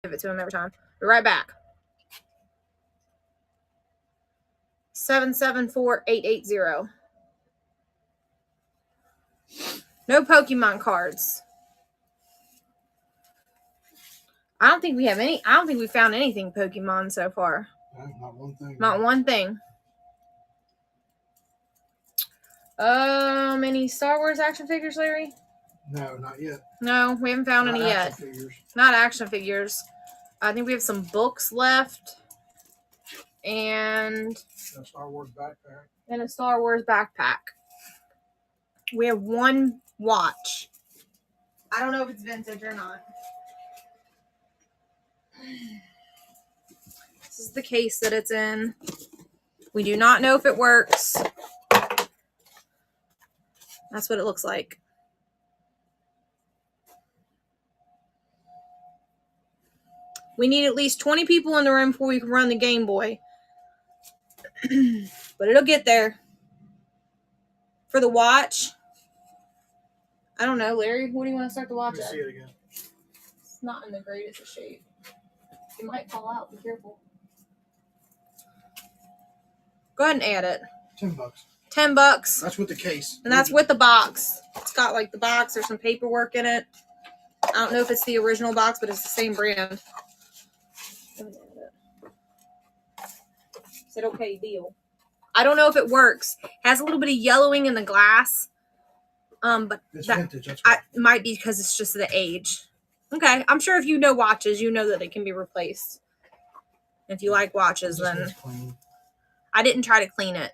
Give it to him every time. Be right back. 774880. No Pokemon cards. I don't think we have any. I don't think we found anything Pokemon so far. Not one thing. Not one thing. Any Star Wars action figures, Larry? No, not yet. No, we haven't found any yet. Figures. Not action figures. I think we have some books left. And a Star Wars backpack. And a Star Wars backpack. We have one watch. I don't know if it's vintage or not. This is the case that it's in. We do not know if it works. That's what it looks like. We need at least 20 people in the room before we can run the Game Boy. But it'll get there. For the watch, I don't know, Larry. What do you want to start the watch at? Let me see it again. It's not in the greatest of shape. It might fall out. Be careful. Go ahead and add it. $10. $10. That's with the case. And that's with the box. It's got like the box. There's some paperwork in it. I don't know if it's the original box, but it's the same brand. Said okay, deal. I don't know if it works. It has a little bit of yellowing in the glass. But it's that vintage. That's right. Might be because it's just the age. Okay, I'm sure if you know watches, you know that it can be replaced. If you like watches, then I didn't try to clean it.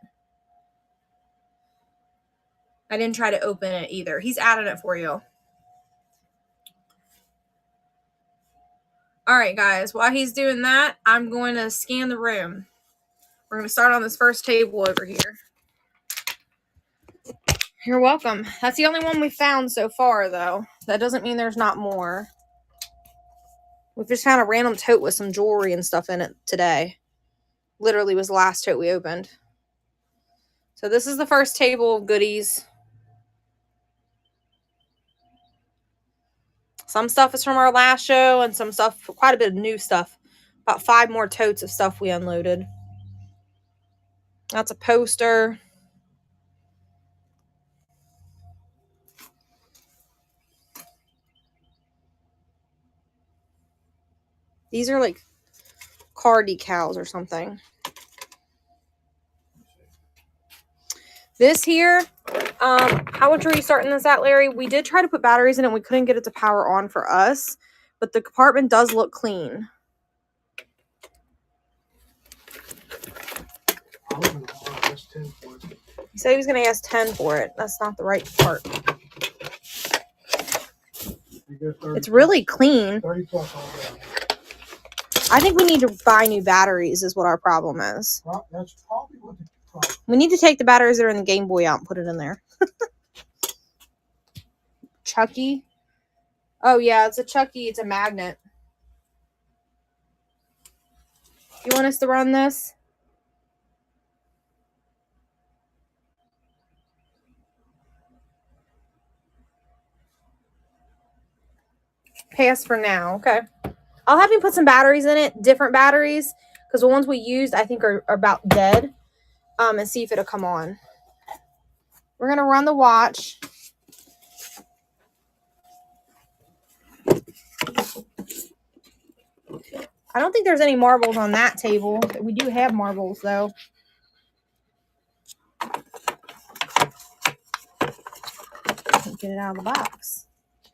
I didn't try to open it either. He's adding it for you. All right, guys. While he's doing that, I'm going to scan the room. We're going to start on this first table over here. You're welcome. That's the only one we found so far, though. That doesn't mean there's not more. We've just found a random tote with some jewelry and stuff in it today. Literally was the last tote we opened. So this is the first table of goodies. Some stuff is from our last show and some stuff, quite a bit of new stuff. About 5 more totes of stuff we unloaded. That's a poster. These are like car decals or something. This here, how much are you starting this at, Larry? We did try to put batteries in it. We couldn't get it to power on for us, but the compartment does look clean. He said he was going to ask 10 for it. That's not the right part. It's really clean. 30 plus all day. I think we need to buy new batteries is what our problem is. Well, that's probably what the problem. We need to take the batteries that are in the Game Boy out and put it in there. Chucky. Oh, yeah, it's a Chucky. It's a magnet. You want us to run this? Pass for now. Okay. I'll have you put some batteries in it, different batteries, because the ones we used I think are about dead. And see if it'll come on. We're gonna run the watch. I don't think there's any marbles on that table. We do have marbles though. Get it out of the box.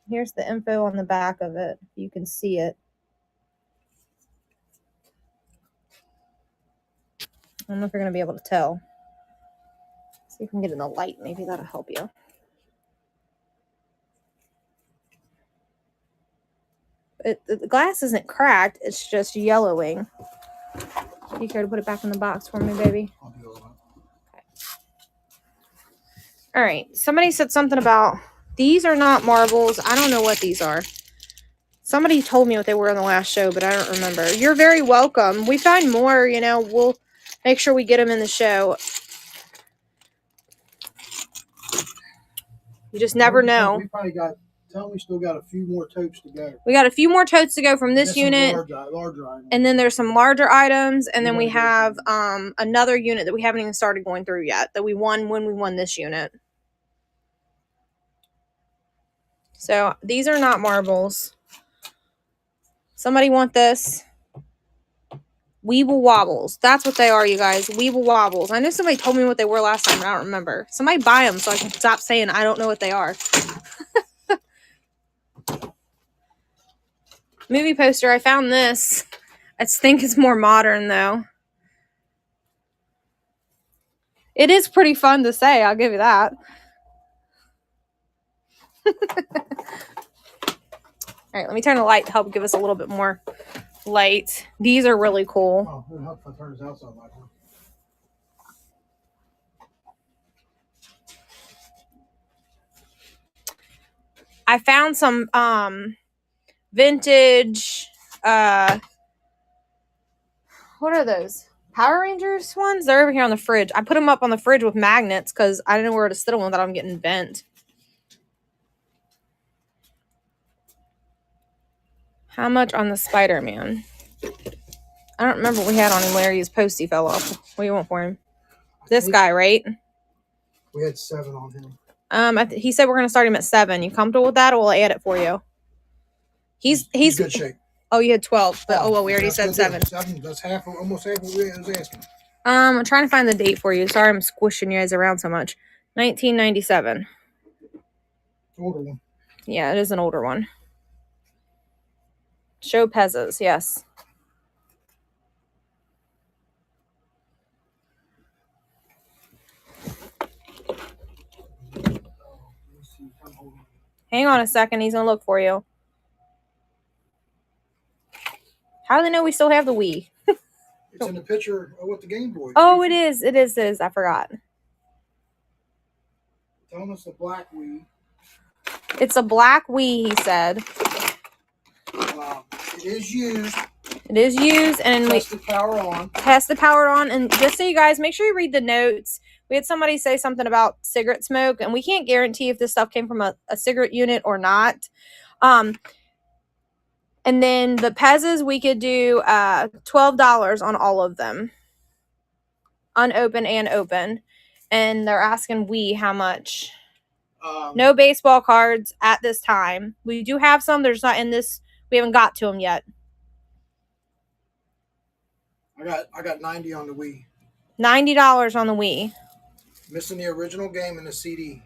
Here's the info on the back of it. You can see it. I don't know if you're going to be able to tell. See if we can get in the light. Maybe that'll help you. The glass isn't cracked. It's just yellowing. You care to put it back in the box for me, baby? I'll do all that. Okay. All right. Somebody said something about these are not marbles. I don't know what these are. Somebody told me what they were in the last show, but I don't remember. You're very welcome. We find more, you know, we'll make sure we get them in the show. You just never know. We probably got Tell me we still got a few more totes to go. We got a few more totes to go from this There's some unit. larger items. And then there's some larger items, and then we gotta go have through. another unit that we haven't even started going through yet, that we won when we won this unit. So these are not marbles. Somebody want this? Weeble Wobbles. That's what they are, you guys. Weeble Wobbles. I know somebody told me what they were last time, but I don't remember. Somebody buy them so I can stop saying I don't know what they are. Movie poster. I found this. I think it's more modern, though. It is pretty fun to say. I'll give you that. All right, let me turn the light to help give us a little bit more light. These are really cool. Oh, it helps if I turn this outside light on. I found some vintage what are those? Power Rangers ones? They're over here on the fridge. I put them up on the fridge with magnets because I didn't know where to sit them without them getting bent. How much on the Spider-Man? I don't remember what we had on him. Larry's postie fell off. What do you want for him? This guy, right? We had 7 on him. He said we're gonna start him at 7. You comfortable with that, or we'll add it for you? He's good shape. Oh, you had 12, but oh well, we already said 7. That's almost half what we was asking. I'm trying to find the date for you. Sorry, I'm squishing you guys around so much. 1997. Older one. Yeah, it is an older one. Show Pezzas, yes. Hang on a second. He's going to look for you. How do they know we still have the Wii? It's in the picture with the Game Boy. Oh, it is. It is. I forgot. Tell us the black Wii. It's a black Wii, he said. It is used. It is used, and Test the power on. Test the power on, and just so you guys, make sure you read the notes. We had somebody say something about cigarette smoke, and we can't guarantee if this stuff came from a cigarette unit or not. And then the Pezzas, we could do $12 on all of them. Unopened and open. And they're asking how much. No baseball cards at this time. We do have some. There's not in this. We haven't got to them yet. I got 90 on the Wii. $90 on the Wii. Missing the original game and the CD.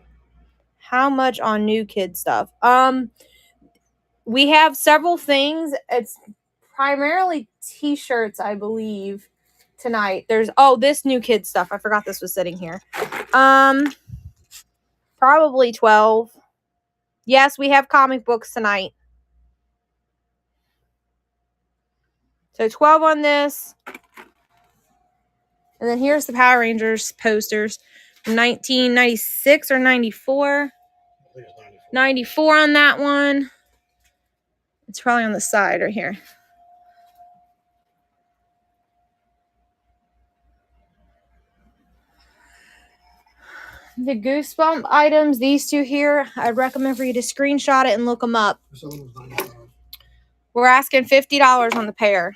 How much on new kid stuff? We have several things. It's primarily t-shirts, I believe, tonight. There's this new kid stuff. I forgot this was sitting here. Probably 12. Yes, we have comic books tonight. So 12 on this. And then here's the Power Rangers posters from 1996 or 94. 94 on that one. It's probably on the side right here. The Goosebump items, these two here, I'd recommend for you to screenshot it and look them up. We're asking $50 on the pair.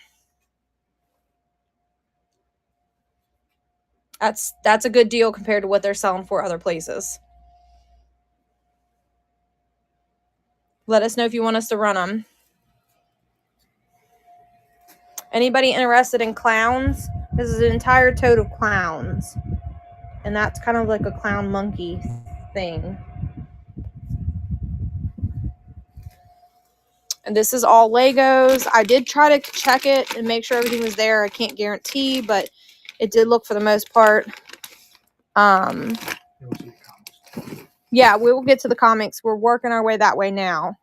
That's a good deal compared to what they're selling for other places. Let us know if you want us to run them. Anybody interested in clowns? This is an entire tote of clowns. And that's kind of like a clown monkey thing. And this is all Legos. I did try to check it and make sure everything was there. I can't guarantee, but it did look for the most part. Yeah, we will get to the comics. We're working our way that way now.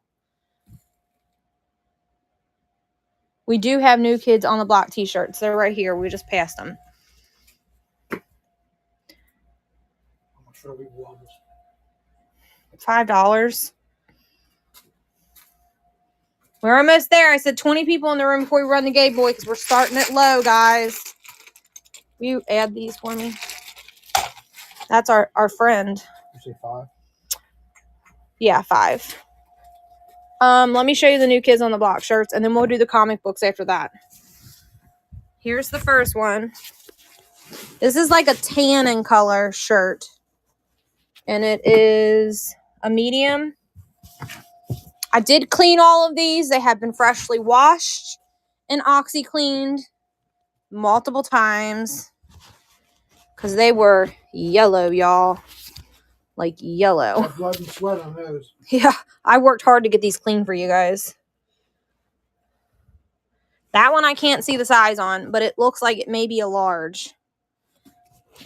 We do have New Kids on the Block t-shirts. They're right here. We just passed them. $5. We're almost there. I said 20 people in the room before we run the Game Boy because we're starting it low, guys. Will you add these for me? That's our friend. You say 5? Yeah, 5. Let me show you the New Kids on the Block shirts, and then we'll do the comic books after that. Here's the first one. This is like a tan in color shirt, and it is a medium. I did clean all of these. They have been freshly washed and OxyCleaned multiple times because they were yellow, y'all. Like yellow. Got blood and sweat on those. Yeah, I worked hard to get these clean for you guys. That one I can't see the size on, but it looks like it may be a large.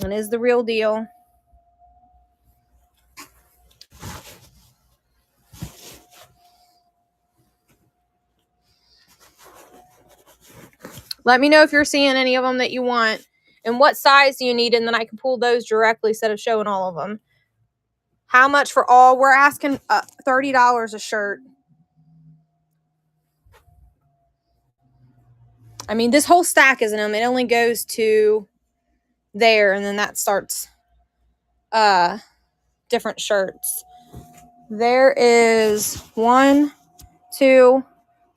And is the real deal. Let me know if you're seeing any of them that you want. And what size do you need? And then I can pull those directly instead of showing all of them. How much for all? We're asking $30 a shirt. I mean, this whole stack isn't them. It only goes to there, and then that starts different shirts. There is 1, 2,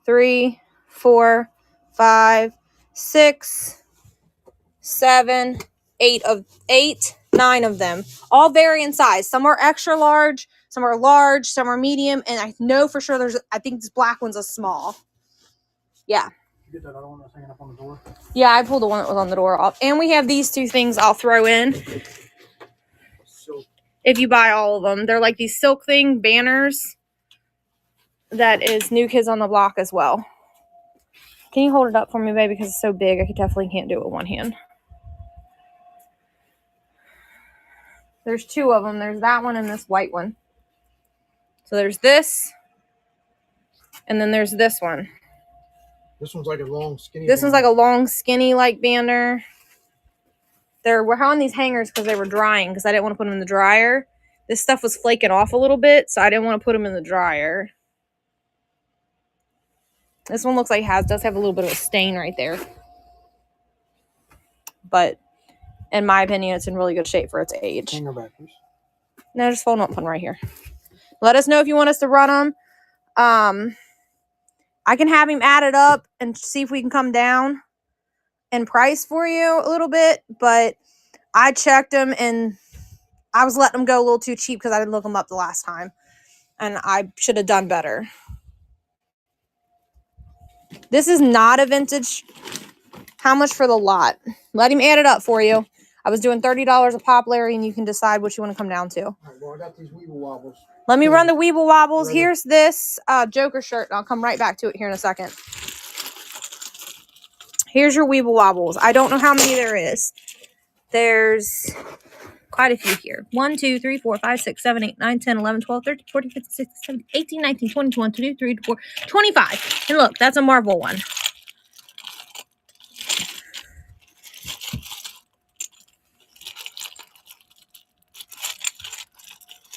3, 4, 5, 6, 7, 8, 9 of them. All vary in size. Some are extra large, some are large, some are medium, and I know for sure I think this black one's a small. Yeah. You get that other one that's hanging up on the door? Yeah, I pulled the one that was on the door off. And we have these two things I'll throw in. Silk. If you buy all of them. They're like these silk thing banners. That is New Kids on the Block as well. Can you hold it up for me, baby? Because it's so big, I definitely can't do it with one hand. There's 2 of them. There's that one and this white one. So there's this. And then there's this one. This one's like a long, skinny. This one's like a long, skinny, like banner. We're on these hangers because they were drying because I didn't want to put them in the dryer. This stuff was flaking off a little bit, so I didn't want to put them in the dryer. This one looks like it does have a little bit of a stain right there. But in my opinion, it's in really good shape for its age. Hanger back, please. No, just fold up one right here. Let us know if you want us to run them. I can have him add it up and see if we can come down in price for you a little bit. But I checked them and I was letting them go a little too cheap because I didn't look them up the last time. And I should have done better. This is not a vintage. How much for the lot? Let him add it up for you. I was doing $30 a pop, Larry, and you can decide what you want to come down to. All right, well, I got these Weeble Wobbles. Let me run the Weeble Wobbles. Ready. Here's this Joker shirt. I'll come right back to it here in a second. Here's your Weeble Wobbles. I don't know how many there is. There's quite a few here. 1, 2, 3, 4, 5, 6, 7, 8, 9, 10, 11, 12, 13, 14, 15, 16, 17, 18, 19, 20, 21, 22, 23, 24, 25. And look, that's a Marvel one.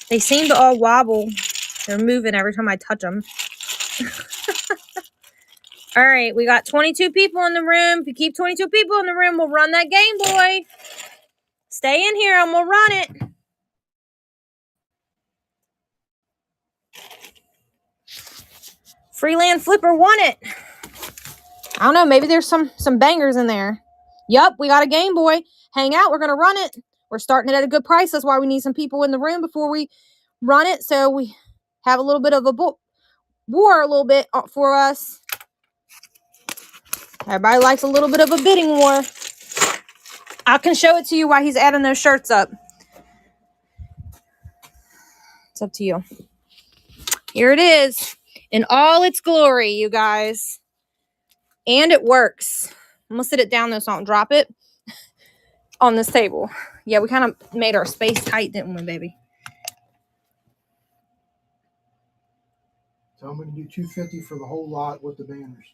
They seem to all wobble. They're moving every time I touch them. All right, we got 22 people in the room. If you keep 22 people in the room, we'll run that Game Boy. Stay in here, I'm gonna run it. Freeland Flipper won it. I don't know, maybe there's some bangers in there. Yup, we got a Game Boy. Hang out, we're gonna run it. We're starting it at a good price. That's why we need some people in the room before we run it. So we have a little bit of a war a little bit for us. Everybody likes a little bit of a bidding war. I can show it to you while he's adding those shirts up. It's up to you. Here it is in all its glory, you guys. And it works. I'm going to sit it down though so I don't drop it on this table. Yeah, we kind of made our space tight, didn't we, baby? So I'm going to do $250 for the whole lot with the banners.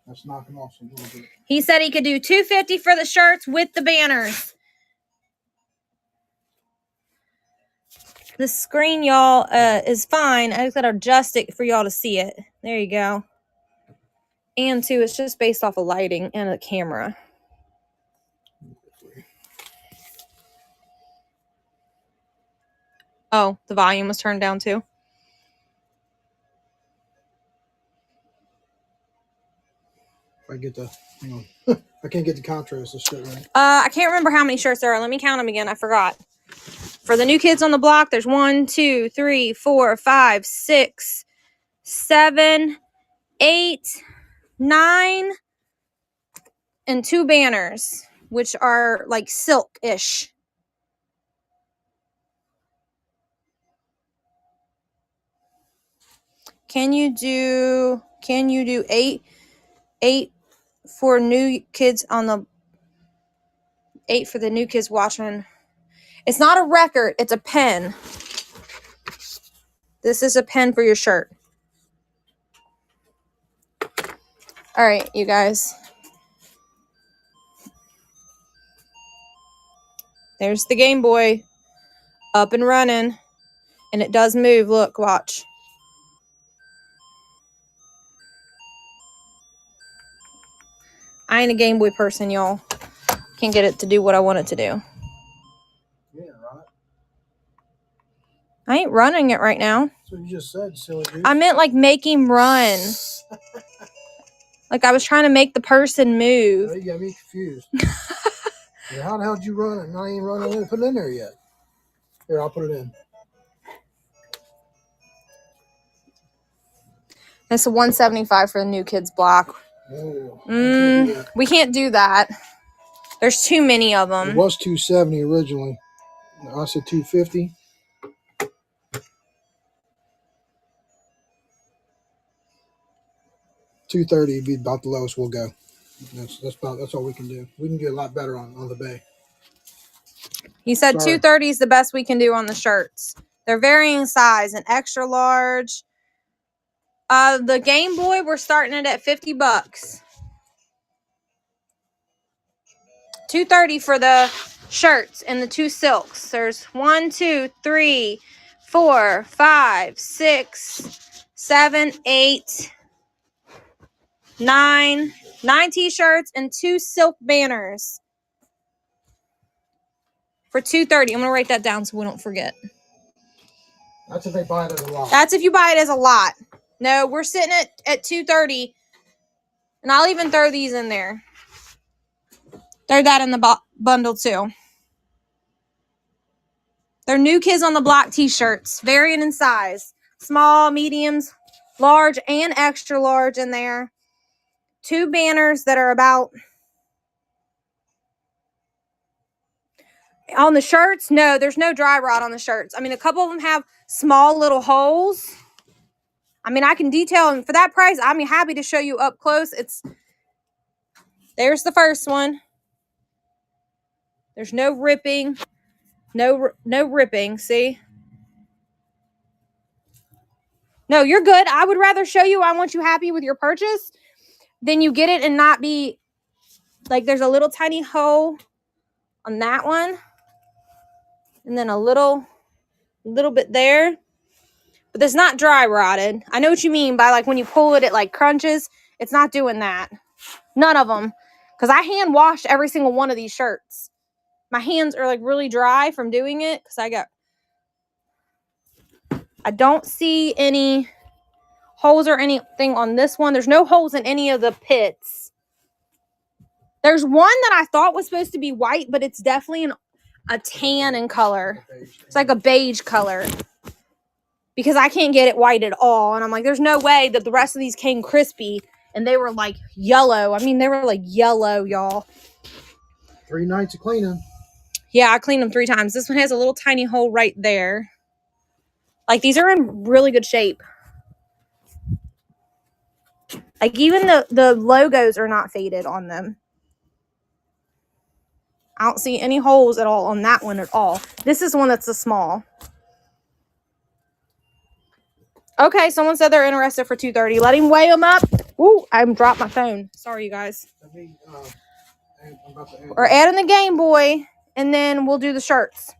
That's knocking off a little bit. He said he could do $250 for the shirts with the banners. The screen, y'all, is fine. I just got to adjust it for y'all to see it. There you go. And, too, it's just based off of lighting and a camera. Oh, the volume was turned down, too. If I get the, hang on. I can't get the contrast of shit right. I can't remember how many shirts there are. Let me count them again. I forgot. For the new kids on the block, there's 1, 2, 3, 4, 5, 6, 7, 8, 9, and 2 banners, which are like silk-ish. Can you do 8 for new kids on the 8 for the new kids watching? It's not a record, it's a pen. This is a pen for your shirt. All right, you guys. There's the Game Boy up and running. And it does move. Look, watch. I ain't a Game Boy person, y'all. Can't get it to do what I want it to do. Yeah, right. I ain't running it right now. That's what you just said, silly goose. I meant like make him run. Like I was trying to make the person move. Oh, you got me confused. How the hell did you run it? And I ain't running it. Put it in there yet. Here, I'll put it in. It's a $175 for the new kids block. Oh, We can't do that. There's too many of them. It was $270 originally. I said $250. $230 would be about the lowest we'll go. That's all we can do. We can get a lot better on the bay. He said $230 is the best we can do on the shirts. They're varying size, an extra large. The Game Boy, we're starting it at $50. $230 for the shirts and the 2 silks. There's 1, 2, 3, 4, 5, 6, 7, 8, 9 t-shirts and 2 silk banners for $230. I'm gonna write that down so we don't forget. That's if they buy it as a lot. That's if you buy it as a lot. No, we're sitting at $230, and I'll even throw these in there. Throw that in the bundle too. They're new kids on the block t-shirts, varying in size. Small, mediums, large, and extra large in there. 2 banners that are about... On the shirts, no, there's no dry rot on the shirts. I mean, a couple of them have small little holes. I mean, I can detail them. For that price, I'm happy to show you up close. There's the first one. There's no ripping. No ripping, see? No, you're good. I would rather show you. I want you happy with your purchase than you get it and not be... Like, there's a little tiny hole on that one. And then a little bit there. But it's not dry rotted. I know what you mean by like when you pull it, it like crunches. It's not doing that. None of them. Because I hand washed every single one of these shirts. My hands are like really dry from doing it. Because I don't see any holes or anything on this one. There's no holes in any of the pits. There's one that I thought was supposed to be white, but it's definitely a tan in color. It's like a beige color. Because I can't get it white at all. And I'm like, there's no way that the rest of these came crispy. And they were like yellow. I mean, they were like yellow, y'all. 3 nights of cleaning. Yeah, I cleaned them 3 times. This one has a little tiny hole right there. Like, these are in really good shape. Like, even the logos are not faded on them. I don't see any holes at all on that one at all. This is one that's a small. Okay, someone said they're interested for $230. Let him weigh them up. Ooh, I dropped my phone. Sorry, you guys. We're adding the Game Boy, and then we'll do the shirts.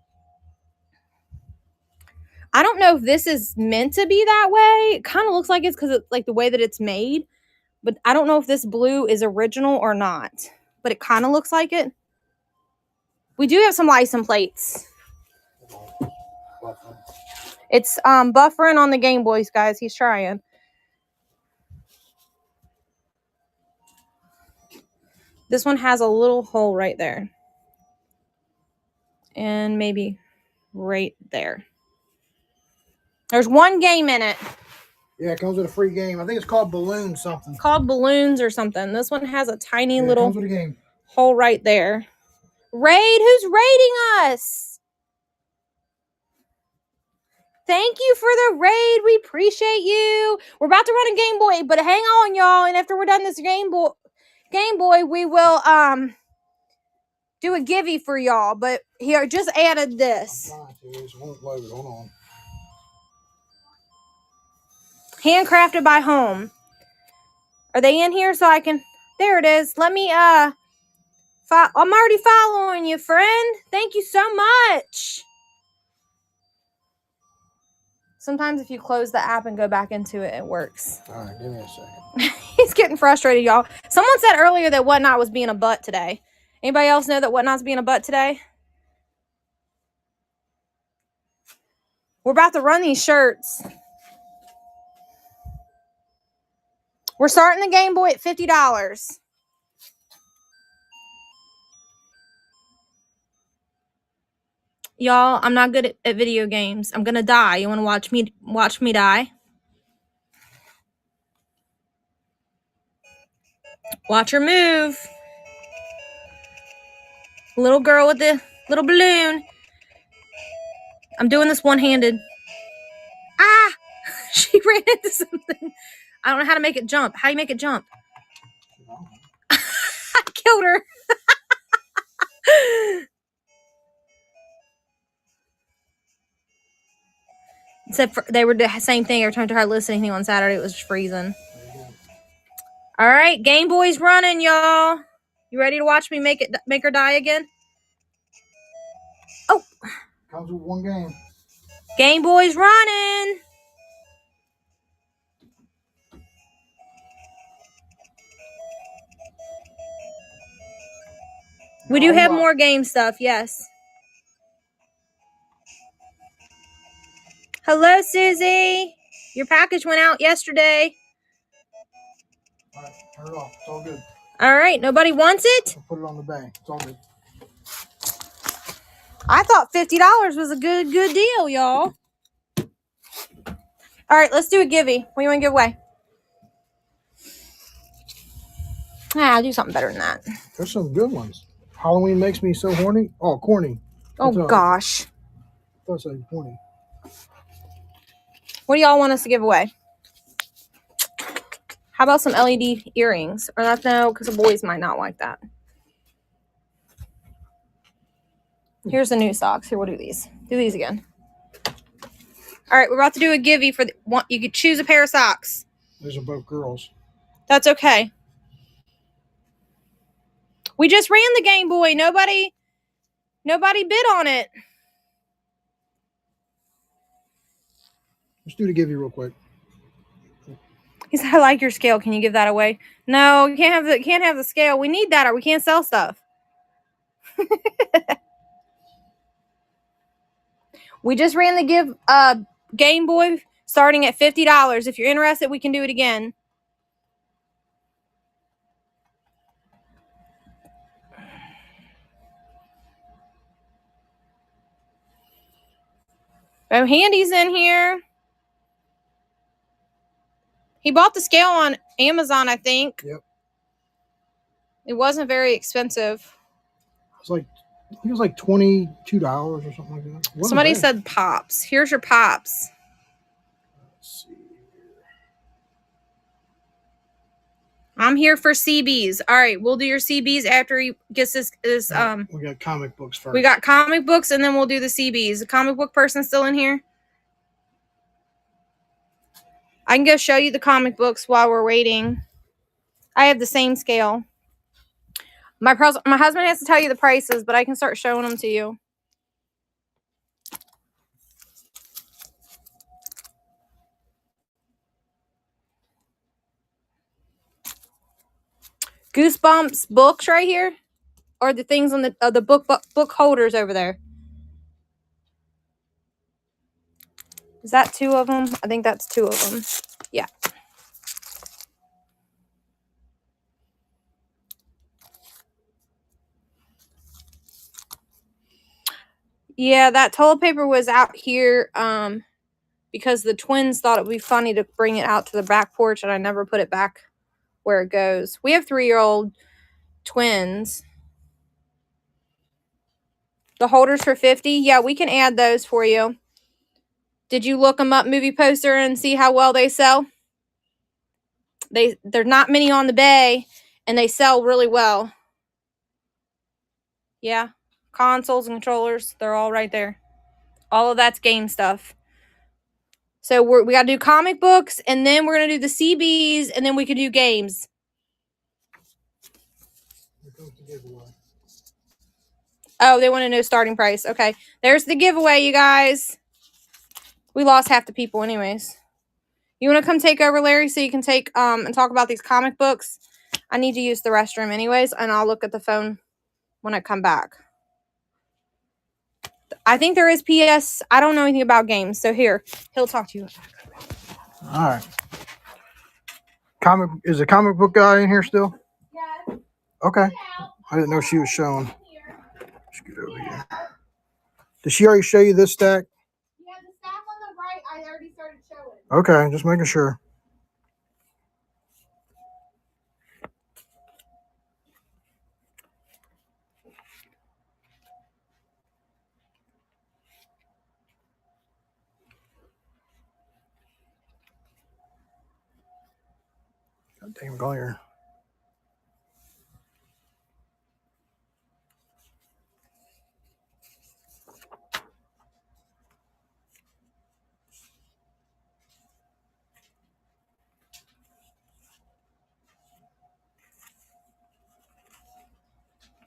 I don't know if this is meant to be that way. It kind of looks like it's because it's like the way that it's made. But I don't know if this blue is original or not. But it kind of looks like it. We do have some license plates. It's buffering on the Game Boys, guys. He's trying. This one has a little hole right there. And maybe right there. There's one game in it. Yeah, it comes with a free game. I think it's called Balloon something. It's called Balloons or something. This one has a tiny little comes with a game. hole right there. Raid? Who's raiding us? Thank you for the raid. We appreciate you. We're about to run a Game Boy, but hang on, y'all. And after we're done this Game Boy, we will do a givey for y'all. But here, just added this. It won't load. Hold on. Handcrafted by Home. Are they in here so I can... There it is. Let me, I'm already following you, friend. Thank you so much. Sometimes if you close the app and go back into it, it works. All right, give me a second. He's getting frustrated, y'all. Someone said earlier that Whatnot was being a butt today. Anybody else know that Whatnot's being a butt today? We're about to run these shirts. We're starting the Game Boy at $50. Y'all, I'm not good at video games. I'm gonna die. You wanna watch me die? Watch her move. Little girl with the little balloon. I'm doing this one-handed. Ah! She ran into something. I don't know how to make it jump. How do you make it jump? I killed her. Except for they were the same thing every time I tried listening on Saturday. It was freezing. All right, Game Boy's running, y'all. You ready to watch me make her die again? Oh, Comes with one game. Game Boy's running. We do have more game stuff, yes. Hello, Susie. Your package went out yesterday. All right, turn it off. It's all good. All right, nobody wants it? I'll put it on the bag. It's all good. I thought $50 was a good deal, y'all. All right, let's do a givey. What do you want to give away? I'll do something better than that. There's some good ones. Halloween makes me so horny. Oh, corny. Oh, gosh. That's like corny. What do y'all want us to give away? How about some LED earrings? Or not, no, because the boys might not like that. Here's the new socks. Here, we'll do these. Do these again. All right, we're about to do a givey for one. You could choose a pair of socks. These are both girls. That's okay. We just ran the Game Boy. Nobody bid on it. Let's do the givey real quick. He said, "I like your scale. Can you give that away?" No, you can't have the scale. We need that, or we can't sell stuff. We just ran the Game Boy starting at $50. If you're interested, we can do it again. Oh, Handy's in here. He bought the scale on Amazon, I think. Yep. It wasn't very expensive. I think it was like $22 or something like that. Somebody said Pops. Here's your Pops. Let's see. I'm here for CBs. All right, we'll do your CBs after he gets this. We got comic books first. We got comic books, and then we'll do the CBs. The comic book person still in here? I can go show you the comic books while we're waiting. I have the same scale. My husband has to tell you the prices, but I can start showing them to you. Goosebumps books right here, or the things on the book holders over there. Is that two of them? I think that's two of them. Yeah. Yeah, that toilet paper was out here because the twins thought it would be funny to bring it out to the back porch, and I never put it back where it goes. We have 3-year-old twins. The holders for $50. Yeah, we can add those for you. Did you look them up, Movie Poster, and see how well they sell? There's not many on the bay, and they sell really well. Yeah, consoles and controllers, they're all right there. All of that's game stuff. So we got to do comic books, and then we're going to do the CBs, and then we can do games. Oh, they want to know starting price. Okay, there's the giveaway, you guys. We lost half the people anyways. You want to come take over, Larry, so you can take and talk about these comic books? I need to use the restroom anyways, and I'll look at the phone when I come back. I think there is PS. I don't know anything about games, so here, he'll talk to you. All right. Is the comic book guy in here still? Yeah. Okay. I didn't know she was showing. Let's get over here. Did she already show you this stack? Yeah, the stack on the right, I already started showing. Okay, just making sure. God damn glare.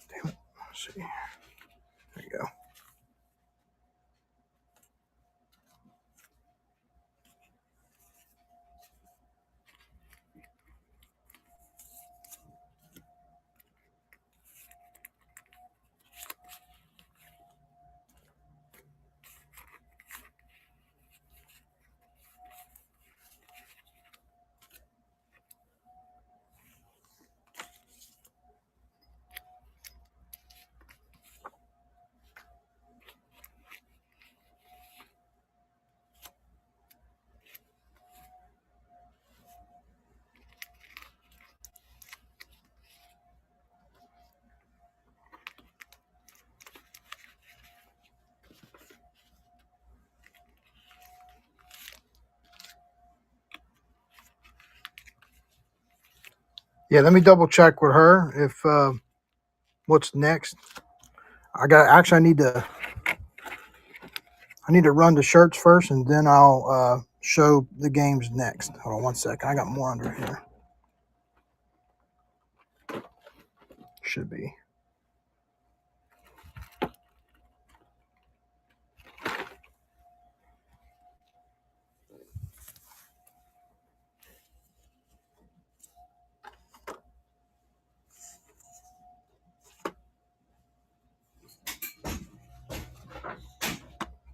Damn it. Let's see. There you go. Yeah, let me double check with her if what's next. I need to run the shirts first, and then I'll show the games next. Hold on one second. I got more under here. Should be.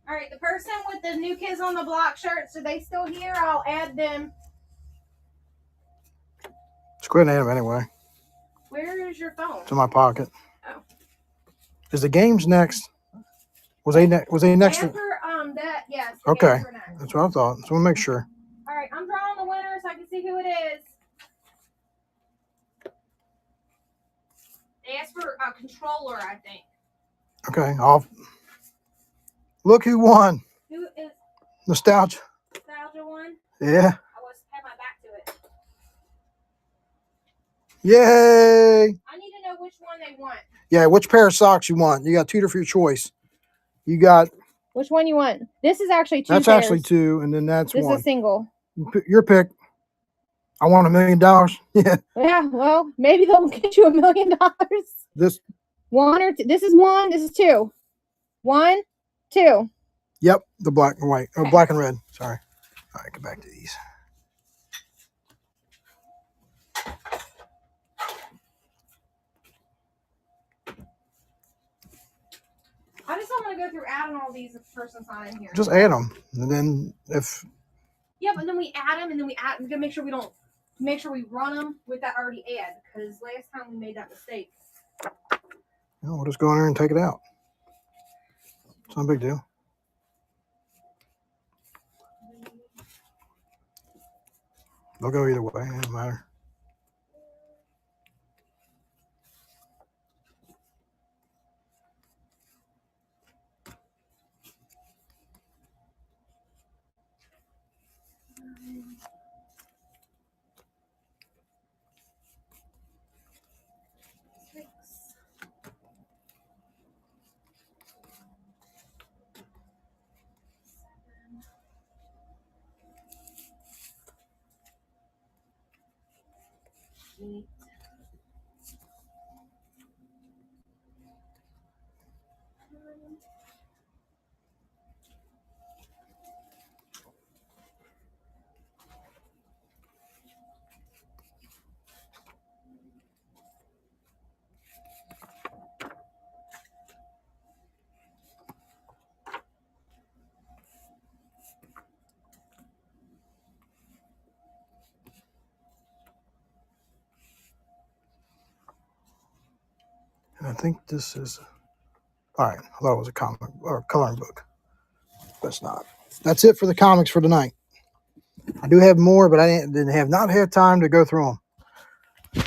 All right, the person with the New Kids on the Block shirts, are they still here? I'll add them. Let's go ahead and add them anyway. Where is your phone? It's in my pocket. Oh. Is the games next? Was they next? After that, yes. Okay, that's what I thought. So we'll make sure. All right, I'm drawing the winner so I can see who it is. They asked for a controller, I think. Okay, look who won. Who is Nostalgia. Nostalgia one? Yeah. I was had my back to it. Yay! I need to know which one they want. Yeah, which pair of socks you want? You got two for your choice. You got. Which one you want? This is actually two. That's pairs. actually two, and then that's this one. This is a single. Your pick. I want $1 million. Yeah. Yeah. Well, maybe they'll get you $1 million. This. One or two. This is one. This is two. 1, 2. Yep, the black and white. Oh, black and red. Sorry. All right, get back to these. I just don't want to go through adding all these if the person's not in here. Just add them, and then if. Yeah, but then we add them, and then we gotta make sure we run them with that already add, because last time we made that mistake. We'll just go in there and take it out. It's no big deal. They'll go either way. It doesn't matter. And I think this is, all right, I thought it was a comic or a coloring book. But it's not. That's it for the comics for tonight. I do have more, but I have not had time to go through them.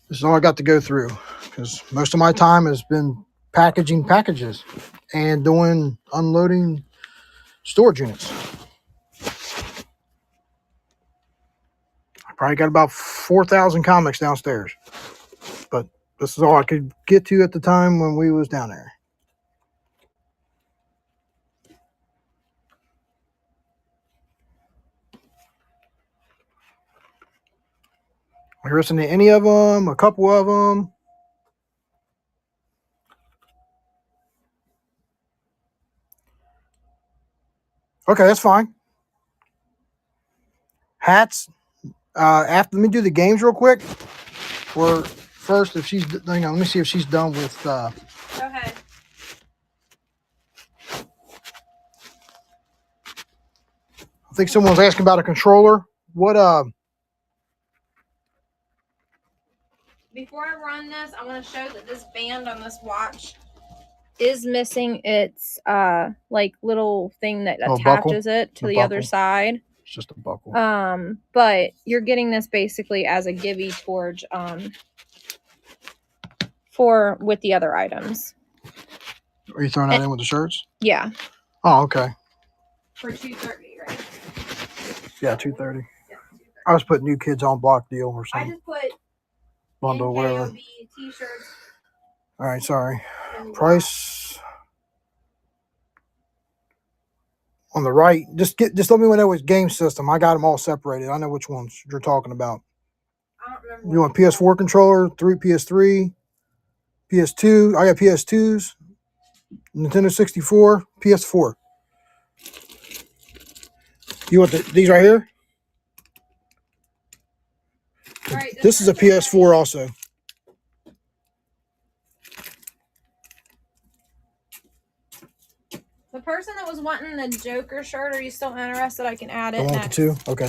This is all I got to go through because most of my time has been packaging packages and doing unloading storage units. I probably got about 4,000 comics downstairs, but this is all I could get to at the time when we was down there. Are you listening to any of them? A couple of them? Okay, that's fine. Hats. After, let me do the games real quick. Or first, if she's, let me see if she's done with. Go ahead. I think someone's asking about a controller. What? Before I run this, I want to show that this band on this watch is missing its like little thing that attaches it to the other side. It's just a buckle. But you're getting this basically as a givey towards for with the other items. Are you throwing that in with the shirts? Yeah. Oh, okay. For $2.30, right? Yeah, $2.30. Yeah, I was putting New Kids on Block deal or something. I just put bundle, whatever. T-shirts. All right, sorry. Price on the right. Just let me know which game system. I got them all separated. I know which ones you're talking about. I don't remember. You want PS4 controller, PS3, PS2. I got PS2s, Nintendo 64, PS4. You want these right here? Right, this is a PS4 also. The person that was wanting the Joker shirt, are you still interested? I can add it. I want the two? Okay.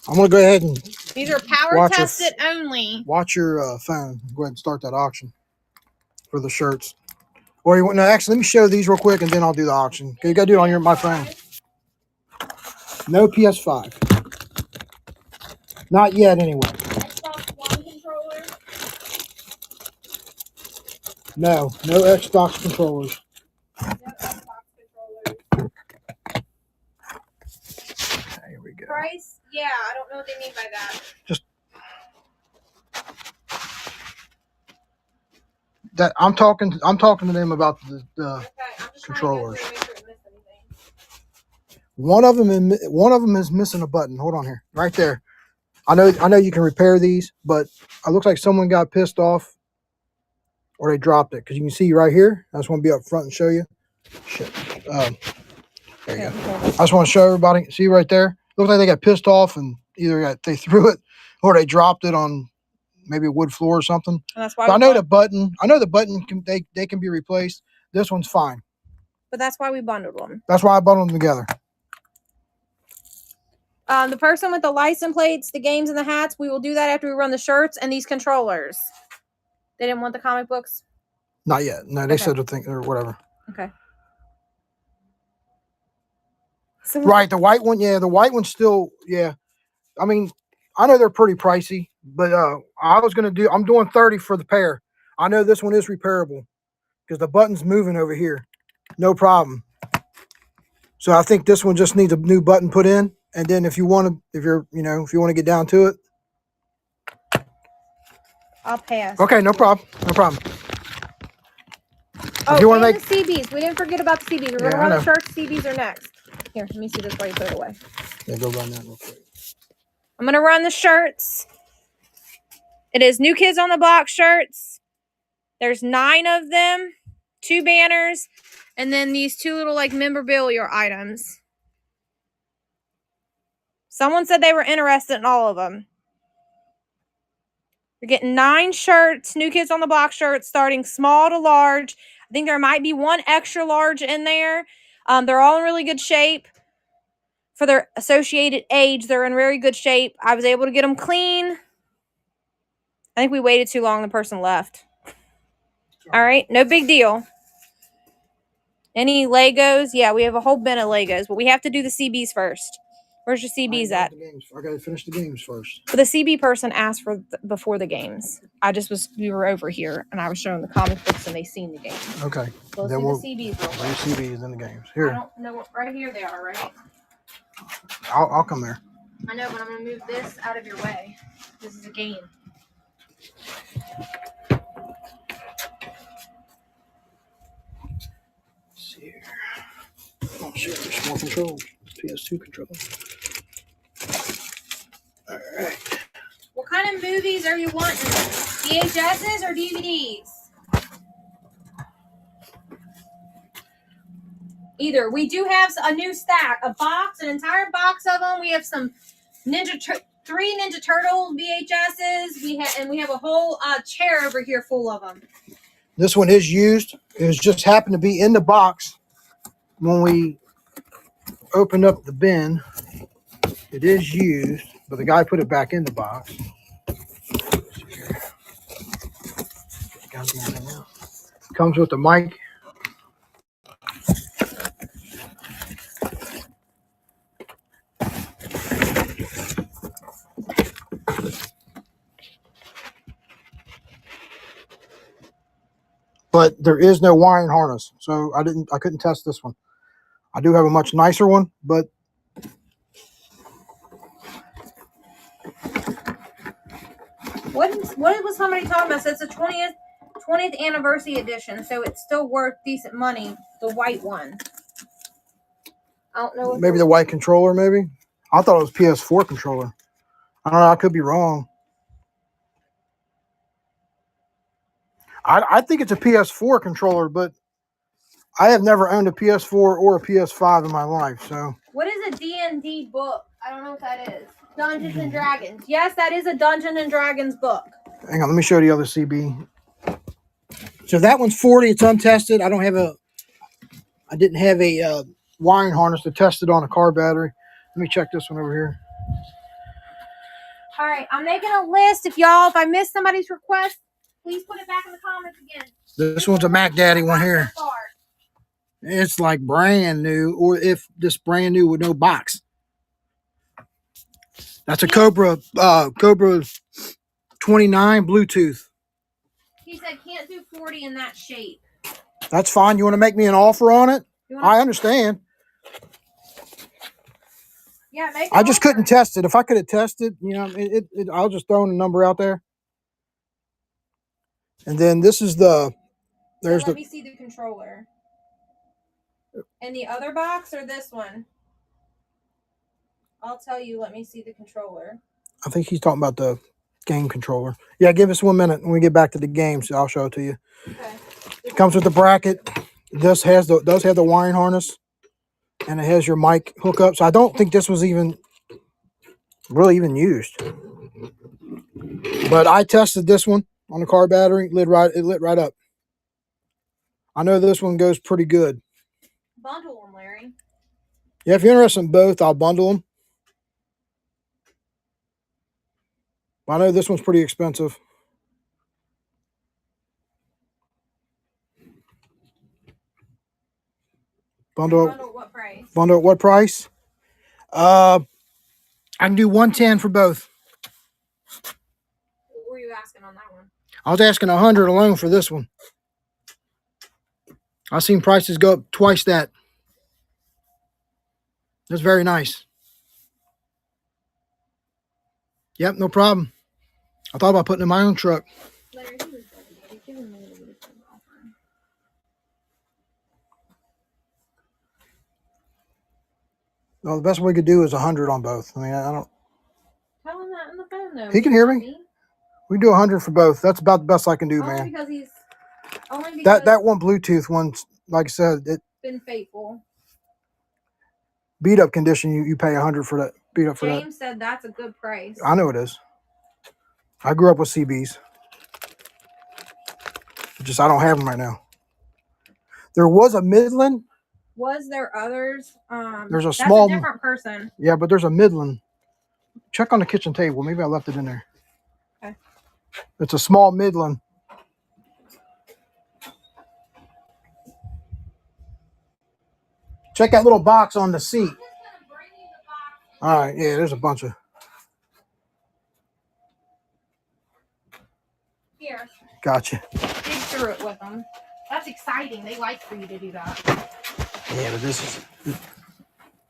I'm going to go ahead and... These are power tested only. Watch your phone. Go ahead and start that auction for the shirts. Or you want... No, actually, let me show these real quick and then I'll do the auction. Okay, you got to do it on my phone. No PS5. Not yet, anyway. Xbox One controller? No Xbox controllers. No Xbox controllers. Okay, here we go. Price? Yeah, I don't know what they mean by that. Just that I'm talking to them about the okay, I'm just controllers. Trying to go through and make sure I didn't miss anything. One of them is missing a button. Hold on here, right there. I know you can repair these, but it looks like someone got pissed off or they dropped it because you can see right here. I just want to be up front and show you. Shit. There you go. I just want to show everybody. See right there. Looks like they got pissed off and either they threw it or they dropped it on maybe a wood floor or something. And that's why I know the button. I know the button they can be replaced. This one's fine. But that's why we bundled them. That's why I bundled them together. The person with the license plates, the games, and the hats, we will do that after we run the shirts and these controllers. They didn't want the comic books? Not yet. No, they Okay. said to think or whatever. Okay. So Right, the white one, yeah, the white one's still, yeah. I mean, I know they're pretty pricey, but I'm doing 30 for the pair. I know this one is repairable because the button's moving over here. No problem. So I think this one just needs a new button put in. And then if you want to, if you want to get down to it. I'll pass. Okay, no problem. No problem. Oh, if you want to and make the CBs. We didn't forget about the CBs. We're going to I run the know. shirts. CBs are next. Here, let me see this while you put it away. Yeah, go run that real quick. I'm going to run the shirts. It is New Kids on the Block shirts. There's 9 of them, 2 banners, and then these 2 little like memorabilia items. Someone said they were interested in all of them. You're getting 9 shirts, New Kids on the Block shirts, starting small to large. I think there might be 1 extra large in there. They're all in really good shape. For their associated age, they're in very good shape. I was able to get them clean. I think we waited too long. The person left. All right, no big deal. Any Legos? Yeah, we have a whole bin of Legos, but we have to do the CBs first. Where's your CBs at? I got to finish the games first. But the CB person asked for before the games. We were over here, and I was showing the comic books, and they seen the games. Okay. So let's do the CBs real quick. CBs in the games. Here. I don't know. Right here they are, right? I'll come there. I know, but I'm going to move this out of your way. This is a game. See here. Oh shit, there's more controls. PS2 controls. Alright. What kind of movies are you wanting? VHSs or DVDs? Either. We do have a new stack, a box, an entire box of them. We have some 3 Ninja Turtle VHSs. We have a whole chair over here full of them. This one is used. It was just happened to be in the box when we opened up the bin. It is used, but the guy put it back in the box. Comes with the mic. But there is no wiring harness, so I couldn't test this one. I do have a much nicer one, but what was somebody talking about? So it's a 20th anniversary edition, so it's still worth decent money. The white one. I don't know. Maybe the white controller, maybe. I thought it was PS4 controller. I don't know. I could be wrong. I think it's a PS4 controller, but I have never owned a PS4 or a PS5 in my life. So what is a D&D book? I don't know what that is. Dungeons and Dragons. Yes, that is a Dungeons and Dragons book. Hang on, let me show you the other CB. So that one's 40. It's untested. I didn't have a wiring harness to test it on a car battery. Let me check this one over here. All right, I'm making a list. If I missed somebody's request, please put it back in the comments again. This one's a Mac Daddy one here. It's like brand new, or if this brand new with no box. That's a Cobra 29 Bluetooth. He said can't do 40 in that shape. That's fine. You want to make me an offer on it? I understand. Yeah, I just couldn't test it. If I could have tested, I'll just throw a number out there. And then this is let me see the controller. In the other box or this one? I'll tell you. Let me see the controller. I think he's talking about the game controller. Yeah, give us 1 minute when we get back to the games. I'll show it to you. Okay. It comes with the bracket. This does have the wiring harness, and it has your mic hookup. So I don't think this was even used. But I tested this one on the car battery. It lit right up. I know this one goes pretty good. Bundle them, Larry. Yeah, if you're interested in both, I'll bundle them. But I know this one's pretty expensive. Bundle at what price? Bundle at what price? I can do 110 for both. What were you asking on that one? I was asking 100 alone for this one. I've seen prices go up twice that. That's very nice. Yep, no problem. I thought about putting it in my own truck. Larry, who is that? Give him a little bit of offering. Well, the best we could do is 100 on both. I mean, I don't. Tell him that on the phone, though. He can hear me. We do 100 for both. That's about the best I can do, man. Only because That one Bluetooth one, like I said, it been faithful. beat up condition. You pay 100 for that. Beat up for that. James said that's a good price. I know it is. I grew up with CBs. Just I don't have them right now. There was a Midland. Was there others? There's a small. That's a different person. Yeah, but there's a Midland. Check on the kitchen table. Maybe I left it in there. Okay. It's a small Midland. Check that little box on the seat. All right. Yeah, there's a bunch of. Here. Gotcha. Dig through it with them. That's exciting. They like for you to do that. Yeah, but this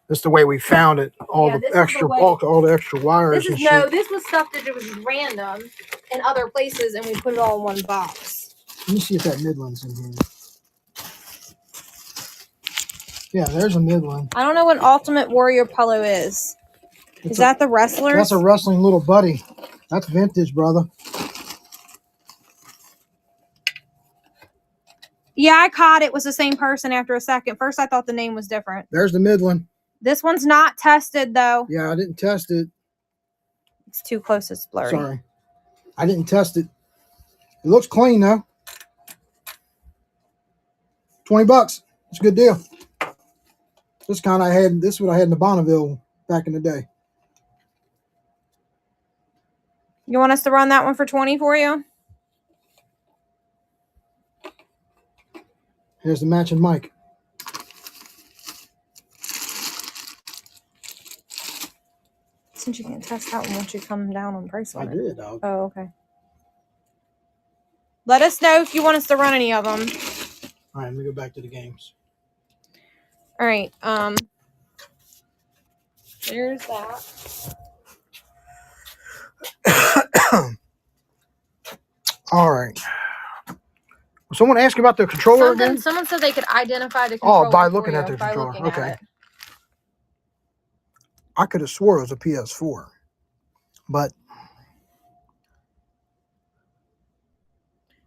is the way we found it. All the extra wires. This was stuff that was random in other places, and we put it all in one box. Let me see if that Midland's in here. Yeah, there's a Midland. I don't know what Ultimate Warrior Polo is. Is that the wrestlers? That's a wrestling little buddy. That's vintage, brother. Yeah, I caught it was the same person after a second. First, I thought the name was different. There's the Midland. This one's not tested, though. Yeah, I didn't test it. It's too close. It's blurry. Sorry. I didn't test it. It looks clean, though. $20. It's a good deal. This is what I had in the Bonneville back in the day. You want us to run that one for 20 for you? Here's the matching mic. Since you can't test that one, won't you come down on price on I it? did. Oh, okay. Let us know if you want us to run any of them. All right, let me go back to the games. All right. There's that. All right. Someone asked about the controller again? Someone said they could identify the controller. Oh, by looking at the controller. Okay. I could have swore it was a PS4, but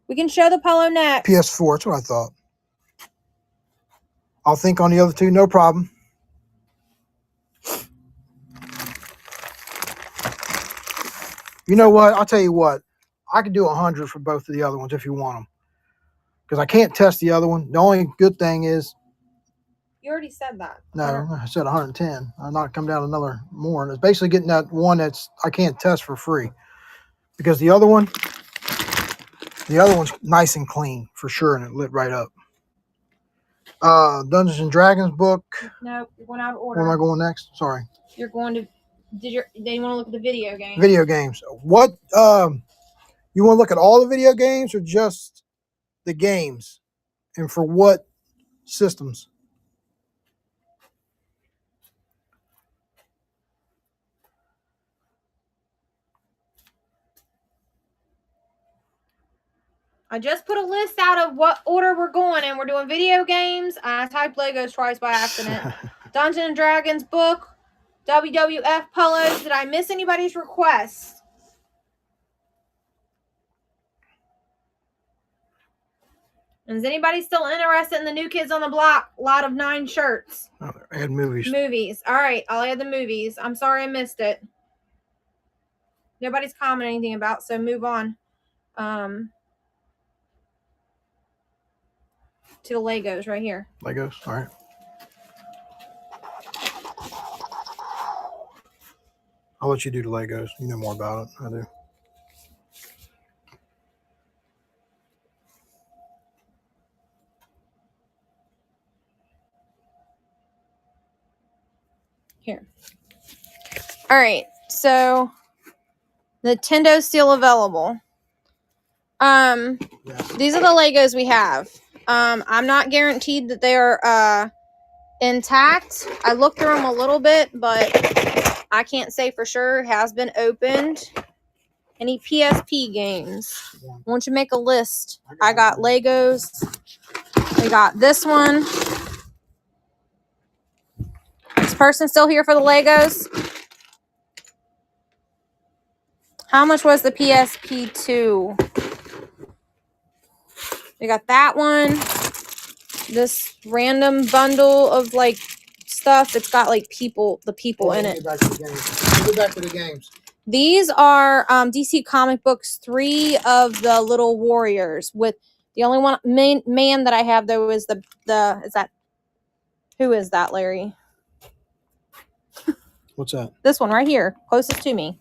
we can show the Polo next. PS4. That's what I thought. I'll think on the other two. No problem. You know what? I'll tell you what. I can do 100 for both of the other ones if you want them. Because I can't test the other one. The only good thing is... You already said that. No, I said 110. I'm not come down another more. And it's basically getting that one that's I can't test for free. Because the other one's nice and clean for sure, and it lit right up. Dungeons and Dragons book. No, you're going out of order. Where am I going next? Sorry. You're going to... They want to look at the video games. Video games. What? You want to look at all the video games or just the games? And for what systems? I just put a list out of what order we're going in. We're doing video games. I typed Legos twice by accident. Dungeons and Dragons book. WWF polos. Did I miss anybody's request? Is anybody still interested in the New Kids on the Block? Lot of 9 shirts. Oh, add movies. Movies. All right, I'll add the movies. I'm sorry I missed it. Nobody's commenting anything about, so move on. To the Legos right here. Legos, all right. I'll let you do the Legos. You know more about it. I do. Here. All right. So Nintendo still available. Yes. These are the Legos we have. I'm not guaranteed that they are intact. I looked through them a little bit, but I can't say for sure. It has been opened. Any PSP games? Why don't you make a list? I got Legos. We got this one. This person still here for the Legos? How much was the PSP 2? We got that one. This random bundle of like stuff. It's got like the people in it. Get back to the games. These are DC comic books, 3 of the little warriors. With the only one man that I have though is who is that, Larry? What's that? This one right here, closest to me.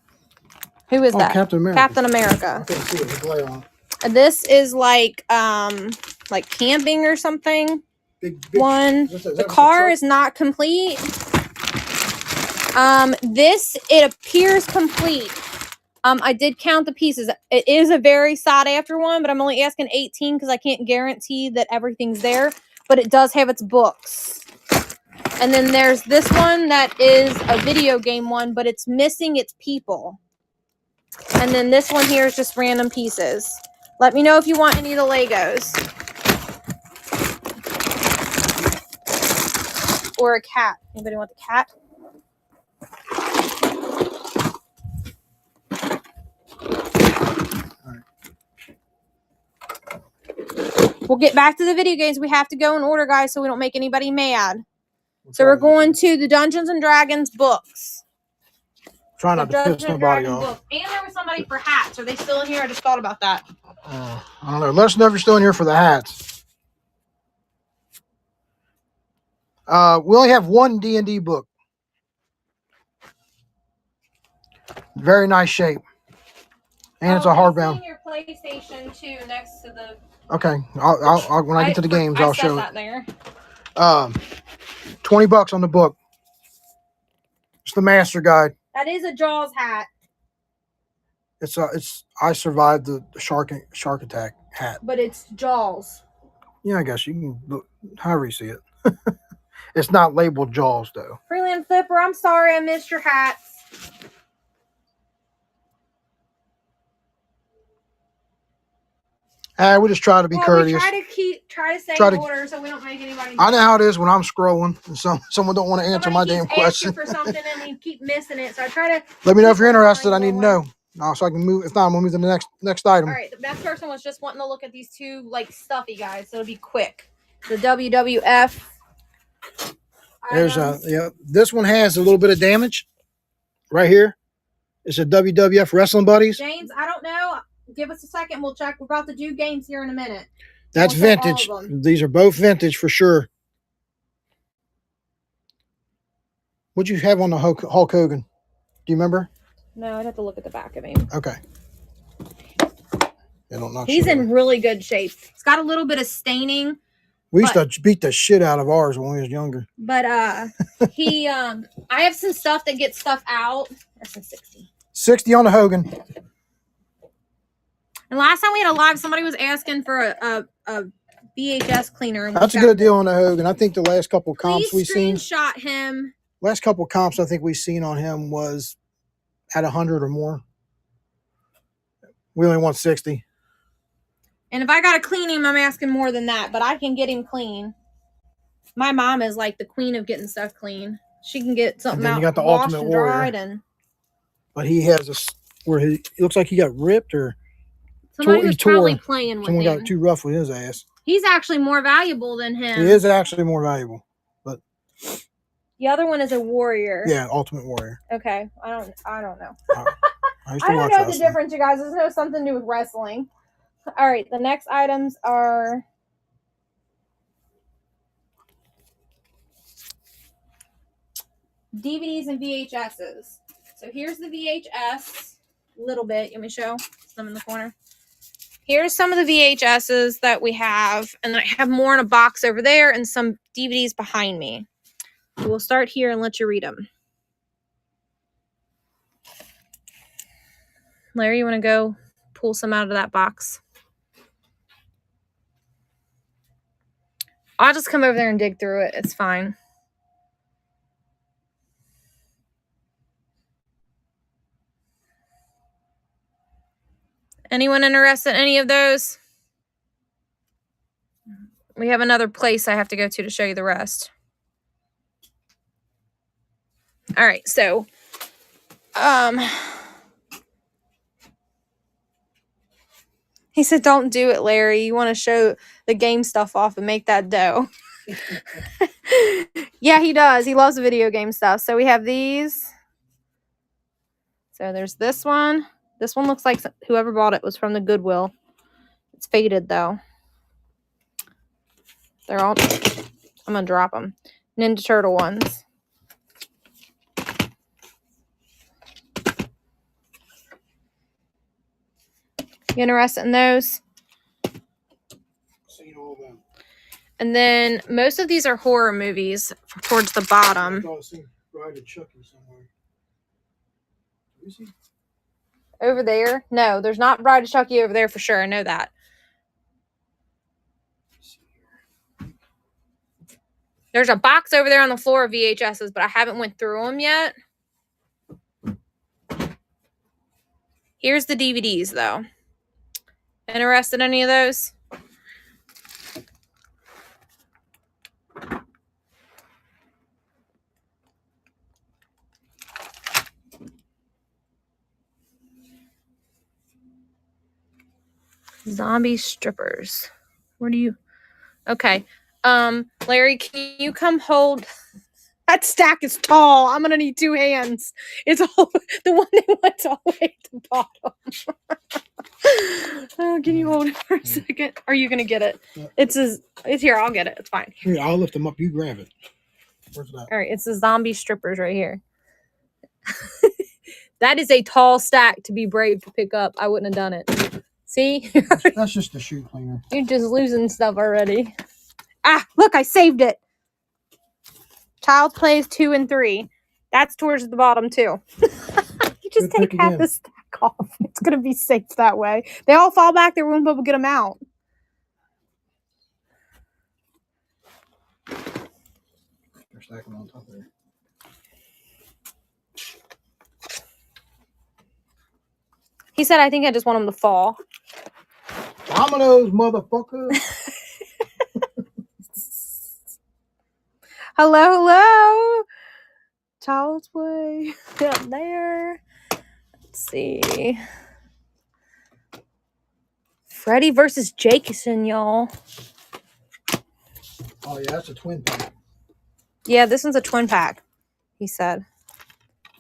Who is that? Captain America. Captain America. I can't see it. The glare on. And this is like camping or something. Big One. The car is not complete. This, it appears complete. I did count the pieces. It is a very sought after one, but I'm only asking 18 because I can't guarantee that everything's there. But it does have its books. And then there's this one that is a video game one, but it's missing its people. And then this one here is just random pieces. Let me know if you want any of the Legos. Or a cat. Anybody want the cat? We'll get back to the video games. We have to go in order, guys, so we don't make anybody mad. So we're going to the Dungeons and Dragons books. Try not to piss nobody off. And there was somebody for hats. Are they still in here? I just thought about that. I don't know. Let us know if you're still in here for the hats. We only have one D&D book. Very nice shape. And it's a hardbound. Your PlayStation 2 next to the... Okay. I'll when I get to the games, I'll show that there. it. $20 on the book. It's the master guide. That is a Jaws hat. It's I survived the shark attack hat. But it's Jaws. Yeah, I guess you can look however you see it. It's not labeled Jaws though. Freeland Flipper, I'm sorry I missed your hats. We just try to be courteous. We try to stay in order so we don't make anybody. I know how it is when I'm scrolling and someone don't want to answer my damn question. For something and we keep missing it, so I try to. Let me know if you're interested. I need to know. So I can move. If not, I'm gonna move to the next item. All right, the next person was just wanting to look at these 2 like stuffy guys, so it'll be quick. The WWF. There's this one has a little bit of damage right here. It's a WWF Wrestling Buddies. James, I don't know. Give us a second. We'll check. We're about to do games here in a minute. That's vintage. These are both vintage for sure. What'd you have on the Hulk Hogan? Do you remember? No, I'd have to look at the back of him. Okay. He's in really good shape. It's got a little bit of staining. We used to beat the shit out of ours when we was younger. But I have some stuff that gets stuff out. That's a 60. 60 on the Hogan. And last time we had a live, somebody was asking for a VHS cleaner. That's a good deal on the Hogan. I think the last couple of comps we've seen. Screenshot him. Last couple of comps I think we've seen on him was at 100 or more. We only want 60. And if I got to clean him, I'm asking more than that. But I can get him clean. My mom is like the queen of getting stuff clean. She can get something out, you got the washed Ultimate and Warrior. dried. And... But he has it looks like he got ripped or somebody was probably playing with him. Someone got too rough with his ass. He's actually more valuable than him. He is actually more valuable. But the other one is a warrior. Yeah, Ultimate Warrior. Okay. I don't know. I don't know the difference, you guys. There's no something to do with wrestling. All right, the next items are DVDs and VHSs. So here's the VHS, little bit. You want me to show some in the corner? Here's some of the VHSs that we have, and I have more in a box over there and some DVDs behind me. We'll start here and let you read them. Larry, you want to go pull some out of that box? I'll just come over there and dig through it. It's fine. Anyone interested in any of those? We have another place I have to go to show you the rest. All right, so he said, don't do it, Larry. You want to show the game stuff off and make that dough. Yeah, he does. He loves video game stuff. So we have these. So there's this one. This one looks like whoever bought it was from the Goodwill. It's faded, though. They're all... I'm going to drop them. Ninja Turtle ones. You interested in those? Seen all of them. And then most of these are horror movies towards the bottom. I thought I seen Bride of Chucky somewhere. Let me see. Over there? No, there's not Bride of Chucky over there for sure. I know that. There's a box over there on the floor of VHSs, but I haven't went through them yet. Here's the DVDs, though. Interested in any of those? Zombie strippers. Where do you... Okay. Larry, can you come hold... That stack is tall. I'm gonna need 2 hands. It's all the one that went all the way at the bottom. Oh, can you hold it for a second? Are you gonna get it? It's here. I'll get it. It's fine. Here, I'll lift them up. You grab it. Where's that? All right, it's the zombie strippers right here. That is a tall stack to be brave to pick up. I wouldn't have done it. See? That's just the shoe cleaner. You're just losing stuff already. Ah, look, I saved it. Child's Plays 2 and 3. That's towards the bottom, too. You just take half the stack off. It's going to be safe that way. They all fall back there. We won't be able to get them out. They're stacking on top there. He said, I think I just want them to fall. Dominoes, motherfucker. Hello. Child's Play. Up there. Let's see. Freddy versus Jason, y'all. Oh, yeah, that's a twin pack. Yeah, this one's a twin pack, he said.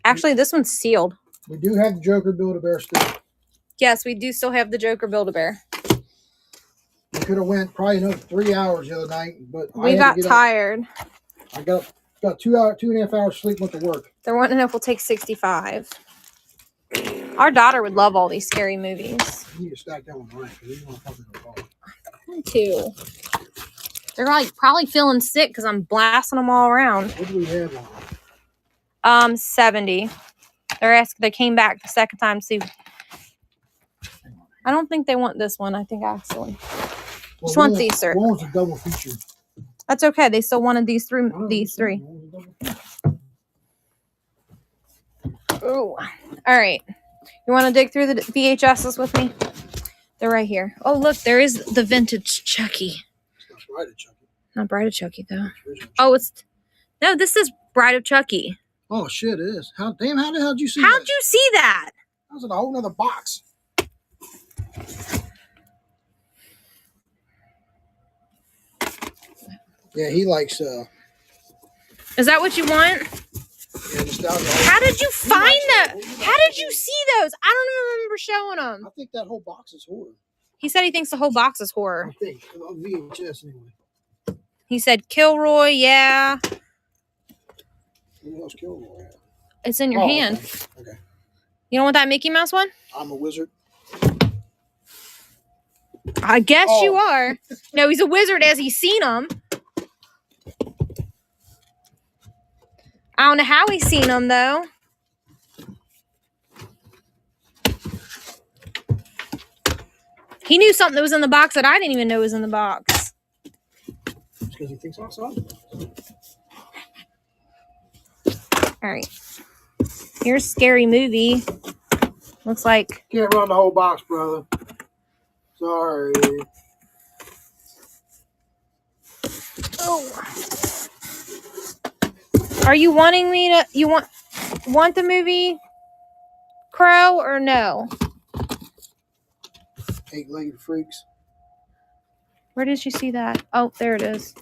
Actually, this one's sealed. We do have the Joker Build-A-Bear still. Yes, we do still have the Joker Build-A-Bear. We could have went probably another 3 hours the other night, but we got tired. I got 2.5 hours sleep went to work. They're wanting to know if we'll take 65. Our daughter would love all these scary movies. You need to stack that one right because you want to cover the wall. Me too. They're like probably feeling sick because I'm blasting them all around. What do we have on? 70. They came back the second time. See, I don't think they want this one. I think actually, just want these, sir. One was a double feature. That's okay. They still wanted these three. Oh, all right. You want to dig through the VHSs with me? They're right here. Oh, look, there is the vintage Chucky. It's not Bride of Chucky. Not Bride of Chucky, though. Oh, no, this is Bride of Chucky. Oh, shit, it is. How the hell did you see that? How'd you see that? That was in a whole nother box. Yeah, he likes, Is that what you want? Yeah, how did you find them? How did you see those? I don't even remember showing them. I think that whole box is horror. He said he thinks the whole box is horror. I think. VHS anyway. He said Kilroy, yeah. Who else Kilroy at? It's in your hand. Okay. You don't want that Mickey Mouse one? I'm a wizard. I guess you are. No, he's a wizard as he's seen them. I don't know how he's seen them, though. He knew something that was in the box that I didn't even know was in the box. Because he thinks outside. All right. Here's Scary Movie. Looks like... Can't run the whole box, brother. Sorry. Oh. Are you wanting me to... You want the movie Crow or no? 8-legged freaks. Where did you see that? Oh, there it is.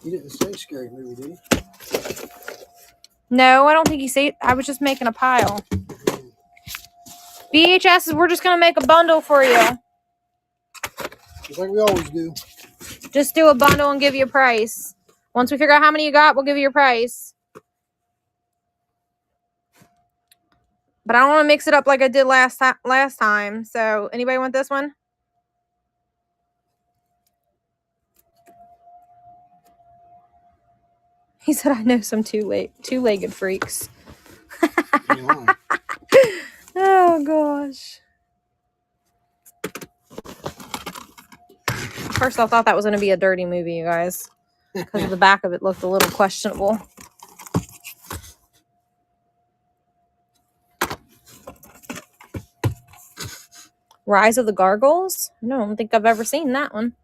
You didn't say Scary Movie, did you? No, I don't think he said. I was just making a pile. VHSs, we're just going to make a bundle for you. Just like we always do. Just do a bundle and give you a price. Once we figure out how many you got, we'll give you your price. But I don't want to mix it up like I did last time. So, anybody want this one? He said, I know some two-legged freaks. Oh, gosh. First, I thought that was going to be a dirty movie, you guys. Because the back of it looked a little questionable. Rise of the Gargoyles? No, I don't think I've ever seen that one.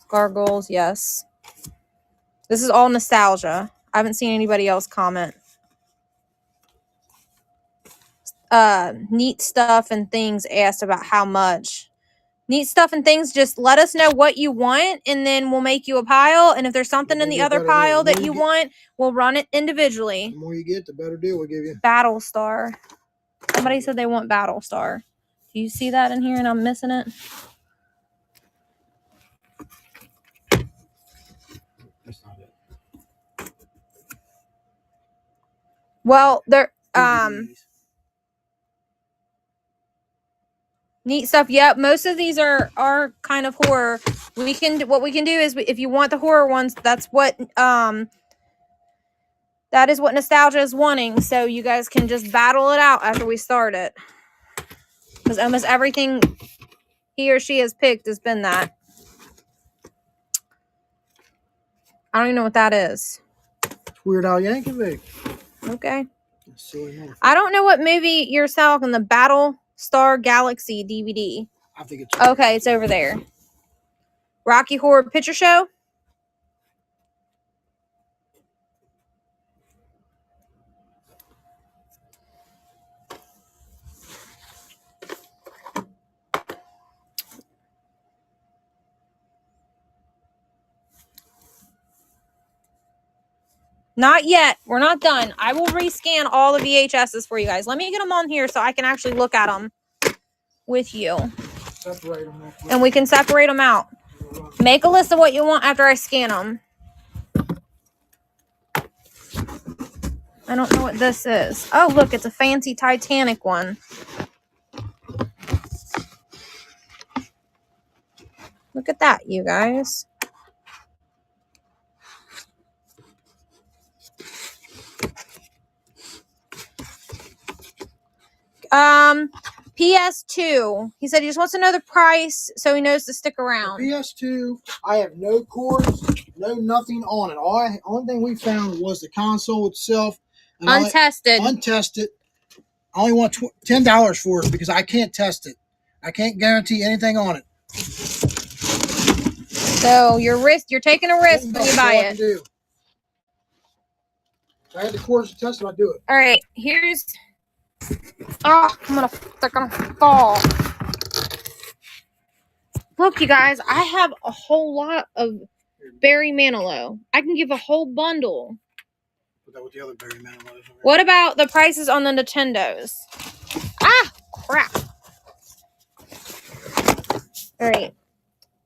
Gargoyles, yes. This is all nostalgia. I haven't seen anybody else comment. Neat Stuff and Things asked about how much. Neat Stuff and Things, just let us know what you want, and then we'll make you a pile. And if there's something in the other pile that you want, we'll run it individually. The more you get, the better deal we'll give you. Battlestar. Somebody said they want Battlestar. Do you see that in here and I'm missing it? That's not it. Well, they're DVDs. Neat Stuff. Yep, most of these are kind of horror. What we can do is, if you want the horror ones, that is what nostalgia is wanting. So you guys can just battle it out after we start it, because almost everything he or she has picked has been that. I don't even know what that is. It's Weird Al Yankovic. Okay. I don't know what movie you're selling. The Battlestar Galaxy DVD. I think it's okay. It's over there. Rocky Horror Picture Show. Not yet. We're not done. I will rescan all the VHSs for you guys. Let me get them on here so I can actually look at them with you. Separate them. And we can separate them out. Make a list of what you want after I scan them. I don't know what this is. Oh, look, it's a fancy Titanic one. Look at that, you guys. PS2. He said he just wants to know the price so he knows to stick around. The PS2, I have no cords, no nothing on it. Only thing we found was the console itself. And untested. Untested. I only want $10 for it because I can't test it. I can't guarantee anything on it. So you're taking a risk when you buy it. If I had the cords to test it, I'd do it. All right, here's... Oh, they're gonna fall. Look, you guys, I have a whole lot of Barry Manilow. I can give a whole bundle. Put that with the other Barry Manilows. What about the prices on the Nintendos? Ah, crap. All right.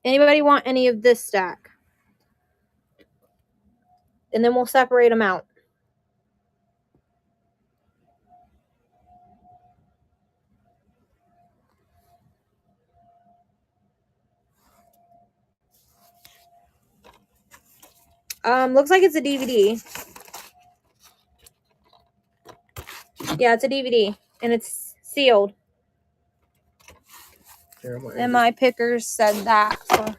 Anybody want any of this stack? And then we'll separate them out. Looks like it's a DVD. Yeah, it's a DVD, and it's sealed. Here, And my pickers said that for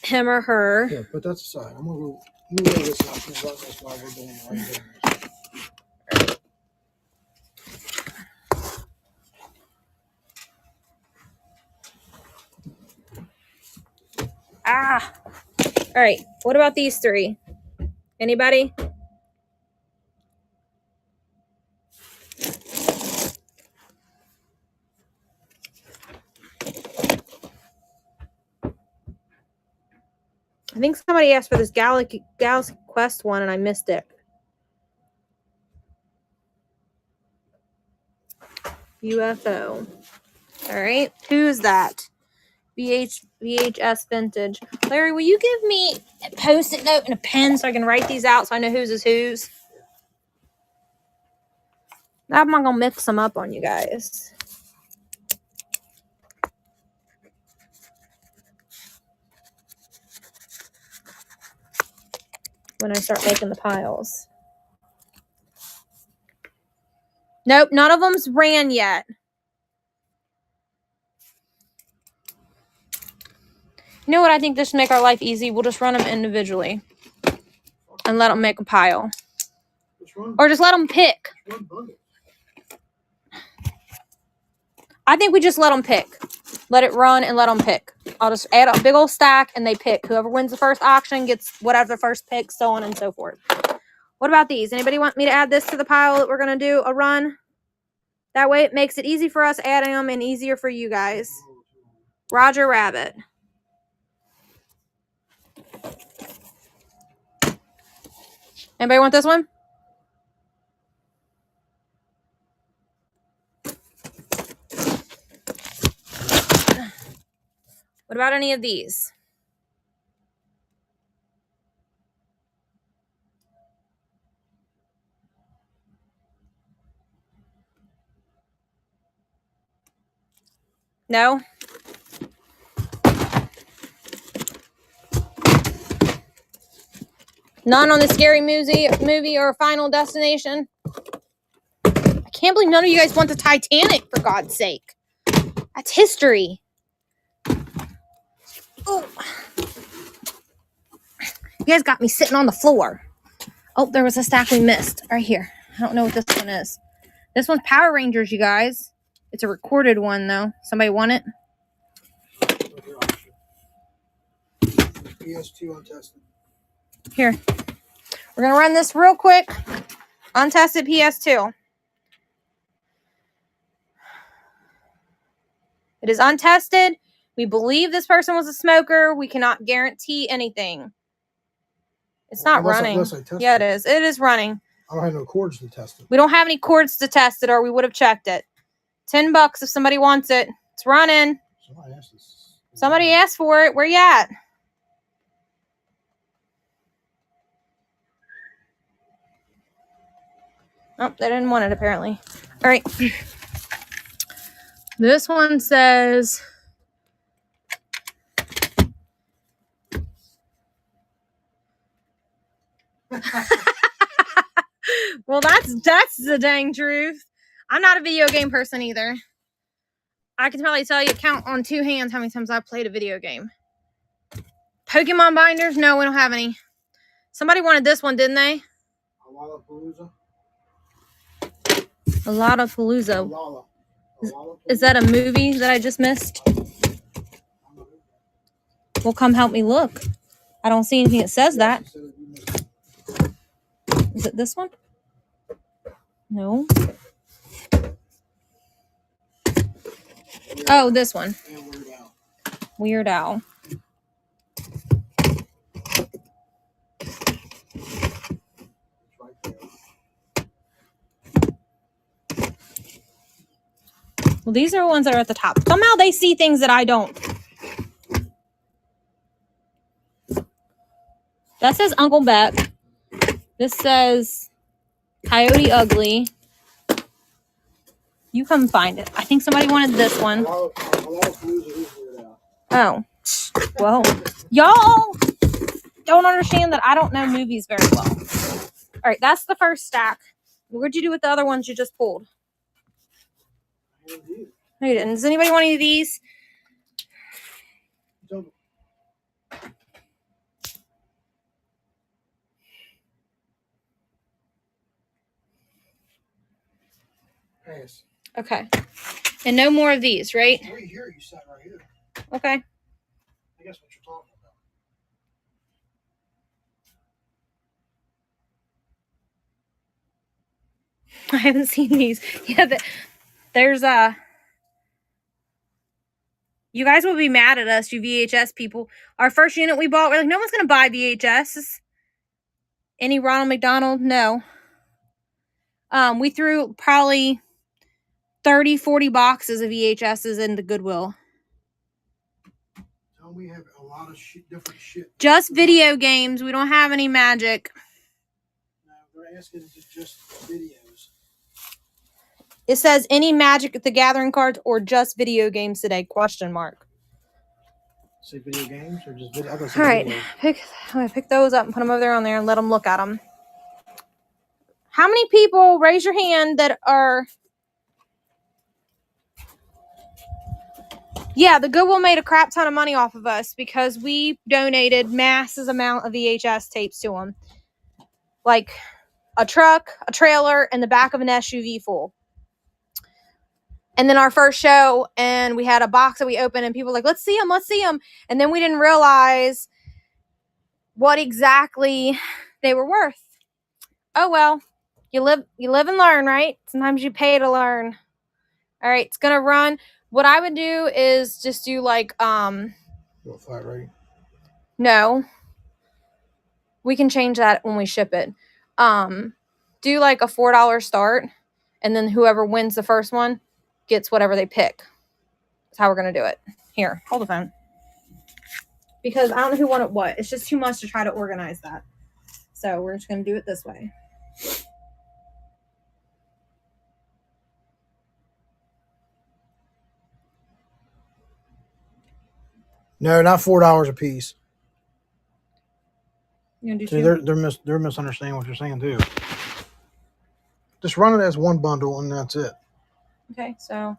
him or her. Here, put that aside. I'm gonna go move this out and run this while we're doing it. Ah. All right. What about these three? Anybody? I think somebody asked for this Galaxy Quest one, and I missed it. UFO. All right. Who's that? VHS vintage. Larry, will you give me a post-it note and a pen so I can write these out so I know whose is whose? I'm not gonna mix them up on you guys. When I start making the piles. Nope, none of them's ran yet. You know what? I think this should make our life easy. We'll just run them individually and let them make a pile. Or just let them pick. I think we just let them pick. Let it run and let them pick. I'll just add a big old stack and they pick. Whoever wins the first auction gets whatever the first pick, so on and so forth. What about these? Anybody want me to add this to the pile that we're going to do a run? That way it makes it easy for us adding them and easier for you guys. Roger Rabbit. Anybody want this one? What about any of these? No? None on the Scary movie or Final Destination? I can't believe none of you guys want the Titanic, for God's sake. That's history. Oh. You guys got me sitting on the floor. Oh, there was a stack we missed right here. I don't know what this one is. This one's Power Rangers, you guys. It's a recorded one, though. Somebody want it? PS2 untested. Here. We're going to run this real quick. Untested PS2. It is untested. We believe this person was a smoker. We cannot guarantee anything. It's not running. Yeah, it is. It is running. I don't have no cords to test it. We don't have any cords to test it, or we would have checked it. $10 if somebody wants it. It's running. Somebody asked for it. Where you at? Oh, they didn't want it, apparently. All right. This one says... Well, that's the dang truth. I'm not a video game person either. I can probably tell you, count on two hands how many times I've played a video game. Pokemon binders? No, we don't have any. Somebody wanted this one, didn't they? Lollapalooza. Is that a movie that I just missed? Well, come help me look. I don't see anything that says that. Is it this one? No. Oh, this one. Weird Al. Well, these are ones that are at the top. Somehow they see things that I don't. That says Uncle Beck. This says Coyote Ugly. You come find it. I think somebody wanted this one. Oh. Well, y'all don't understand that I don't know movies very well. All right, that's the first stack. What'd you do with the other ones you just pulled? I do. No, you didn't. Does anybody want any of these? So, pass. Okay. And no more of these, right? Right here, you sat right here. Okay. I guess what you're talking about. I haven't seen these. Yeah, there's you guys will be mad at us, you VHS people. Our first unit we bought, we're like, no one's gonna buy VHS. Any Ronald McDonald? No. We threw probably 30, 40 boxes of VHSs into Goodwill. So we have a lot of different shit. Just video games. We don't have any magic. No, they're asking just videos. It says any Magic the Gathering cards or just video games today? Question mark. Say video games or just video? All right, I'm gonna pick those up and put them over there on there and let them look at them. How many people, raise your hand, that are... Yeah, the Goodwill made a crap ton of money off of us because we donated massive amount of VHS tapes to them. Like a truck, a trailer, and the back of an SUV full. And then our first show, and we had a box that we opened, and people were like, let's see them, let's see them. And then we didn't realize what exactly they were worth. Oh, well, you live and learn, right? Sometimes you pay to learn. All right, it's going to run. What I would do is just do like, Go flat rate. no, we can change that when we ship it. Do like a $4 start, and then whoever wins the first one gets whatever they pick. That's how we're going to do it. Here, hold the phone. Because I don't know who wanted what. It's just too much to try to organize that. So we're just going to do it this way. No, not $4 a piece. You gonna do See, two? they're misunderstanding what you're saying too. Just run it as one bundle and that's it. Okay, so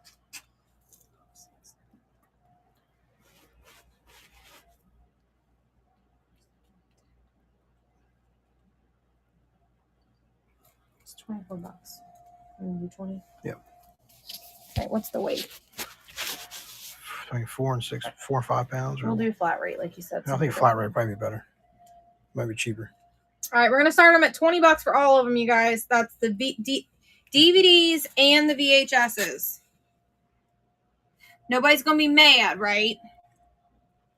it's $24. I'm gonna do 20. Yep. Right, what's the weight? Between 4 or 5 pounds. We'll do flat rate, like you said. I think flat rate would probably be better. Might be cheaper. All right, we're gonna start them at $20 for all of them, you guys. That's the DVDs and the VHSs. Nobody's gonna be mad, right?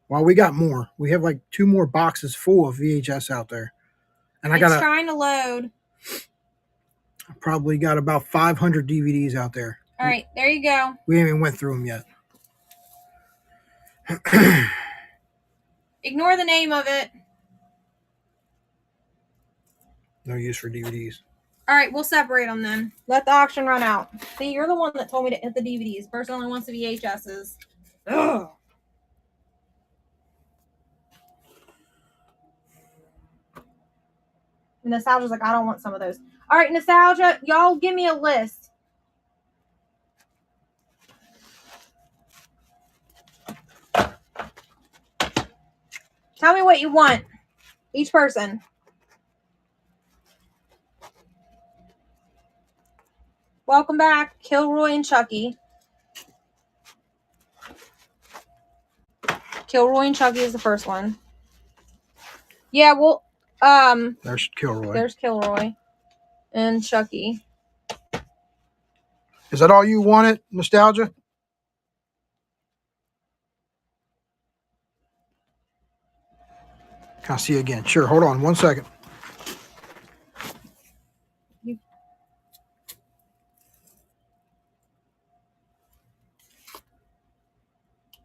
Well, we got more. We have like 2 more boxes full of VHS out there, and It's trying to load. I probably got about 500 DVDs out there. All right, there you go. We haven't even went through them yet. Ignore the name of it. No use for DVDs. All right, we'll separate them then. Let the auction run out. See, you're the one that told me to hit the DVDs. Person only wants the VHSs. Ugh. Nostalgia's like, I don't want some of those. All right, Nostalgia, y'all give me a list. Tell me what you want. Each person. Welcome back, Kilroy and Chucky. Kilroy and Chucky is the first one. Yeah, well, there's Kilroy. There's Kilroy and Chucky. Is that all you wanted, Nostalgia? Can I see you again? Sure. Hold on 1 second.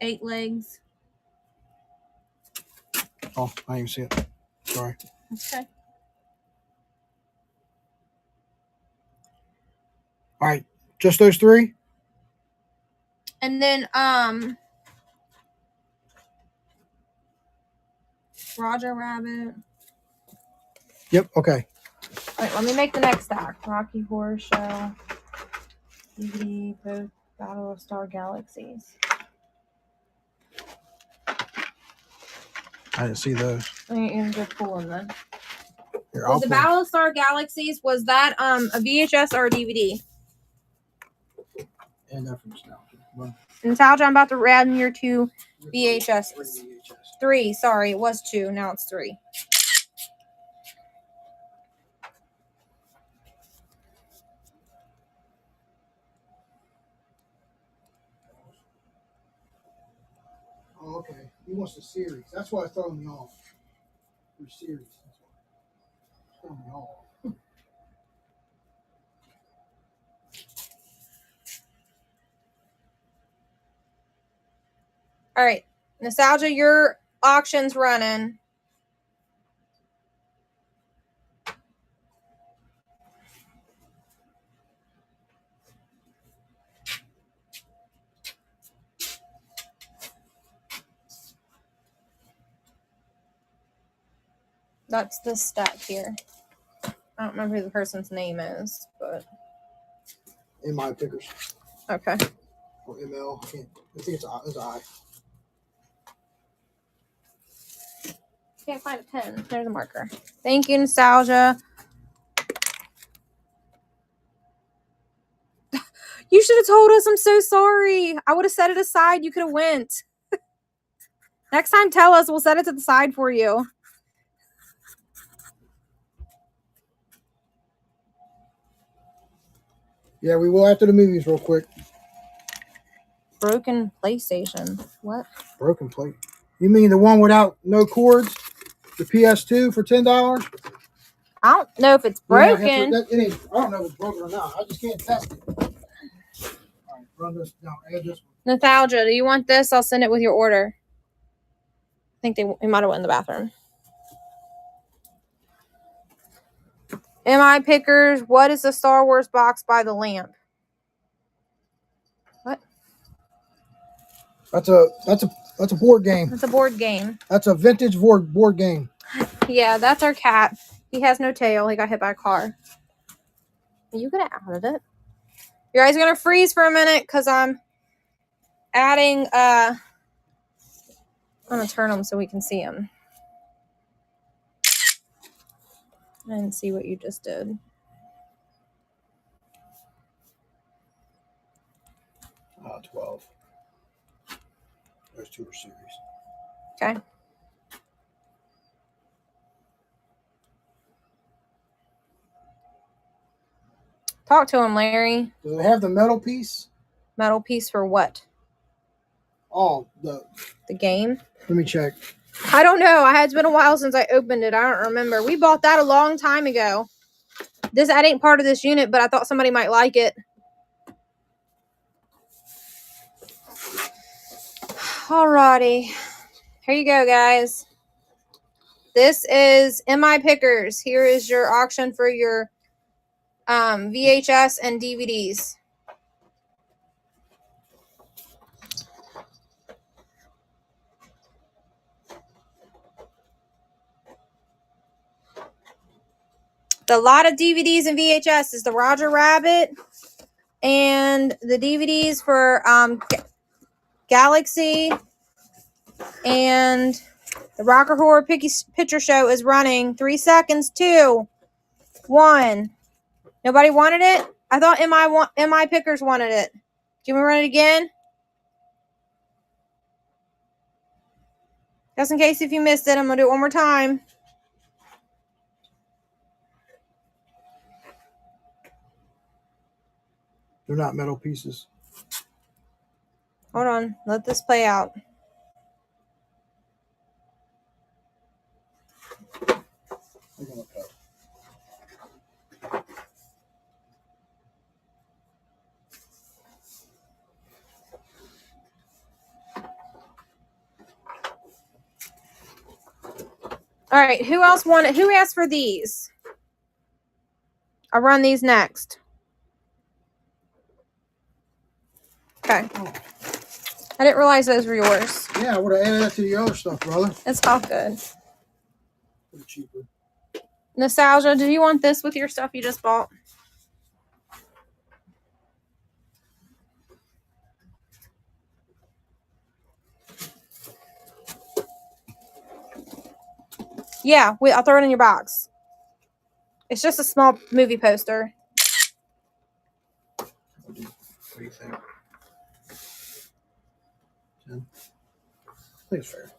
Eight legs. Oh, I didn't even see it. Sorry. Okay. All right. Just those 3? And then, Roger Rabbit. Yep. Okay. right, let me make the next stack. Rocky Horror Show. DVD, both Battle of Star Galaxies. I didn't see those. I need to pull them then. Here, Was the Battle of Star Galaxies, was that a VHS or a DVD? And that from Nostalgia. Well, Nostalgia, I'm about to add in your 2 VHSs. 3 VHS. 3, sorry, it was 2, now it's 3. Oh, okay. He wants the series. That's why it's throwing me off. For series. That's why. It's throwing me off. All right, Nostalgia, your auction's running. That's this stack here. I don't remember who the person's name is, but In my pickers. okay. Or ML. I think it's I. Can't find a pen. There's a marker. Thank you, Nostalgia. You should have told us. I'm so sorry. I would have set it aside. You could have went. Next time, tell us. We'll set it to the side for you. Yeah, we will after the movies real quick. Broken PlayStation. What? Broken plate. You mean the one without no cords? The PS2 for $10? I don't know if it's broken. Yeah, I don't know if it's broken or not. I just can't test it. All right, run this down. Add this one. Nostalgia, do you want this? I'll send it with your order. I think they might have went in the bathroom. MI Pickers, what is the Star Wars box by the lamp? What? That's a board game. It's a board game. That's a vintage board game. Yeah, that's our cat. He has no tail. He got hit by a car. You could have added it. You guys are gonna freeze for a minute because I'm adding I'm gonna turn them so we can see them. I didn't see what you just did. Ah, 12. Those 2 are series. Okay. Talk to him, Larry. Do they have the metal piece? Metal piece for what? Oh, The game? let me check. I don't know. It's been a while since I opened it. I don't remember. We bought that a long time ago. That ain't part of this unit, but I thought somebody might like it. Alrighty. Here you go, guys. This is MI Pickers. Here is your auction for your VHS and DVDs. The lot of DVDs and VHS is the Roger Rabbit and the DVDs for Galaxy and the Rocker Horror Picture Show is running. 3 seconds. 2, 1. Nobody wanted it? I thought MI Pickers wanted it. Do you want me to run it again? Just in case if you missed it, I'm going to do it one more time. They're not metal pieces. Hold on. Let this play out. They're gonna cut. All right. Who else wanted? Who asked for these? I'll run these next. Okay. Oh. I didn't realize those were yours. Yeah, I would have added that to the other stuff, brother. It's all good. Pretty cheaper. Nostalgia, do you want this with your stuff you just bought? Yeah, I'll throw it in your box. It's just a small movie poster. What do you think? 10? I think it's fair.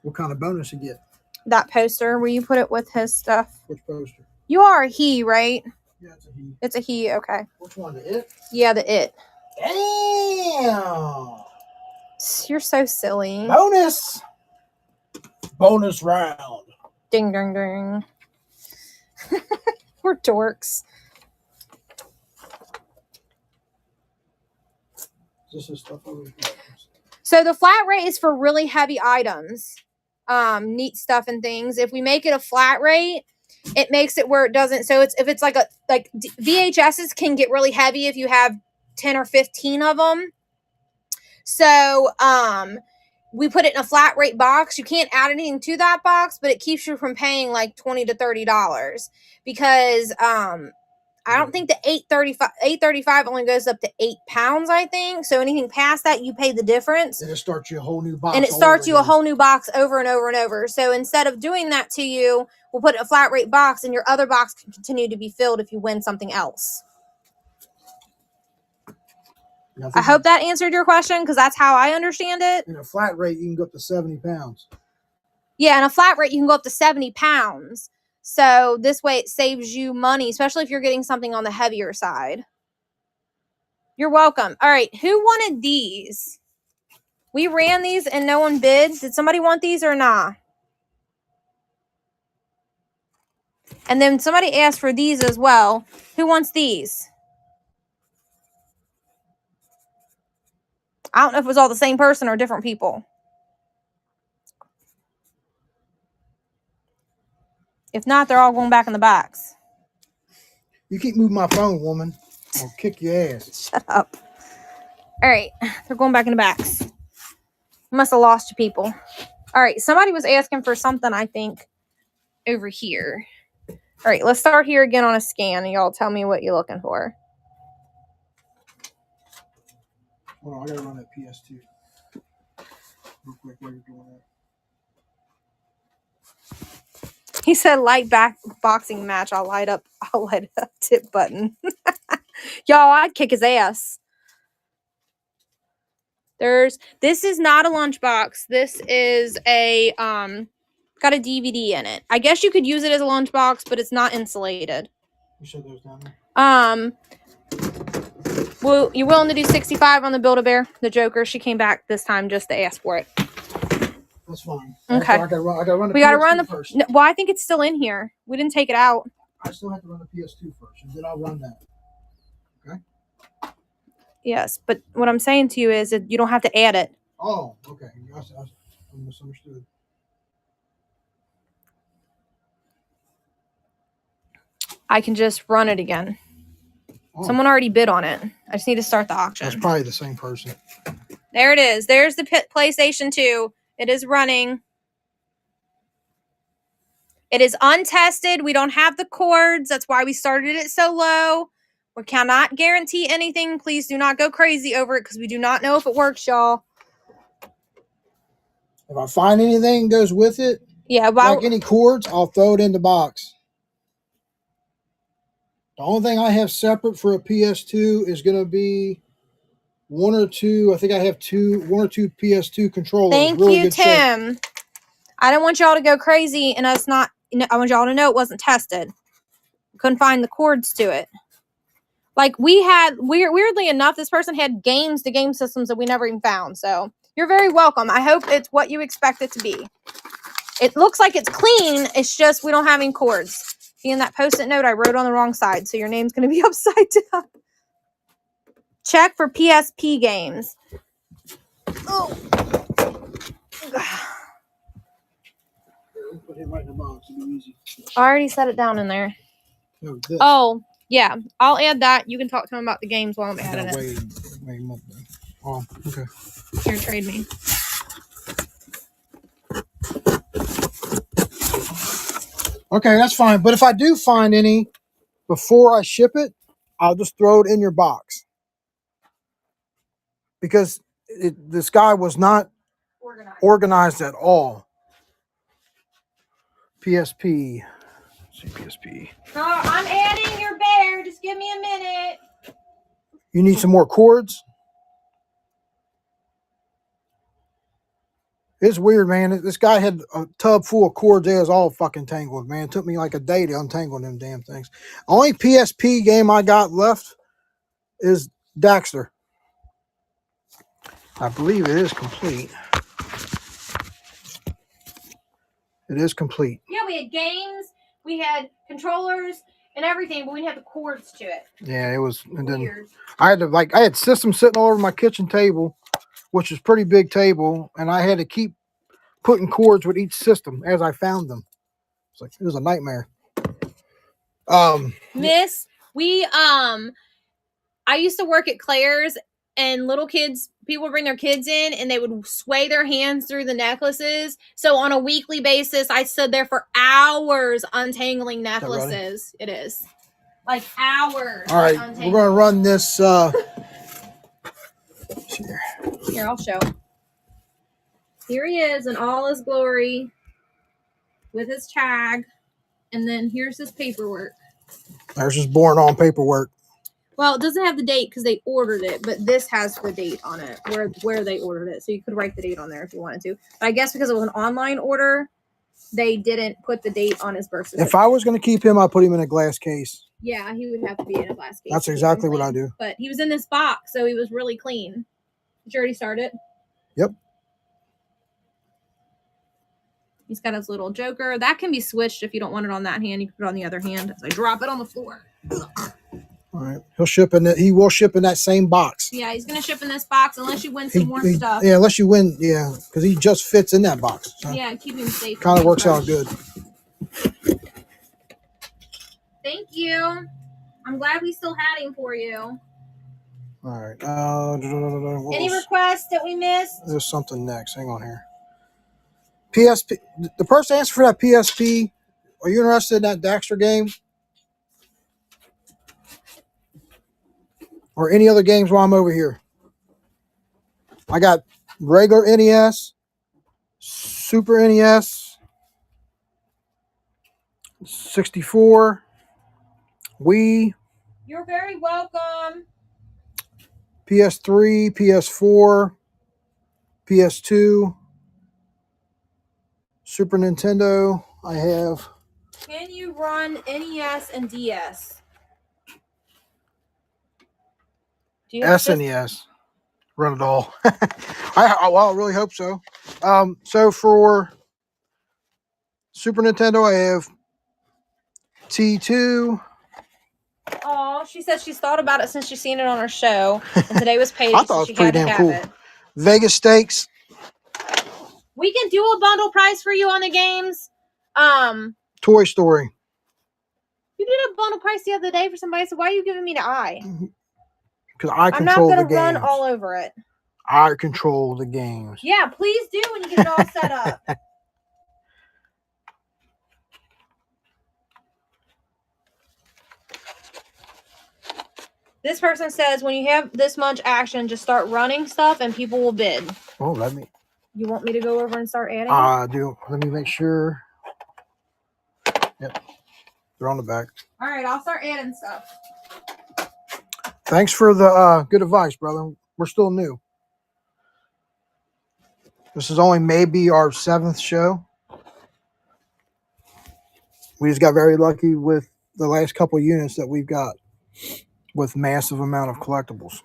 What kind of bonus you get? That poster where you put it with his stuff. Which poster? You are a he, right? Yeah, it's a he. It's a he, okay. Which one? The It? Yeah, the It. Damn! You're so silly. Bonus! Bonus round. Ding, ding, ding. We're dorks. This is stuff over here. So the flat rate is for really heavy items. Neat stuff and things. If we make it a flat rate, it makes it where it doesn't. So if it's like VHSs can get really heavy if you have 10 or 15 of them. So we put it in a flat rate box. You can't add anything to that box, but it keeps you from paying like $20 to $30 because I don't think the 835 only goes up to 8 pounds, I think. So anything past that, you pay the difference. And it starts you a whole new box. And it starts you a whole new box over and over and over. So instead of doing that to you, we'll put a flat rate box and your other box can continue to be filled if you win something else. I hope that answered your question because that's how I understand it. In a flat rate, you can go up to 70 pounds. Yeah, in a flat rate, you can go up to 70 pounds. So this way it saves you money, especially if you're getting something on the heavier side. You're welcome. All right, who wanted these? We ran these and no one bid. Did somebody want these or not? And then somebody asked for these as well. Who wants these? I don't know if it was all the same person or different people. If not, they're all going back in the box. You keep moving my phone, woman. I'll kick your ass. Shut up. All right, they're going back in the box. Must have lost you people. All right, somebody was asking for something, I think, over here. All right, let's start here again on a scan, and y'all tell me what you're looking for. Hold on, I gotta run that PS2 real quick while you're doing that. He said light back boxing match. I'll light up tip button. Y'all, I'd kick his ass. This is not a lunchbox. This is a got a DVD in it. I guess you could use it as a lunchbox, but it's not insulated. You shut those down there? Well, you willing to do 65 on the Build-A-Bear? The Joker. She came back this time just to ask for it. That's fine. Okay. I gotta run the we gotta PS2 run the first. No, well, I think it's still in here. We didn't take it out. I still have to run the PS2 first, and then I'll run that. Okay. Yes, but what I'm saying to you is that you don't have to add it. Oh, okay. I misunderstood. I can just run it again. Oh. Someone already bid on it. I just need to start the auction. That's probably the same person. There it is. There's the PlayStation 2. It is running. It is untested. We don't have the cords. That's why we started it so low. We cannot guarantee anything. Please do not go crazy over it because we do not know if it works, y'all. If I find anything that goes with it, like any cords, I'll throw it in the box. The only thing I have separate for a PS2 is going to be one or two. I think I have one or two PS2 controllers. Thank you, Tim. I don't want y'all to go crazy and us not. I want y'all to know it wasn't tested. Couldn't find the cords to it. Like we had, weirdly enough, this person had game systems that we never even found. So you're very welcome. I hope it's what you expect it to be. It looks like it's clean. It's just we don't have any cords. See, in that post-it note, I wrote on the wrong side, so your name's going to be upside down. Check for PSP games. Oh. Put it right in the box. It'll be easy. I already set it down in there. No, oh, yeah. I'll add that. You can talk to him about the games while I'm adding it. Wait a moment. Oh, okay. Here, trade me. Okay, that's fine. But if I do find any before I ship it, I'll just throw it in your box. Because this guy was not organized at all. PSP. Let's see, PSP. Oh, I'm adding your bear. Just give me a minute. You need some more cords? It's weird, man. This guy had a tub full of cords. They was all fucking tangled, man. It took me like a day to untangle them damn things. Only PSP game I got left is Daxter. I believe it is complete. It is complete. Yeah, we had games, we had controllers and everything, but we didn't have the cords to it. Yeah, it was. And Weird. then I had systems sitting all over my kitchen table, which is a pretty big table, and I had to keep putting cords with each system as I found them. It's like it was a nightmare. Miss, I used to work at Claire's, and little kids, people would bring their kids in and they would sway their hands through the necklaces. So on a weekly basis, I stood there for hours untangling necklaces. It is like hours. All right, we're going to run this. Here, I'll show. Here he is in all his glory with his tag. And then here's his paperwork. There's his born on paperwork. Well, it doesn't have the date because they ordered it, but this has the date on it, where they ordered it. So you could write the date on there if you wanted to. But I guess because it was an online order, they didn't put the date on his birth certificate. If I was going to keep him, I'd put him in a glass case. Yeah, he would have to be in a glass case. That's exactly what I do. But he was in this box, so he was really clean. Did you already start it? Yep. He's got his little joker. That can be switched if you don't want it on that hand. You can put it on the other hand as I drop it on the floor. All right, he'll ship in. He will ship in that same box. Yeah, he's gonna ship in this box unless you win some more stuff. Yeah, unless you win. Yeah, because he just fits in that box. So yeah, keep him safe. Kind of works out good. Thank you. I'm glad we still had him for you. All right. Any requests that we missed? There's something next. Hang on here. PSP. The person asked for that PSP. Are you interested in that Daxter game? Or any other games while I'm over here? I got regular NES, Super NES, 64, Wii. You're very welcome. PS3, PS4, PS2, Super Nintendo. I have. Can you run NES and DS? Do you have SNES. Run it all. I really hope so. So for Super Nintendo, I have T2. Oh, she said she's thought about it since she's seen it on her show. And today was payday. I thought it was pretty damn cool. It. Vegas Stakes. We can do a bundle price for you on the games. Toy Story. You did a bundle price the other day for somebody, so why are you giving me the eye? Because I control the games. I'm not going to run all over it. I control the games. Yeah, please do when you get it all set up. This person says when you have this much action, just start running stuff and people will bid. Oh, let me. You want me to go over and start adding? I do. Let me make sure. Yep. They're on the back. All right, I'll start adding stuff. Thanks for the good advice, brother. We're still new. This is only maybe our 7th show. We just got very lucky with the last couple of units that we've got with massive amount of collectibles.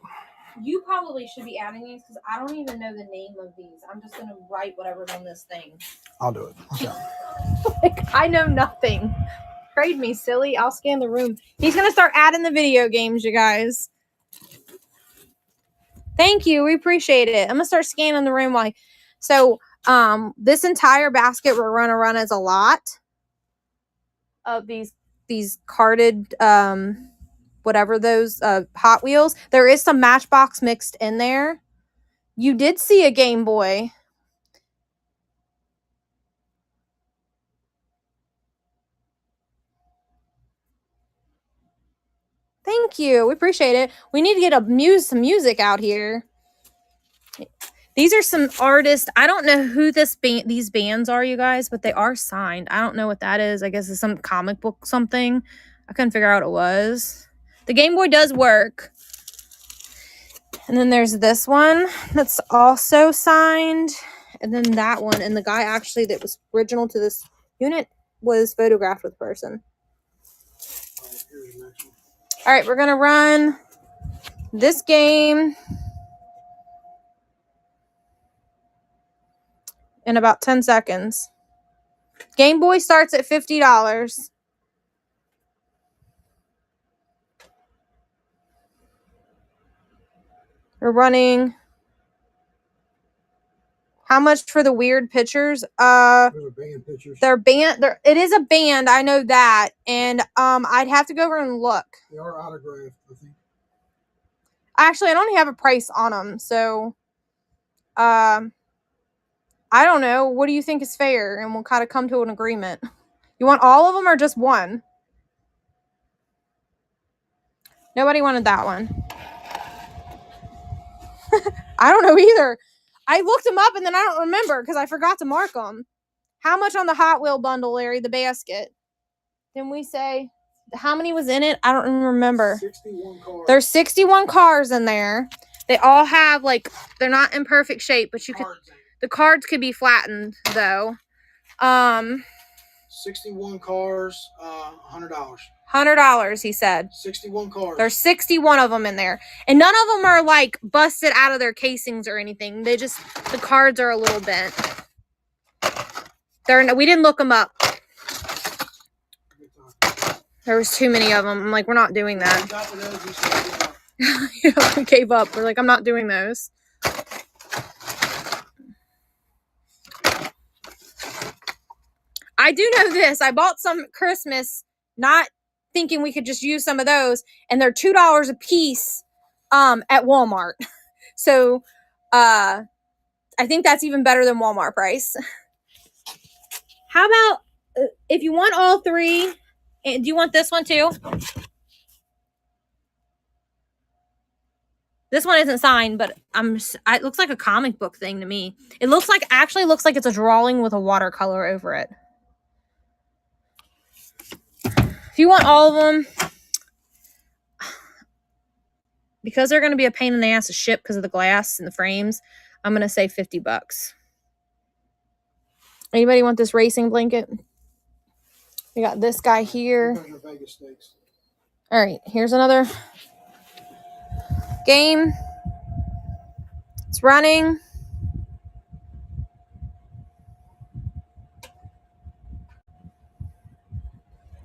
You probably should be adding these because I don't even know the name of these. I'm just going to write whatever's on this thing. I'll do it. Okay. Like, I know nothing. Trade me, silly. I'll scan the room. He's going to start adding the video games, you guys. Thank you. We appreciate it. I'm going to start scanning the room. So this entire basket we're going to run as a lot of these carded whatever those Hot Wheels. There is some Matchbox mixed in there. You did see a Game Boy. Thank you. We appreciate it. We need to get some music out here. These are some artists. I don't know who these bands are, you guys, but they are signed. I don't know what that is. I guess it's some comic book something. I couldn't figure out what it was. The Game Boy does work. And then there's this one that's also signed. And then that one. And the guy actually that was original to this unit was photographed with a person. All right, we're going to run this game in about 10 seconds. Game Boy starts at $50. We're running. How much for the weird pictures? Those are band pictures. They're band. It is a band. I know that, and I'd have to go over and look. They are autographed, I think. Actually, I don't have a price on them, so I don't know. What do you think is fair? And we'll kind of come to an agreement. You want all of them or just one? Nobody wanted that one. I don't know either. I looked them up and then I don't remember because I forgot to mark them. How much on the Hot Wheel bundle, Larry, the basket? Then we say, how many was in it? I don't even remember. 61 cars. There's 61 cars in there. They all have, like, they're not in perfect shape, but the cards could be flattened, though. 61 cars, $100. $100, he said. 61 cars. There's 61 of them in there. And none of them are, like, busted out of their casings or anything. The cards are a little bent. We didn't look them up. There was too many of them. I'm like, we're not doing that. Yeah, we gave up. We're like, I'm not doing those. I do know this. I bought some Christmas, not thinking we could just use some of those, and they're $2 a piece at Walmart. So I think that's even better than Walmart price. How about if you want all three, do you want this one too? This one isn't signed, but it looks like a comic book thing to me. It actually looks like it's a drawing with a watercolor over it. If you want all of them, because they're going to be a pain in the ass to ship because of the glass and the frames, I'm going to say $50. Anybody want this racing blanket? We got this guy here. All right, here's another game. It's running.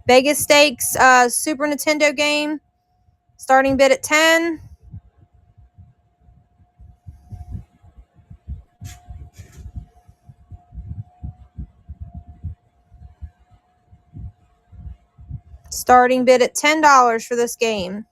Vegas Stakes Super Nintendo game. Starting bid at 10. Starting bid at $10 for this game.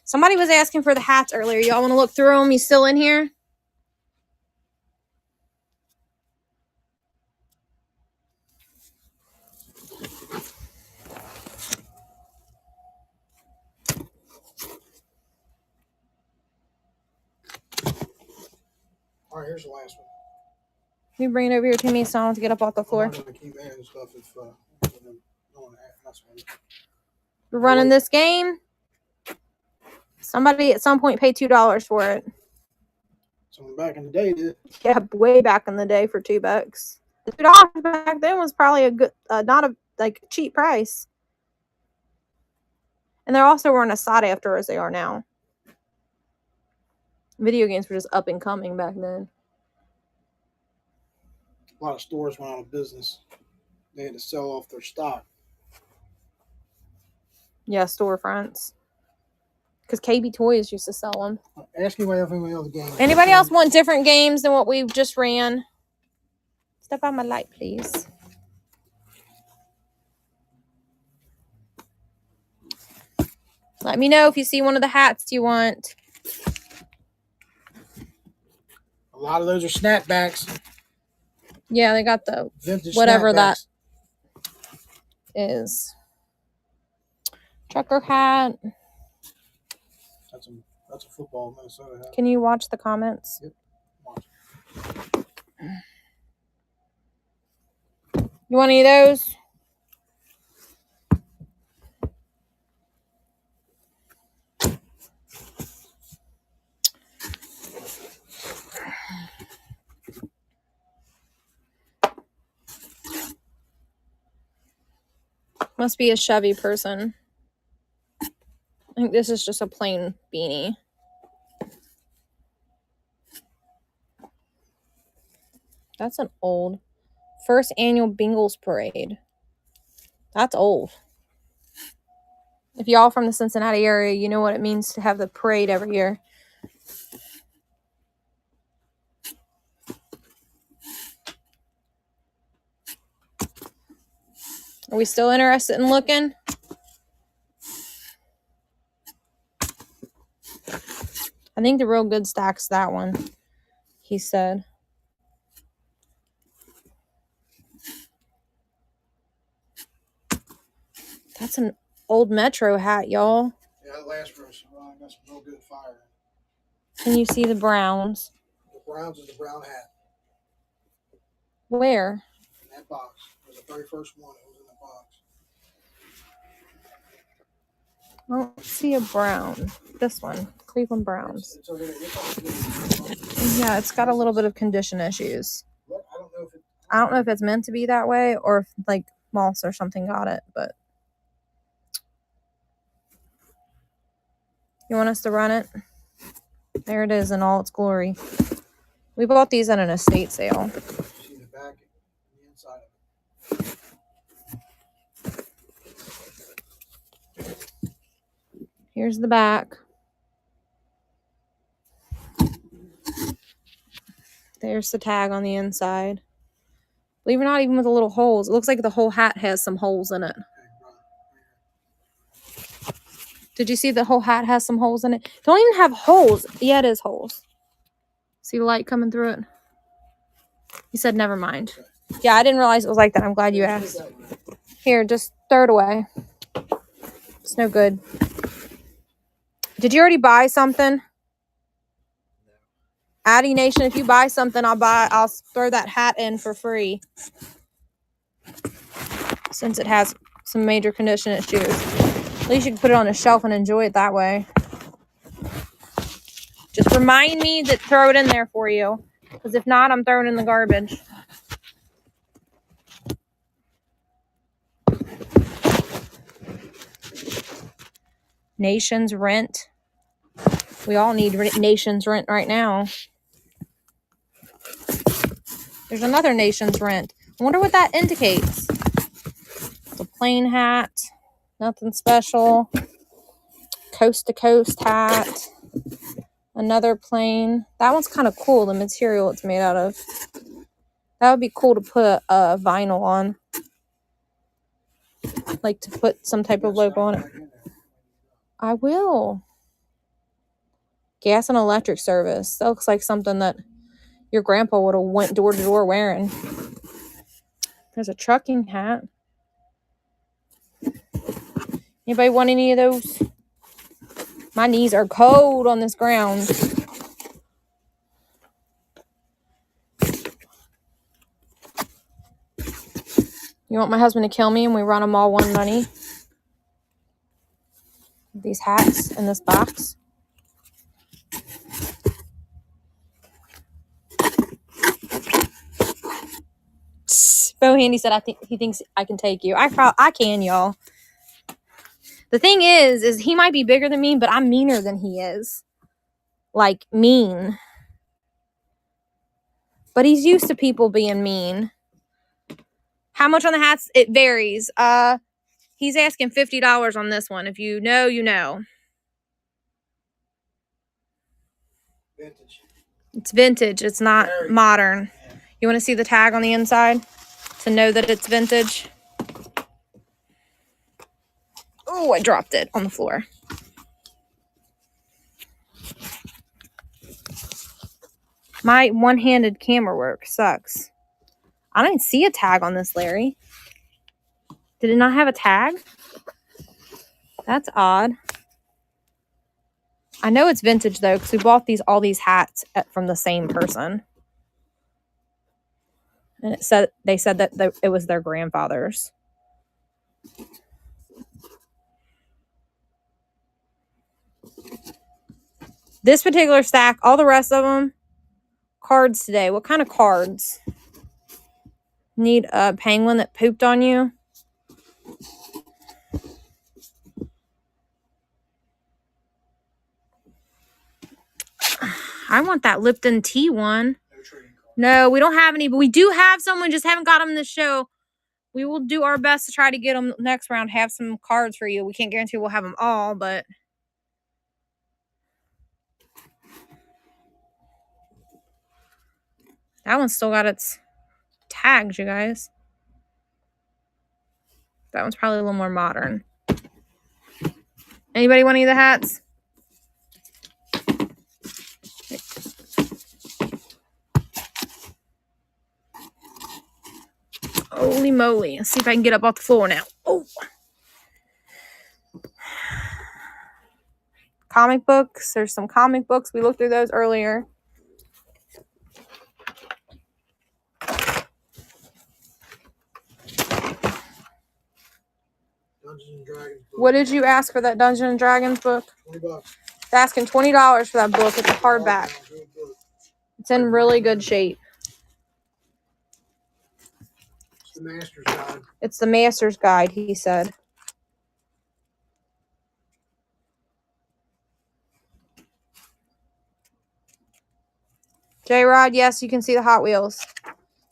Somebody was asking for the hats earlier. Y'all want to look through them? You still in here? All right, here's the last one. You bring it over here to me so I don't have to get up off the floor. We're running this game. Somebody at some point paid $2 for it. Someone back in the day did. Yeah, way back in the day for $2. The $2 back then was probably a good, not a cheap price. And they also weren't as sought after as they are now. Video games were just up and coming back then. A lot of stores went out of business. They had to sell off their stock. Yeah, storefronts. Because KB Toys used to sell them. Ask me if anybody else games. Anybody else want different games than what we just ran? Step out my light, please. Let me know if you see one of the hats you want. lot of those are snapbacks. Yeah, they got the Vintage whatever snapbacks. that is. Trucker hat. That's a football Minnesota hat. Can you watch the comments? Yep. Watch. You want any of those? Must be a Chevy person. I think this is just a plain beanie. That's an old. First annual Bengals parade. That's old. If y'all from the Cincinnati area, you know what it means to have the parade every year. Are we still interested in looking? I think the real good stack's that one, he said. That's an old Metro hat, y'all. Yeah, that last row got some real good fire. Can you see the Browns? The Browns is the brown hat. Where? In that box. It was the very first one. It was in the box. I don't see a brown. This one. Cleveland Browns. It's over there. Yeah, it's got a little bit of condition issues. What? I don't know if it's meant to be that way or if like moths or something got it, but you want us to run it? There it is in all its glory. We bought these at an estate sale. See the back and the inside of it. Here's the back. There's the tag on the inside. Believe it or not, even with the little holes. It looks like the whole hat has some holes in it. Did you see the whole hat has some holes in it? Don't even have holes. Yeah, it is holes. See the light coming through it? He said, never mind. Yeah, I didn't realize it was like that. I'm glad you asked. Here, just throw it away. It's no good. Did you already buy something? Addy Nation, if you buy something, I'll throw that hat in for free. Since it has some major condition issues. At least you can put it on a shelf and enjoy it that way. Just remind me to throw it in there for you. Because if not, I'm throwing it in the garbage. Nation's Rent. We all need Nation's Rent right now. There's another Nation's Rent. I wonder what that indicates. It's a plain hat. Nothing special. Coast to coast hat. Another plain. That one's kind of cool, the material it's made out of. That would be cool to put a vinyl on. Like to put some type of logo on it. I will. Gas and electric service. That looks like something that your grandpa would have went door to door wearing. There's a trucking hat. Anybody want any of those? My knees are cold on this ground. You want my husband to kill me and we run them all one money? These hats in this box. Bo Handy said he thinks I can take you. I can, y'all. The thing is he might be bigger than me, but I'm meaner than he is. Like, mean. But he's used to people being mean. How much on the hats? It varies. He's asking $50 on this one. If you know, you know. Vintage. It's vintage. It's not modern. You want to see the tag on the inside to know that it's vintage? Oh, I dropped it on the floor. My one-handed camera work sucks. I don't see a tag on this, Larry. Did it not have a tag? That's odd. I know it's vintage though, because we bought all these hats from the same person, and they said that it was their grandfather's. This particular stack, all the rest of them, cards today. What kind of cards? Need a penguin that pooped on you? I want that Lipton tea one. No, we don't have any, but we do have some. We just haven't got them in the show. We will do our best to try to get them next round. Have some cards for you. We can't guarantee we'll have them all, but that one's still got its tags, you guys. That one's probably a little more modern. Anybody want any of the hats? Holy moly. Let's see if I can get up off the floor now. Oh. Comic books. There's some comic books. We looked through those earlier. Dungeons & Dragons book. What did you ask for that Dungeons & Dragons book? $20. It's asking $20 for that book. It's a hardback. It's in really good shape. It's the Master's Guide. It's the Master's Guide, he said. J-Rod, yes, you can see the Hot Wheels.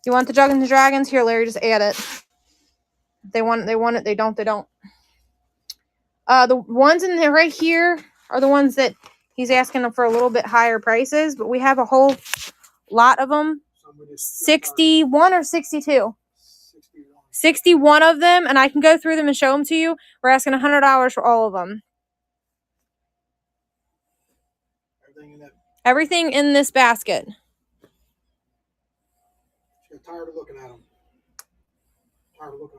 You want the Dungeons & Dragons? Here, Larry, just add it. If they want it. They don't. The ones in there right here are the ones that he's asking for a little bit higher prices, but we have a whole lot of them. 61 or 62? 61 of them, and I can go through them and show them to you. We're asking $100 for all of them. Everything in this basket. Tired of looking at them.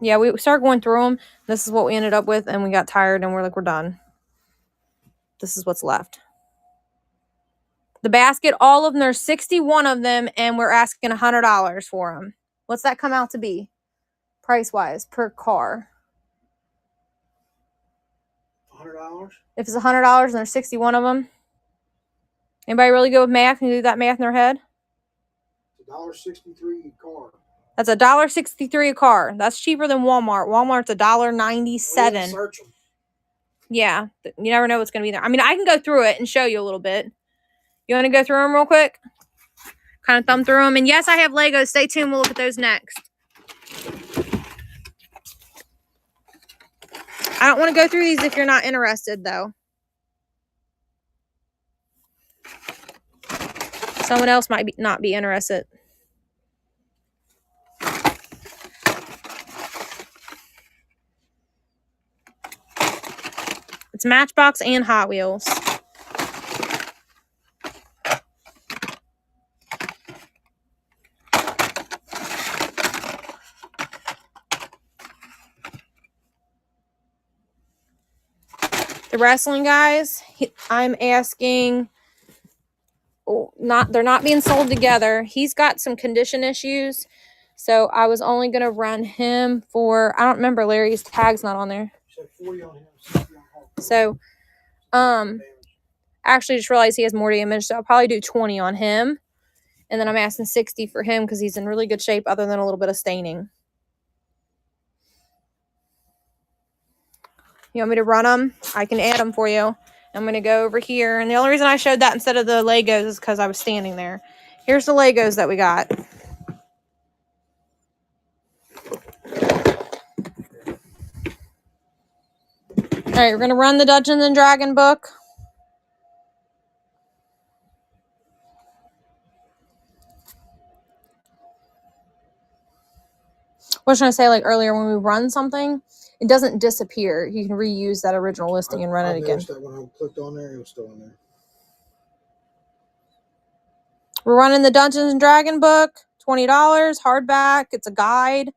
Yeah, we started going through them. This is what we ended up with, and we got tired, and we're like, we're done. This is what's left. The basket, all of them, there's 61 of them, and we're asking $100 for them. What's that come out to be, price-wise, per car? $100? If it's $100 and there's 61 of them. Anybody really good with math? Can you do that math in their head? $1.63 a car. That's $1.63 a car. That's cheaper than Walmart. Walmart's $1.97. Search them. Yeah, you never know what's going to be there. I mean, I can go through it and show you a little bit. You want to go through them real quick? Kind of thumb through them. And yes, I have Legos. Stay tuned. We'll look at those next. I don't want to go through these if you're not interested, though. Someone else might not be interested. It's Matchbox and Hot Wheels. The wrestling guys, I'm asking, they're not being sold together. He's got some condition issues, so I was only going to run him for, I don't remember, Larry's tag's not on there. You said 40 on him, 60 on Hulk. So, actually just realized he has more damage, so I'll probably do 20 on him. And then I'm asking 60 for him because he's in really good shape other than a little bit of staining. You want me to run them? I can add them for you. I'm going to go over here. And the only reason I showed that instead of the Legos is because I was standing there. Here's the Legos that we got. All right, we're going to run the Dungeons and Dragons book. What was I trying to say, like earlier, when we run something, it doesn't disappear. You can reuse that original listing and run it again. That when I clicked on there, it was still in there. We're running the Dungeons and Dragon book, $20, hardback. It's a guide.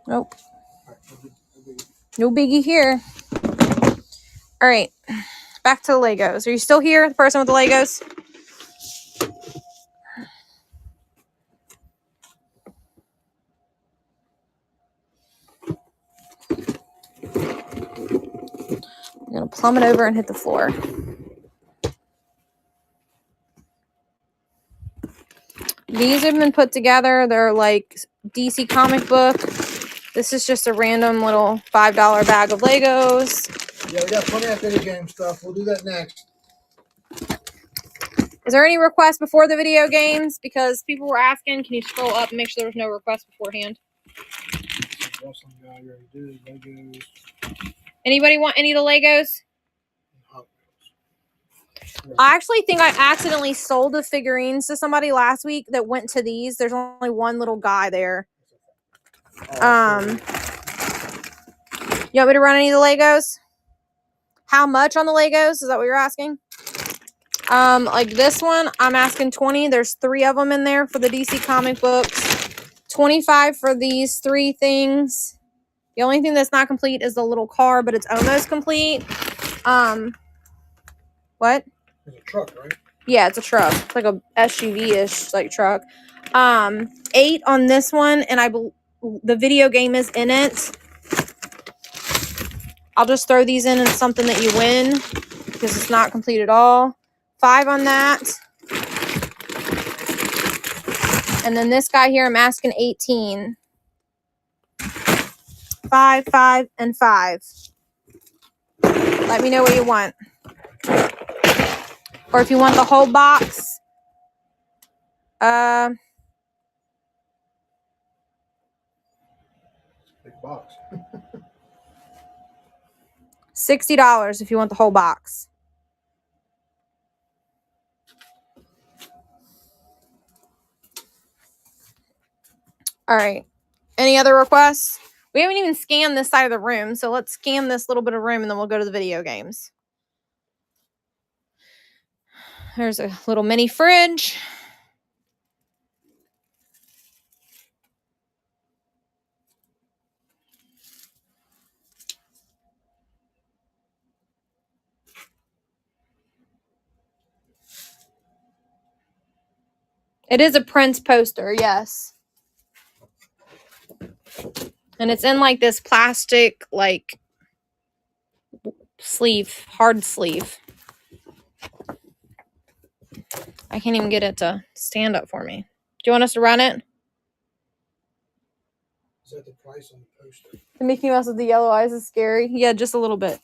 Nope. No biggie here. All right. Back to the Legos. Are you still here, the person with the Legos? I'm going to plummet over and hit the floor. These have been put together. They're like DC comic book. This is just a random little $5 bag of Legos. Yeah, we got plenty of video game stuff. We'll do that next. Is there any requests before the video games? Because people were asking, can you scroll up and make sure there was no requests beforehand? Anybody want any of the Legos? I actually think I accidentally sold the figurines to somebody last week that went to these. There's only one little guy there. You want me to run any of the Legos? How much on the Legos? Is that what you're asking? Like this one, I'm asking 20. There's 3 of them in there for the DC comic books. 25 for these 3 things. The only thing that's not complete is the little car, but it's almost complete. What? It's a truck, right? Yeah, it's a truck. It's like a SUV-ish like truck. 8 on this one, and the video game is in it. I'll just throw these in something that you win because it's not complete at all. 5 on that. And then this guy here, I'm asking 18. 5, 5, and 5. Let me know what you want. Or if you want the whole box. Big box. $60 if you want the whole box. All right. Any other requests? We haven't even scanned this side of the room, so let's scan this little bit of room and then we'll go to the video games. There's a little mini fridge. It is a Prince poster, yes. And it's in like this plastic, like, sleeve, hard sleeve. I can't even get it to stand up for me. Do you want us to run it? Is that the price on the poster? The Mickey Mouse with the yellow eyes is scary. Yeah, just a little bit.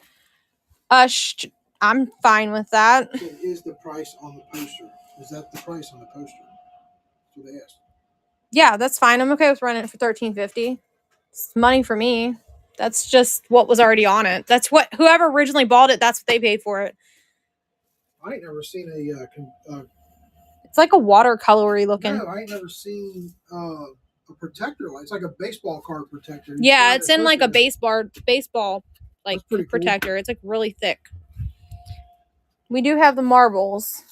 I'm fine with that. It is the price on the poster. Is that the price on the poster? That's what they asked. Yeah, that's fine. I'm okay with running it for $13.50. It's money for me. That's just what was already on it. That's what whoever originally bought it. That's what they paid for it. I ain't never seen a. It's like a watercolory looking. No, I ain't never seen a protector. It's like a baseball card protector. Yeah, it's in like a baseball like protector. Cool. It's like really thick. We do have the marbles.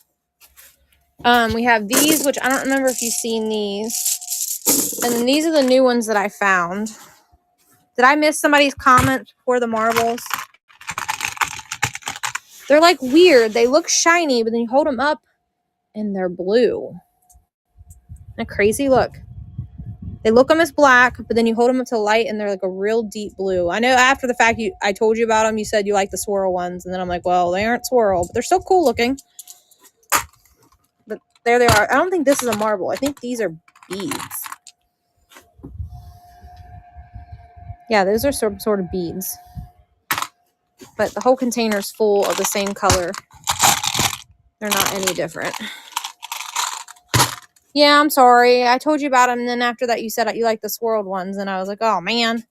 We have these, which I don't remember if you've seen these. And then these are the new ones that I found. Did I miss somebody's comment for the marbles? They're like weird. They look shiny, but then you hold them up and they're blue. Isn't that crazy? Look. They look them as black, but then you hold them up to the light and they're like a real deep blue. I know after the fact I told you about them, you said you like the swirl ones. And then I'm like, well, they aren't swirl, but they're still cool looking. But there they are. I don't think this is a marble. I think these are beads. Yeah, those are some sort of beads. But the whole container is full of the same color. They're not any different. Yeah, I'm sorry. I told you about them, and then after that you said you like the swirled ones, and I was like, oh, man.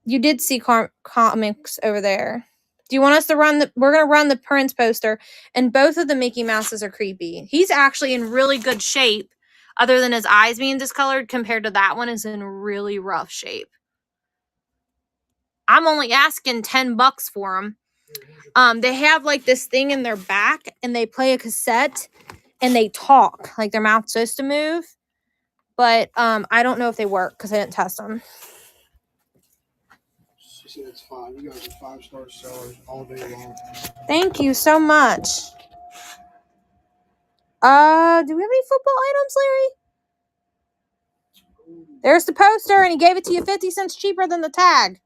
You did see comics over there. Do you want us to run we're going to run the Prince poster, and both of the Mickey Mouses are creepy. He's actually in really good shape, other than his eyes being discolored, compared to that one is in really rough shape. I'm only asking $10 for them. They have like this thing in their back, and they play a cassette, and they talk like their mouth's supposed to move. But I don't know if they work because I didn't test them. She said it's fine. You guys are 5-star sellers all day long. Thank you so much. Do we have any football items, Larry? There's the poster, and he gave it to you 50 cents cheaper than the tag.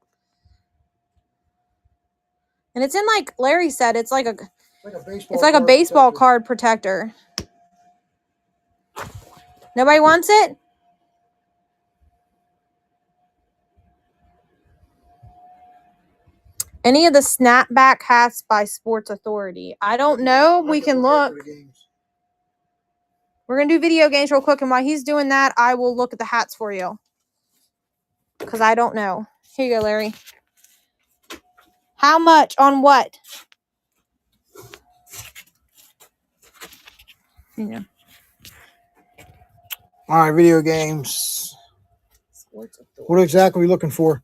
And it's in, like Larry said, it's like a baseball card protector. Nobody wants it? Any of the snapback hats by Sports Authority? I don't know. We can look. We're going to do video games real quick, and while he's doing that, I will look at the hats for you. Because I don't know. Here you go, Larry. How much on what? Yeah. All right, video games. What exactly are we looking for?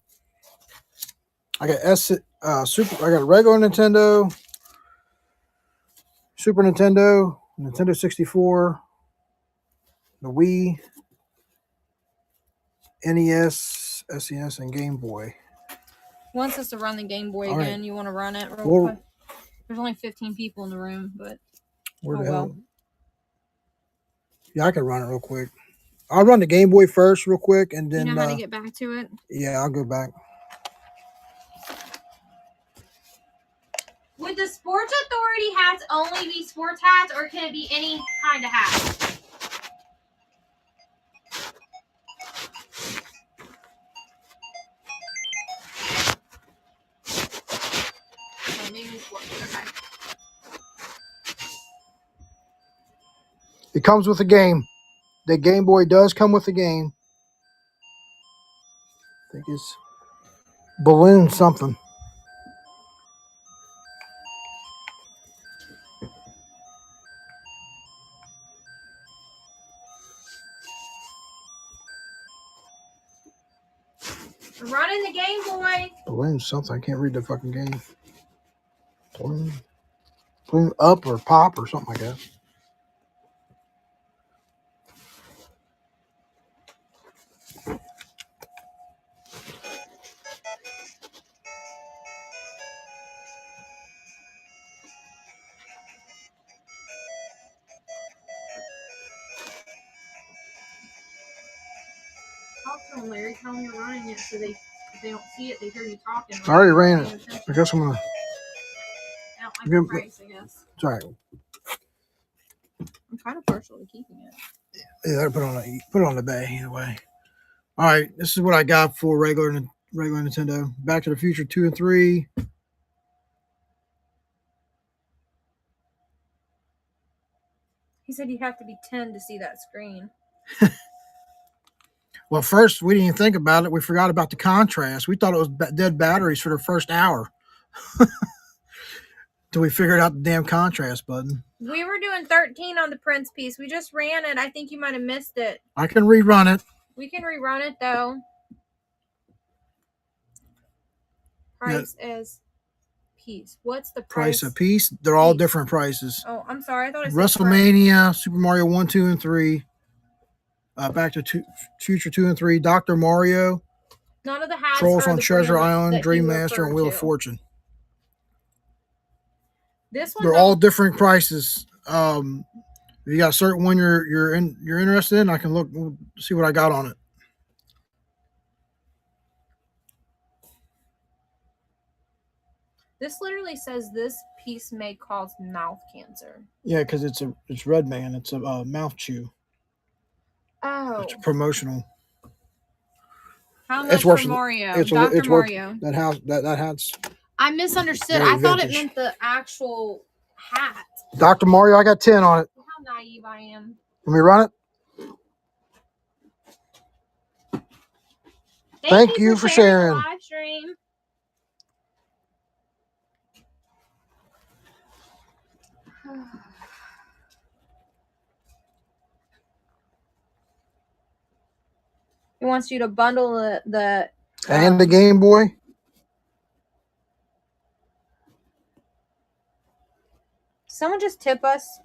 I got Super. I got a regular Nintendo, Super Nintendo, Nintendo 64, the Wii, NES, SNES, and Game Boy. He wants us to run the Game Boy again. Right. You want to run it real quick? There's only 15 people in the room, but where the hell? Yeah, I can run it real quick. I'll run the Game Boy first real quick, and then... You know how to get back to it? Yeah, I'll go back. Would the Sports Authority hats only be sports hats, or can it be any kind of hat? Okay. It comes with a game. The Game Boy does come with a game. I think it's Balloon something. We're running the Game Boy. Balloon something. I can't read the fucking game. Balloon up or pop or something like that. Talk to them, Larry. Tell them you're running it so if they don't see it, they hear you talking. I already ran it. I guess I'm gonna. I don't like the price, I guess. It's all right. I'm kind of partial to keeping it. Yeah, put it on the bay either way. All right, this is what I got for regular Nintendo. Back to the Future 2 and 3. He said you have to be 10 to see that screen. Well, first, we didn't even think about it. We forgot about the contrast. We thought it was dead batteries for the first hour. Till we figured out the damn contrast button. We were doing 13 on the Prince piece. We just ran it. I think you might have missed it. I can rerun it. We can rerun it, though. Price as piece. What's the price? Price a piece? They're all different prices. Oh, I'm sorry. I thought it said WrestleMania, Super Mario 1, 2, and 3. Back to Future 2 and 3. Dr. Mario. None of the hats Trolls are on the Treasure brand Island, that Dream Master, and Wheel of Fortune. This one, they're all different prices. If you got a certain one you're interested in, I can look, see what I got on it. This literally says this piece may cause mouth cancer. Yeah, because it's Red Man. It's a mouth chew. Oh. It's promotional. How much for Mario? Dr. Mario. That hat's. I misunderstood. I thought it meant the actual hat. Dr. Mario, I got 10 on it. How naive I am. Let me run it. Thank you for sharing. Live stream. He wants you to bundle the and the Game Boy. someone just tip us?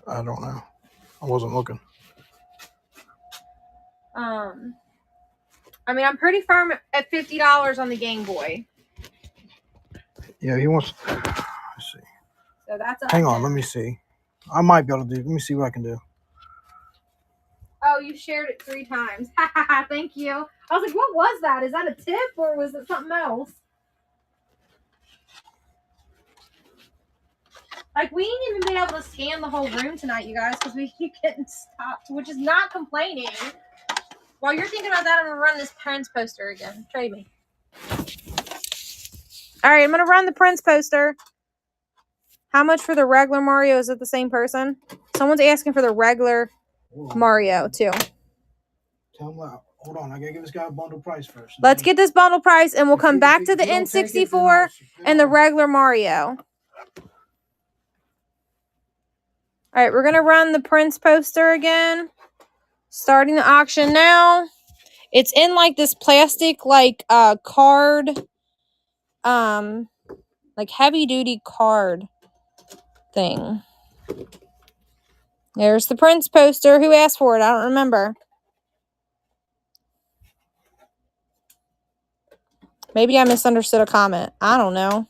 I don't know. I wasn't looking. I mean, I'm pretty firm at $50 on the Game Boy. Yeah, he wants. Let's see. So that's Hang on, let me see. I might be able to do. Let me see what I can do. Oh, you shared it 3 times. Thank you. I was like, what was that? Is that a tip or was it something else? Like, we ain't even been able to scan the whole room tonight, you guys, because we keep getting stopped, which is not complaining. While you're thinking about that, I'm going to run this Prince poster again. Trade me. All right, I'm going to run the Prince poster. How much for the regular Mario? Is it the same person? Someone's asking for the regular Mario, too. Tell him, hold on. I got to give this guy a bundle price first. Let's get this bundle price, and we'll come back to the N64 and the regular Mario. All right, we're going to run the Prince poster again. Starting the auction now. It's in like this plastic like card like heavy duty card thing. There's the Prince poster. Who asked for it? I don't remember. Maybe I misunderstood a comment. I don't know.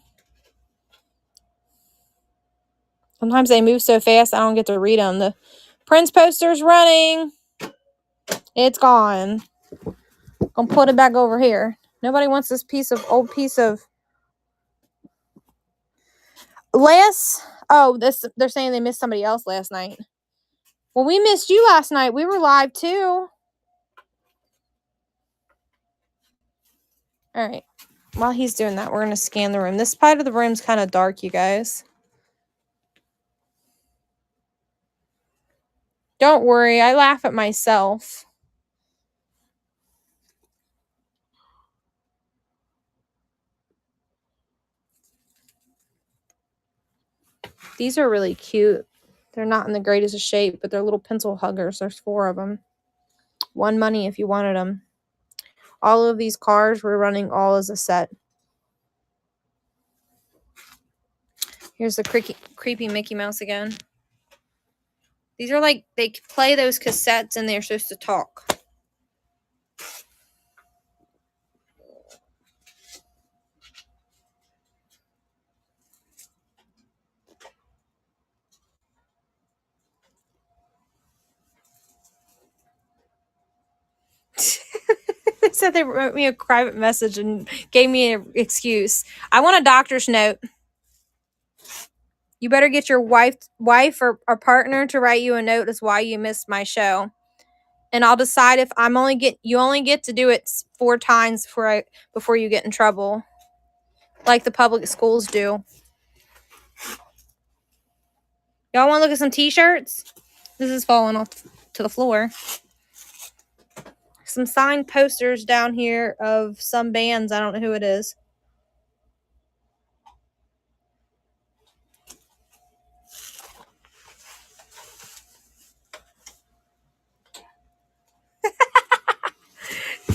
Sometimes they move so fast I don't get to read them. The Prince poster's running. It's gone. Gonna put it back over here. Nobody wants this old piece of they're saying they missed somebody else last night. Well, we missed you last night. We were live too. All right. While he's doing that, we're going to scan the room. This part of the room's kind of dark, you guys. Don't worry. I laugh at myself. These are really cute. They're not in the greatest of shape, but they're little pencil huggers. There's 4 of them. One money if you wanted them. All of these cars we're running all as a set. Here's the creepy Mickey Mouse again. These are like, they play those cassettes and they're supposed to talk. They said they wrote me a private message and gave me an excuse. I want a doctor's note. You better get your wife or a partner to write you a note as why you missed my show. And I'll decide if you only get to do it 4 times before you get in trouble. Like the public schools do. Y'all want to look at some t-shirts? This is falling off to the floor. Some signed posters down here of some bands. I don't know who it is.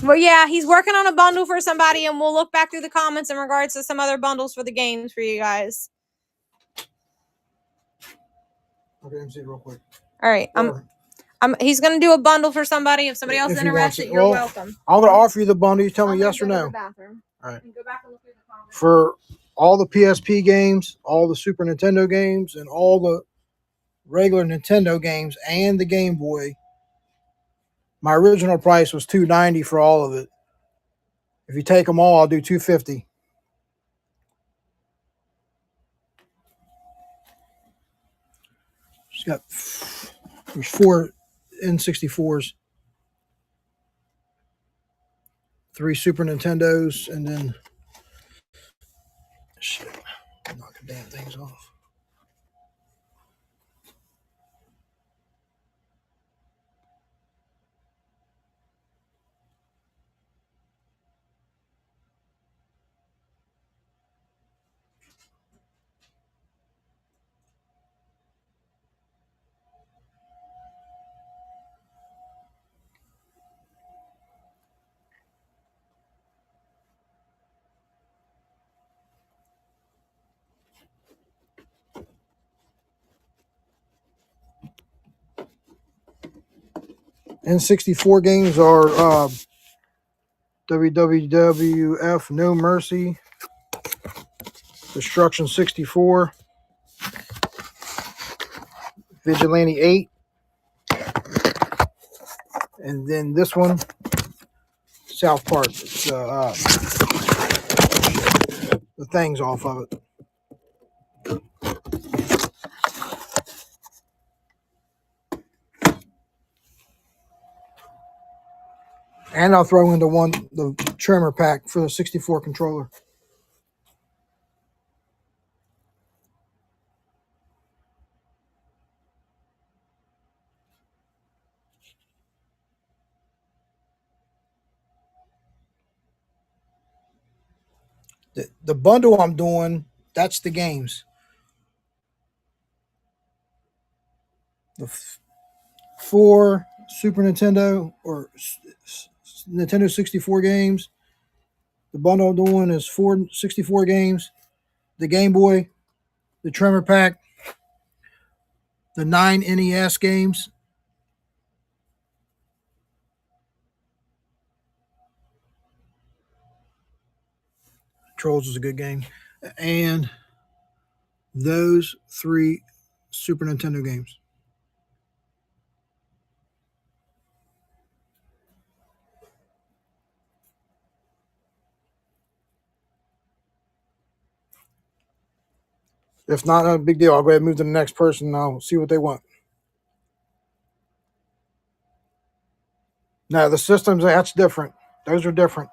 Well, yeah, he's working on a bundle for somebody, and we'll look back through the comments in regards to some other bundles for the games for you guys. Okay, let me see real quick. All right, he's gonna do a bundle for somebody. If somebody else is interested, you're welcome. I'm gonna offer you the bundle. You tell me yes or no. All right. Go back and look through the comments. For all the PSP games, all the Super Nintendo games, and all the regular Nintendo games, and the Game Boy, my original price was $290 for all of it. If you take them all, I'll do $250. There's 4 N64s, 3 Super Nintendos, and then shit, knock the damn things off. N64 games are WWF No Mercy, Destruction 64, Vigilante 8, and then this one, South Park. It's the things off of it. And I'll throw into the trimmer pack for the 64 controller. The bundle I'm doing, that's the games. The 4 Super Nintendo or Nintendo 64 games. The bundle I'm doing is 4 64 games. The Game Boy, the trimmer pack, the 9 NES games. Trolls is a good game. And those 3 Super Nintendo games. If not, a big deal. I'll go ahead and move to the next person and I'll see what they want. No, the systems, that's different. Those are different.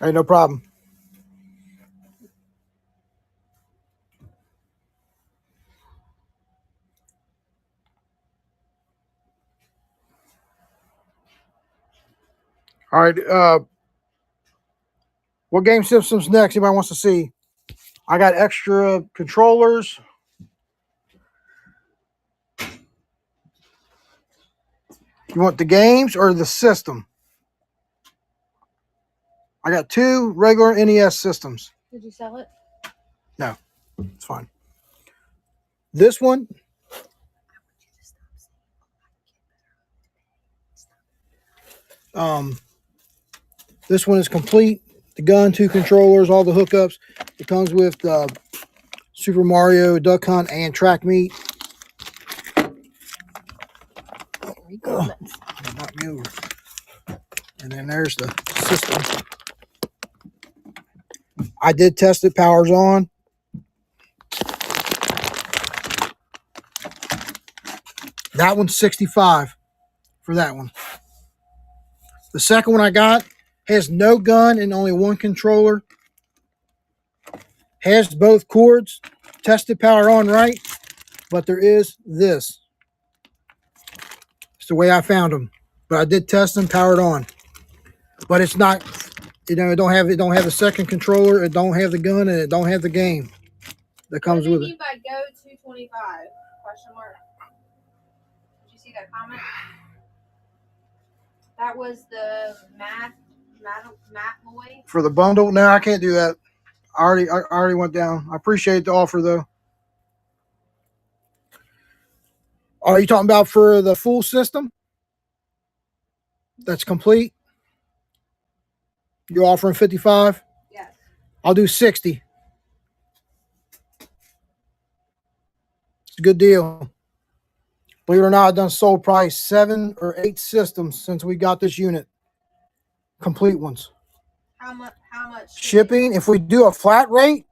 Hey, no problem. All right. What game systems next? Anybody wants to see? I got extra controllers. You want the games or the system? I got 2 regular NES systems. Did you sell it? No, it's fine. This one, this one is complete. The gun, 2 controllers, all the hookups. It comes with Super Mario, Duck Hunt, and Track Meet. Knock me over. And then there's the system. I did test it. Power's on. That one's $65 for that one. The second one I got has no gun and only 1 controller. Has both cords. Tested power on right. But there is this. It's the way I found them. But I did test them, powered on. But it's not, it don't have the second controller, it don't have the gun, and it don't have the game that comes with it. What do you mean by go 225? Question mark. Did you see that comment? That was the Matt Lloyd. For the bundle? No, I can't do that. I already went down. I appreciate the offer though. Are you talking about for the full system? That's complete? You're offering 55? Yes. I'll do 60. It's a good deal. Believe it or not, I've done sold probably 7 or 8 systems since we got this unit. Complete ones. How much Shipping, if we do a flat rate,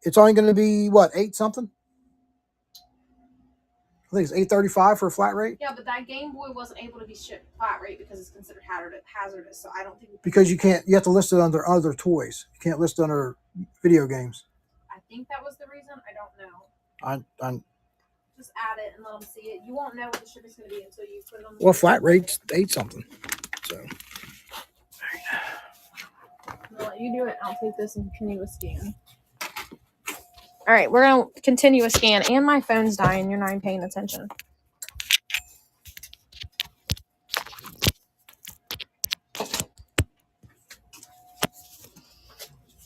it's only going to be, what, 8 something? I think it's $8.35 for a flat rate. Yeah, but that Game Boy wasn't able to be shipped flat rate because it's considered hazardous. So I don't think. Because you have to list it under other toys. You can't list it under video games. I think that was the reason. I don't know. I Just add it and let them see it. You won't know what the shipping's going to be until you put it on. Well, flat rate's 8 something. So. I'll let you do it. I'll take this and continue a scan. All right, we're going to continue a scan, and my phone's dying. You're not even paying attention.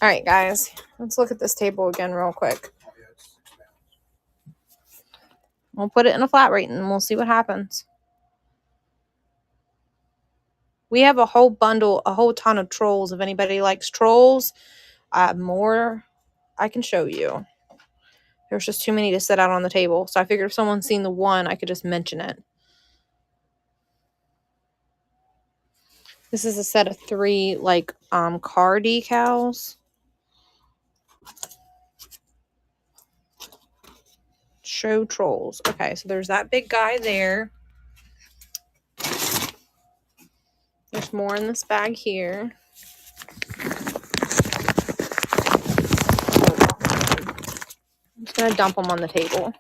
All right, guys. Let's look at this table again real quick. Oh, yeah, it's 6 pounds. We'll put it in a flat rate and we'll see what happens. We have a whole bundle, a whole ton of trolls. If anybody likes trolls, I have more I can show you. There's just too many to set out on the table. So I figured if someone's seen the one, I could just mention it. This is a set of 3 like car decals. Show trolls. Okay, so there's that big guy there. There's more in this bag here. I'm just gonna dump them on the table.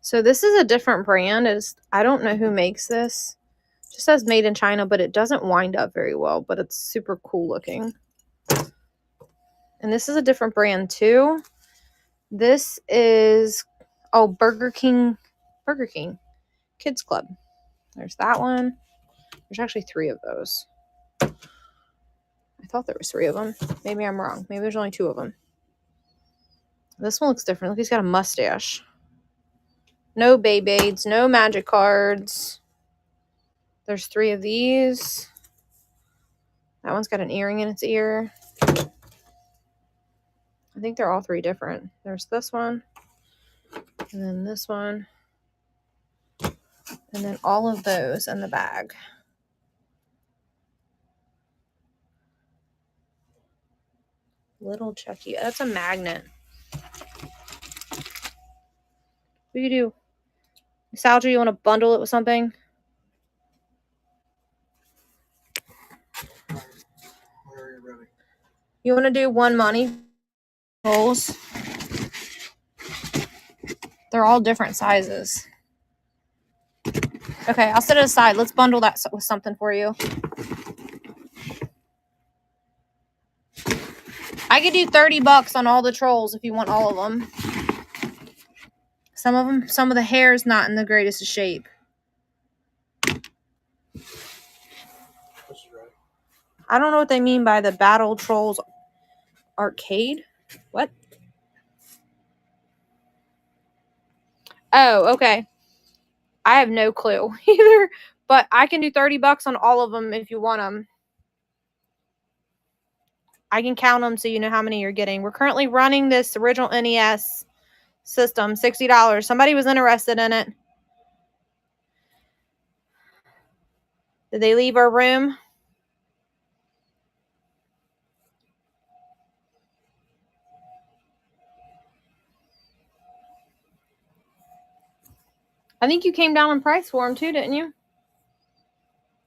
So this is a different brand. I don't know who makes this. It just says made in China, but it doesn't wind up very well, but it's super cool looking. And this is a different brand too. This is Burger King Kids Club. There's that one. There's actually 3 of those. I thought there was 3 of them. Maybe I'm wrong. Maybe there's only 2 of them. This one looks different. Look, he's got a mustache. No Beyblades, no magic cards. There's 3 of these. That one's got an earring in its ear. I think they're all 3 different. There's this one. And then this one. And then all of those in the bag. Little Chucky. That's a magnet. What do you do? Nostalgia, you want to bundle it with something? Where are you ready? You want to do 1 money rolls? They're all different sizes. Okay, I'll set it aside. Let's bundle that with something for you. I could do $30 on all the trolls if you want all of them. Some of the hair is not in the greatest of shape. I don't know what they mean by the Battle Trolls Arcade. What? Oh, okay. I have no clue either, but I can do $30 on all of them if you want them. I can count them so you know how many you're getting. We're currently running this original NES system, $60. Somebody was interested in it. Did they leave our room? I think you came down in price for them too, didn't you?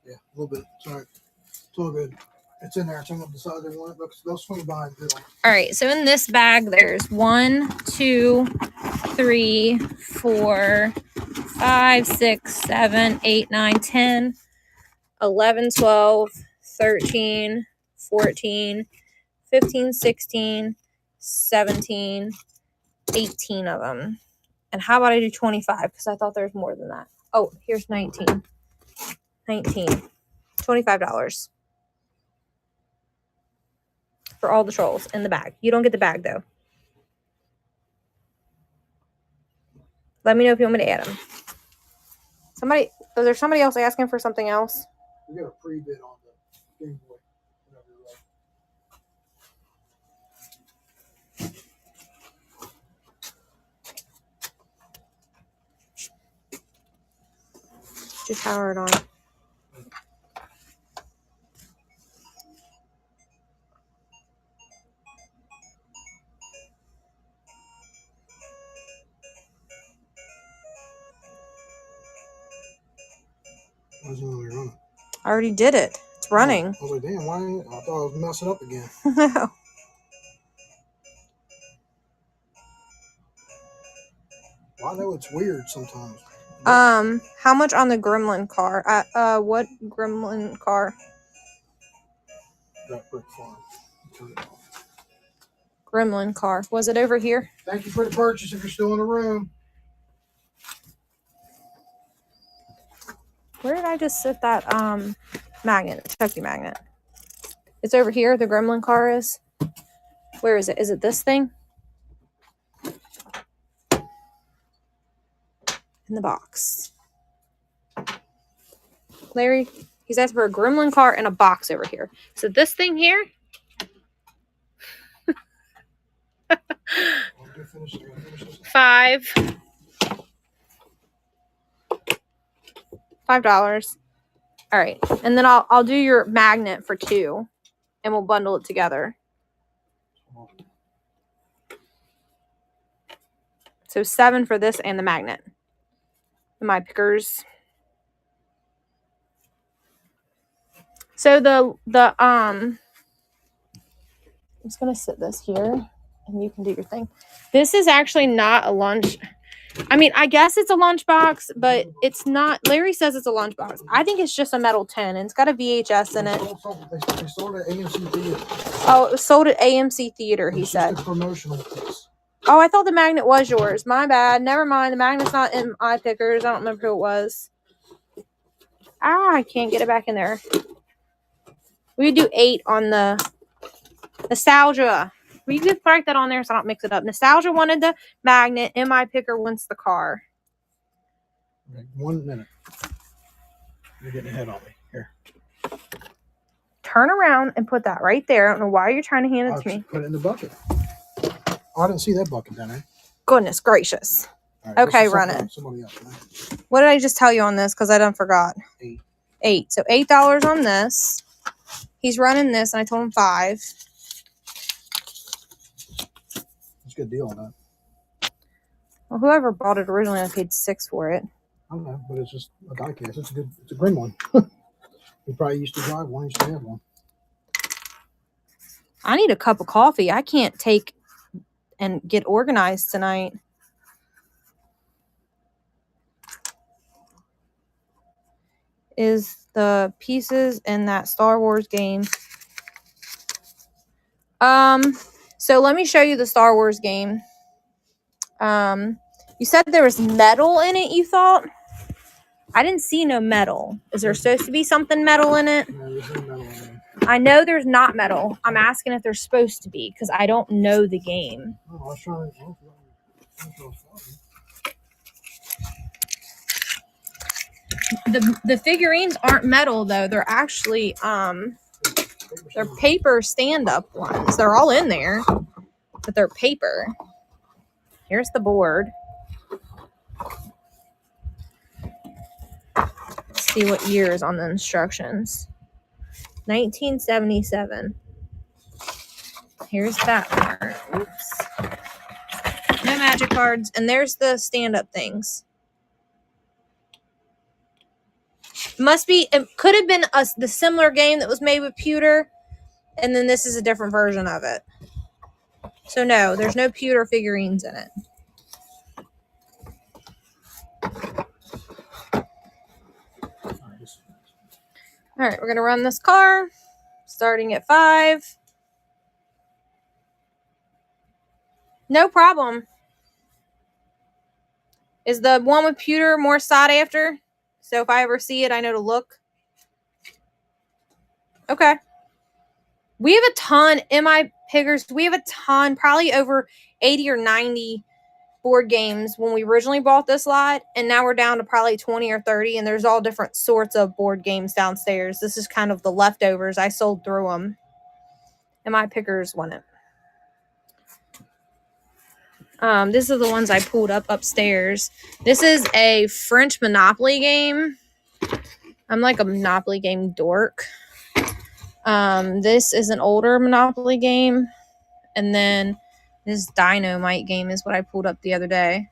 Yeah, a little bit. Sorry. It's all good. It's in there. It's on the side they want it. They'll swing by and do it. All right, so in this bag, there's 1, 2, 3, 4, 5, 6, 7, 8, 9, 10, 11, 12, 13, 14, 15, 16, 17, 18 of them. And how about I do 25? Because I thought there was more than that. Oh, here's 19. 19. $25. For all the trolls in the bag. You don't get the bag, though. Let me know if you want me to add them. Is there somebody else asking for something else? We got a pre-bid on the Game Boy. Just power it on. Why is it only running? I already did it. It's running. I was like, damn, why? I thought I was messing up again. No. Well, I know it's weird sometimes. How much on the Gremlin car? What Gremlin car? That brick farm. Turn it off. Gremlin car. Was it over here? Thank you for the purchase if you're still in the room. Where did I just sit that magnet, Chucky magnet. It's over here, the gremlin car is. Where is it? Is it this thing? In the box. Larry, he's asking for a gremlin car and a box over here. So this thing here. $5. All right, and then I'll do your magnet for $2, and we'll bundle it together. So $7 for this and the magnet. My pickers. So I'm just gonna sit this here, and you can do your thing. This is actually not a lunch. I mean, I guess it's a lunchbox, but it's not. Larry says it's a lunchbox. I think it's just a metal tin, and it's got a VHS in it. They sold it at AMC Theater. Oh, it was sold at AMC Theater, he said. Promotional piece. Oh, I thought the magnet was yours. My bad. Never mind. The magnet's not in my pickers. I don't remember who it was. I can't get it back in there. We could do 8 on the nostalgia. We could write that on there so I don't mix it up. Nostalgia wanted the magnet, and my picker wants the car. Right, 1 minute. You're getting ahead on me. Here. Turn around and put that right there. I don't know why you're trying to hand it to me. Put it in the bucket. Oh, I didn't see that bucket down there. Goodness gracious. Right, okay, run it. Somebody else, right? What did I just tell you on this? Because I done forgot. 8. So $8 on this. He's running this, and I told him 5. That's a good deal on that. Well, whoever bought it originally, I paid 6 for it. I don't know, but it's just a die cast. It's a grim one. We probably used to drive one, used to have one. I need a cup of coffee. I can't take and get organized tonight. Is the pieces in that Star Wars game. So let me show you the Star Wars game. You said there was metal in it, you thought? I didn't see no metal. Is there supposed to be something metal in it? No, there's no metal in it. I know there's not metal. I'm asking if there's supposed to be because I don't know the game. Oh, I was trying to... The figurines aren't metal though. They're actually they're paper stand-up ones. They're all in there, but they're paper. Here's the board. Let's see what year is on the instructions. 1977. Here's that part. Oops. No magic cards. And there's the stand-up things. It could have been the similar game that was made with pewter, and then this is a different version of it. So no, there's no pewter figurines in it. All right, we're gonna run this car, starting at 5. No problem. Is the one with pewter more sought after? So if I ever see it, I know to look. Okay. We have a ton in my pickers. We have a ton, probably over 80 or 90 board games when we originally bought this lot. And now we're down to probably 20 or 30. And there's all different sorts of board games downstairs. This is kind of the leftovers. I sold through them. And my pickers won it. This is the ones I pulled up upstairs. This is a French Monopoly game. I'm like a Monopoly game dork. This is an older Monopoly game. And then this Dynamite game is what I pulled up the other day.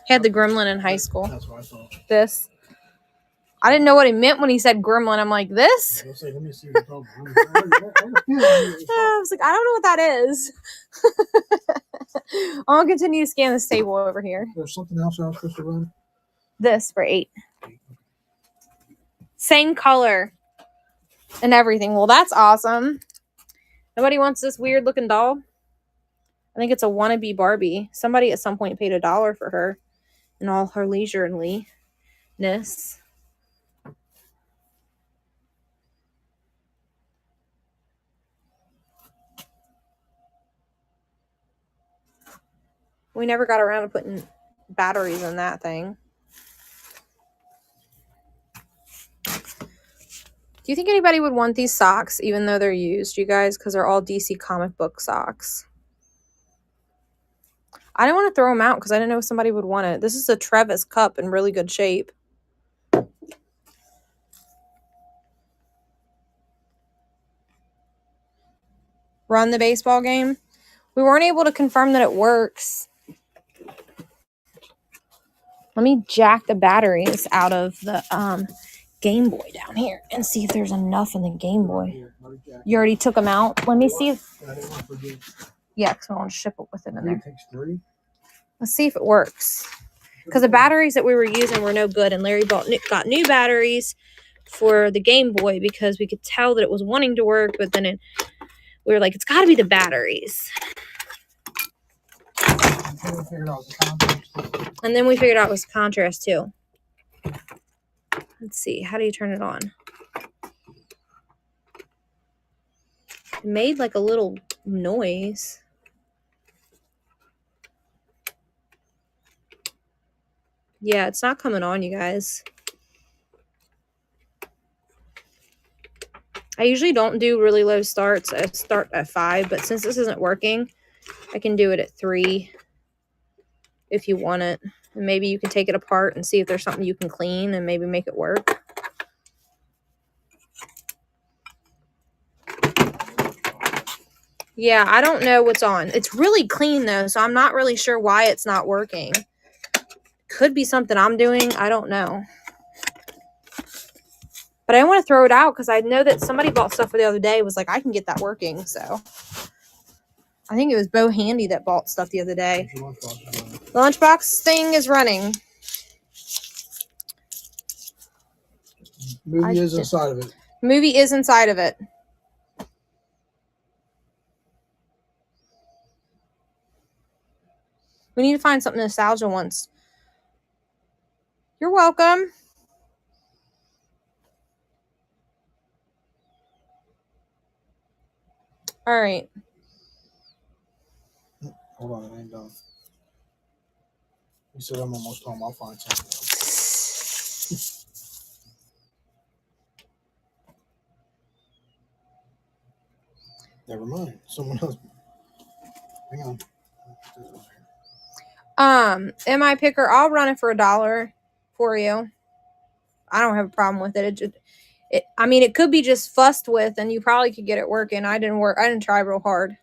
Had the Gremlin in high school. That's what I thought. This. I didn't know what he meant when he said Gremlin. I'm like, this? Let me see what you're talking I was like, I don't know what that is. I'll continue to scan this table over here. There's something else I was supposed to run? This for 8. Same color and everything. Well, that's awesome. Nobody wants this weird looking doll. I think it's a wannabe Barbie. Somebody at some point paid $1 for her in all her leisurely. We never got around to putting batteries in that thing. Do you think anybody would want these socks, even though they're used, you guys? Because they're all DC comic book socks. I didn't want to throw them out because I didn't know if somebody would want it. This is a Travis cup in really good shape. Run the baseball game. We weren't able to confirm that it works. Let me jack the batteries out of the Game Boy down here and see if there's enough in the Game Boy. You already took them out? Let me see if... Yeah, because I want to ship it with it in there. Let's see if it works. Because the batteries that we were using were no good, and Larry got new batteries for the Game Boy because we could tell that it was wanting to work, but then we were like, it's got to be the batteries. And then we figured out it was contrast too. Let's see. How do you turn it on? It made like a little noise. Yeah, it's not coming on, you guys. I usually don't do really low starts. I start at 5, but since this isn't working, I can do it at 3 if you want it. And maybe you can take it apart and see if there's something you can clean and maybe make it work. Yeah, I don't know what's on. It's really clean though, so I'm not really sure why it's not working. Could be something I'm doing. I don't know. But I don't want to throw it out because I know that somebody bought stuff for the other day was like, I can get that working. So I think it was Bo Handy that bought stuff the other day. The lunchbox thing is running. Movie is inside of it. Movie is inside of it. We need to find something nostalgia once. You're welcome. All right. Hold on, it ain't done. You said I'm almost home. I'll find something else. Never mind. Someone else. Hang on. MI Picker, I'll run it for $1 for you. I don't have a problem with it. I mean, it could be just fussed with, and you probably could get it working. I didn't try real hard.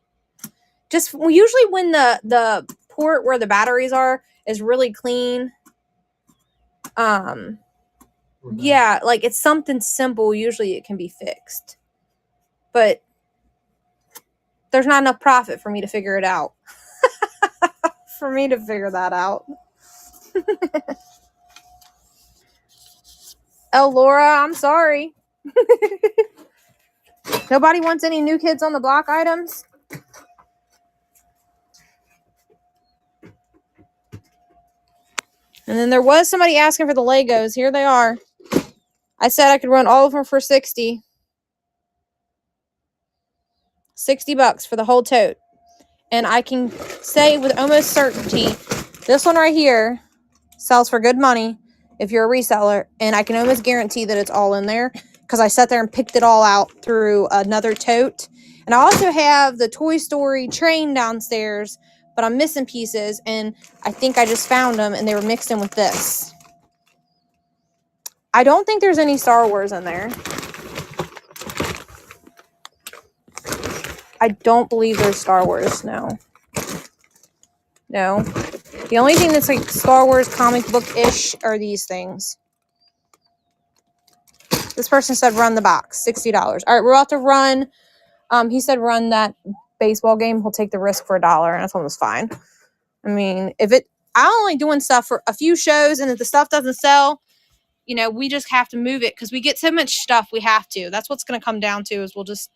Just usually when the port where the batteries are is really clean. Yeah, like it's something simple. Usually it can be fixed, but there's not enough profit for me to figure it out. For me to figure that out. Oh, Laura, I'm sorry. Nobody wants any New Kids on the Block items? And then there was somebody asking for the Legos. Here they are. I said I could run all of them for $60. $60 for the whole tote. And I can say with almost certainty, this one right here sells for good money if you're a reseller. And I can almost guarantee that it's all in there because I sat there and picked it all out through another tote. And I also have the Toy Story train downstairs, but I'm missing pieces. And I think I just found them and they were mixed in with this. I don't think there's any Star Wars in there. I don't believe there's Star Wars, no. No. The only thing that's like Star Wars comic book-ish are these things. This person said run the box, $60. All right, we're about to run. He said run that baseball game. He'll take the risk for $1, and I told him it's fine. I mean, I'm only doing stuff for a few shows, and if the stuff doesn't sell, you know, we just have to move it because we get so much stuff we have to. That's what's going to come down to is we'll just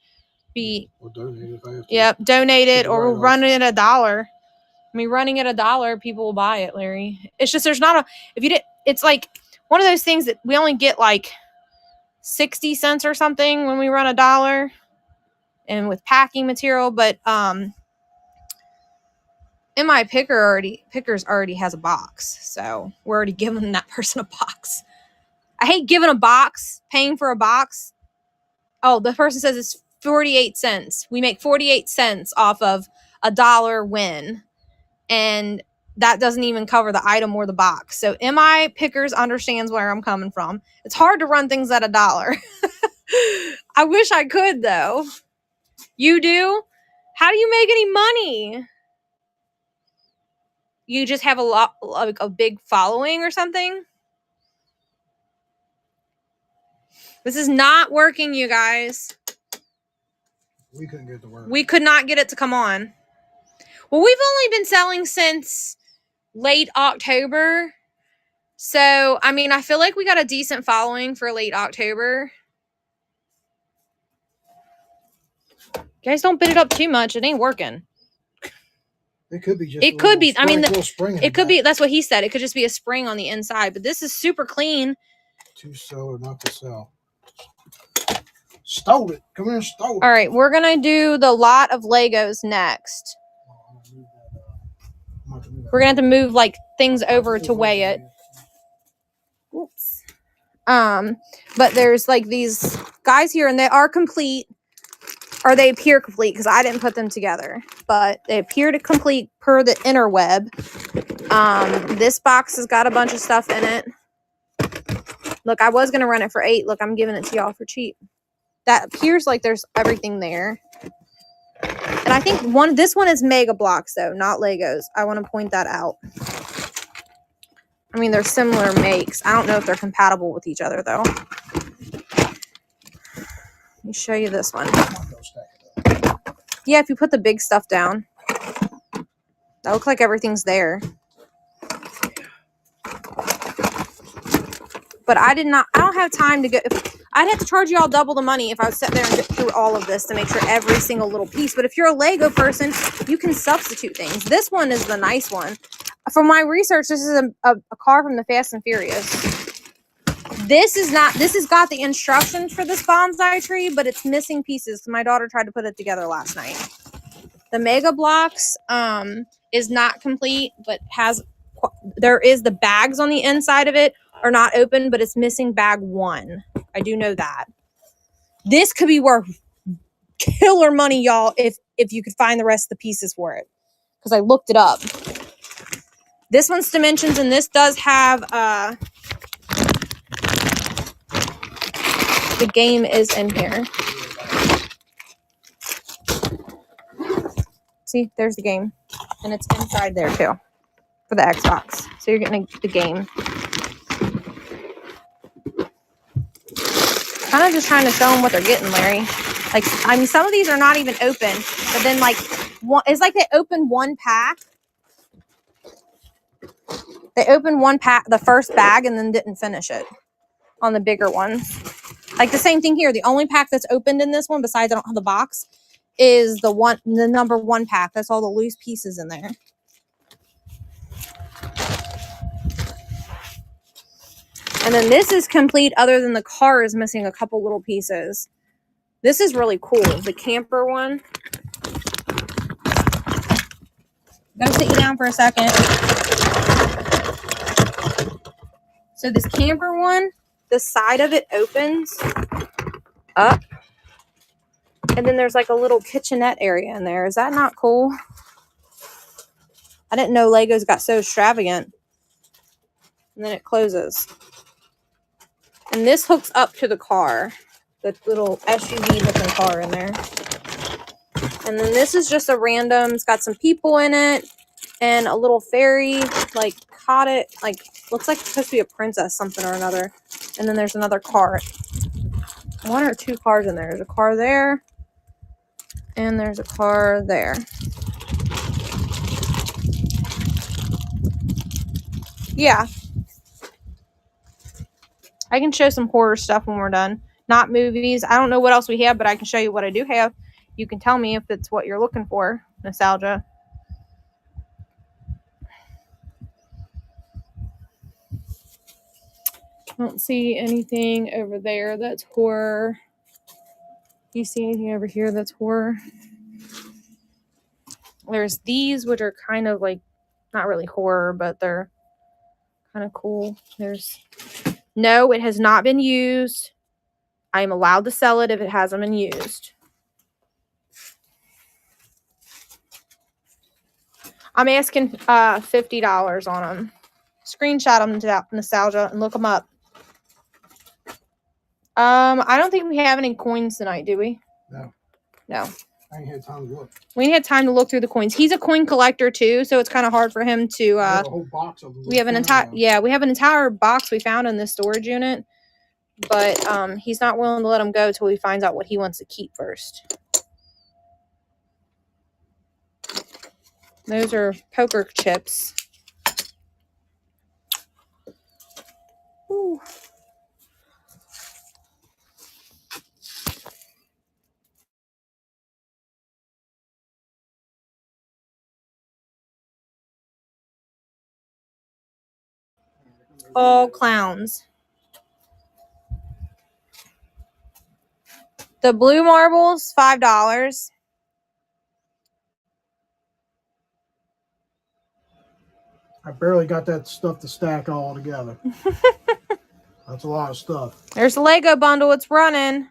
be... We'll donate it if I have to. Yep, donate it, or we'll run it at $1. I mean, running at $1, people will buy it, Larry. It's just there's not a... If you did, it's like one of those things that we only get like 60 cents or something when we run $1 and with packing material. But in my pickers already has a box. So we're already giving that person a box. I hate giving a box, paying for a box. Oh, the person says it's 48 cents. We make 48 cents off of $1 win. And that doesn't even cover the item or the box. So MI Pickers understands where I'm coming from. It's hard to run things at $1. I wish I could, though. You do? How do you make any money? You just have a big following or something? This is not working, you guys. We couldn't get it to work. We could not get it to come on. Well, we've only been selling since late October. So, I mean, I feel like we got a decent following for late October. Guys, don't bit it up too much. It ain't working. It could be just it could be. I mean, it could be. That's what he said. It could just be a spring on the inside. But this is super clean. To sell or not to sell. Stole it. Come here and stole it. All right, we're gonna do the lot of Legos next. We're gonna have to move like things over to weigh it. Oops. But there's like these guys here, and they are complete, or they appear complete because I didn't put them together, but they appear to complete per the interweb. This box has got a bunch of stuff in it. Look, I was gonna run it for $8. Look, I'm giving it to y'all for cheap. That appears like there's everything there. And I think this one is Mega Blocks though, not Legos. I want to point that out. I mean, they're similar makes. I don't know if they're compatible with each other though. Let me show you this one. Yeah, if you put the big stuff down. That looks like everything's there. But I don't have time to go. I'd have to charge you all double the money if I would sit there and go through all of this to make sure every single little piece. But if you're a Lego person, you can substitute things. This one is the nice one. From my research, this is a car from the Fast and Furious. This has got the instructions for this bonsai tree, but it's missing pieces. My daughter tried to put it together last night. The Mega Blocks is not complete, but there is the bags on the inside of it are not open, but it's missing bag 1. I do know that. This could be worth killer money, y'all, if you could find the rest of the pieces for it. Because I looked it up. This one's dimensions, and this does have the game is in here. See, there's the game. And it's inside there too. For the Xbox. So you're getting the game. Kind of just trying to show them what they're getting, Larry. Like, I mean, some of these are not even open, but then like it's like they opened one pack. They opened one pack, the first bag, and then didn't finish it on the bigger ones. Like the same thing here. The only pack that's opened in this one, besides I don't have the box, is the number 1 pack. That's all the loose pieces in there. And then this is complete other than the car is missing a couple little pieces. This is really cool. The camper one. I'm going to sit you down for a second. So this camper one, the side of it opens up. And then there's like a little kitchenette area in there. Is that not cool? I didn't know Legos got so extravagant. And then it closes. And this hooks up to the car. The little SUV looking car in there. And then this is just a random, it's got some people in it. And a little fairy, like, caught it. Like, looks like it's supposed to be a princess something or another. And then there's another car. 1 or 2 cars in there. There's a car there. And there's a car there. Yeah. I can show some horror stuff when we're done. Not movies. I don't know what else we have, but I can show you what I do have. You can tell me if it's what you're looking for. Nostalgia. don't see anything over there that's horror. Do you see anything over here that's horror? There's these, which are kind of like, not really horror, but they're kind of cool. No, it has not been used. I am allowed to sell it if it hasn't been used. I'm asking $50 on them. Screenshot them to Nostalgia and look them up. I don't think we have any coins tonight, do we? No. I ain't had time to look. We ain't had time to look through the coins. He's a coin collector too, so it's kind of hard for him to. I have a whole box of them. We have an entire box we found in this storage unit, but he's not willing to let them go till he finds out what he wants to keep first. Those are poker chips. Ooh. All clowns. The blue marbles, $5. I barely got that stuff to stack all together. That's a lot of stuff. There's the Lego bundle. It's running.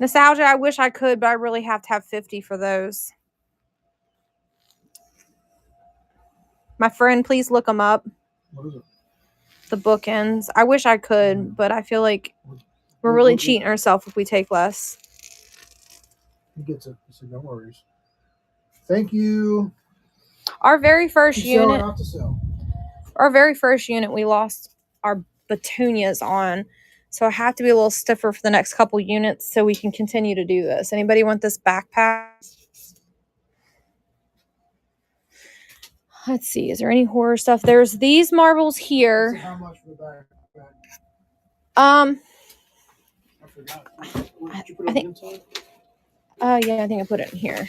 Nostalgia, I wish I could, but I really have to have 50 for those. My friend, please look them up. What is it? The bookends. I wish I could, but I feel like we're really cheating ourselves if we take less. He gets it. So no worries. Thank you. Our very first unit. Not to sell. Our very first unit, we lost our petunias on. So I have to be a little stiffer for the next couple units so we can continue to do this. Anybody want this backpack? Let's see. Is there any horror stuff? There's these marbles here. How much for the backpack? I forgot. Did you put I it think. inside? Yeah, I think I put it in here.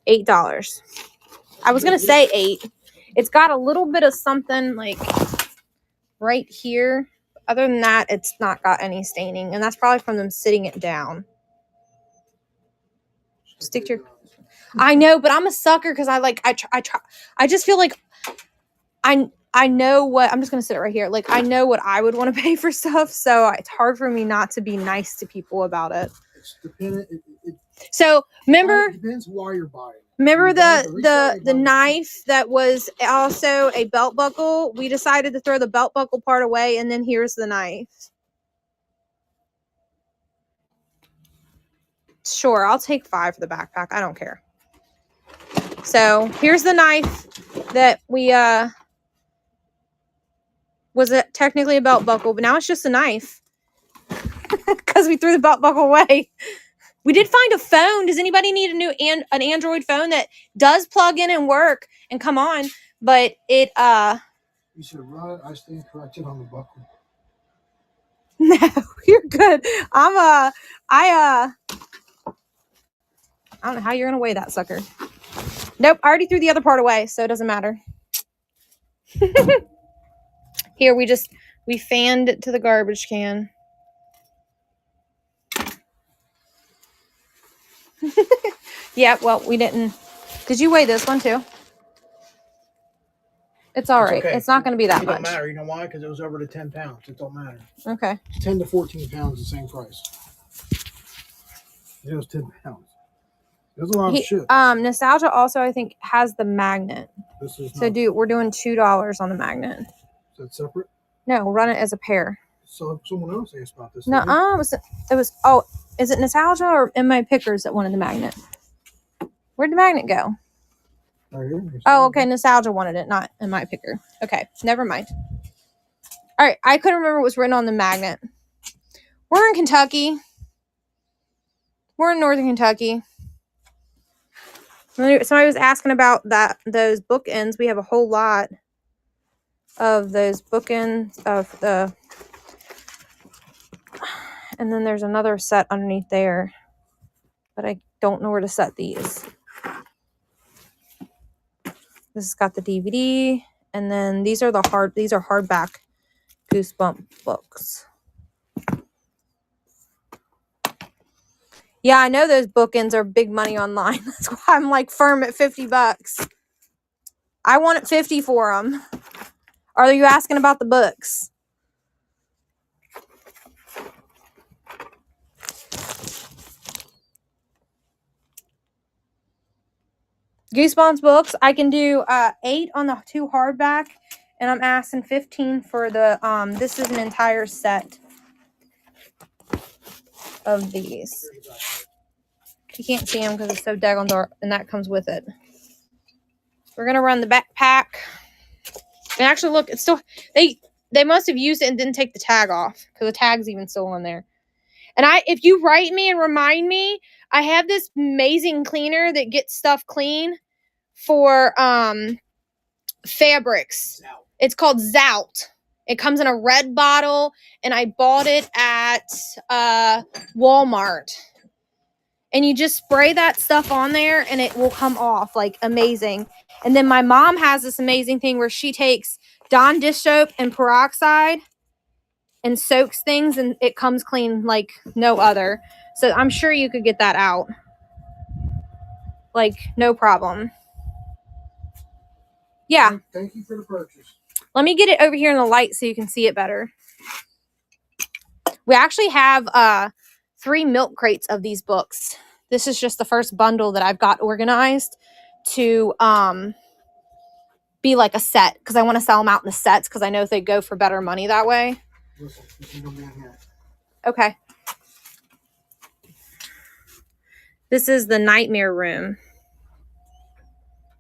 $8. I was gonna say $8. It's got a little bit of something like right here. Other than that, it's not got any staining, and that's probably from them sitting it down. Stick to your. I know, but I'm a sucker because I try. I just feel like I know what I'm just gonna sit it right here. Like I know what I would want to pay for stuff, so it's hard for me not to be nice to people about it. It's dependent. So remember, It depends why you're buying. Remember the knife that was also a belt buckle? We decided to throw the belt buckle part away, and then here's the knife. Sure, I'll take $5 for the backpack. I don't care. So here's the knife that we was it technically a belt buckle, but now it's just a knife because we threw the belt buckle away. We did find a phone. Does anybody need an Android phone that does plug in and work and come on? But it You should run it. I stand corrected on the buckle. No, you're good. I don't know how you're gonna weigh that sucker. Nope, I already threw the other part away, so it doesn't matter. Here we fanned it to the garbage can. Yeah, well, we didn't. Did you weigh this one too? It's all right. Okay. It's not going to be that much. It don't matter. You know why? Because it was over to 10 pounds. It don't matter. Okay. 10 to 14 pounds, the same price. It was 10 pounds. It was a lot of shit. Nostalgia also, I think, has the magnet. This is so, we're doing $2 on the magnet. Is that separate? No, we'll run it as a pair. So someone else asked about this. No, it was. Oh, is it Nostalgia or in my pickers that wanted the magnet? Where'd the magnet go? Right here. Oh, okay. Nostalgia wanted it, not in my picker. Okay, never mind. All right, I couldn't remember what was written on the magnet. We're in Kentucky. We're in northern Kentucky. Somebody was asking about those bookends. We have a whole lot of those bookends of the, and then there's another set underneath there, but I don't know where to set these. This has got the DVD, and then these are hardback Goosebump books. Yeah, I know those bookends are big money online. That's why I'm like firm at $50. I want it 50 for them. Are you asking about the books? Goosebumps books, I can do 8 on the 2 hardback, and I'm asking 15 for the this is an entire set of these. You can't see them because it's so daggone dark, and that comes with it. We're gonna run the backpack. And actually, look, it's still they must have used it and didn't take the tag off because the tag's even still on there. And if you write me and remind me, I have this amazing cleaner that gets stuff clean for fabrics. It's called Zout. It comes in a red bottle, and I bought it at Walmart. And you just spray that stuff on there, and it will come off like amazing. And then my mom has this amazing thing where she takes Dawn dish soap and peroxide and soaks things, and it comes clean like no other. So I'm sure you could get that out. Like, no problem. Yeah. Thank you for the purchase. Let me get it over here in the light so you can see it better. We actually have 3 milk crates of these books. This is just the first bundle that I've got organized to be like a set, because I want to sell them out in the sets because I know they go for better money that way. Listen, you can go down here. Okay. This is the Nightmare Room.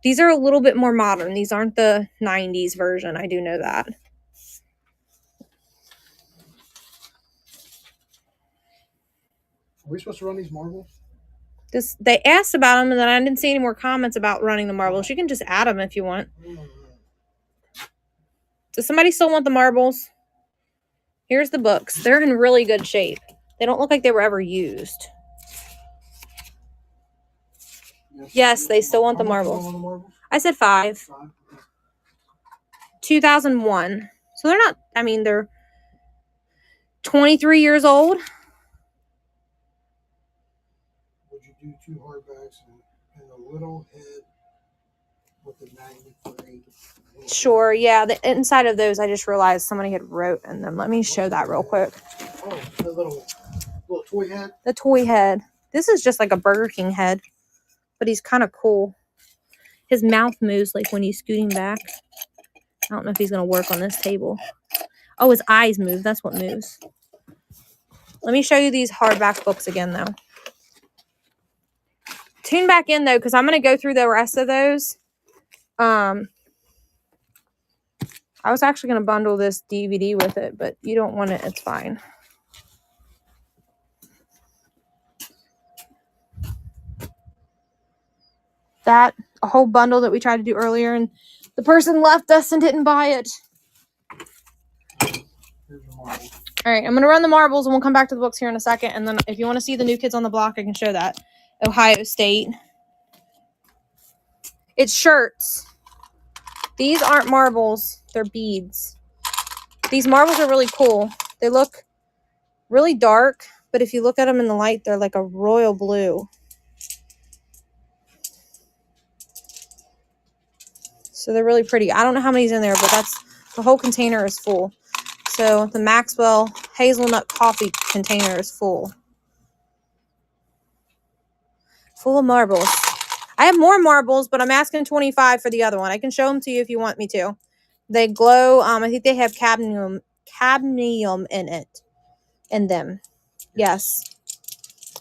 These are a little bit more modern. These aren't the 90s version. I do know that. Are we supposed to run these marbles? They asked about them, and then I didn't see any more comments about running the marbles. You can just add them if you want. Does somebody still want the marbles? Here's the books. They're in really good shape. They don't look like they were ever used. Yes, they still want the marbles. I said 5. 2001. So they're not, I mean, they're 23 years old. Would you do 2 hardbacks and a little head with the 93? Sure, yeah. The inside of those, I just realized somebody had wrote in them. Let me show that real quick. Oh, the little toy head? The toy head. This is just like a Burger King head, but he's kind of cool. His mouth moves like when he's scooting back. I don't know if he's going to work on this table. Oh, his eyes move. That's what moves. Let me show you these hardback books again, though. Tune back in, though, because I'm going to go through the rest of those. I was actually going to bundle this DVD with it, but you don't want it. It's fine. That, a whole bundle that we tried to do earlier, and the person left us and didn't buy it. All right, I'm going to run the marbles, and we'll come back to the books here in a second. And then if you want to see the New Kids on the Block, I can show that. Ohio State. It's shirts. These aren't marbles. They're beads. These marbles are really cool. They look really dark, but if you look at them in the light, they're like a royal blue. So they're really pretty. I don't know how many's in there, but the whole container is full. So the Maxwell hazelnut coffee container is full. Full of marbles. I have more marbles, but I'm asking 25 for the other one. I can show them to you if you want me to. They glow. I think they have cadmium in them. Yes.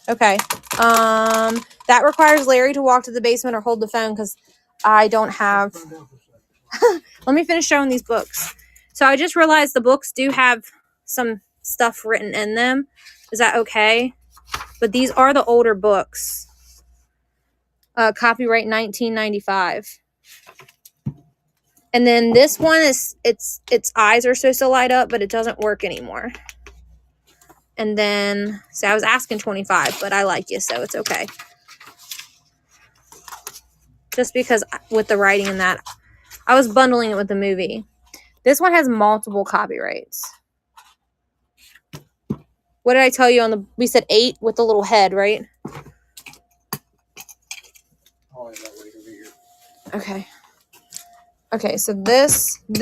Okay. That requires Larry to walk to the basement or hold the phone because I don't have. Let me finish showing these books. So I just realized the books do have some stuff written in them. Is that okay? But these are the older books. Copyright 1995. And then this one is its eyes are supposed to light up, but it doesn't work anymore. And then, so I was asking 25, but I like you, so it's okay. Just because with the writing and that, I was bundling it with the movie. This one has multiple copyrights. What did I tell you on the... We said 8 with the little head, right? Oh, yeah, that way over here. Okay. Okay, so this, and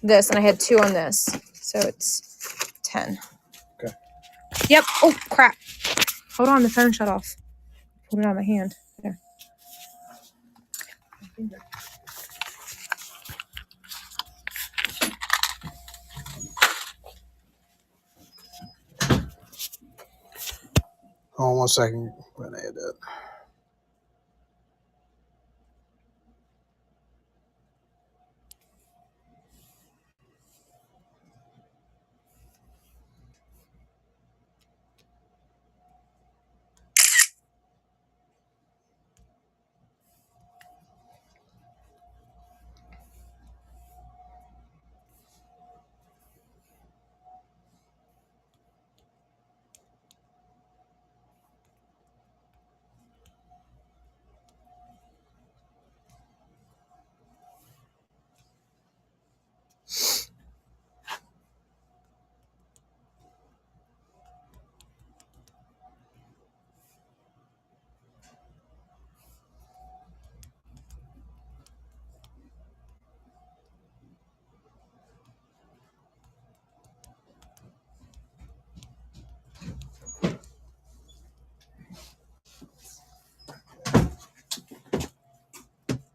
this. And I had 2 on this. So it's 10. Okay. Yep. Oh, crap. Hold on, the phone shut off. Put it on my hand. There. Hold on 1 second. I'm going to add that.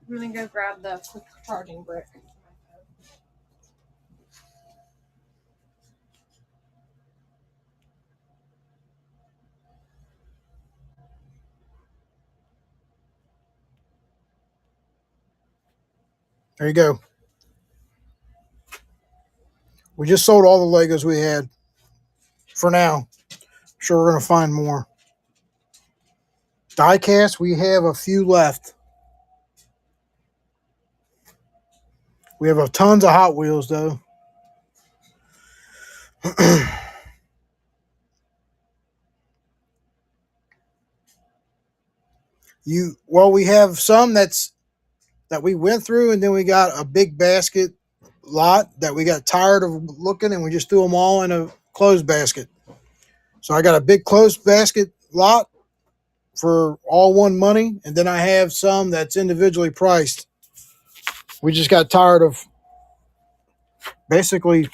I'm going to go grab the quick charging brick. There you go. We just sold all the Legos we had. For now. I'm sure we're going to find more. Diecast, we have a few left. We have tons of Hot Wheels, though. We have some that we went through, and then we got a big basket lot that we got tired of looking, and we just threw them all in a closed basket. So I got a big closed basket lot for all one money, and then I have some that's individually priced. We just got tired of basically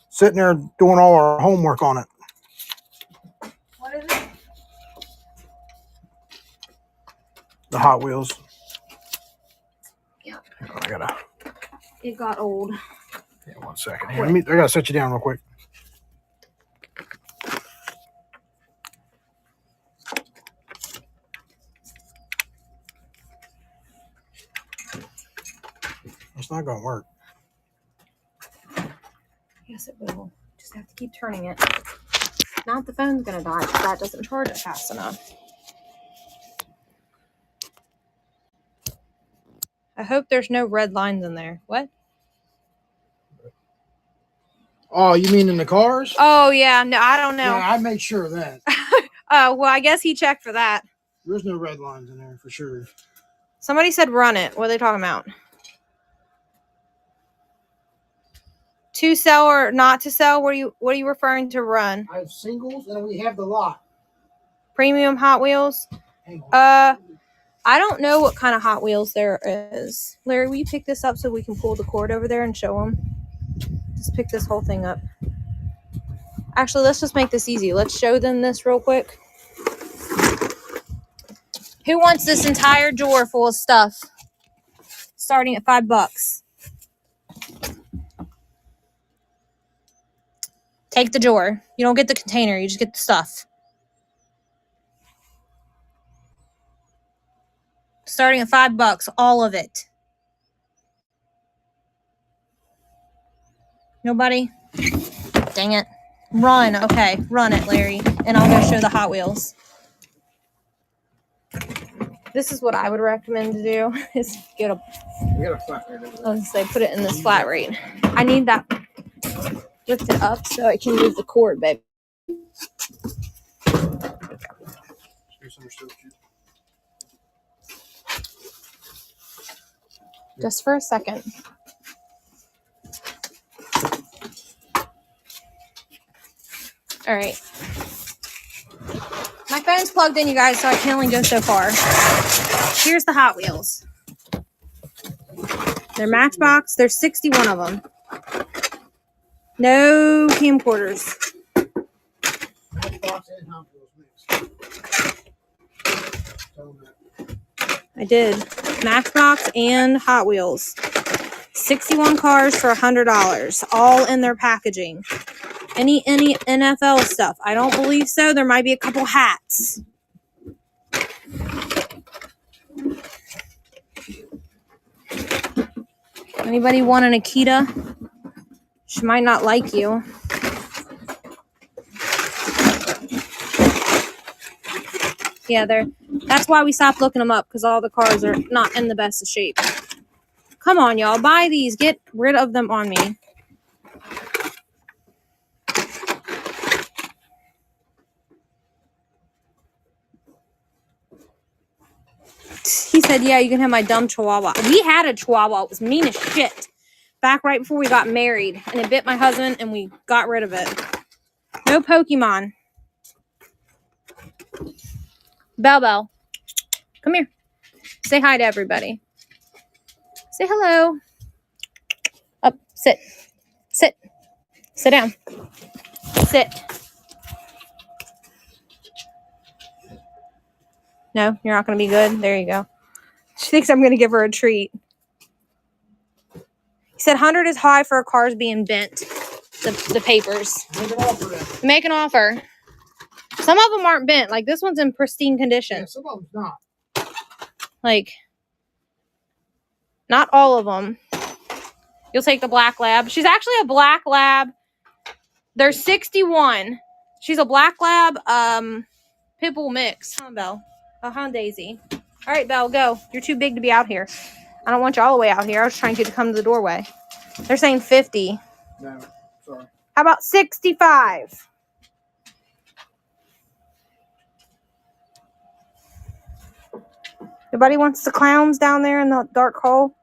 sitting there doing all our homework on it. What is it? The Hot Wheels. Yeah. It got old. Yeah, 1 second. Here, I gotta set you down real quick. It's not gonna work. Yes, it will. Just have to keep turning it. Not the phone's gonna die because that doesn't charge it fast enough. I hope there's no red lines in there. What? Oh, you mean in the cars? Oh, yeah. No, I don't know. Yeah, I made sure of that. Oh, well, I guess he checked for that. There's no red lines in there for sure. Somebody said run it. What are they talking about? To sell or not to sell? What are you referring to run? I have singles and we have the lot. Premium Hot Wheels? I don't know what kind of Hot Wheels there is. Larry, will you pick this up so we can pull the cord over there and show them? Just pick this whole thing up. Actually, let's just make this easy. Let's show them this real quick. Who wants this entire drawer full of stuff? Starting at $5. Take the drawer. You don't get the container. You just get the stuff. Starting at $5, all of it. Nobody? Dang it. Run. Okay, run it, Larry. And I'll go show the Hot Wheels. This is what I would recommend to do, is get a... We got a flat rate over there. I was going to say, put it in this flat rate. I need that lifted up so I can move the cord, babe. Just for a second. All right. My phone's plugged in, you guys, so I can only go so far. Here's the Hot Wheels. They're Matchbox. There's 61 of them. No camcorders. Matchbox and Hot Wheels mixed. I did. Matchbox and Hot Wheels. 61 cars for $100. All in their packaging. Any NFL stuff? I don't believe so. There might be a couple hats. Anybody want an Akita? She might not like you. Yeah, that's why we stopped looking them up, because all the cars are not in the best of shape. Come on, y'all. Buy these. Get rid of them on me. He said, yeah, you can have my dumb chihuahua. We had a chihuahua. It was mean as shit. Back right before we got married. And it bit my husband, and we got rid of it. No Pokemon. Bell. Come here. Say hi to everybody. Say hello. Up. Sit. Sit. Sit down. Sit. No, you're not going to be good. There you go. She thinks I'm going to give her a treat. He said 100 is high for cars being bent. The papers. Make an offer. Some of them aren't bent. Like, this one's in pristine condition. Yeah, some of them's not. Like, not all of them. You'll take the black lab. She's actually a black lab. There's 61. She's a black lab pitbull mix. Huh, Belle? Oh, huh, Daisy. All right, Belle, go. You're too big to be out here. I don't want you all the way out here. I was trying to come to the doorway. They're saying 50. No, sorry. How about 65? Nobody wants the clowns down there in the dark hole?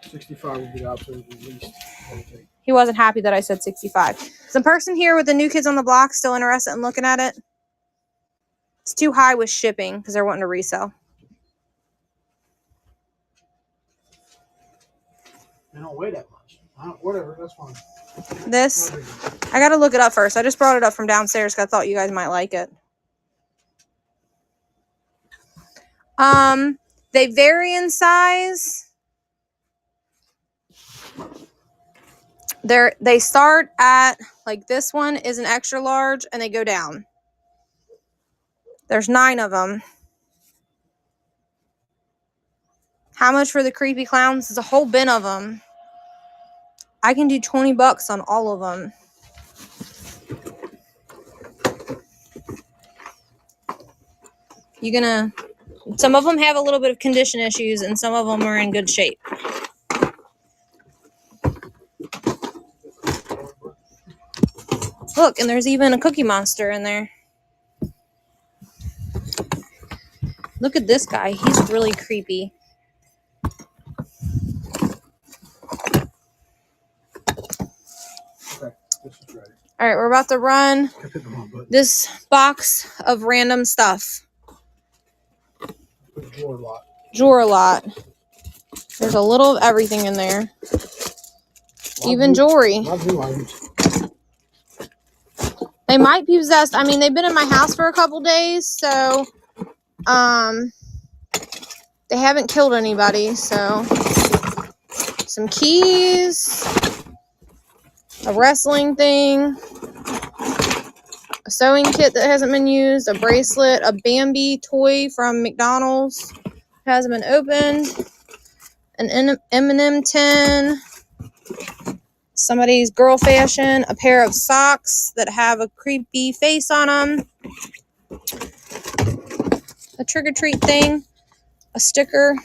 65 would be the absolute least. He wasn't happy that I said 65. Some person here with the New Kids on the Block still interested in looking at it? It's too high with shipping because they're wanting to resell. They don't weigh that much. Whatever, that's fine. This, I got to look it up first. I just brought it up from downstairs because I thought you guys might like it. They vary in size. They start at, like, this one is an extra large and they go down. There's 9 of them. How much for the creepy clowns? There's a whole bin of them. I can do $20 on all of them. Some of them have a little bit of condition issues and some of them are in good shape. Look, and there's even a Cookie Monster in there. Look at this guy. He's really creepy. Okay, this is ready. All right, we're about to run this box of random stuff. Drawer lot. There's a little of everything in there. Even jewelry. They might be possessed. I mean, they've been in my house for a couple days, so they haven't killed anybody. So some keys, a wrestling thing, a sewing kit that hasn't been used, a bracelet, a Bambi toy from McDonald's hasn't been opened, an M&M tin, somebody's girl fashion, a pair of socks that have a creepy face on them, a trick-or-treat thing, a sticker.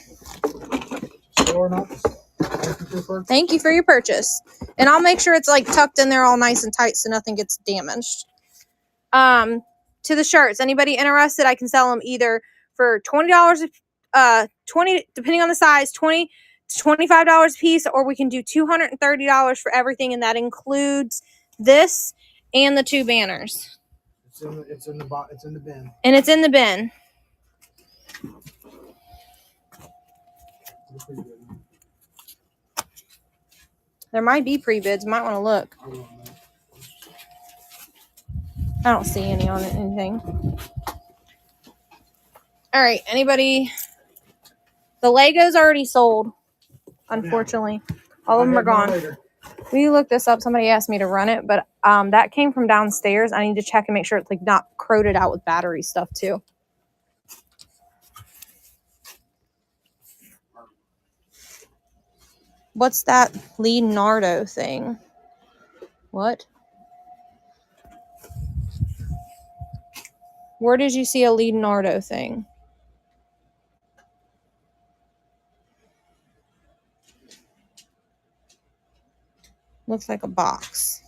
Thank you for your purchase. And I'll make sure it's like tucked in there all nice and tight so nothing gets damaged. To the shirts, anybody interested, I can sell them either for $20 $20, depending on the size, $20 to $25 a piece, or we can do $230 for everything, and that includes this and the 2 banners. It's in the bin. And it's in the bin. There might be pre-bids. Might want to look. I don't see any on it, anything. All right, anybody? The Legos already sold, unfortunately. All of them are gone. We looked this up. Somebody asked me to run it, but that came from downstairs. I need to check and make sure it's like not corroded out with battery stuff too. What's that Leonardo thing? What? Where did you see a Leonardo thing? Looks like a box.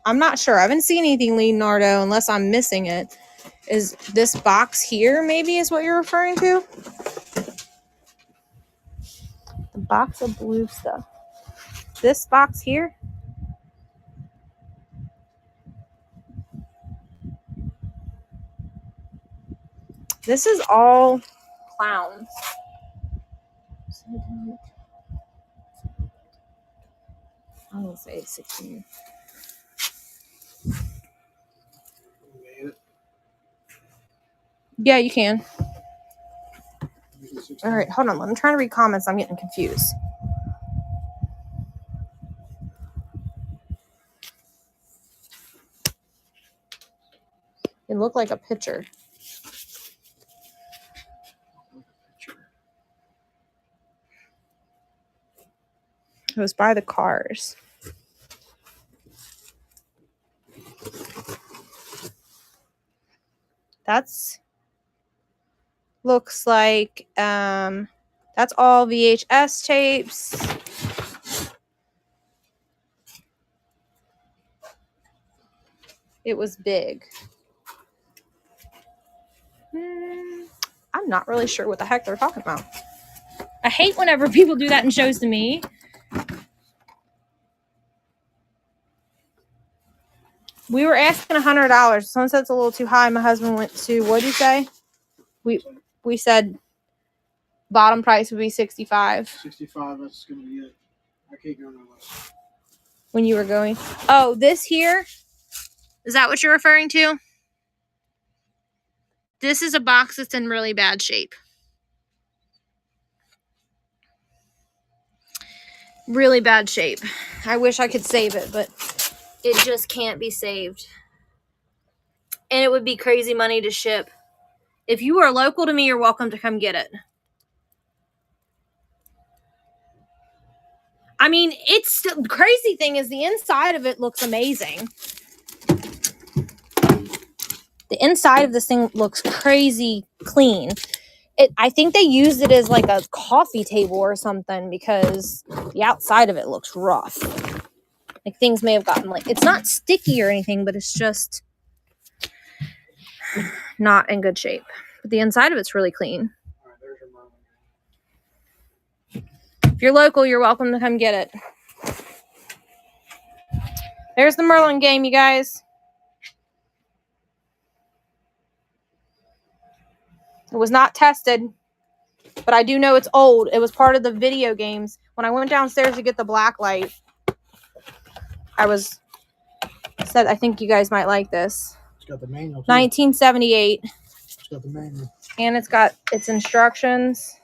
I'm not sure. I haven't seen anything Leonardo unless I'm missing it. Is this box here maybe is what you're referring to? The box of blue stuff. This box here? This is all clowns. I will say 16. Yeah, you can. All right, hold on. I'm trying to read comments. I'm getting confused. It looked like a picture. It was by the cars. That's looks like that's all VHS tapes. It was big. I'm not really sure what the heck they're talking about. I hate whenever people do that in shows to me. We were asking $100. Someone said it's a little too high. My husband went to, what'd you say? We said bottom price would be 65. 65, that's going to be it. I can't go no less. When you were going. Oh, this here? Is that what you're referring to? This is a box that's in really bad shape. Really bad shape. I wish I could save it, but it just can't be saved. And it would be crazy money to ship. If you are local to me, you're welcome to come get it. I mean, it's still, the crazy thing is the inside of it looks amazing. The inside of this thing looks crazy clean. I think they used it as like a coffee table or something because the outside of it looks rough. Like things may have gotten like, it's not sticky or anything, but it's just not in good shape. But the inside of it's really clean. All right, there's your Merlin. If you're local, you're welcome to come get it. There's the Merlin game, you guys. It was not tested, but I do know it's old. It was part of the video games. When I went downstairs to get the black light, I said, I think you guys might like this. It's got the manual. 1978. It's got the manual. And it's got its instructions.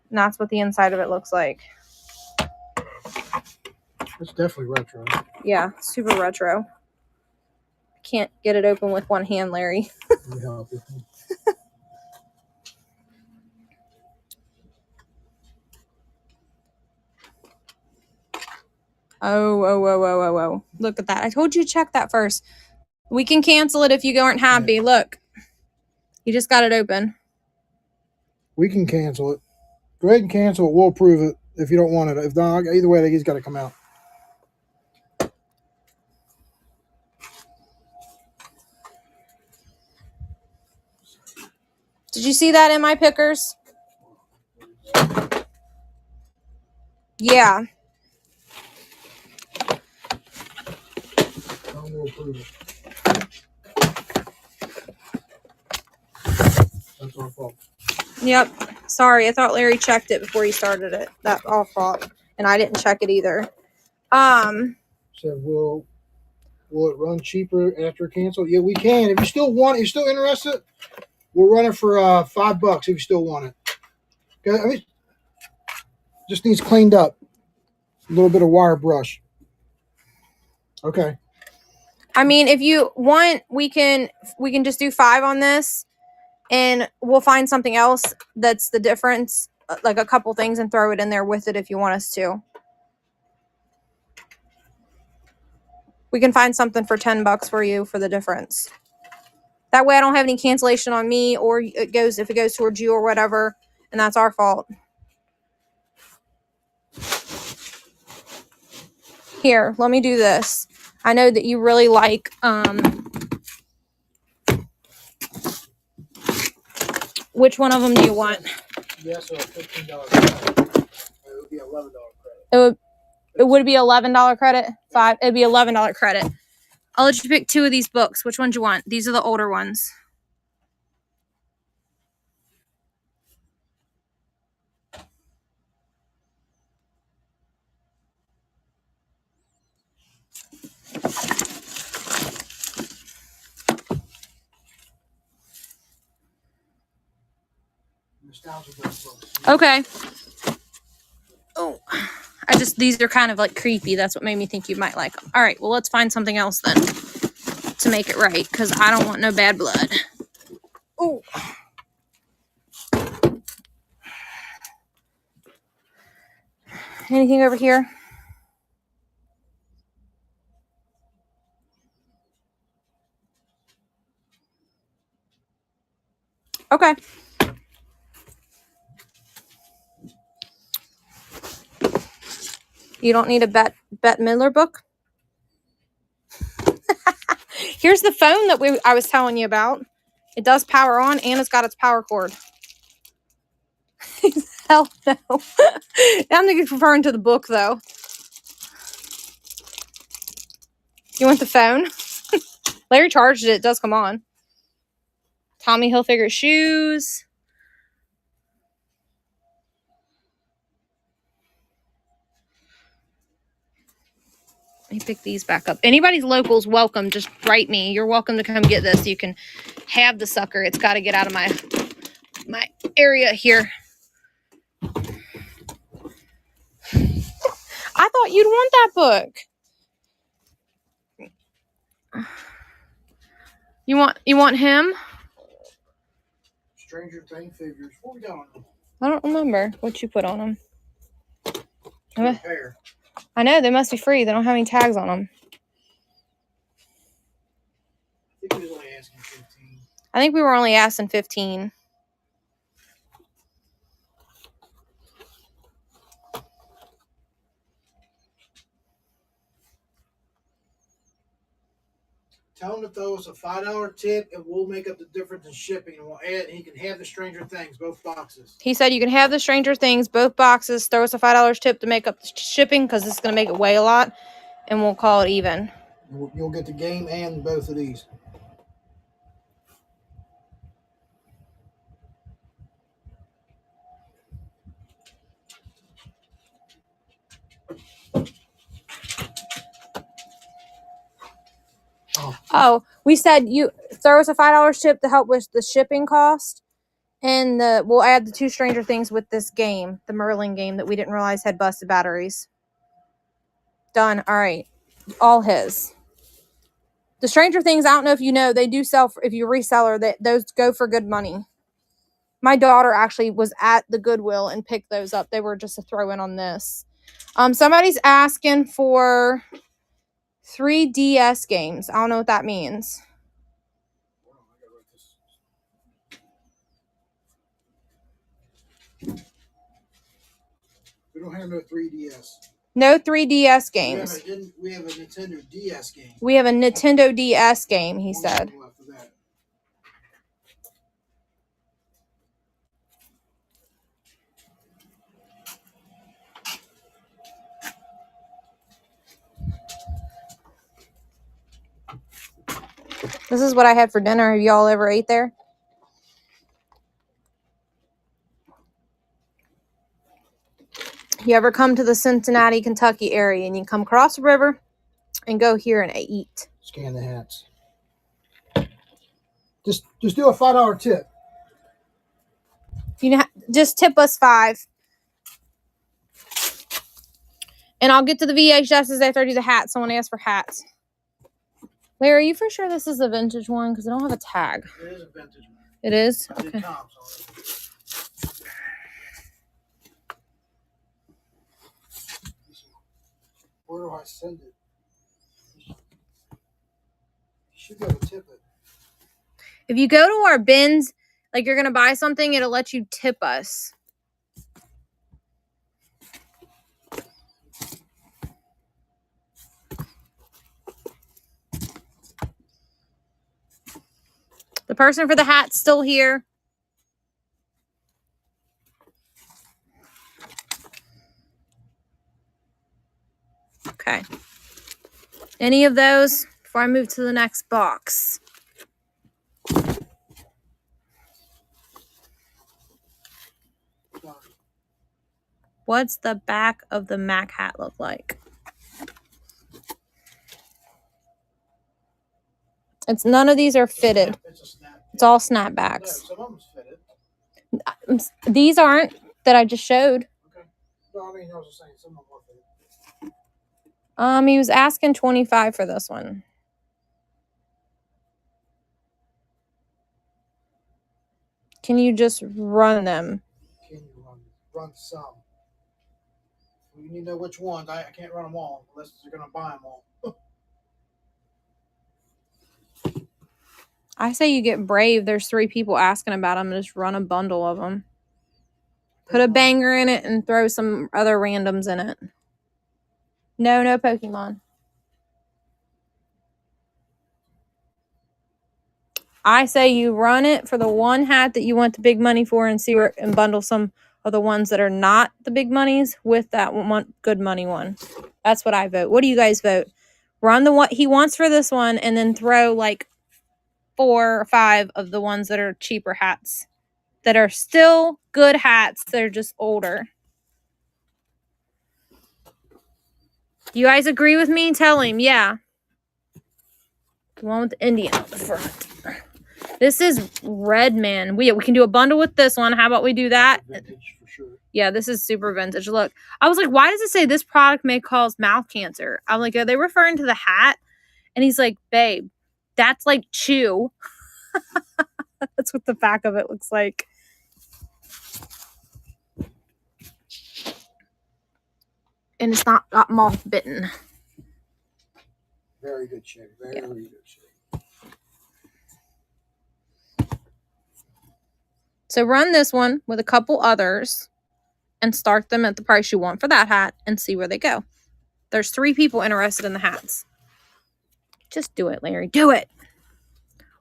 And that's what the inside of it looks like. It's definitely retro. Yeah, super retro. Can't get it open with one hand, Larry. Let me help you. Oh. Look at that. I told you to check that first. We can cancel it if you aren't happy. Yeah. Look. You just got it open. We can cancel it. Go ahead and cancel it. We'll approve it if you don't want it. If not, either way, he's got to come out. Did you see that in my pickers? Yeah. I will approve it. That's our fault. Yep. Sorry, I thought Larry checked it before he started it. That's our fault. And I didn't check it either. Said, will it run cheaper after cancel? Yeah, we can. If you still want it, you're still interested, we'll run it for $5 if you still want it. Okay, I mean, just needs cleaned up. A little bit of wire brush. Okay. I mean, if you want, we can just do 5 on this, and we'll find something else that's the difference, like a couple things, and throw it in there with it if you want us to. We can find something for $10 for you for the difference. That way I don't have any cancellation on me, or if it goes towards you or whatever, and that's our fault. Here, let me do this. I know that you really like which one of them do you want? Yes, so $15 credit. It would be $11 credit. It would be $11 credit. It'd be $11 credit. I'll let you pick 2 of these books. Which ones you want? These are the older ones. Okay. Oh, these are kind of like creepy. That's what made me think you might like them. All right, well, let's find something else then to make it right, because I don't want no bad blood. Oh. Anything over here? Okay. You don't need a Bette Midler book? Here's the phone that I was telling you about. It does power on, and it's got its power cord. Hell no. I'm thinking referring to the book, though. You want the phone? Larry charged it. It does come on. Tommy Hilfiger shoes. Let me pick these back up. Anybody's local's welcome. Just write me. You're welcome to come get this. You can have the sucker. It's got to get out of my area here. I thought you'd want that book. You want him? Stranger Thing figures. What we got on them? I don't remember what you put on them. Pair. I know, they must be free. They don't have any tags on them. I think we was only asking 15. I think we were only asking 15. Tell him to throw us a $5 tip, and we'll make up the difference in shipping. And we'll add. And he can have the Stranger Things, both boxes. He said you can have the Stranger Things, both boxes. Throw us a $5 tip to make up the shipping, because this is going to make it weigh a lot, and we'll call it even. You'll get the game and both of these. Oh, we said you throw us a $5 tip to help with the shipping cost, and we'll add the 2 Stranger Things with this game, the Merlin game that we didn't realize had busted batteries. Done. All right, all his. The Stranger Things, I don't know if you know, they do sell if you reseller that those go for good money. My daughter actually was at the Goodwill and picked those up. They were just a throw in on this. Somebody's asking for 3 DS games. I don't know what that means. We don't have no 3DS. No 3DS games. We have a Nintendo DS game. We have a Nintendo DS game, he said. This is what I had for dinner. Have y'all ever ate there? You ever come to the Cincinnati, Kentucky area and you come across the river and go here and eat. Scan the hats. Just do a $5 tip. You know, just tip us $5. And I'll get to the VHSs after I do the hats. Someone asked for hats. Larry, are you for sure this is a vintage one? Because I don't have a tag. It is a vintage one. It is? I did Okay. comps on it. Where do I send it? You should be able to tip it. If you go to our bins, like you're going to buy something, it'll let you tip us. The person for the hat's still here. Okay. Any of those before I move to the next box? What's the back of the Mac hat look like? It's none of these are fitted. It's all snapbacks. No, some of them's fitted. These aren't that I just showed. Okay. No, I mean, I was just saying some of them are fitted. He was asking $25 for this one. Can you just run them? Can you run some? You need to know which ones. I can't run them all unless you're going to buy them all. I say you get brave. There's 3 people asking about them. Just run a bundle of them. Put a banger in it and throw some other randoms in it. No Pokemon. I say you run it for the one hat that you want the big money for and see where and bundle some of the ones that are not the big monies with that one good money one. That's what I vote. What do you guys vote? Run the one he wants for this one and then throw like 4 or 5 of the ones that are cheaper hats that are still good hats. They're just older. You guys agree with me? Tell him, yeah. The one with the Indian on the front. This is Red Man. We can do a bundle with this one. How about we do that? Vintage for sure. Yeah, this is super vintage. Look, I was like, why does it say this product may cause mouth cancer? I'm like, are they referring to the hat? And he's like, babe, that's like chew. That's what the back of it looks like. And it's not got moth bitten. Very good shape. Very good shape. So run this one with a couple others and start them at the price you want for that hat and see where they go. There's 3 people interested in the hats. Just do it, Larry. Do it.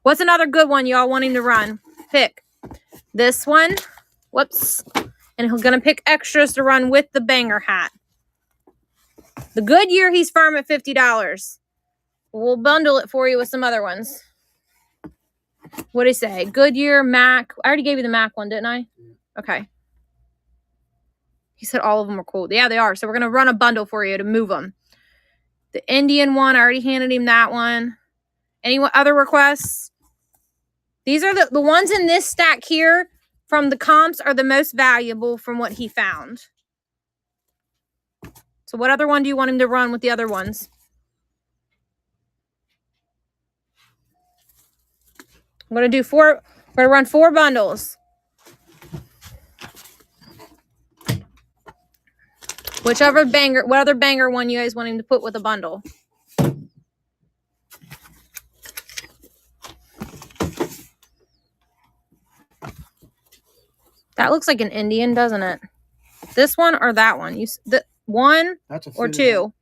What's another good one y'all wanting to run? Pick. This one. Whoops. And he's going to pick extras to run with the banger hat. The Goodyear, he's firm at $50. We'll bundle it for you with some other ones. What did he say? Goodyear, Mac. I already gave you the Mac one, didn't I? Okay. He said all of them are cool. Yeah, they are. So we're going to run a bundle for you to move them. The Indian one, I already handed him that one. Any other requests? These are the ones in this stack here from the comps are the most valuable from what he found. So what other one do you want him to run with the other ones? I'm going to do 4. We're going to run 4 bundles. Whichever banger, what other banger one you guys want him to put with a bundle? That looks like an Indian, doesn't it? This one or that one? The one or 2? Hat.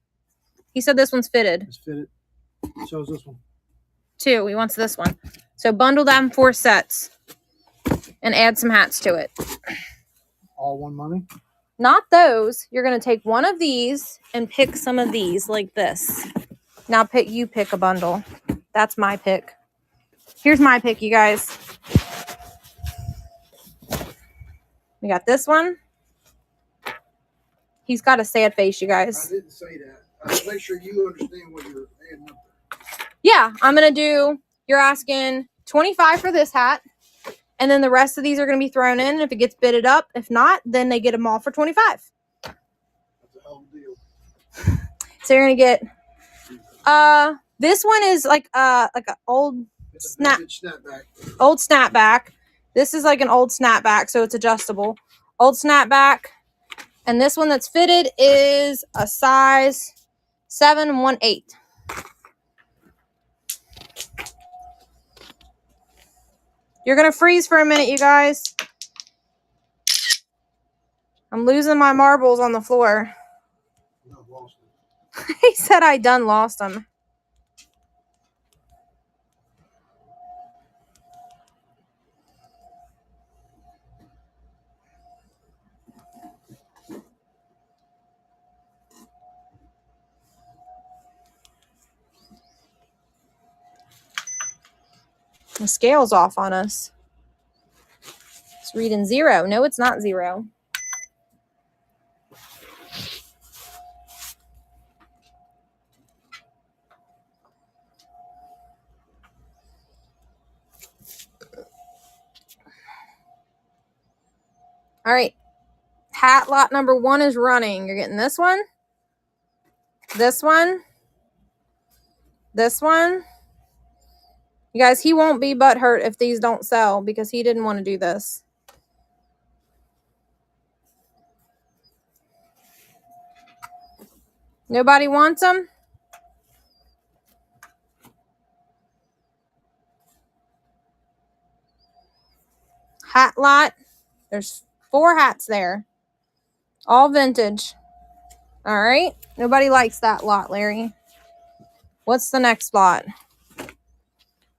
He said this one's fitted. It's fitted. So is this one. 2. He wants this one. So bundle them 4 sets and add some hats to it. All one money? Not those. You're going to take one of these and pick some of these like this. Now you pick a bundle. That's my pick. Here's my pick, you guys. We got this one. He's got a sad face, you guys. I didn't say that. I want to make sure you understand what you're adding up there. Yeah, I'm going to do, you're asking $25 for this hat. And then the rest of these are going to be thrown in. If it gets bidded up, if not, then they get them all for $25. That's a hell of a deal. So you're going to get, this one is like an old snapback. Old snapback. This is like an old snapback, so it's adjustable. Old snapback. And this one that's fitted is a size 7 1/8. You're going to freeze for a minute, you guys. I'm losing my marbles on the floor. He said I done lost them. The scale's off on us. It's reading 0. No, it's not 0. All right. Hat lot number 1 is running. You're getting this one. This one. This one. You guys, he won't be butthurt if these don't sell because he didn't want to do this. Nobody wants them? Hat lot. There's 4 hats there. All vintage. All right. Nobody likes that lot, Larry. What's the next lot?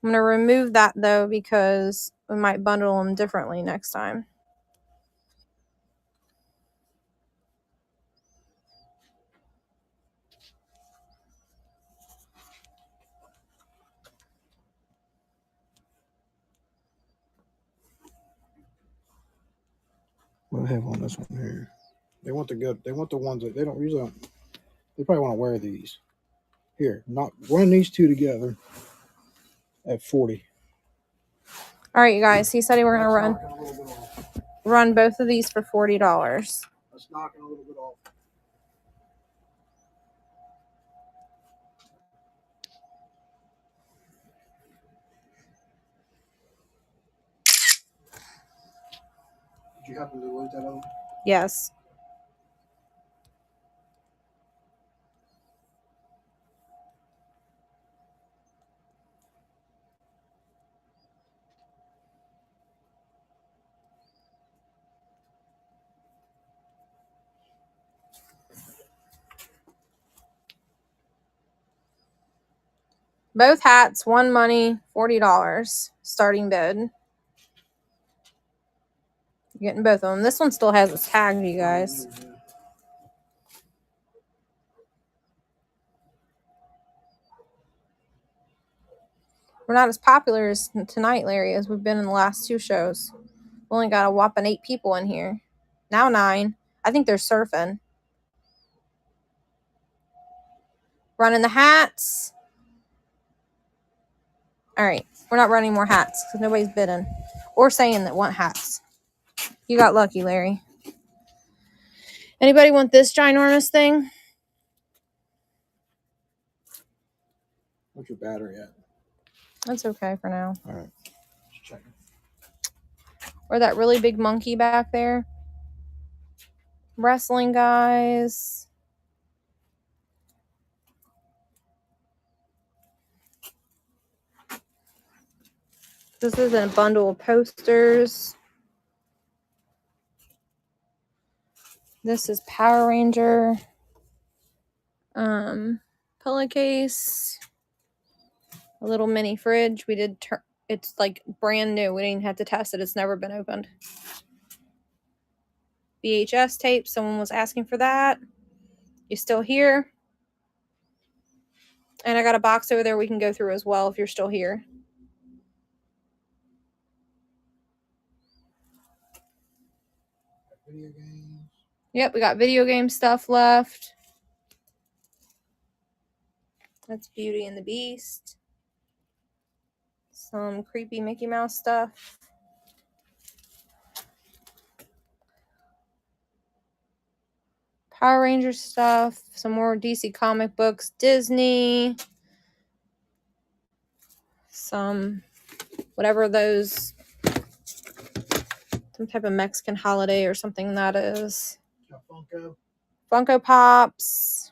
I'm going to remove that, though, because we might bundle them differently next time. What do I have on this one here? They want the good. They want the ones that they don't usually. They probably want to wear these. Here, not run these two together at 40. All right, you guys. He said he were going to run both of these for $40. That's knocking a little bit off. Did you happen to delete that other one? Yes. Both hats, one money, $40 starting bid. You're getting both of them. This one still has its tag, you guys. We're not as popular as tonight, Larry, as we've been in the last 2 shows. We only got a whopping 8 people in here. Now 9. I think they're surfing. Running the hats. All right. We're not running more hats because nobody's bidding or saying that want hats. You got lucky, Larry. Anybody want this ginormous thing? What's your battery at? That's okay for now. All right. Just checking. Or that really big monkey back there. Wrestling guys. This is a bundle of posters. This is Power Ranger. Pillowcase. A little mini fridge. We did it's like brand new. We didn't have to test it. It's never been opened. VHS tape. Someone was asking for that. You still here? And I got a box over there we can go through as well if you're still here. Video games. Yep, we got video game stuff left. That's Beauty and the Beast. Some creepy Mickey Mouse stuff. Power Rangers stuff. Some more DC comic books. Disney. Some whatever those, some type of Mexican holiday or something that is. Got Funko. Funko Pops.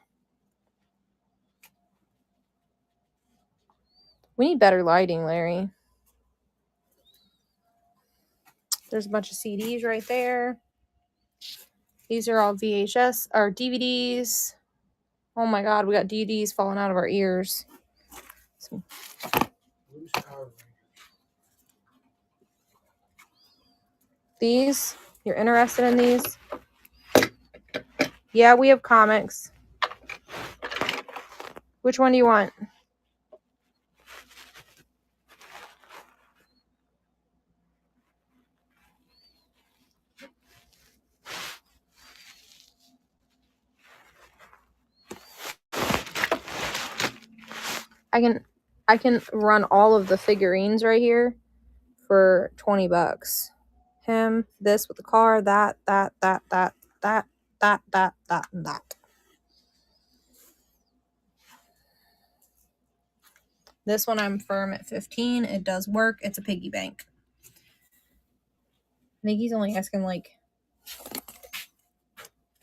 We need better lighting, Larry. There's a bunch of CDs right there. These are all VHS or DVDs. Oh my God, we got DVDs falling out of our ears. These, you're interested in these? Yeah, we have comics. Which one do you want? I can run all of the figurines right here for $20. Him, this with the car, that, and that. This one I'm firm at 15. It does work. It's a piggy bank. I think he's only asking I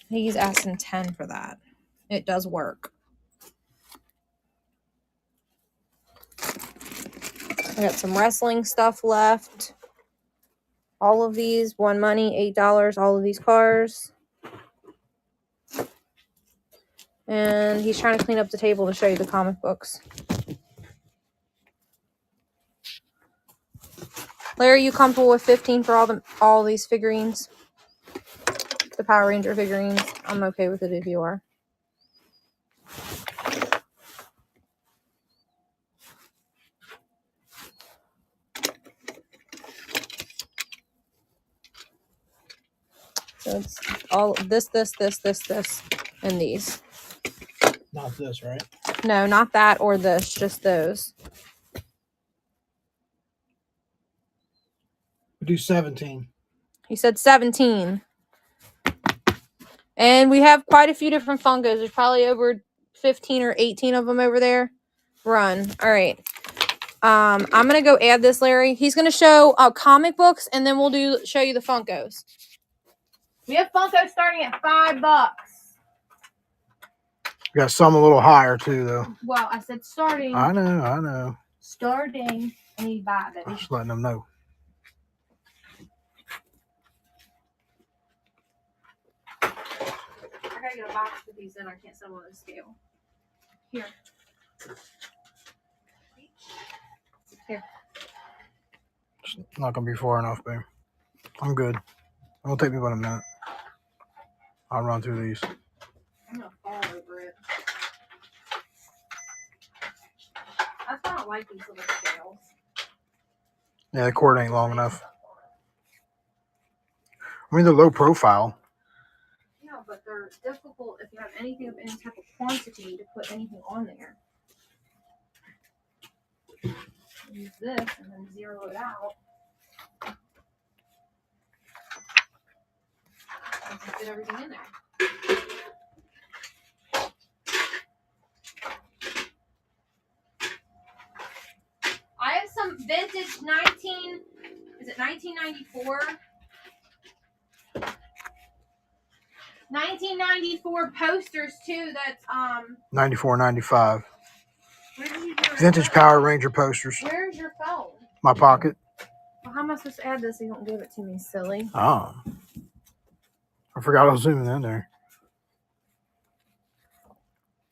think he's asking 10 for that. It does work. I got some wrestling stuff left. All of these, one money, $8. All of these cars. And he's trying to clean up the table to show you the comic books. Larry, you comfortable with 15 for all these figurines? The Power Ranger figurines. I'm okay with it if you are. So it's all this, and these. Not this, right? No, not that or this, just those. We do 17. He said 17. And we have quite a few different Funkos. There's probably over 15 or 18 of them over there. Run. All right. I'm going to go add this, Larry. He's going to show comic books, and then we'll show you the Funkos. We have Funkos starting at $5. We got some a little higher, too, though. Well, I said starting. I know. Starting. I need to buy, baby. I'm just letting them know. I gotta get a box to put these in. I can't sell them on the scale. Here. It's not going to be far enough, babe. I'm good. It'll take me about a minute. I'll run through these. I'm gonna fall over it. That's why I don't like these little scales. Yeah, the cord ain't long enough. I mean, they're low profile. Yeah, but they're difficult if you have anything of any type of quantity to put anything on there. Use this and then zero it out. And just get everything in there. I have some vintage 1994? 1994 posters too. That's 94, 95. Where did you do it? Vintage Power Ranger posters. Where's your phone? My pocket. Well, how am I supposed to add this? You don't give it to me, silly. Oh. I forgot I was zooming in there.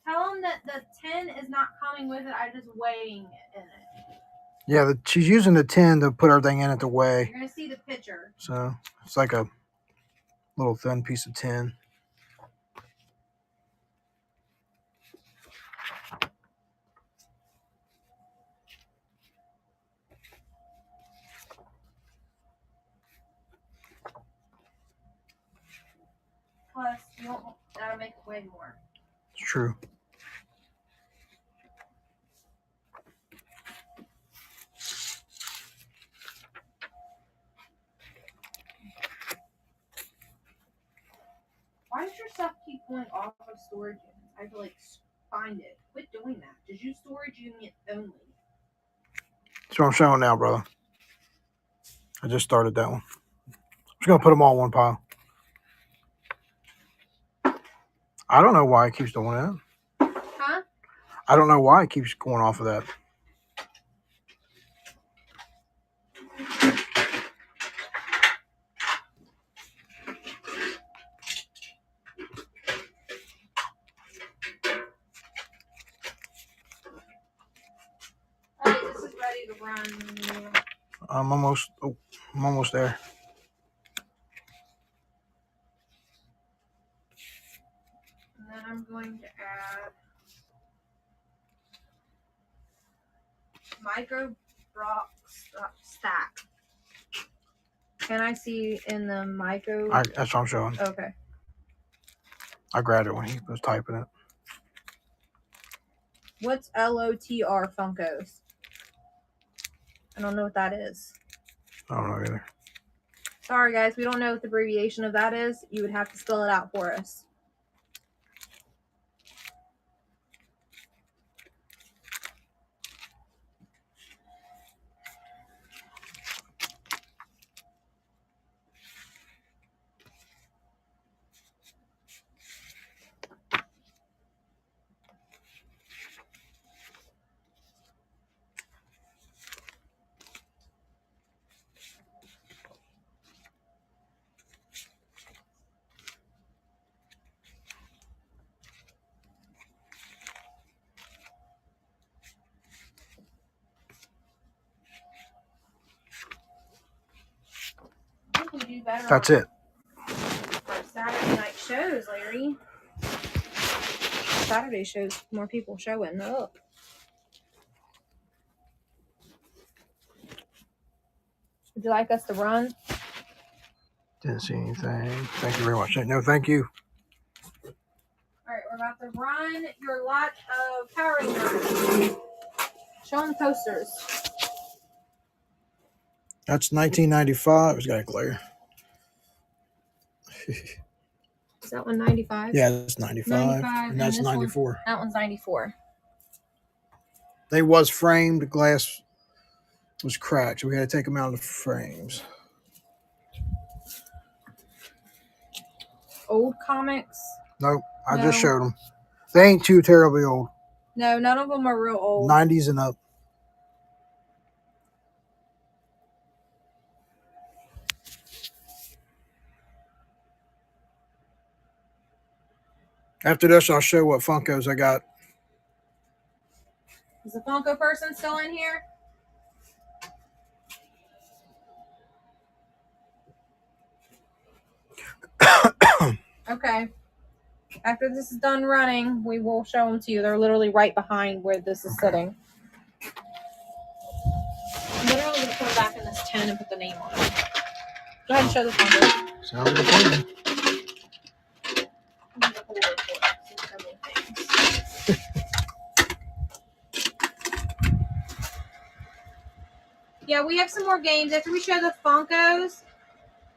Tell them that the 10 is not coming with it. I'm just weighing it in it. Yeah, she's using the 10 to put everything in it to weigh. You're going to see the picture. So it's like a little thin piece of tin. Plus, you don't gotta make it way more. It's true. Why does your stuff keep going off of storage units? I have to like find it. Quit doing that. Just use storage unit only. That's what I'm showing now, brother. I just started that one. I'm just gonna put them all in one pile. I don't know why it keeps doing that. Huh? I don't know why it keeps going off of that. Alright, this is ready to run. I'm almost there. And then I'm going to add micro block stack. Can I see in the micro? That's what I'm showing. Okay. I grabbed it when he was typing it. What's LOTR Funkos? I don't know what that is. I don't know either. Sorry, guys. We don't know what the abbreviation of that is. You would have to spell it out for us. I think we do better. That's it. For Saturday night shows, Larry. Saturday shows, more people showing up. Would you like us to run? Didn't see anything. Thank you very much. No, thank you. Alright, we're about to run your lot of Power Rangers. Show them the posters. That's 1995. It's got a glare. Is that one 95? Yeah, that's 95. 95 and that's this 94. One, that one's 94. They was framed. The glass was cracked, so we had to take them out of the frames. Old comics? Nope, I just showed them. They ain't too terribly old. No, none of them are real old. 90s and up. After this, I'll show what Funkos I got. Is the Funko person still in here? Okay. After this is done running, we will show them to you. They're literally right behind where this is sitting. I'm literally going to put them back in this tin and put the name on it. Go ahead and show the Funko. Sounds like a plan. Yeah, we have some more games. After we show the Funkos,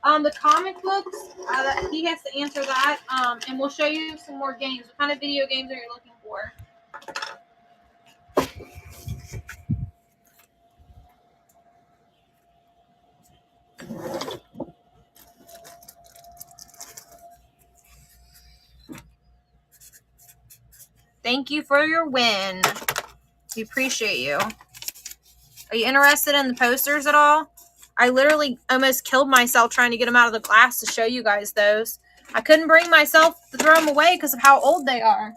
the comic books, he has to answer that. And we'll show you some more games. What kind of video games are you looking for? Thank you for your win. We appreciate you. Are you interested in the posters at all? I literally almost killed myself trying to get them out of the glass to show you guys those. I couldn't bring myself to throw them away because of how old they are.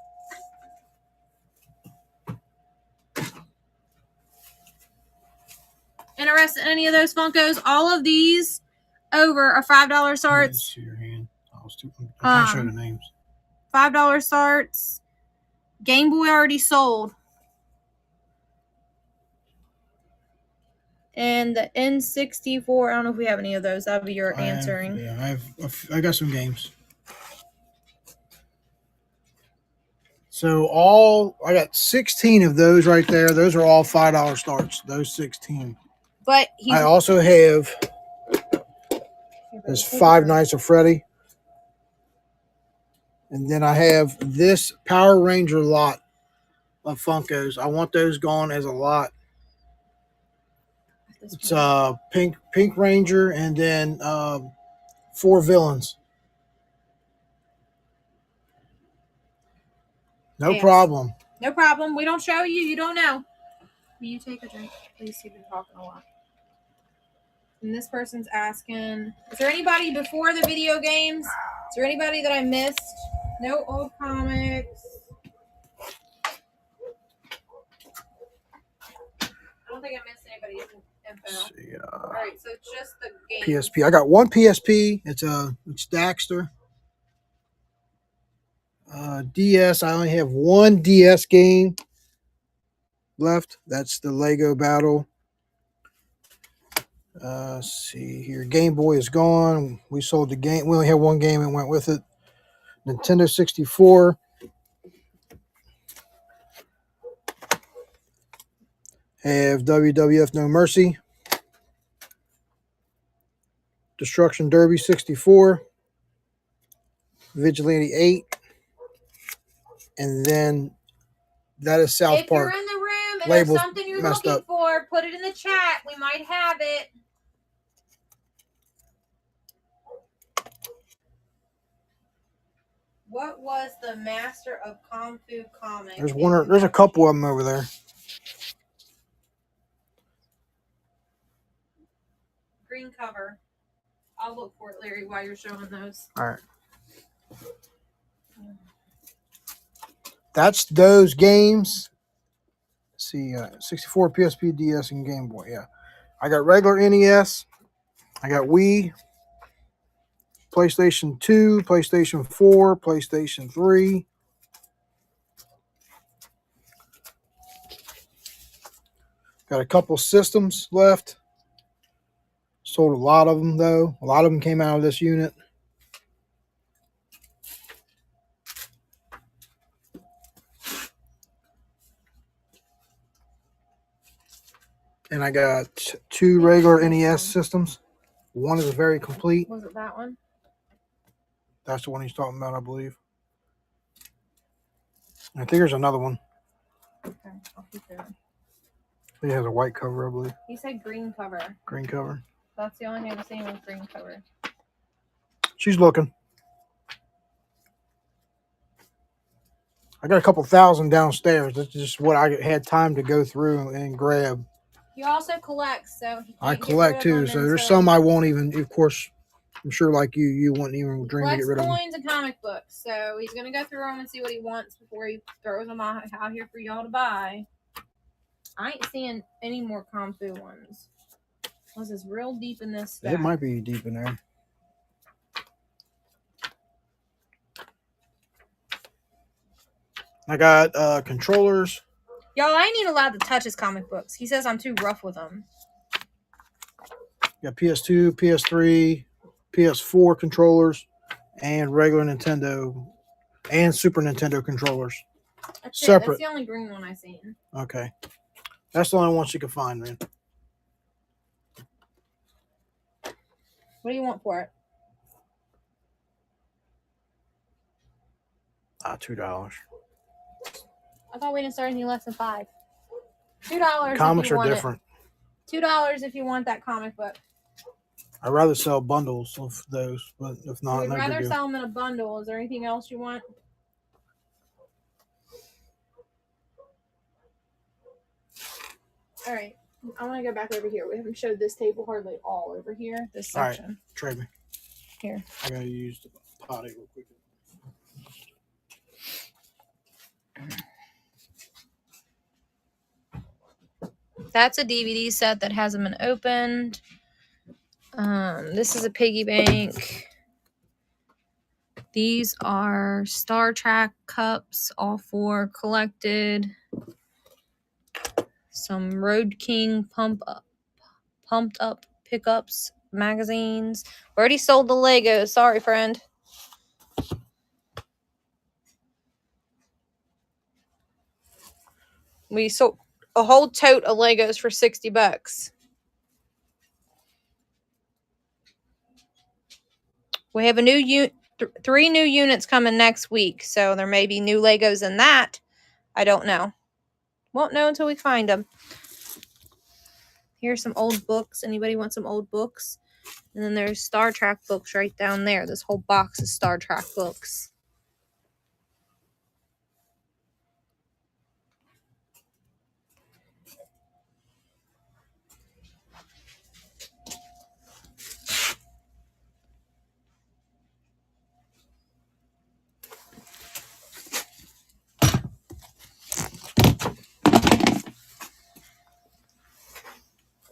Interested in any of those Funkos? All of these over are $5 starts. See your hand. I'm trying to show the names. $5 starts. Game Boy already sold. And the N64, I don't know if we have any of those. That'll be your answering. I got some games. So I got 16 of those right there. Those are all $5 starts. Those 16. But I also have this Five Nights at Freddy. And then I have this Power Ranger lot of Funkos. I want those gone as a lot. It's Pink Ranger and then 4 villains. No problem. No problem. We don't show you. You don't know. Will you take a drink? Please, you've been talking a lot. And this person's asking, is there anybody before the video games? Is there anybody that I missed? No old comics. I don't think I missed anybody's info. See, all right, so it's just the games. PSP. I got one PSP. It's Daxter. DS. I only have one DS game left. That's the Lego Battle. See here. Game Boy is gone. We sold the game. We only had one game and went with it. Nintendo 64. Have WWF No Mercy. Destruction Derby 64. Vigilante 8. And then that is South Park. If you're in the room and there's something you're looking for, put it in the chat. We might have it. What was the Master of Kung Fu comic? There's a couple of them over there. Green cover. I'll look for it, Larry, while you're showing those. All right. That's those games. Let's see, 64, PSP, DS, and Game Boy. Yeah. I got regular NES. I got Wii, PlayStation 2, PlayStation 4, PlayStation 3. Got a couple systems left. Sold a lot of them, though. A lot of them came out of this unit. And I got 2 regular NES systems. One is very complete. Was it that one? That's the one he's talking about, I believe. I think there's another one. Okay, I'll keep it. It has a white cover, I believe. He said green cover. Green cover. That's the only thing I've seen with green cover. She's looking. I got a couple thousand downstairs. That's just what I had time to go through and grab. He also collects, so he I collect too. So there's some I won't even. Of course, I'm sure like you wouldn't even dream to get rid of them. Coins and comic books, so he's gonna go through them and see what he wants before he throws them out here for y'all to buy. I ain't seeing any more Kung Fu ones. This is real deep in this stack. It might be deep in there. I got controllers. Y'all, I ain't even allowed to touch his comic books. He says I'm too rough with them. Got PS2, PS3, PS4 controllers, and regular Nintendo and Super Nintendo controllers. That's separate. That's the only green one I've seen. Okay. That's the only one she could find, man. What do you want for it? $2. I thought we didn't start anything less than $5. $2. Comics are different. $2 if you want that comic book. I'd rather sell bundles of those, but if not, We'd rather sell them in a bundle. Is there anything else you want? All right. I want to go back over here. We haven't showed this table hardly all over here. This section. All right. Trade me. Here. I gotta use the potty real quick. That's a DVD set that hasn't been opened. This is a piggy bank. These are Star Trek cups, all 4 collected. Some Road King pumped up pickups magazines. Already sold the Legos. Sorry, friend. We sold a whole tote of Legos for $60. We have a new 3 new units coming next week, so there may be new Legos in that. I don't know. Won't know until we find them. Here's some old books. Anybody want some old books? And then there's Star Trek books right down there. This whole box is Star Trek books.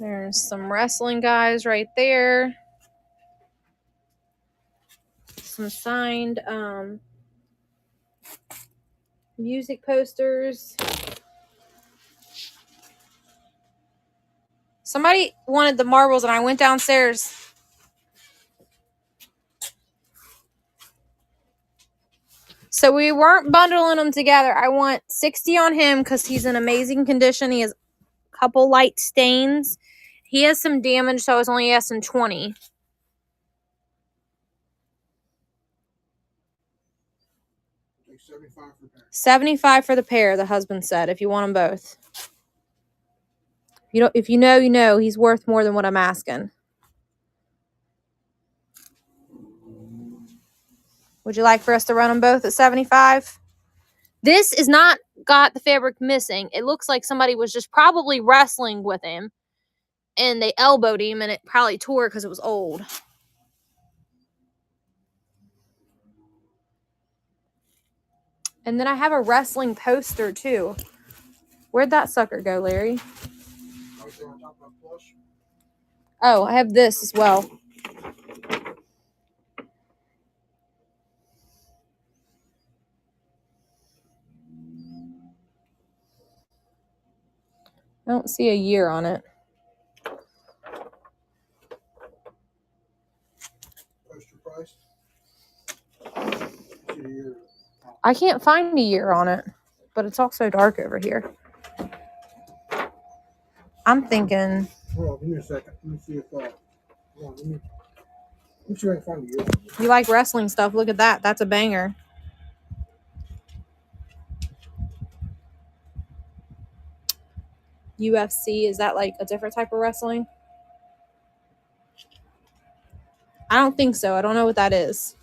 There's some wrestling guys right there. Some signed music posters. Somebody wanted the marbles and I went downstairs. So we weren't bundling them together. I want 60 on him because he's in amazing condition. He has a couple light stains. He has some damage, so I was only asking 20. $75 for the pair, the husband said, if you want them both. If you know, he's worth more than what I'm asking. Would you like for us to run them both at 75? This is not got the fabric missing. It looks like somebody was just probably wrestling with him and they elbowed him and it probably tore because it was old. And then I have a wrestling poster too. Where'd that sucker go, Larry? Oh, I have this as well. I don't see a year on it. I can't find a year on it, but it's also dark over here. I'm thinking. Hold on, give me a second. Let me see if hold on, let me see if I can find a year. You like wrestling stuff? Look at that. That's a banger. UFC, is that like a different type of wrestling? I don't think so. I don't know what that is.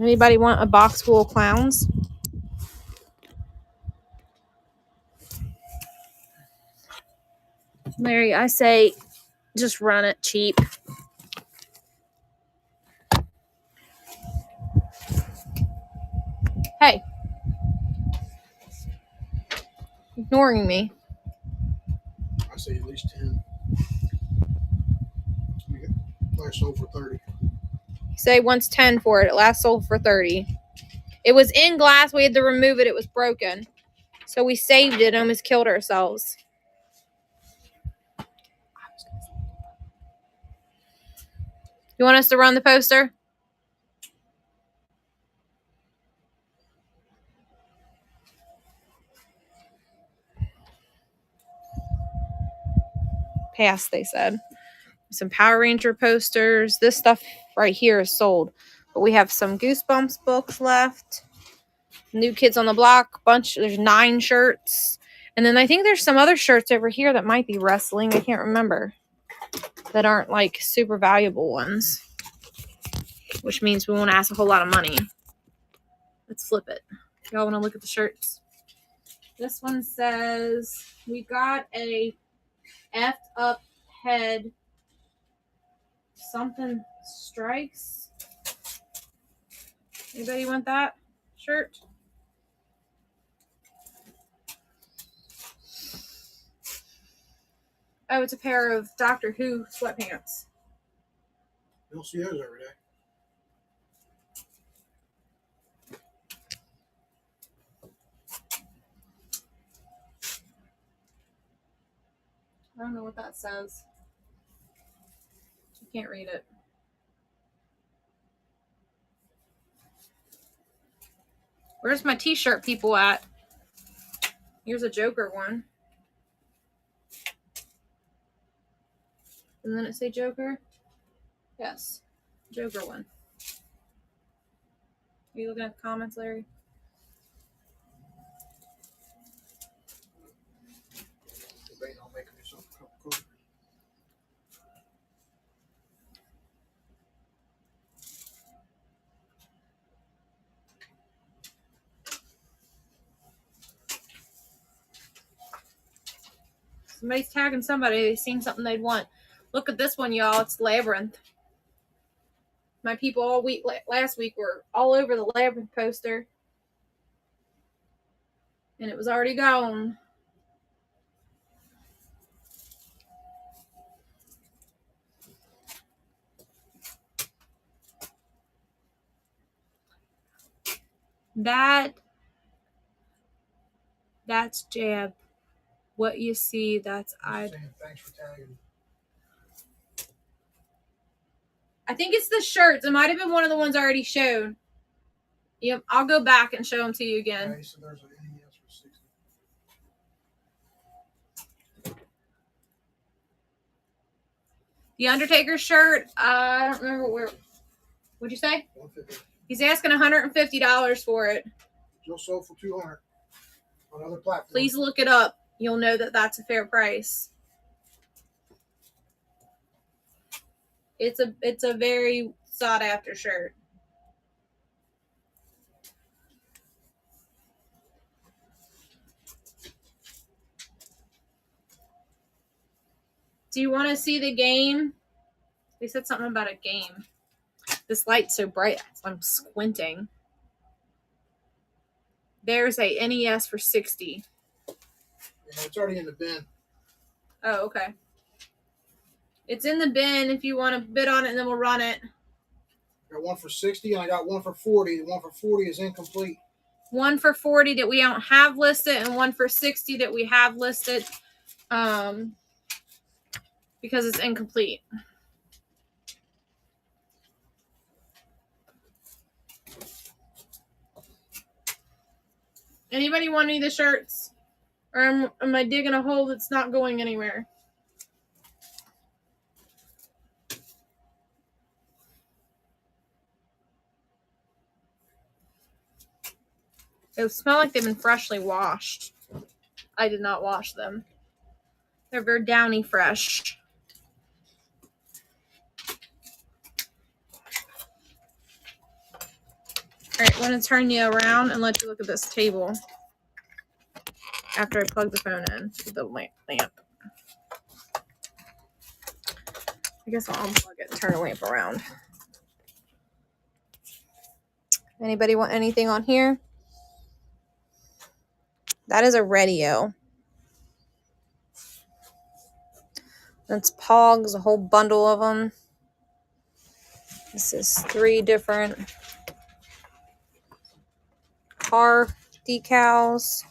Anybody want a box full of clowns? Larry, I say just run it cheap. Hey. Ignoring me. I say at least 10. Last sold for 30. Say once 10 for it. It last sold for 30. It was in glass. We had to remove it. It was broken. So we saved it and almost killed ourselves. You want us to run the poster? Pass, they said. Some Power Ranger posters. This stuff right here is sold. But we have some Goosebumps books left. New Kids on the Block. There's 9 shirts. And then I think there's some other shirts over here that might be wrestling. I can't remember. That aren't like super valuable ones. Which means we won't ask a whole lot of money. Let's flip it. Y'all want to look at the shirts? This one says, we got a effed up head. Something strikes. Anybody want that shirt? Oh, it's a pair of Doctor Who sweatpants. You don't see those every day. I don't know what that says. Can't read it. Where's my t-shirt people at? Here's a Joker one. Doesn't it say Joker? Yes. Joker one. Are you looking at the comments, Larry? Somebody's tagging somebody. They've seen something they'd want. Look at this one, y'all. It's Labyrinth. My people all week last week were all over the Labyrinth poster. And it was already gone. That's Jab. What you see, that's I. Thanks for tagging. I think it's the shirts. It might have been one of the ones I already showed. Yep, I'll go back and show them to you again. Okay, so there's an NES for 60. The Undertaker shirt, I don't remember where. What'd you say? 150. He's asking $150 for it. Just sold for 200 on other platforms. Please look it up. You'll know that that's a fair price. It's a very sought after shirt. Do you want to see the game? They said something about a game. This light's so bright, I'm squinting. There's a NES for 60. Yeah, it's already in the bin. Oh, okay. It's in the bin if you want to bid on it, and then we'll run it. I got one for 60 and I got one for 40. The one for 40 is incomplete. One for 40 that we don't have listed, and one for 60 that we have listed, because it's incomplete. Anybody want any of the shirts? Or am I digging a hole that's not going anywhere? They smell like they've been freshly washed. I did not wash them. They're very downy fresh. Alright, I'm going to turn you around and let you look at this table after I plug the phone in to the lamp. I guess I'll unplug it and turn the lamp around. Anybody want anything on here? That is a radio. That's Pogs, a whole bundle of them. This is 3 different car decals.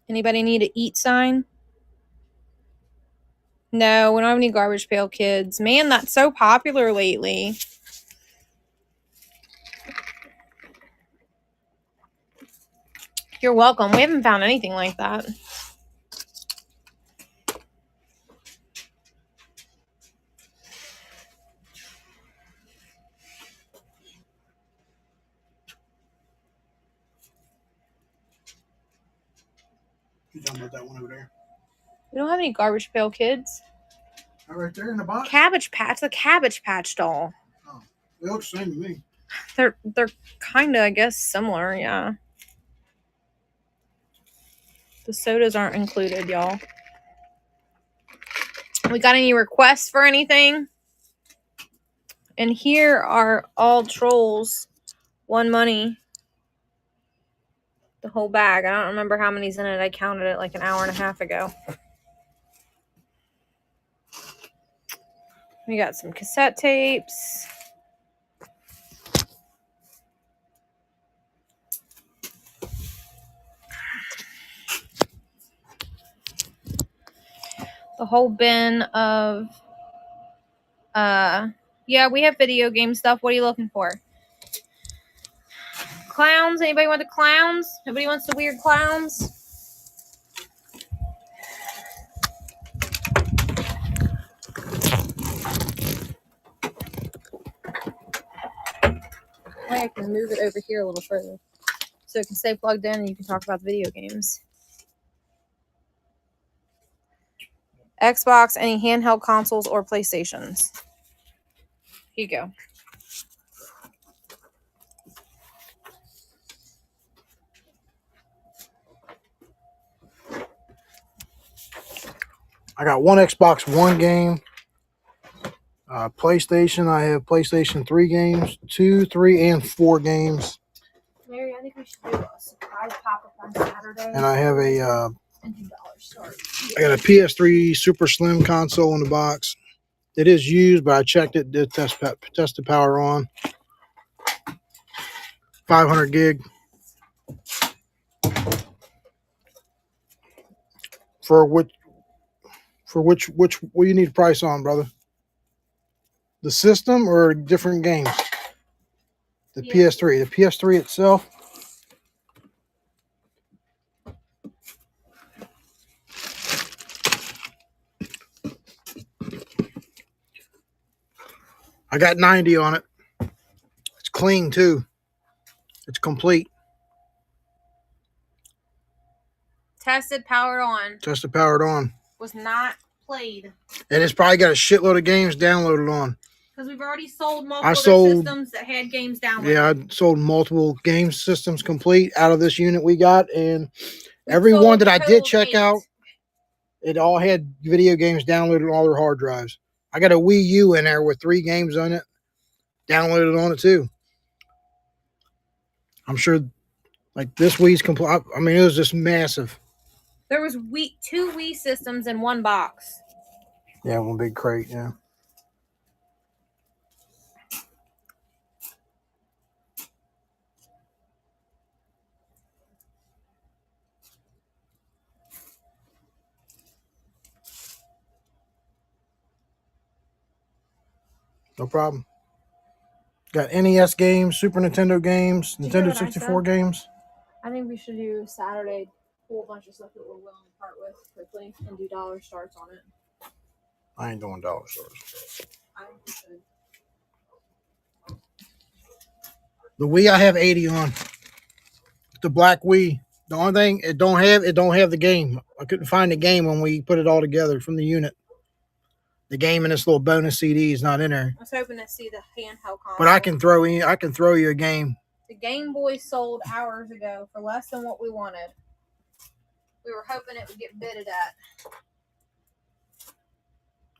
Anybody need an eat sign? No, we don't have any Garbage Pail Kids. Man, that's so popular lately. You're welcome. We haven't found anything like that. You talking about that one over there? We don't have any Garbage Pail Kids. That right there in the box? Cabbage Patch, the Cabbage Patch doll. Oh, they look the same to me. They're kind of, I guess, similar, yeah. The sodas aren't included, y'all. We got any requests for anything? And here are all Trolls. One money. The whole bag. I don't remember how many's in it. I counted it like an hour and a half ago. We got some cassette tapes. The whole bin of yeah, we have video game stuff. What are you looking for? Clowns? Anybody want the clowns? Nobody wants the weird clowns? I can move it over here a little further so it can stay plugged in and you can talk about the video games. Xbox, any handheld consoles or PlayStations. Here you go. I got one Xbox One game. PlayStation, I have PlayStation 3 games, 2, 3, and 4 games. Mary, I think we should do a surprise pop-up on Saturday. And I have a and $2 start. I got a PS3 Super Slim console in the box. It is used, but I checked it, did test the power on. 500 gig. For which what you need price on, brother? The system or different games? The PS3. The PS3 itself. I got 90 on it. It's clean too. It's complete. Tested, powered on. Tested, powered on. Was not played. And it's probably got a shitload of games downloaded on. Because we've already sold multiple systems that had games downloaded. Yeah, I sold multiple game systems complete out of this unit we got. And every one that I did check out, it all had video games downloaded on all their hard drives. I got a Wii U in there with 3 games on it, downloaded on it too. I'm sure, like this Wii's complete. I mean, it was just massive. There was 2 Wii systems in one box. Yeah, one big crate. Yeah. No problem. Got NES games, Super Nintendo games, Nintendo 64 games. I think we should do Saturday, a whole bunch of stuff that we're willing to part with quickly and do dollar starts on it. I ain't doing dollar stores. I think we should. The Wii I have 80 on. The black Wii. The only thing it don't have the game. I couldn't find the game when we put it all together from the unit. The game in this little bonus CD is not in there. I was hoping to see the handheld console. But I can throw you a game. The Game Boy sold hours ago for less than what we wanted. We were hoping it would get bidded at.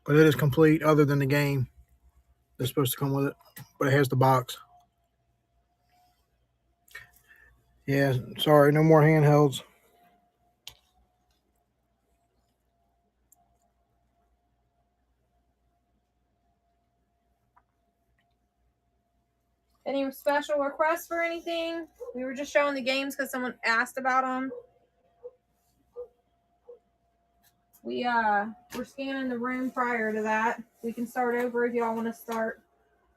But it is complete other than the game that's supposed to come with it. But it has the box. Yeah, sorry, no more handhelds. Any special requests for anything? We were just showing the games because someone asked about them. We're scanning the room prior to that. We can start over if y'all want to start.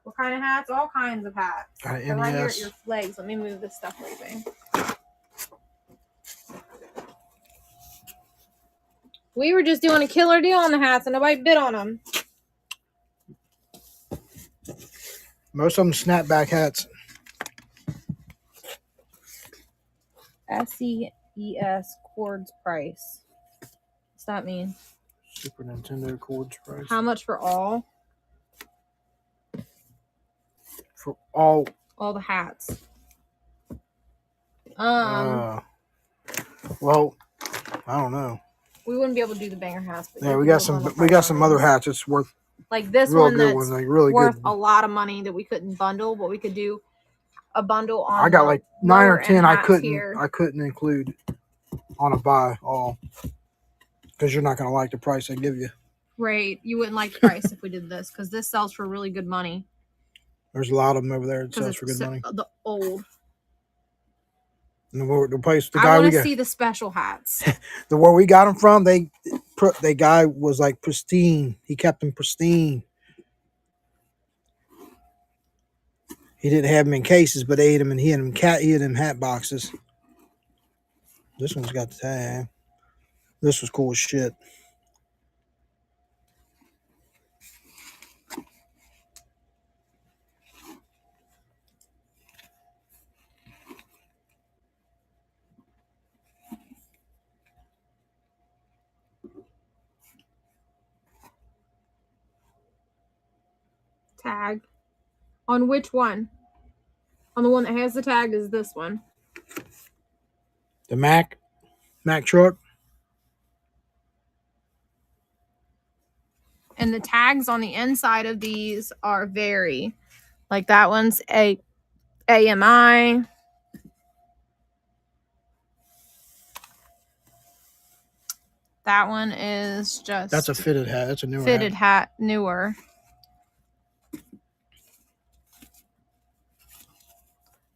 What kind of hats? All kinds of hats. Got an They're right here at NES. your legs. Let me move this stuff for you, babe. We were just doing a killer deal on the hats and nobody bid on them. Most of them snapback hats. SCES Cords price. What's that mean? Super Nintendo Cords price. How much for all? For all the hats. well, I don't know. We wouldn't be able to do the banger hats. But Yeah, we got some other hats. It's worth like this real one good that's ones, like really worth good. a lot of money that we couldn't bundle, but we could do a bundle on I got the like 9 or lower end 10 I hats here. couldn't include on a buy all because you're not going to like the price they give you. Right. You wouldn't like the price if we did this because this sells for really good money. There's a lot of them over there that Because sells for good money. The old. And the place, the I guy want we to got, see the special hats. the where we got them from, the guy was like pristine. He kept them pristine. He didn't have them in cases, but he had them in hat boxes. This one's got the tag. This was cool as shit. Tag. On which one? On the one that has the tag is this one. The Mac truck. And the tags on the inside of these are very, like that one's a AMI. That one is just. That's a fitted hat. That's a newer fitted hat, newer.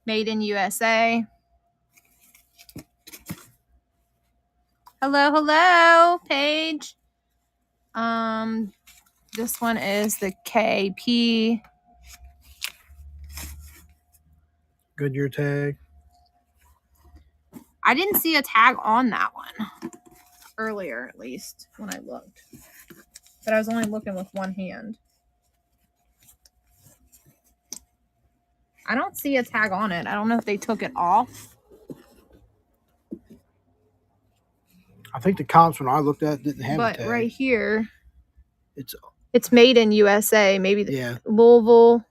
Made in USA. Hello, Paige. This one is the KP. Goodyear tag. I didn't see a tag on that one earlier, at least when I looked. But I was only looking with one hand. I don't see a tag on it. I don't know if they took it off. I think the comps when I looked at didn't have but a tag. Right here, it's made in USA. Maybe yeah. Louisville,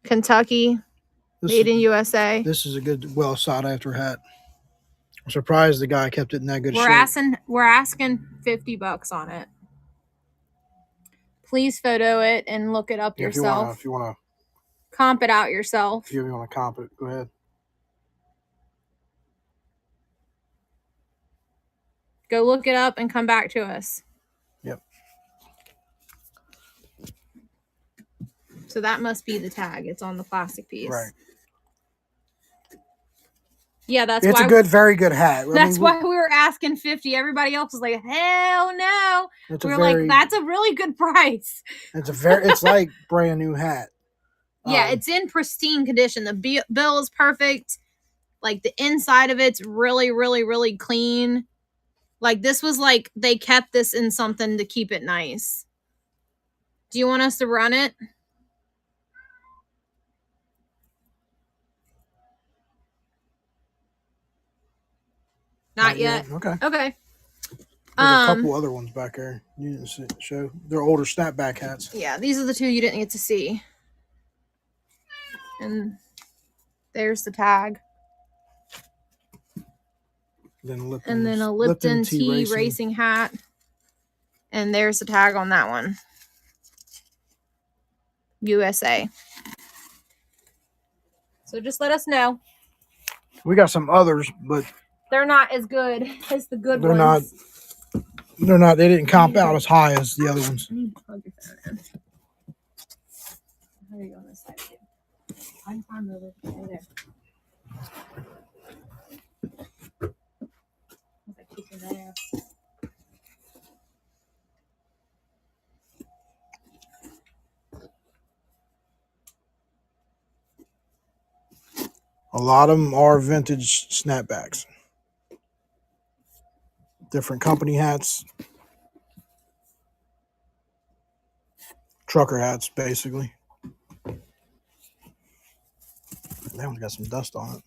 Kentucky. Made in USA. This is a good, well sought after hat. I'm surprised the guy kept it in that good shape. We're asking $50 on it. Please photo it and look it up yourself. If you want to comp it out yourself. If you want to comp it, go ahead. Go look it up and come back to us. Yep. So that must be the tag. It's on the plastic piece. Right. Yeah, it's a good, very good hat. That's why we were asking 50. Everybody else was like, hell no. We're like, that's a really good price. It's like brand new hat. Yeah, it's in pristine condition. The bill is perfect. Like the inside of it's really, really, really clean. Like this was like they kept this in something to keep it nice. Do you want us to run it? Not yet. Okay. Okay. There's a couple other ones back there. You didn't show. They're older snapback hats. Yeah, these are the two you didn't get to see. And there's the tag. Then a Lipton Tea racing hat. And there's the tag on that one. USA. So just let us know. We got some others, but they're not as good as the good ones. They're not. They didn't comp out as high as the other ones. I need to plug your phone in. How are you on this side too? I can find the right there. A lot of them are vintage snapbacks. Different company hats. Trucker hats, basically. That one's got some dust on it.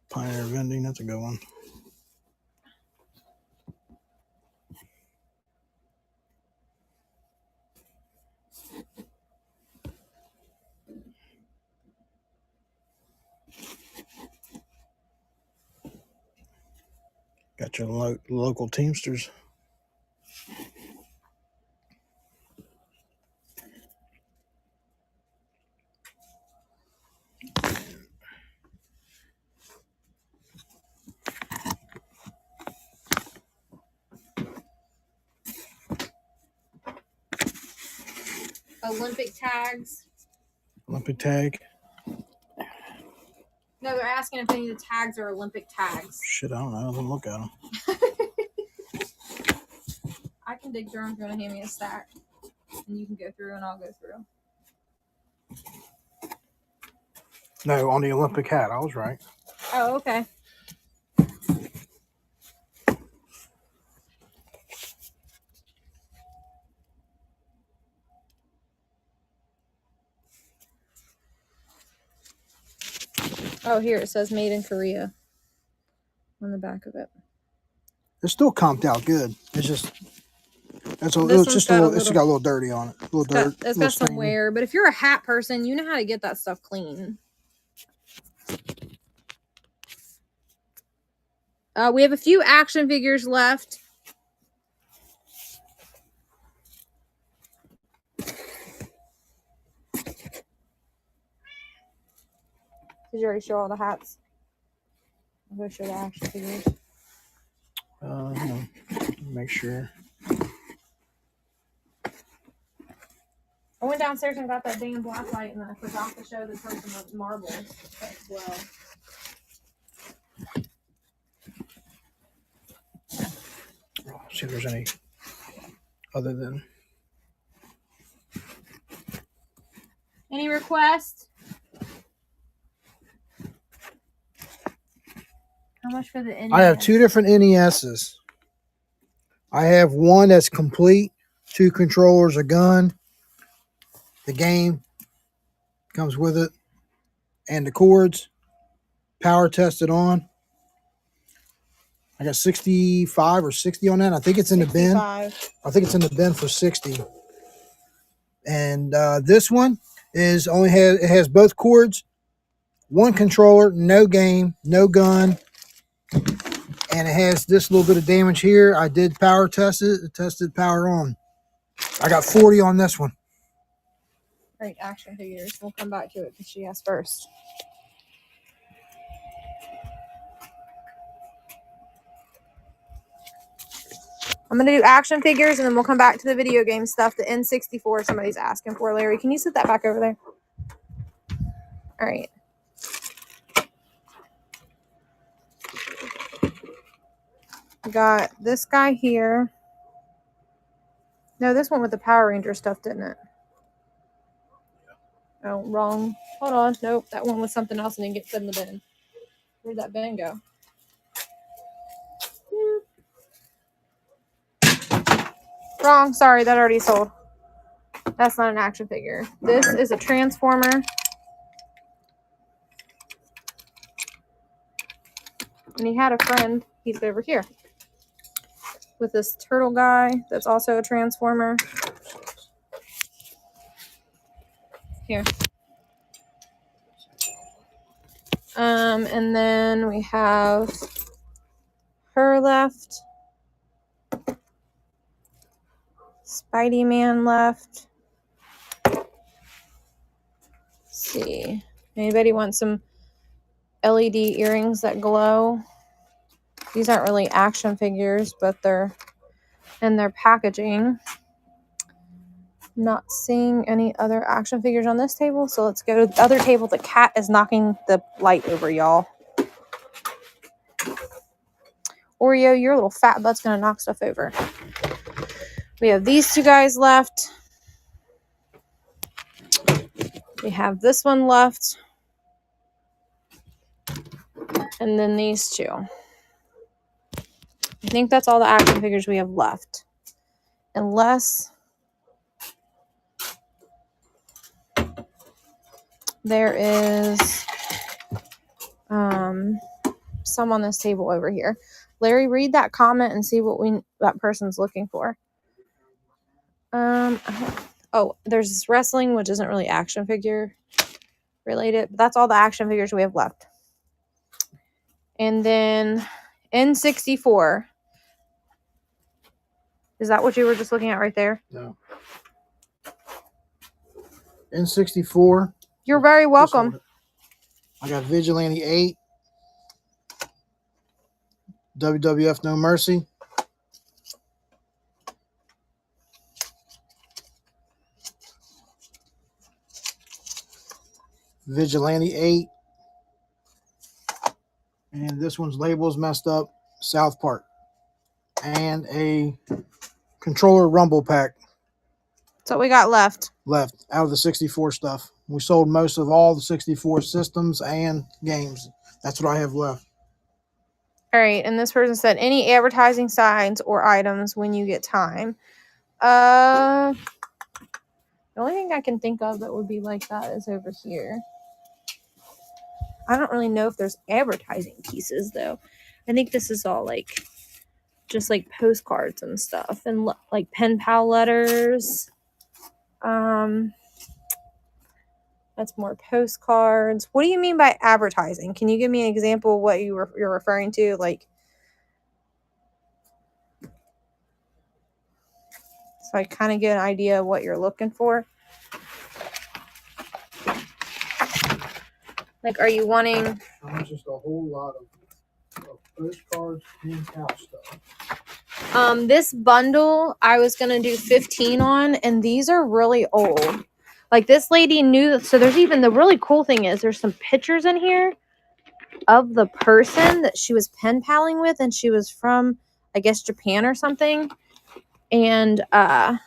Pioneer Vending, that's a good one. Got your local Teamsters. Olympic tags. Olympic tag. No, they're asking if any of the tags are Olympic tags. Shit, I don't know. I didn't look at them. I can dig through them if you want to hand me a stack. And you can go through and I'll go through. No, on the Olympic hat. I was right. Oh, okay. Oh, here it says made in Korea on the back of it. It's still comped out good. It's just it's got a little dirty on it. It's got some wear, but if you're a hat person, you know how to get that stuff clean. We have a few action figures left. Did you already show all the hats? I'll go show the action figures. No. Make sure. I went downstairs and got that damn black light, and I forgot to show the person with marbles as well. See if there's any other than. Any requests? How much for the NES? I have 2 different NESs. I have one that's complete, 2 controllers, a gun, the game comes with it, and the cords, power tested on. I got 65 or 60 on that. I think it's in 65. The bin. I think it's in the bin for 60. And this one it has both cords, 1 controller, no game, no gun. And it has this little bit of damage here. I did power test it. It tested power on. I got 40 on this one. Great action figures. We'll come back to it because she asked first. I'm going to do action figures and then we'll come back to the video game stuff. The N64 somebody's asking for. Larry, can you sit that back over there? All right. Got this guy here. No, this one with the Power Ranger stuff, didn't it? Oh, wrong. Hold on. Nope, that one was something else and then gets in the bin. Where'd that bin go? Wrong. Sorry, that already sold. That's not an action figure. This is a Transformer. And he had a friend. He's over here. With this turtle guy that's also a Transformer. Here. And then we have her left. Spidey-Man left. Let's see. Anybody want some LED earrings that glow? These aren't really action figures, but they're in their packaging. Not seeing any other action figures on this table, so let's go to the other table. The cat is knocking the light over, y'all. Oreo, your little fat butt's gonna knock stuff over. We have these 2 guys left. We have this one left. And then these 2. I think that's all the action figures we have left. Unless there is some on this table over here. Larry, read that comment and see what that person's looking for. Oh, there's wrestling, which isn't really action figure related, but that's all the action figures we have left. And then N64. Is that what you were just looking at right there? No. N64. You're very welcome. I got Vigilante 8. WWF No Mercy. Vigilante 8. And this one's label is messed up. South Park. And a controller rumble pack. That's what we got left. Left out of the 64 stuff. We sold most of all the 64 systems and games. That's what I have left. All right, and this person said any advertising signs or items when you get time. The only thing I can think of that would be like that is over here. I don't really know if there's advertising pieces though. I think this is all like just like postcards and stuff and like pen pal letters. That's more postcards. What do you mean by advertising? Can you give me an example of what you're referring to? Like, so I kind of get an idea of what you're looking for. Like, are you wanting? Just a whole lot of postcards and couch stuff. This bundle I was gonna do 15 on, and these are really old. Like this lady knew. So there's even the really cool thing is there's some pictures in here of the person that she was pen paling with, and she was from, I guess, Japan or something. And the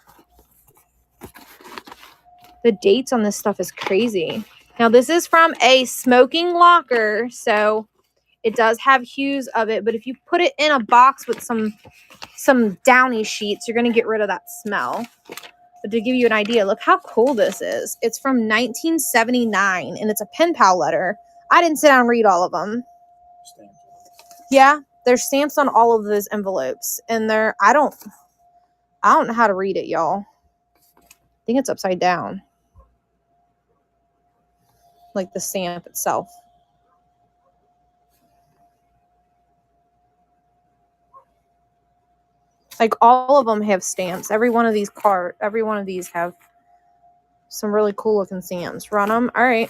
dates on this stuff is crazy. Now this is from a smoking locker, so it does have hues of it, but if you put it in a box with some downy sheets, you're going to get rid of that smell. But to give you an idea, look how cool this is. It's from 1979, and it's a pen pal letter. I didn't sit down and read all of them. Yeah, there's stamps on all of those envelopes, and I don't know how to read it, y'all. I think it's upside down, like the stamp itself. Like all of them have stamps. Every one of these have some really cool looking stamps. Run them. All right.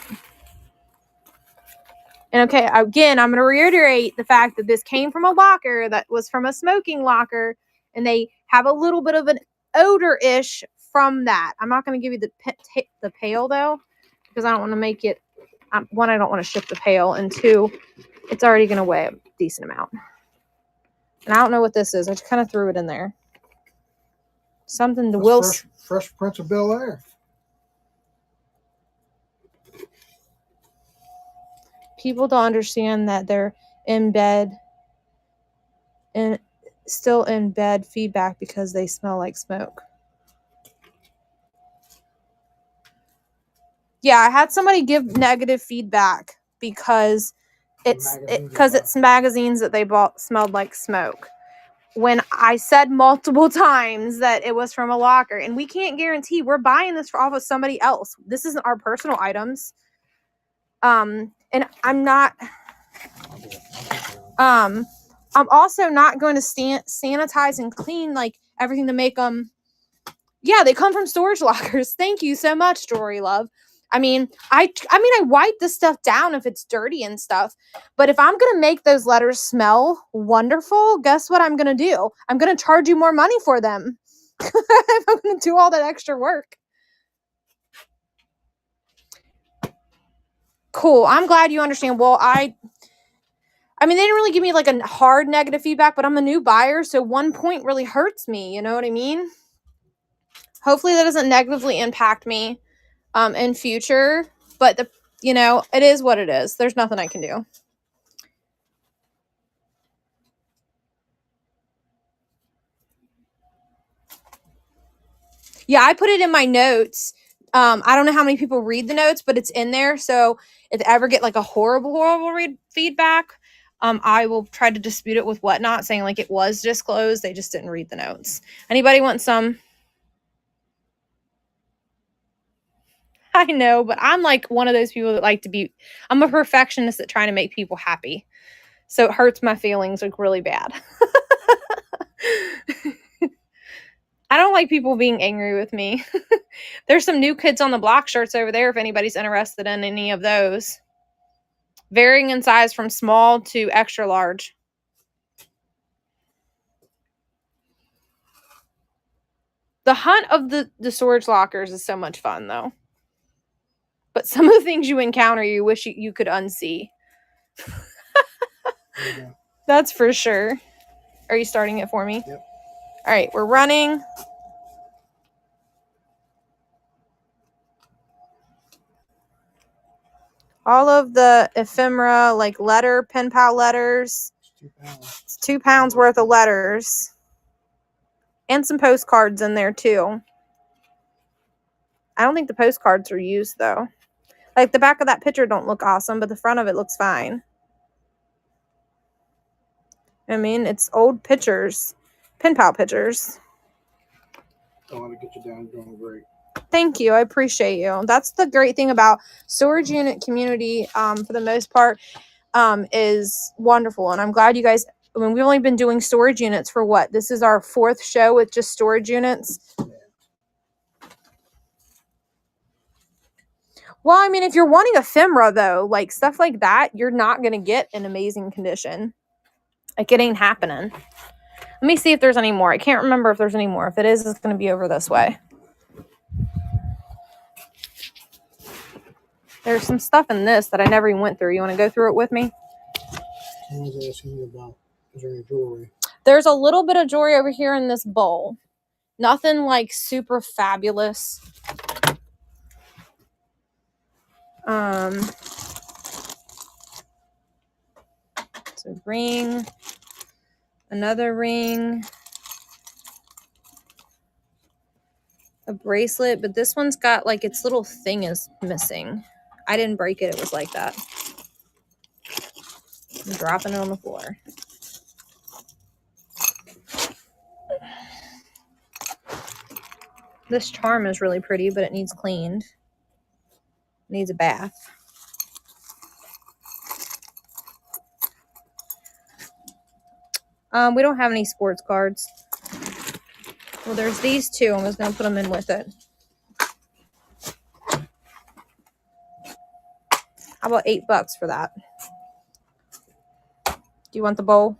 And okay, again, I'm going to reiterate the fact that this came from a locker that was from a smoking locker, and they have a little bit of an odor-ish from that. I'm not going to give you the pail though, because I don't want to make it. One, I don't want to ship the pail, and two, it's already going to weigh a decent amount. And I don't know what this is. I just kind of threw it in there. Something to Wilson. Fresh Prince of Bel-Air. People don't understand that they're in bed and still in bed feedback because they smell like smoke. Yeah, I had somebody give negative feedback because it's magazines that they bought smelled like smoke. When I said multiple times that it was from a locker, and we can't guarantee, we're buying this off of somebody else. This isn't our personal items. And I'm not. I'm also not going to sanitize and clean like everything to make them. Yeah, they come from storage lockers. Thank you so much, Jory Love. I mean, I wipe this stuff down if it's dirty and stuff. But if I'm going to make those letters smell wonderful, guess what I'm going to do? I'm going to charge you more money for them. If I'm going to do all that extra work. Cool. I'm glad you understand. Well, I mean, they didn't really give me like a hard negative feedback, but I'm a new buyer, so 1 point really hurts me. You know what I mean? Hopefully that doesn't negatively impact me in future, but it is what it is. There's nothing I can do. Yeah, I put it in my notes. I don't know how many people read the notes, but it's in there. So if I ever get like a horrible feedback, I will try to dispute it with Whatnot, saying like it was disclosed. They just didn't read the notes. Anybody want some? I know, but I'm like one of those people that like to be, I'm a perfectionist at trying to make people happy. So it hurts my feelings like really bad. I don't like people being angry with me. There's some new Kids on the Block shirts over there if anybody's interested in any of those. Varying in size from small to extra large. The hunt of the storage lockers is so much fun, though. But some of the things you encounter, you wish you could unsee. That's for sure. Are you starting it for me? Yep. All right, we're running. All of the ephemera, like pen pal letters. It's 2 pounds worth of letters. And some postcards in there too. I don't think the postcards are used though. Like the back of that picture don't look awesome, but the front of it looks fine. I mean, it's old pictures. Pen pal pictures. I want to get you down. You're doing great. Thank you. I appreciate you. That's the great thing about storage unit community, for the most part, is wonderful. And I'm glad you guys, I mean, we've only been doing storage units for what? This is our 4th show with just storage units. Well, I mean, if you're wanting ephemera, though, like stuff like that, you're not going to get in amazing condition. Like, it ain't happening. Let me see if there's any more. I can't remember if there's any more. If it is, it's going to be over this way. There's some stuff in this that I never even went through. You want to go through it with me? I was asking you about, is there any jewelry? There's a little bit of jewelry over here in this bowl. Nothing like super fabulous. So ring, another ring, a bracelet, but this one's got like its little thing is missing. I didn't break it. It was like that. I'm dropping it on the floor. This charm is really pretty, but it needs cleaned. It needs a bath. We don't have any sports cards. Well, there's these 2. I'm just going to put them in with it. How about $8 for that? Do you want the bowl?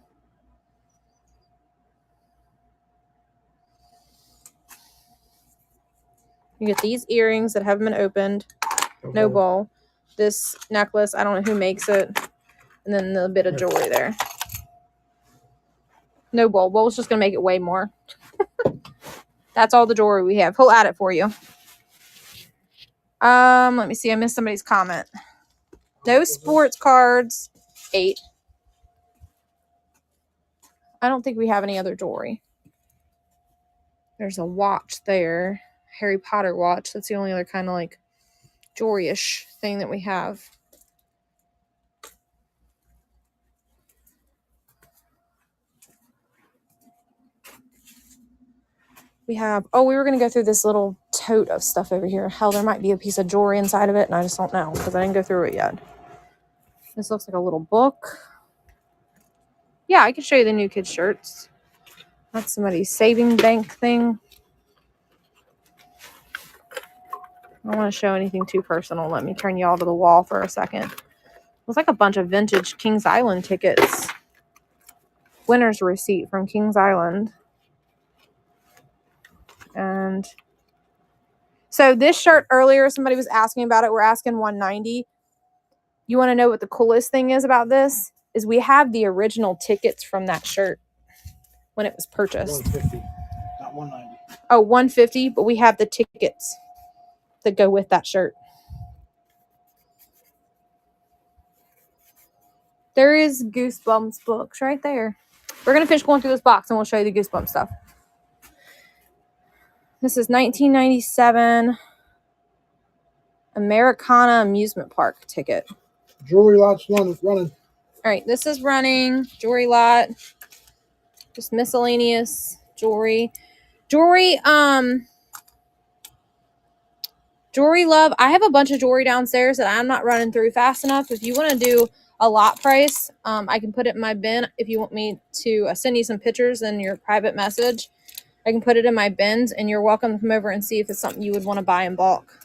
You get these earrings that haven't been opened. Okay. No bowl. This necklace, I don't know who makes it. And then a bit of jewelry there. No bowl. Bowl's just going to make it way more. That's all the jewelry we have. He'll add it for you. Let me see. I missed somebody's comment. No sports cards. 8. I don't think we have any other jewelry. There's a watch there. Harry Potter watch. That's the only other kind of like jewelry-ish thing that we have. We have, oh, we were going to go through this little tote of stuff over here. Hell, there might be a piece of jewelry inside of it, and I just don't know because I didn't go through it yet. This looks like a little book. Yeah, I can show you the new kids' shirts. That's somebody's saving bank thing. I don't want to show anything too personal. Let me turn y'all to the wall for a second. Looks like a bunch of vintage Kings Island tickets. Winner's receipt from Kings Island. And so this shirt earlier, somebody was asking about it. We're asking $190. You want to know what the coolest thing is about this? Is we have the original tickets from that shirt when it was purchased. $150, not $190. Oh, $150, but we have the tickets that go with that shirt. There is Goosebumps books right there. We're going to finish going through this box and we'll show you the Goosebumps stuff. This is 1997 Americana Amusement Park ticket. Jewelry lot's running. All right, this is running. Jewelry lot. Just miscellaneous jewelry. Jewelry love. I have a bunch of jewelry downstairs that I'm not running through fast enough. If you want to do a lot price, I can put it in my bin. If you want me to send you some pictures in your private message, I can put it in my bins, and you're welcome to come over and see if it's something you would want to buy in bulk.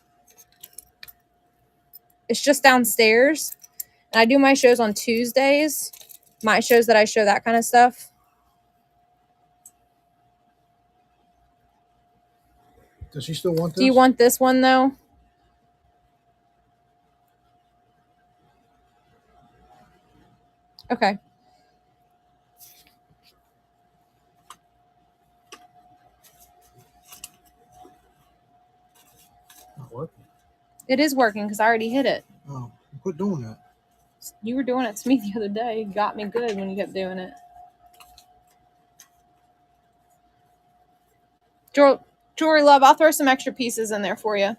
It's just downstairs, and I do my shows on Tuesdays. My shows that I show that kind of stuff. Does she still want this? Do you want this one, though? Okay. Not working. It is working because I already hit it. Oh, quit doing that. You were doing it to me the other day. You got me good when you kept doing it. Jewelry Love, I'll throw some extra pieces in there for you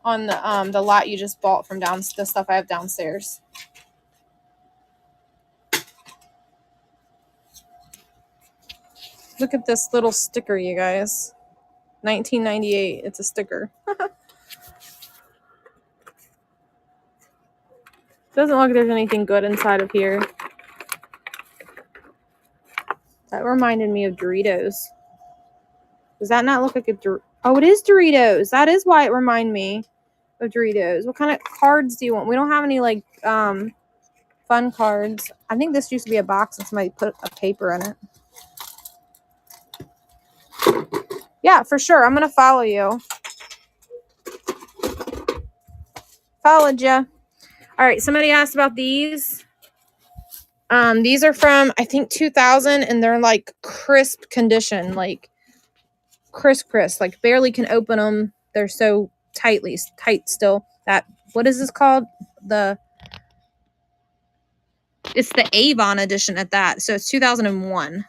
on the lot you just bought from the stuff I have downstairs. Look at this little sticker, you guys. 1998. It's a sticker. Doesn't look like there's anything good inside of here. That reminded me of Doritos. Does that not look like a Oh, it is Doritos. That is why it reminded me of Doritos. What kind of cards do you want? We don't have any like fun cards. I think this used to be a box and somebody put a paper in it. Yeah, for sure. I'm gonna follow you. Followed you. All right. Somebody asked about these. These are from I think 2000, and they're like crisp condition, like crisp, like barely can open them. They're so tight still. That what is this called? It's the Avon edition at that. So it's 2001.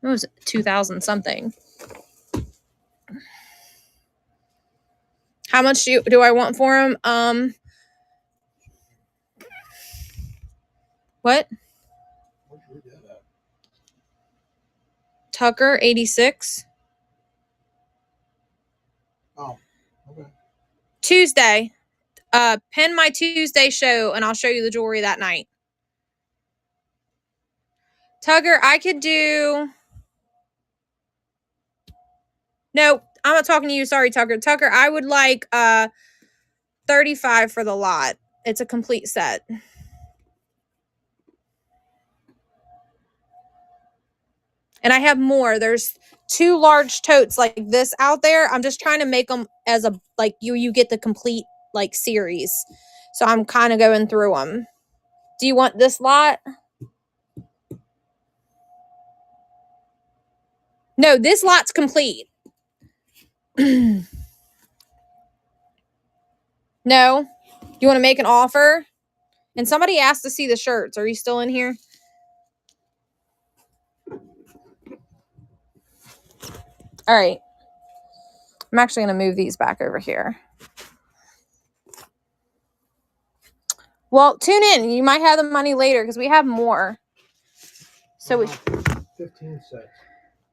It was 2000 something. How much do I want for them? What? Tucker 86. Oh, okay. Tuesday. Pin my Tuesday show and I'll show you the jewelry that night. Tugger, I could do. No, I'm not talking to you. Sorry, Tucker. Tucker, I would like 35 for the lot. It's a complete set. And I have more. There's 2 large totes like this out there. I'm just trying to make them as a like you get the complete like series. So I'm kind of going through them. Do you want this lot? No, this lot's complete. No? You want to make an offer? And somebody asked to see the shirts. Are you still in here? All right. I'm actually going to move these back over here. Well, tune in. You might have the money later because we have more. So we 15 sets.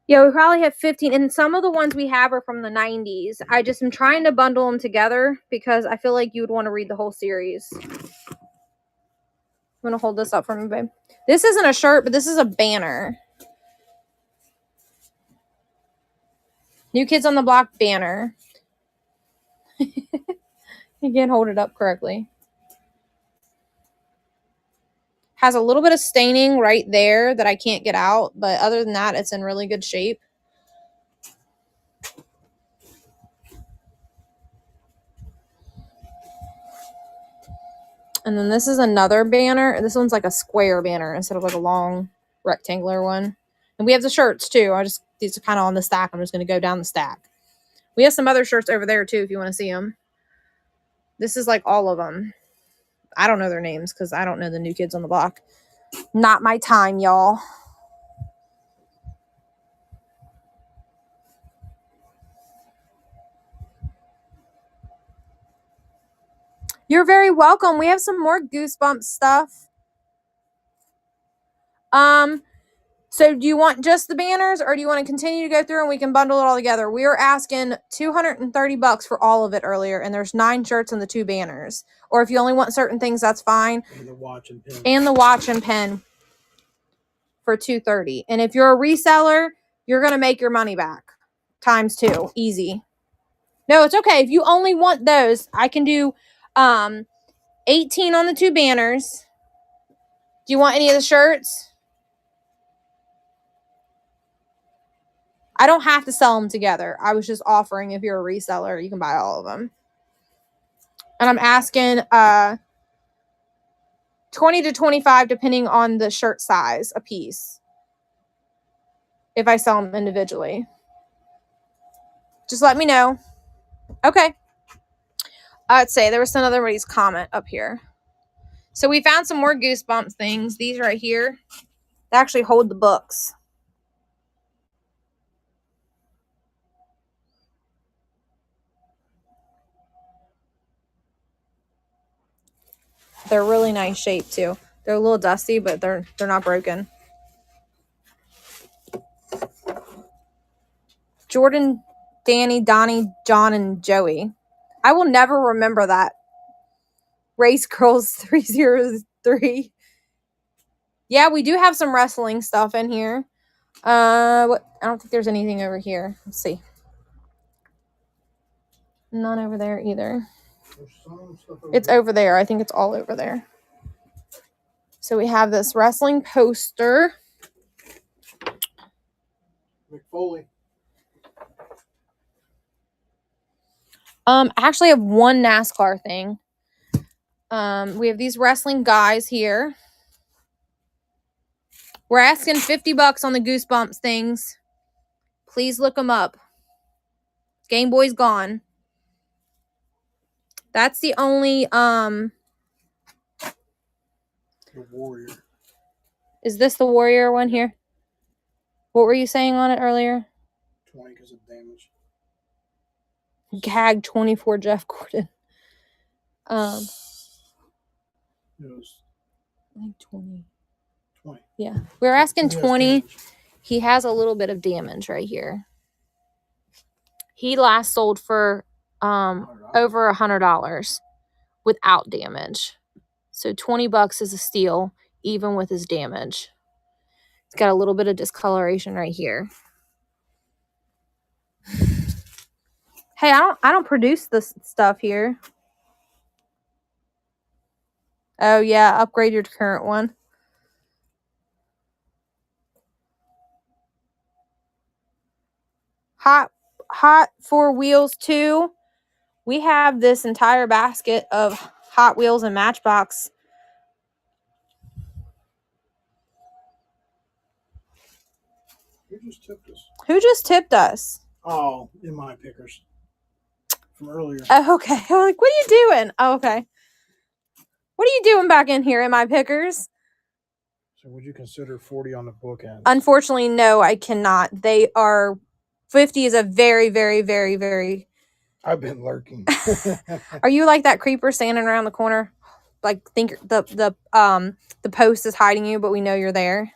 Yeah, we probably have 15. And some of the ones we have are from the 90s. I just am trying to bundle them together because I feel like you would want to read the whole series. I'm going to hold this up for me, babe. This isn't a shirt, but this is a banner. New Kids on the Block banner. You can't hold it up correctly. Has a little bit of staining right there that I can't get out. But other than that, it's in really good shape. And then this is another banner. This one's like a square banner instead of like a long rectangular one. And we have the shirts too. These are kind of on the stack. I'm just going to go down the stack. We have some other shirts over there too if you want to see them. This is like all of them. I don't know their names because I don't know the New Kids on the Block. Not my time, y'all. You're very welcome. We have some more Goosebumps stuff. So do you want just the banners or do you want to continue to go through and we can bundle it all together? We were asking $230 for all of it earlier, and there's 9 shirts and the 2 banners. Or if you only want certain things, that's fine. And the watch and pin. And the watch and pin for $230. And if you're a reseller, you're going to make your money back. Times 2. Easy. No, it's okay. If you only want those, I can do 18 on the 2 banners. Do you want any of the shirts? I don't have to sell them together. I was just offering if you're a reseller, you can buy all of them. And I'm asking 20 to 25 depending on the shirt size a piece. If I sell them individually. Just let me know. Okay. I'd say there was somebody's comment up here. So we found some more Goosebumps things. These right here. They actually hold the books. They're really nice shape too. They're a little dusty, but they're not broken. Jordan, Danny, Donnie, John, and Joey. I will never remember that. Race Girls 303. Yeah, we do have some wrestling stuff in here. What? I don't think there's anything over here. Let's see. None over there either. It's over there. I think it's all over there. So we have this wrestling poster. McFoley. I actually have one NASCAR thing. We have these wrestling guys here. We're asking $50 on the Goosebumps things. Please look them up. Game Boy's gone. That's the only The Warrior. Is this the Warrior one here? What were you saying on it earlier? 20 because of damage. Gag 24 Jeff Gordon. It was I think 20. 20. Yeah. We're asking He has 20. damage. He has a little bit of damage right here. He last sold for over $100 without damage. So $20 is a steal, even with his damage. It's got a little bit of discoloration right here. Hey, I don't produce this stuff here. Oh yeah, upgrade your current one. Hot for Wheels 2. We have this entire basket of Hot Wheels and Matchbox. Who just tipped us? Who just tipped us? Oh, in my pickers. From earlier. Oh, okay. I'm like, what are you doing? Oh, okay. What are you doing back in here in my pickers? So would you consider 40 on the bookend? Unfortunately, no, I cannot. They are 50 is a very, very, very, very. I've been lurking. Are you like that creeper standing around the corner? Like think the post is hiding you, but we know you're there.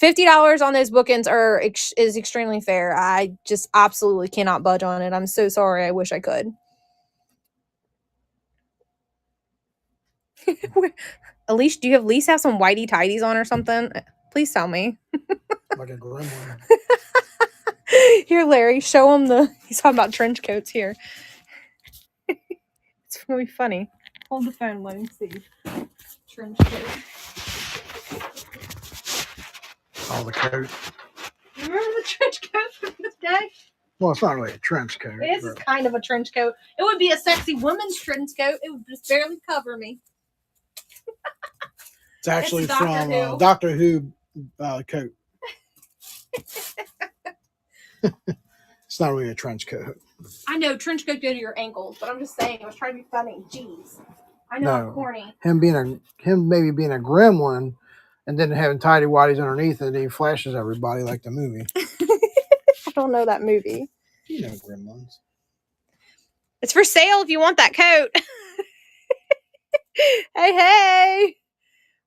$50 on those bookends is extremely fair. I just absolutely cannot budge on it. I'm so sorry. I wish I could. Elise, do you have Lise have some whitey tidies on or something? Please tell me. Like a gremlin. Here, Larry, show him he's talking about trench coats here. It's gonna be funny. Hold the phone, let me see. Trench coat. Oh, the coat. Remember the trench coat from this day? Well, it's not really a trench coat. It is kind of a trench coat. It would be a sexy woman's trench coat. It would just barely cover me. It's actually It's Doctor from Who. Doctor Who coat. It's not really a trench coat. I know trench coat go to your ankles, but I'm just saying I was trying to be funny. Jeez. I know I'm corny. Him maybe being a gremlin and then having tidy whities underneath it, he flashes everybody like the movie. I don't know that movie. You know Gremlins. It's for sale if you want that coat. Hey.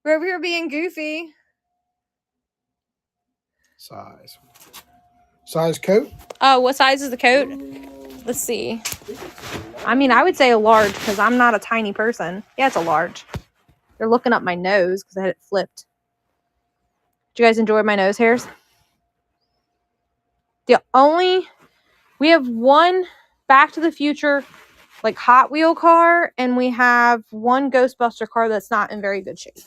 We're over here being goofy. Size coat? Oh, what size is the coat? Let's see. I mean, I would say a large because I'm not a tiny person. Yeah, it's a large. They're looking up my nose because I had it flipped. Did you guys enjoy my nose hairs? We have one Back to the Future like Hot Wheel car, and we have one Ghostbuster car that's not in very good shape.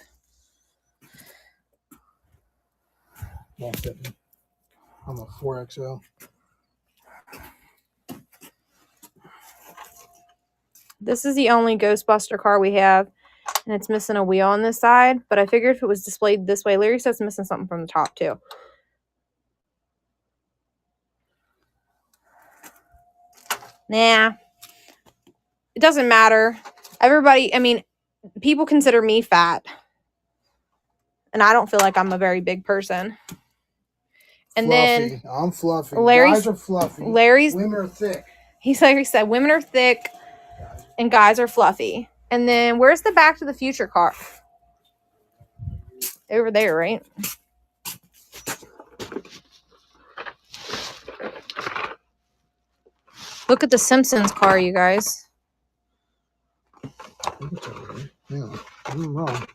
Won't fit me. I'm a 4XL. This is the only Ghostbuster car we have, and it's missing a wheel on this side, but I figured if it was displayed this way, Larry says it's missing something from the top too. Nah, it doesn't matter. Everybody, I mean, people consider me fat, and I don't feel like I'm a very big person. And fluffy. then I'm fluffy. Larry's, Guys are fluffy. Women are thick. Larry said women are thick and guys are fluffy. And then where's the Back to the Future car? Over there, right? Look at the Simpsons car, you guys. Yeah, I'm wrong.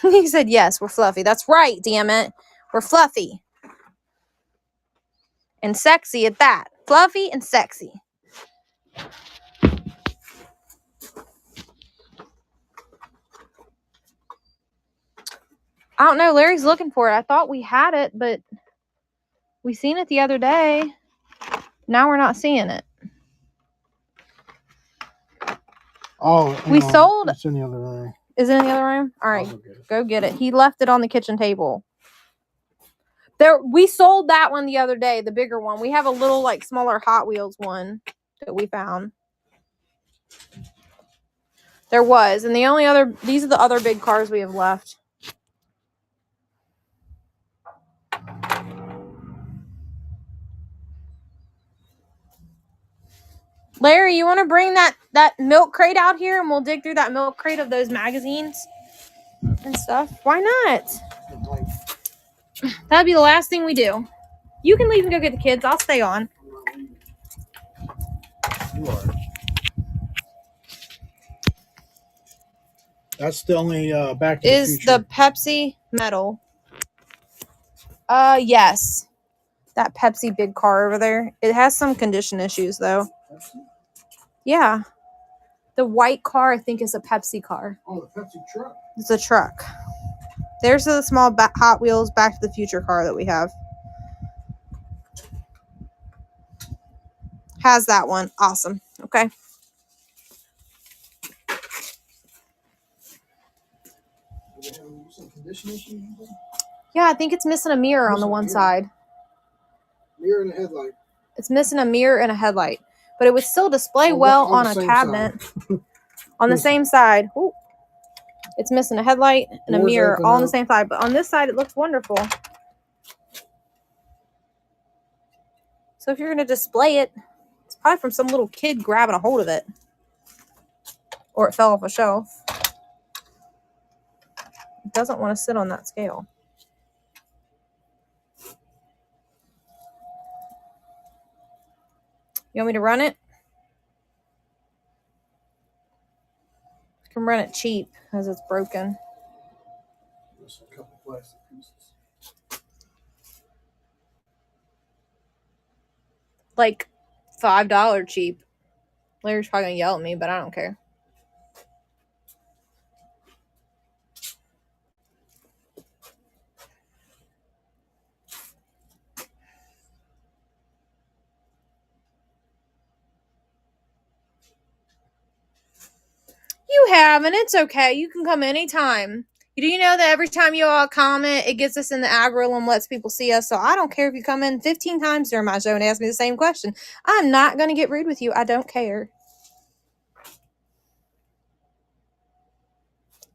He said, yes, we're fluffy. That's right, damn it. We're fluffy. And sexy at that. Fluffy and sexy. I don't know. Larry's looking for it. I thought we had it, but we seen it the other day. Now we're not seeing it. Oh, we sold. It's in the other room. Is it in the other room? All right, go get it. He left it on the kitchen table. There, we sold that one the other day, the bigger one. We have a little, like, smaller Hot Wheels one that we found. There was, and the only other, these are the other big cars we have left. Larry, you want to bring that milk crate out here and we'll dig through that milk crate of those magazines and stuff? Why not? That'd be the last thing we do. You can leave and go get the kids. I'll stay on. You are. That's the only Back to the Future. Is the Pepsi metal? Yes. That Pepsi big car over there. It has some condition issues, though. Pepsi? Yeah. The white car, I think, is a Pepsi car. Oh, the Pepsi truck. It's a truck. There's the small Hot Wheels Back to the Future car that we have. Has that one. Awesome. Okay. Some condition issues? Yeah, I think it's missing a mirror on the one side. Mirror and a headlight. It's missing a mirror and a headlight. But it would still display well on a cabinet. On the same side. Ooh. It's missing a headlight and a mirror all on the same side. But on this side, it looks wonderful. So if you're going to display it, it's probably from some little kid grabbing a hold of it. Or it fell off a shelf. It doesn't want to sit on that scale. You want me to run it? I can run it cheap as it's broken. Just a couple plastic pieces. Like $5 cheap. Larry's probably gonna yell at me, but I don't care. You have, and it's okay. You can come anytime. Do you know that every time you all comment, it gets us in the algorithm, lets people see us? So I don't care if you come in 15 times during my show and ask me the same question. I'm not going to get rude with you. I don't care.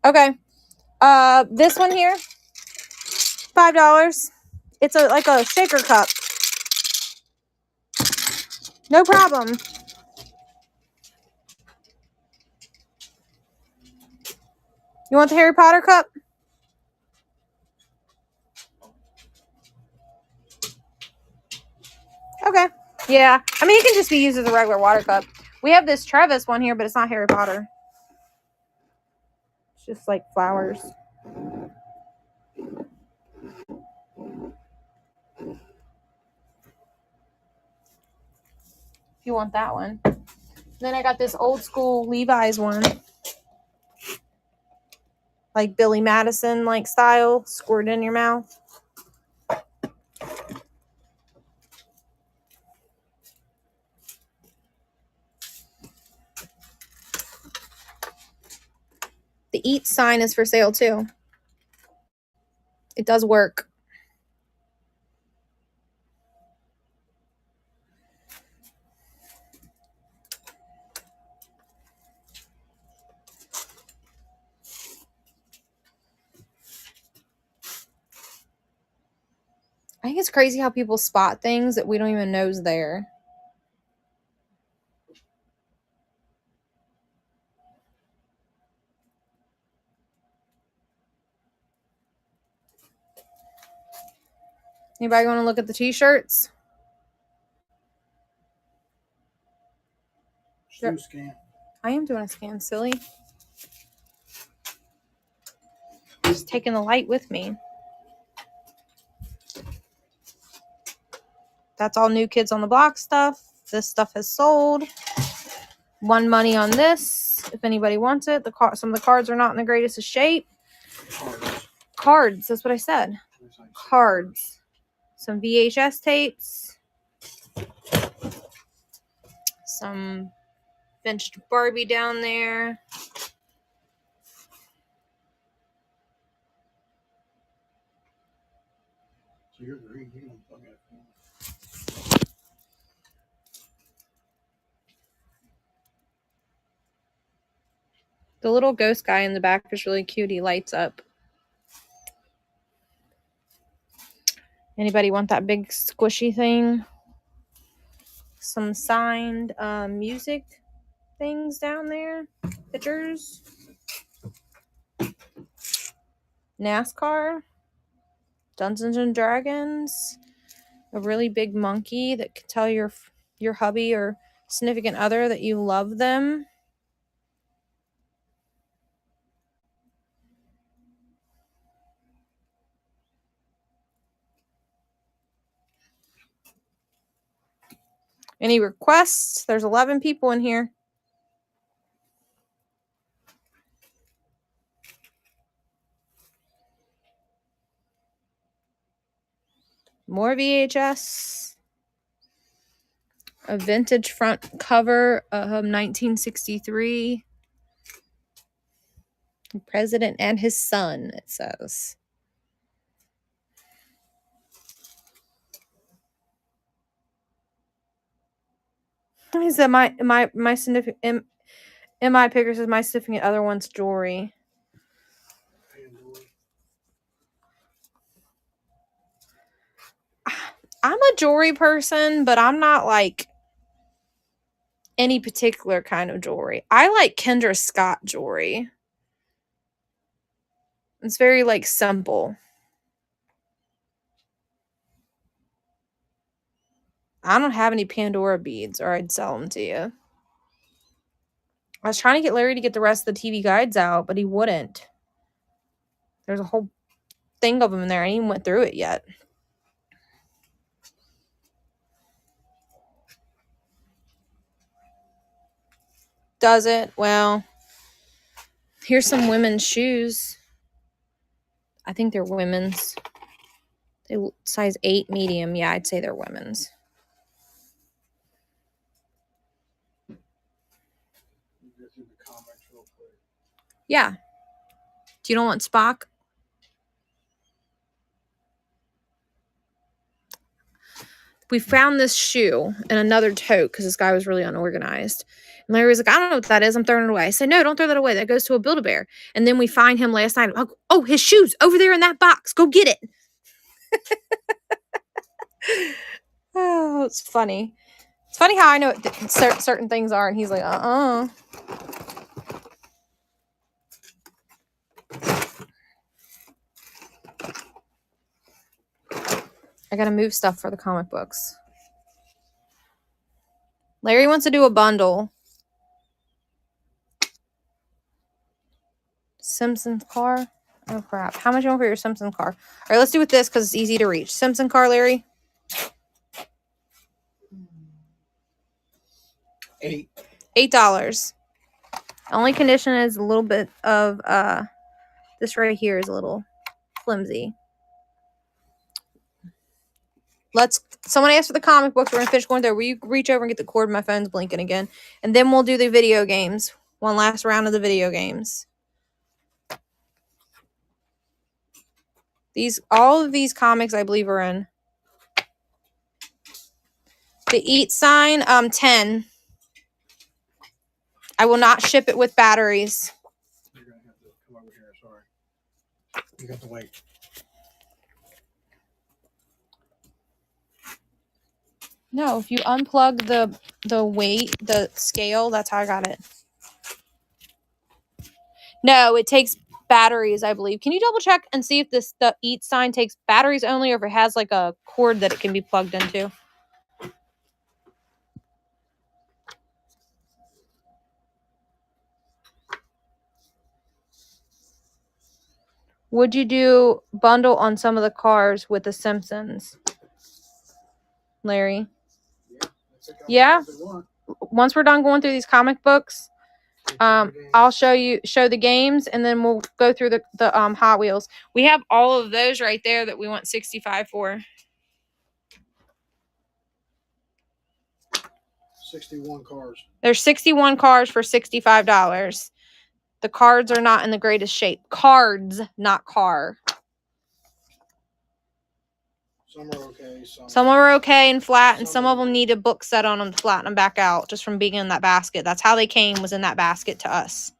Okay. This one here, $5. It's like a shaker cup. No problem. You want the Harry Potter cup? Okay. Yeah. I mean, it can just be used as a regular water cup. We have this Travis one here, but it's not Harry Potter. It's just like flowers. If you want that one. Then I got this old school Levi's one. Like Billy Madison like style. Squirt in your mouth. The Eat sign is for sale too. It does work. I think it's crazy how people spot things that we don't even know is there. Anybody want to look at the t-shirts? Do a scan. I am doing a scan, silly. Just taking the light with me. That's all New Kids on the Block stuff. This stuff has sold. One money on this, if anybody wants it. Some of the cards are not in the greatest of shape. Cards, that's what I said. Cards. Some VHS tapes. Some vintage Barbie down there. So you're green. You don't plug it. The little ghost guy in the back is really cute. He lights up. Anybody want that big squishy thing? Some signed music things down there. Pictures. NASCAR. Dungeons and Dragons. A really big monkey that can tell your hubby or significant other that you love them. Any requests? There's 11 people in here. More VHS. A vintage front cover of 1963. The President and his son, it says. He said my significant in my picture says my significant other wants jewelry. I'm a jewelry person, but I'm not like any particular kind of jewelry. I like Kendra Scott jewelry. It's very like simple. I don't have any Pandora beads, or I'd sell them to you. I was trying to get Larry to get the rest of the TV guides out, but he wouldn't. There's a whole thing of them in there. I ain't even went through it yet. Does it? Well, here's some women's shoes. I think they're women's. They size 8 medium. Yeah, I'd say they're women's. Yeah. Do you don't want Spock? We found this shoe in another tote because this guy was really unorganized. And Larry was like, I don't know what that is. I'm throwing it away. I said, no, don't throw that away. That goes to a Build-A-Bear. And then we find him last night. Oh, his shoes over there in that box. Go get it. Oh, it's funny. It's funny how I know what certain things are. And he's like, I got to move stuff for the comic books. Larry wants to do a bundle. Simpsons car. Oh, crap. How much you want for your Simpsons car? All right, let's do with this because it's easy to reach. Simpson car, Larry? $8. Only condition is a little bit of this right here is a little flimsy. Someone asked for the comic books. We're gonna finish going there. Will you reach over and get the cord? My phone's blinking again. And then we'll do the video games. One last round of the video games. All of these comics, I believe, are in. The Eat sign, 10. I will not ship it with batteries. You're gonna have to come over here. Sorry, you got to wait. No, if you unplug the weight, the scale, that's how I got it. No, it takes batteries, I believe. Can you double check and see if the Eat sign takes batteries only or if it has like a cord that it can be plugged into? Would you do bundle on some of the cars with the Simpsons, Larry? Yeah. Once we're done going through these comic books, I'll show the games, and then we'll go through the Hot Wheels. We have all of those right there that we want 65 for. 61 cars. There's 61 cars for $65. The cards are not in the greatest shape. Cards, not car. Some are okay. Some are okay and flat, and some of them need a book set on them to flatten them back out just from being in that basket. That's how they came, was in that basket to us.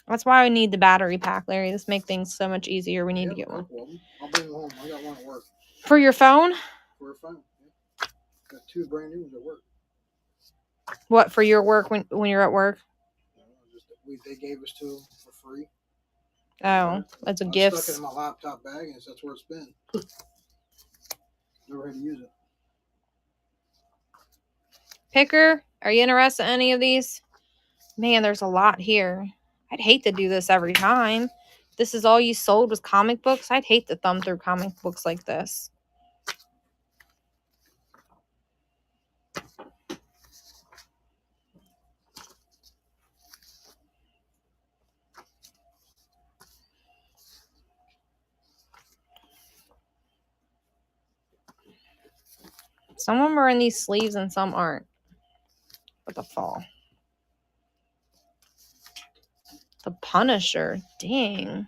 That's why I need the battery pack, Larry. This makes things so much easier. We need to get one. I'll bring them home. I got one at work. For your phone? For a phone. Yeah. Got 2 brand new ones at work. What, for your work when you're at work? They gave us 2 for free. Oh, that's a gift. I stuck it in my laptop bag, and that's where it's been. Never had to use it. Picker, are you interested in any of these? Man, there's a lot here. I'd hate to do this every time. This is all you sold was comic books. I'd hate to thumb through comic books like this. Some of them are in these sleeves and some aren't. But the fall. The Punisher. Dang.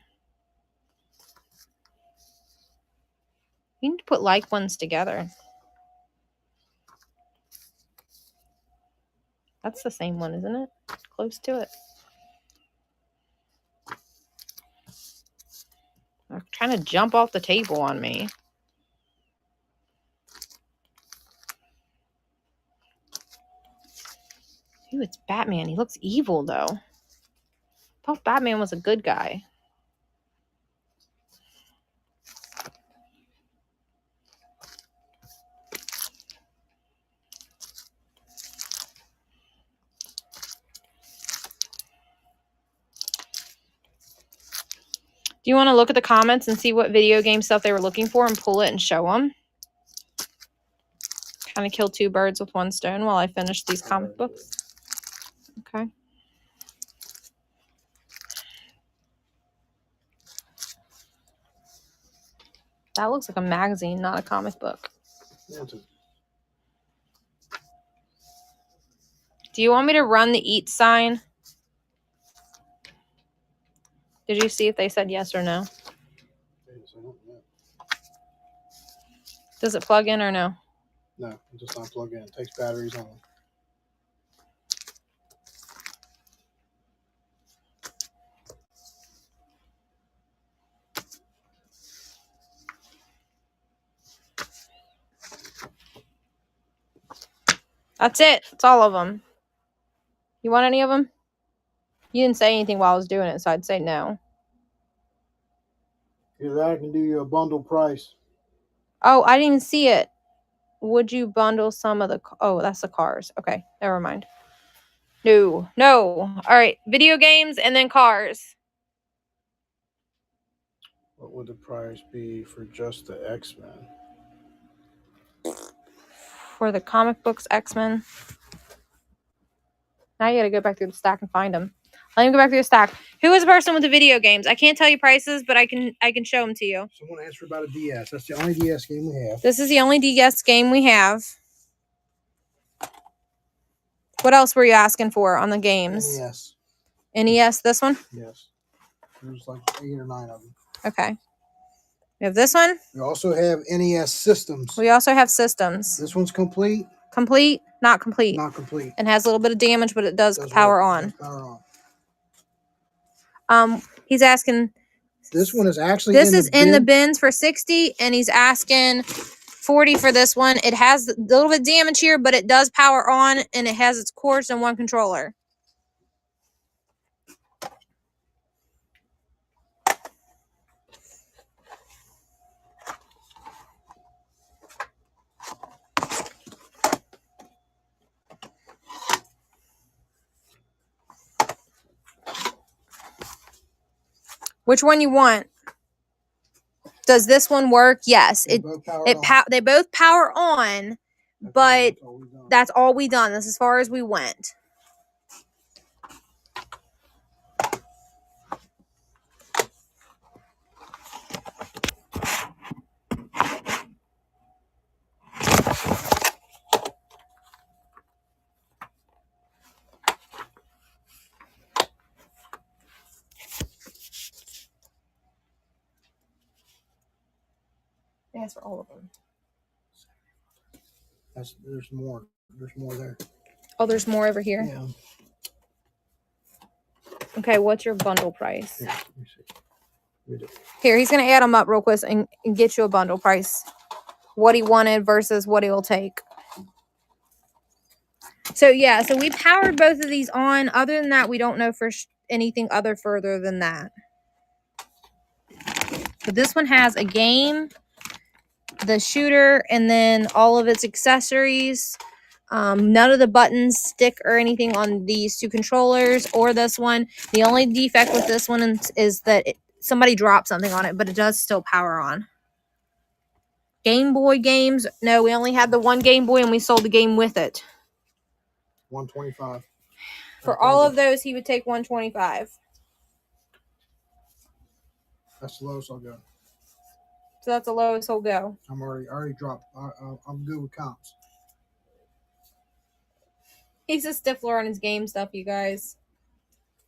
You need to put like ones together. That's the same one, isn't it? Close to it. They're trying to jump off the table on me. Ooh, it's Batman. He looks evil, though. I thought Batman was a good guy. Do you want to look at the comments and see what video game stuff they were looking for and pull it and show them? Kind of kill 2 birds with 1 stone while I finish these comic books. Okay. That looks like a magazine, not a comic book. Do you want me to run the Eat sign? Did you see if they said yes or no? Does it plug in or no? No, it does not plug in. It takes batteries only. That's it. That's all of them. You want any of them? You didn't say anything while I was doing it, so I'd say no. Either that, I can do you a bundle price. Oh, I didn't even see it. Would you bundle some of the... Oh, that's the cars. Okay, never mind. No. All right, video games and then cars. What would the price be for just the X-Men? For the comic books, X-Men. Now you gotta go back through the stack and find them. Let me go back through the stack. Who is the person with the video games? I can't tell you prices, but I can show them to you. Someone asked for about a DS. That's the only DS game we have. This is the only DS game we have. What else were you asking for on the games? NES. NES, this one? Yes. There's like 8 or 9 of them. Okay. We have this one. We also have NES systems. We also have systems. This one's complete. Complete? Not complete. Not complete. And has a little bit of damage, but it does power on. Does power on. He's asking. This one is actually this is in the bins for 60, and he's asking 40 for this one. It has a little bit of damage here, but it does power on, and it has its cords and one controller. Which one you want? Does this one work? Yes. They both power on, but that's all we done. That's as far as we went. That's for all of them. There's more. There's more there. Oh, there's more over here? Yeah. Okay, what's your bundle price? Here, let me see. Here, he's going to add them up real quick and get you a bundle price. What he wanted versus what he will take. So, yeah, so we powered both of these on. Other than that, we don't know for anything other further than that. But this one has a game, the shooter, and then all of its accessories. None of the buttons stick or anything on these two controllers or this one. The only defect with this one is that somebody dropped something on it, but it does still power on. Game Boy games. No, we only had the one Game Boy and we sold the game with it. $125. For all of those, he would take $125. That's the lowest I'll go. So that's the lowest he'll go. I already dropped. I'm good with comps. He's a stiffler on his game stuff, you guys.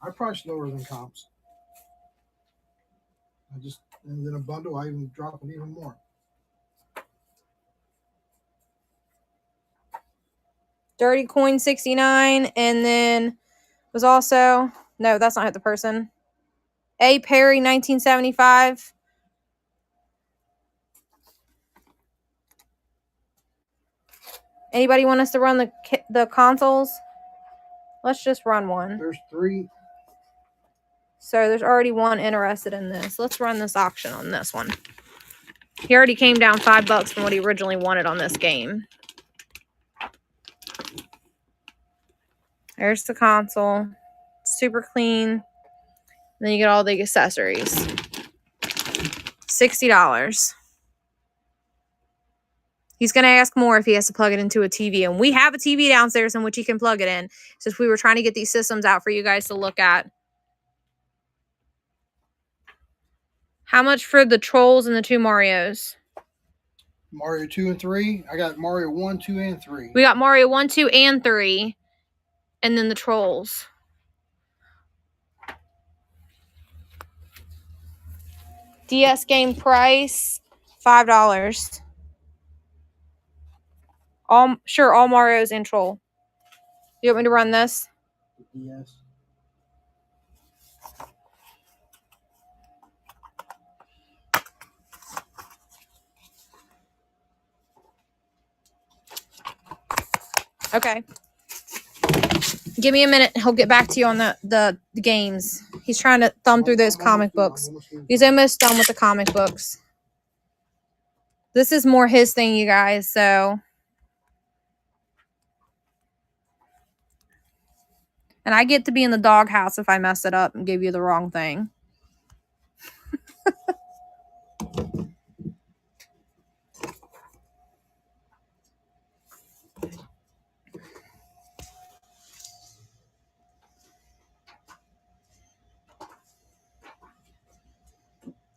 I price lower than comps. And then a bundle, I even drop it even more. Dirty Coin 69, and then was also, no, that's not the person. A. Perry 1975. Anybody want us to run the consoles? Let's just run one. There's 3. So there's already one interested in this. Let's run this auction on this one. He already came down $5 from what he originally wanted on this game. There's the console. Super clean. And then you get all the accessories. $60. He's going to ask more if he has to plug it into a TV. And we have a TV downstairs in which he can plug it in. Since we were trying to get these systems out for you guys to look at. How much for the Trolls and the 2 Marios? Mario 2 and 3. I got Mario 1, 2, and 3. We got Mario 1, 2, and 3. And then the Trolls. DS game price, $5. All Marios and Troll. You want me to run this? Yes. Okay. Give me a minute. He'll get back to you on the games. He's trying to thumb through those comic books. He's almost done with the comic books. This is more his thing, you guys, so. And I get to be in the doghouse if I mess it up and give you the wrong thing.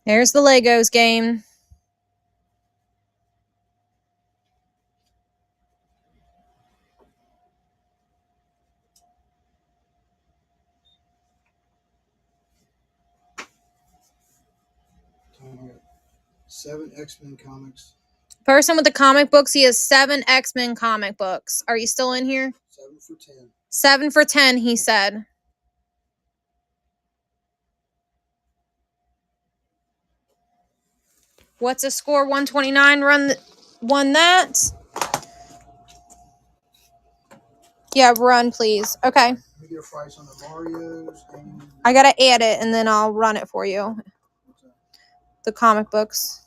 There's the Legos game. 7 X-Men comics. Person with the comic books, he has 7 X-Men comic books. Are you still in here? 7 for 10. 7 for 10, he said. What's a score? 129 won that? Yeah, run, please. Okay. Let me get a price on the Marios. I got to add it, and then I'll run it for you. The comic books.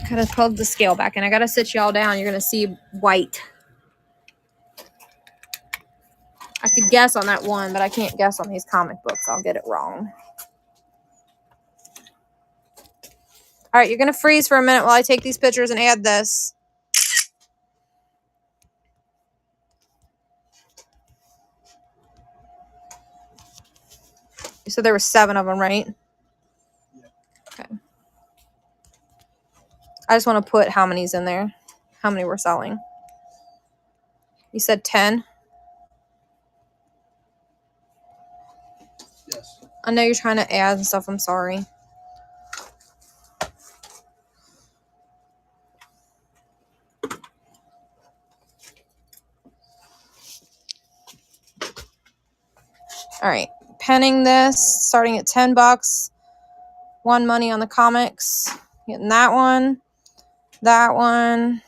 Gotta plug the scale back in. I gotta sit y'all down. You're gonna see white. I could guess on that one, but I can't guess on these comic books. I'll get it wrong. All right, you're gonna freeze for a minute while I take these pictures and add this. You said there were 7 of them, right? Okay. I just want to put how many's in there. How many we're selling. You said 10? Yes. I know you're trying to add and stuff. I'm sorry. All right. Penning this. Starting at $10. 1 money on the comics. Getting that one. That one.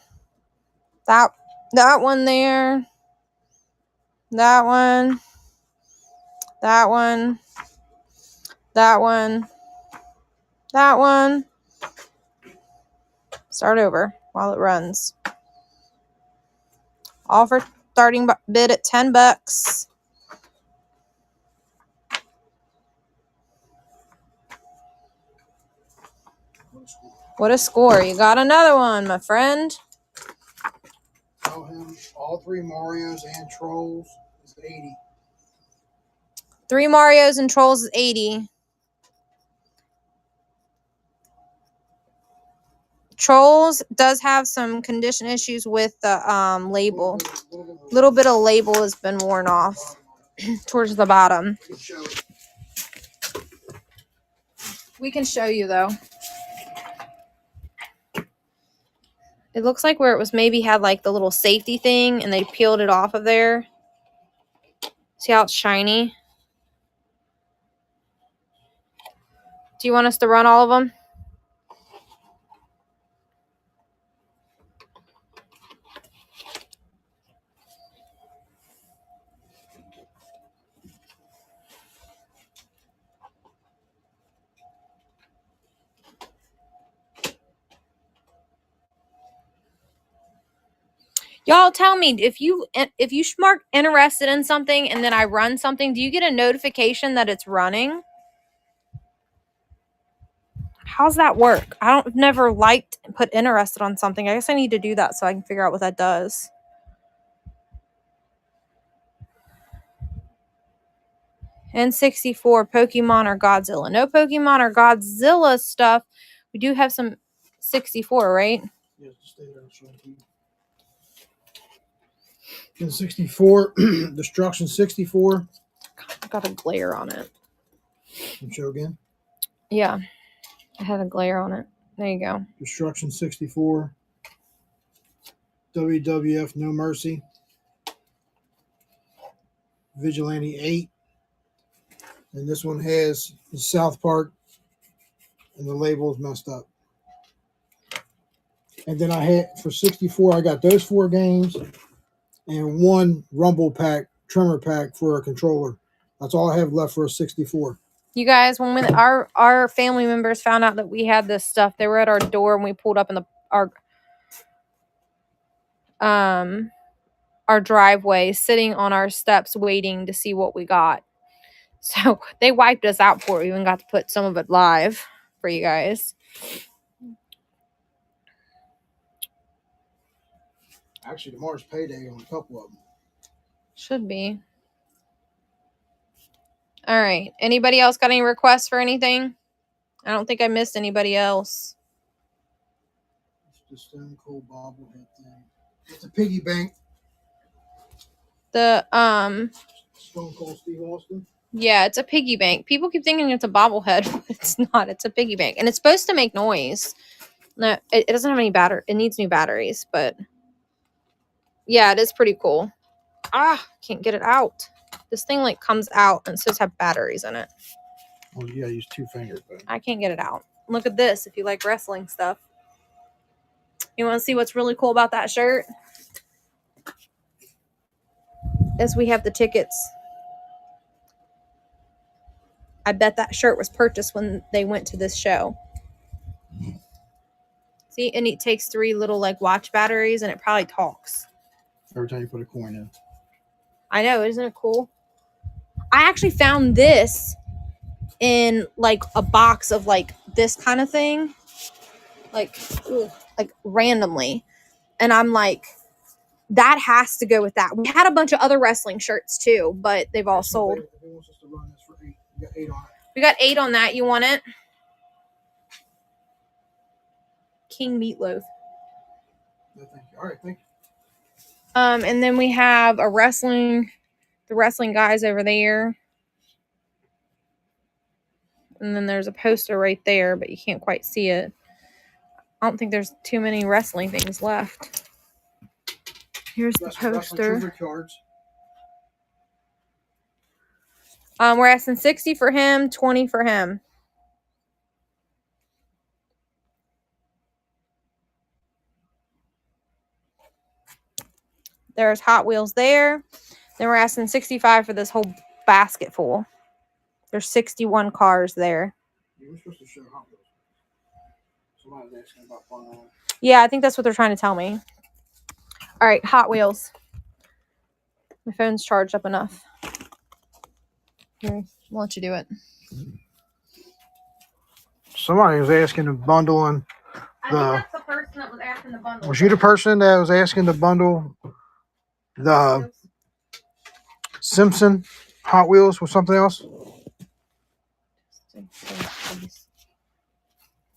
That one there. That one. That one. That one. That one. Start over while it runs. Offer starting bid at $10. What a score. You got another one, my friend. Tell him all 3 Marios and Trolls is 80. 3 Marios and Trolls is 80. Trolls does have some condition issues with the label. Little bit of label has been worn off towards the bottom. We can show you though. It looks like where it was maybe had like the little safety thing and they peeled it off of there. See how it's shiny? Do you want us to run all of them? Y'all tell me, if you mark interested in something and then I run something, do you get a notification that it's running? How's that work? I've never liked and put interested on something. I guess I need to do that so I can figure out what that does. N64, Pokemon or Godzilla. No Pokemon or Godzilla stuff. We do have some 64, right? Yeah, stay there. N64, Destruction 64. Got a glare on it. Can you show again? Yeah, I had a glare on it. There you go. Destruction 64. WWF No Mercy. Vigilante 8. And this one has the South Park and the label is messed up. And then I had for 64, I got those 4 games and 1 Rumble pack, Tremor pack for a controller. That's all I have left for a 64. You guys, when our family members found out that we had this stuff, they were at our door and we pulled up in our driveway, sitting on our steps waiting to see what we got. So they wiped us out before we even got to put some of it live for you guys. Actually, tomorrow's payday on a couple of them. Should be. All right. Anybody else got any requests for anything? I don't think I missed anybody else. the Stone Cold bobblehead thing. It's a piggy bank. The Stone Cold Steve Austin. Yeah, it's a piggy bank. People keep thinking it's a bobblehead, but it's not. It's a piggy bank, and it's supposed to make noise. No, it doesn't have any battery. It needs new batteries, but yeah, it is pretty cool. Ah, can't get it out. This thing like comes out and it's supposed to have batteries in it. Well, you gotta use 2 fingers, but I can't get it out. Look at this. If you like wrestling stuff, you want to see what's really cool about that shirt? Is we have the tickets. I bet that shirt was purchased when they went to this show. See, and it takes 3 little like watch batteries, and it probably talks. every time you put a coin in. I know, isn't it cool? I actually found this in like a box of like this kind of thing, like randomly, and I'm like, that has to go with that. We had a bunch of other wrestling shirts too, but they've all sold. We got 8 on that. You want it? King Meatloaf. No, thank you. All right, thank you. And then we have the wrestling guys over there. And then there's a poster right there, but you can't quite see it. I don't think there's too many wrestling things left. Here's the poster. We're asking 60 for him, 20 for him. There's Hot Wheels there. Then we're asking 65 for this whole basket full. There's 61 cars there. You were supposed to show Hot Wheels. Somebody's asking about fun. Yeah, I think that's what they're trying to tell me. All right, Hot Wheels. My phone's charged up enough. Here, I'll let you do it. Somebody was asking to bundle and I think that's the person that was asking the bundle. Was you the person that was asking to bundle the Simpson Hot Wheels with something else?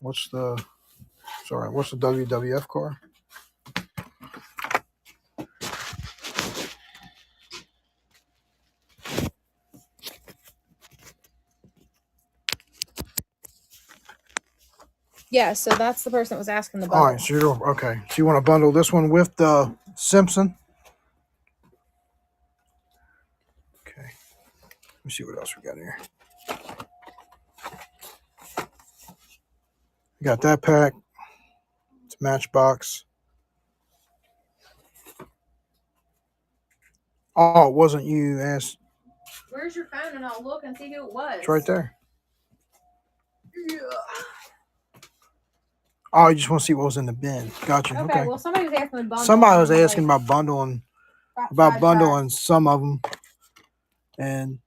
What's the WWF car? Yeah, so that's the person that was asking the bundle. All right, so you're okay. So you want to bundle this one with the Simpson? Okay. Let me see what else we got here. We got that pack. It's Matchbox. Oh, it wasn't you. Asked. Where's your phone? And I'll look and see who it was. It's right there. Yeah. Oh, you just want to see what was in the bin. Gotcha. Okay. Well, somebody was asking the bundle. Somebody was asking about bundling. Some of them, and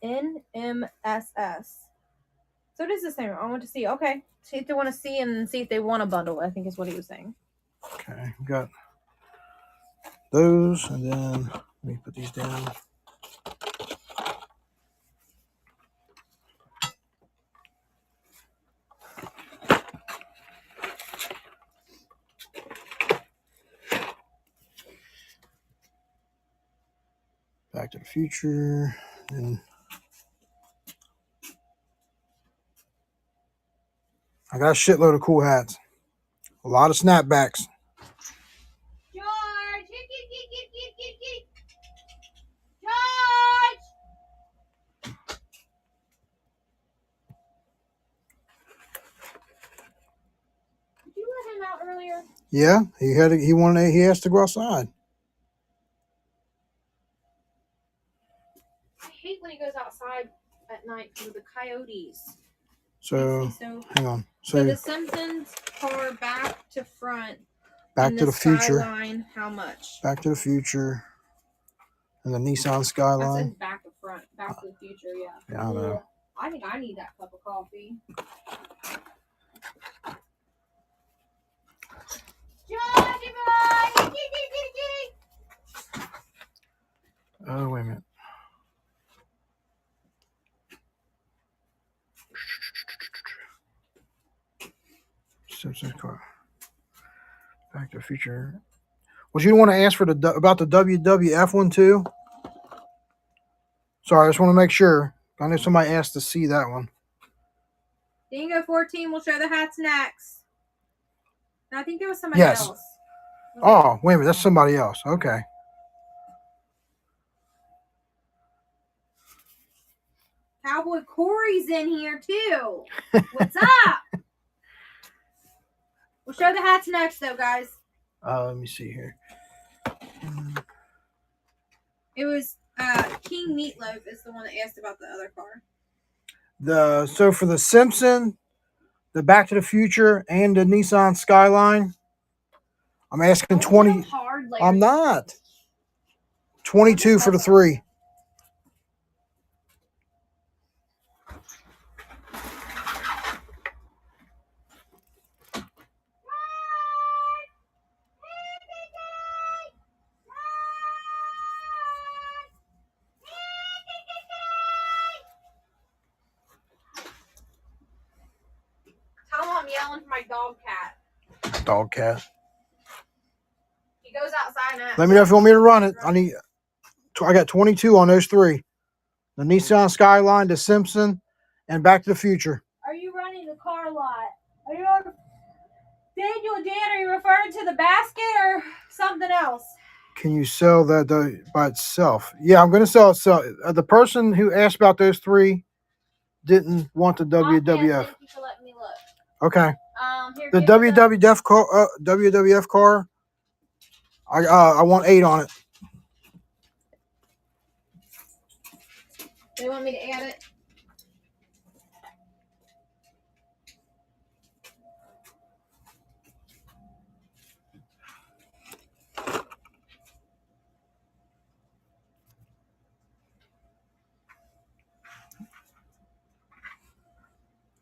NMSS. So it is the same. I want to see. Okay. See if they want to see and see if they want a bundle, I think is what he was saying. Okay, we got those, and then let me put these down. Back to the Future, and I got a shitload of cool hats. A lot of snapbacks. George! George! Did you let him out earlier? Yeah, he asked to go outside. I hate when he goes outside at night because of the coyotes. So hang on. So the Simpsons car back to front. Back to the Future. Skyline, how much? Back to the Future. And the Nissan Skyline. I said back to front. Back to the Future, yeah. Yeah, I know. I think I need that cup of coffee. Oh, wait a minute. Simpsons car. Back to the Future. Was you want to ask for about the WWF one too? Sorry, I just want to make sure. I know somebody asked to see that one. Dingo 14 will show the hats next. I think there was somebody else. Oh, wait a minute. That's somebody else. Okay. Cowboy Corey's in here too. What's up? We'll show the hats next though, guys. Let me see here. It was King Meatloaf is the one that asked about the other car. So for the Simpson, the Back to the Future, and the Nissan Skyline, I'm asking 20. Hard, I'm not. 22 for the 3. Tell him I'm yelling for my dog cat. Dog cat. He goes outside now. Let me know if you want me to run it. I got 22 on those 3. The Nissan Skyline, the Simpson, and Back to the Future. Are you running the car lot? Are you on Daniel Dan, are you referring to the basket or something else? Can you sell that by itself? Yeah, I'm going to sell it. So the person who asked about those 3 didn't want the WWF. Thank you for letting me look. Okay. Here, The WWF car. I want 8 on it. They want me to add it.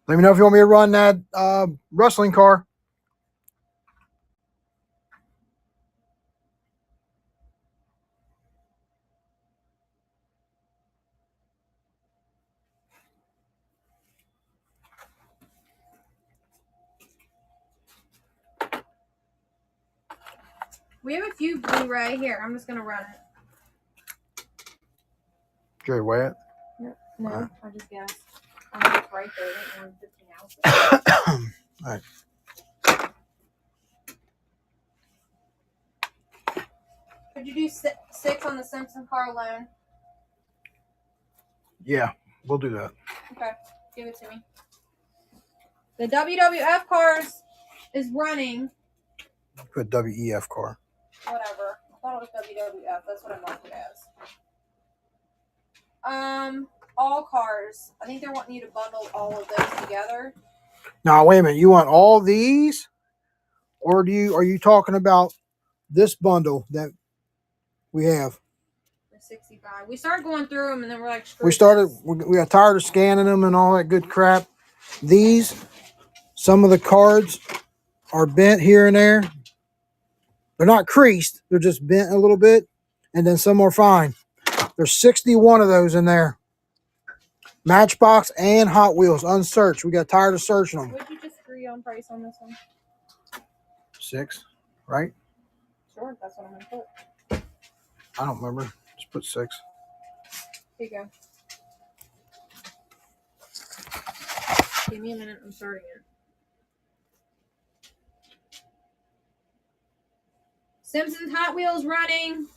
Let me know if you want me to run that wrestling car. We have a few Blu-ray here. I'm just gonna run it. Jerry Wyatt. No, I just guessed. It's right there. 15 ounces. All right. Could you do 6 on the Simpson car alone? Yeah, we'll do that. Okay, give it to me. The WWF cars is running. Put WEF car. Whatever. I thought it was WWF. That's what I marked it as. All cars. I think they're wanting you to bundle all of those together. Now wait a minute. You want all these, or are you talking about this bundle that we have? For 65. We started going through them, and then we're like, We got tired of scanning them and all that good crap. Some of the cards are bent here and there. They're not creased. They're just bent a little bit, and then some are fine. There's 61 of those in there. Matchbox and Hot Wheels, unsearched. We got tired of searching them. Would you just agree on price on this one? 6, right? Sure, that's what I'm going to put. I don't remember. Just put 6. Here you go. Give me a minute. I'm starting it. Simpsons Hot Wheels running.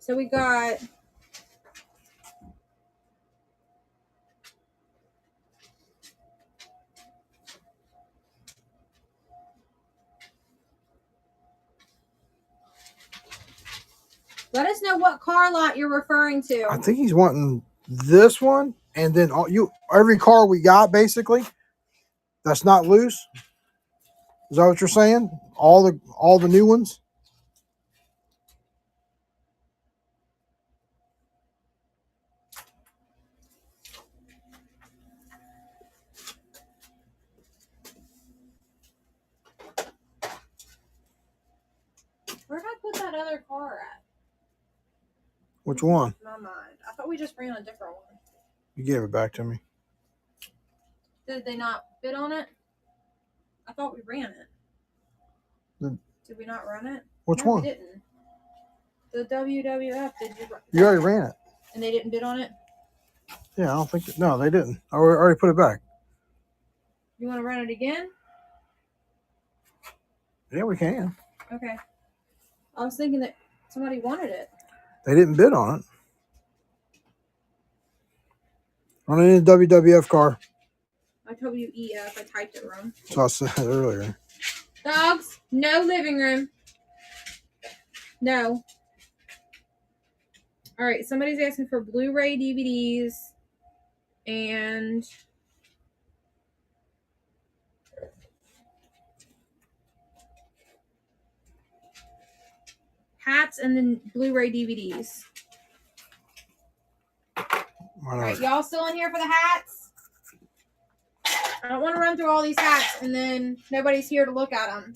So we got let us know what car lot you're referring to. I think he's wanting this one, and then every car we got basically that's not loose. Is that what you're saying? All the new ones? that other car at? Which one? My mind. I thought we just ran a different one. You gave it back to me. Did they not bid on it? I thought we ran it. Did we not run it? Which No, one? We didn't. The WWF. Did you? You already ran it. And they didn't bid on it? Yeah, I don't think. No, they didn't. I already put it back. You want to run it again? Yeah, we can. Okay. I was thinking that somebody wanted it. They didn't bid on it. Running in a WWF car. I WEF. I typed it wrong. So I said earlier. Dogs, no living room. No. All right, somebody's asking for Blu-ray DVDs and hats and then Blu-ray DVDs. All right, y'all still in here for the hats? I don't want to run through all these hats and then nobody's here to look at them.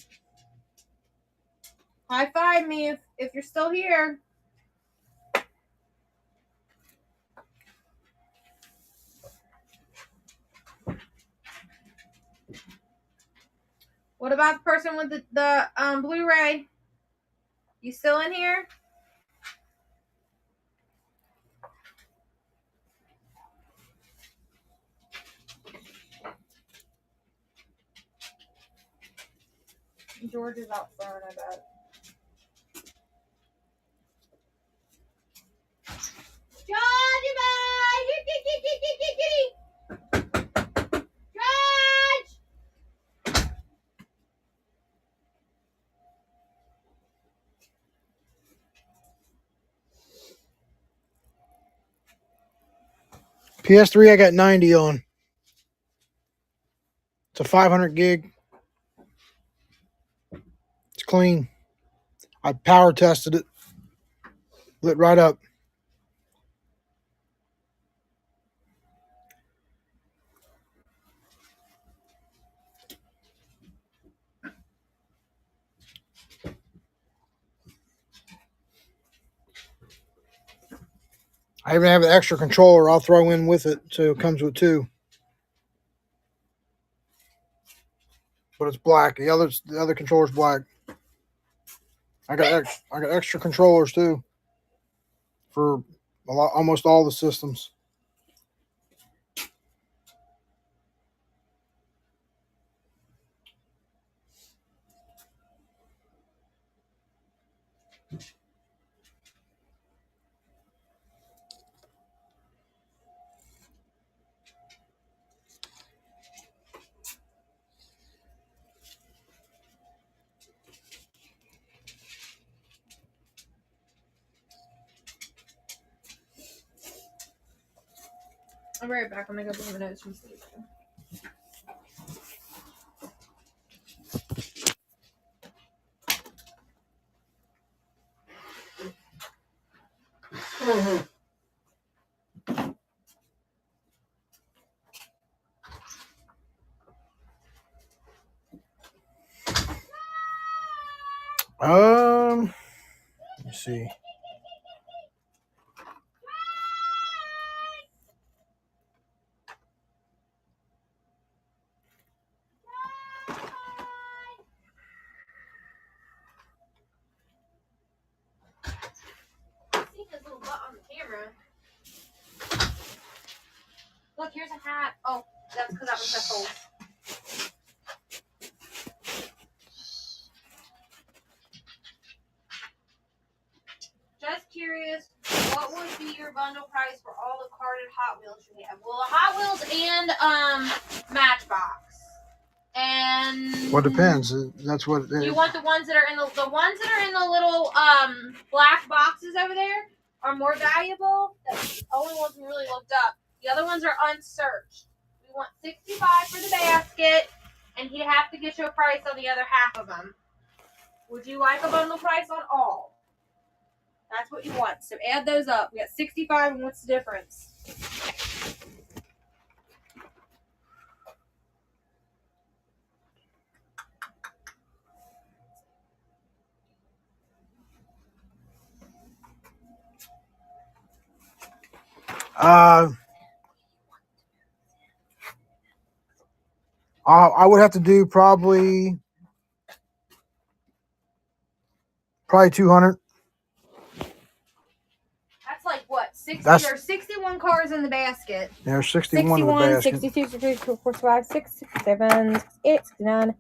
High five me if you're still here. What about the person with the Blu-ray? You still in here? George is out front, I bet. George, George! PS3, I got 90 on. It's a 500 gig. It's clean. I power tested it. Lit right up. I even have an extra controller I'll throw in with it, so it comes with two. But it's black. The other controller's black. I got extra controllers too for almost all the systems. I'll be right back. I'm gonna go bring the notes from Steve. Let me see. Look, here's a hat. Oh, that's because that was the hole. Just curious, what would be your bundle price for all the carded Hot Wheels you have? Well, Hot Wheels and Matchbox. And Well, it depends. That's what. You want the ones that are in the ones that are in the little black boxes over there are more valuable. That's the only ones we really looked up. The other ones are unsearched. We want $65 for the basket, and he'd have to get you a price on the other half of them. Would you like a bundle price on all? That's what you want. So add those up. We got 65, and what's the difference? I would have to do probably 200. That's like what, 60 That's- or 61 cars in the basket. There's 61 in the 61, basket. 62, 63, 64, 65, 6, 67, 68, 69,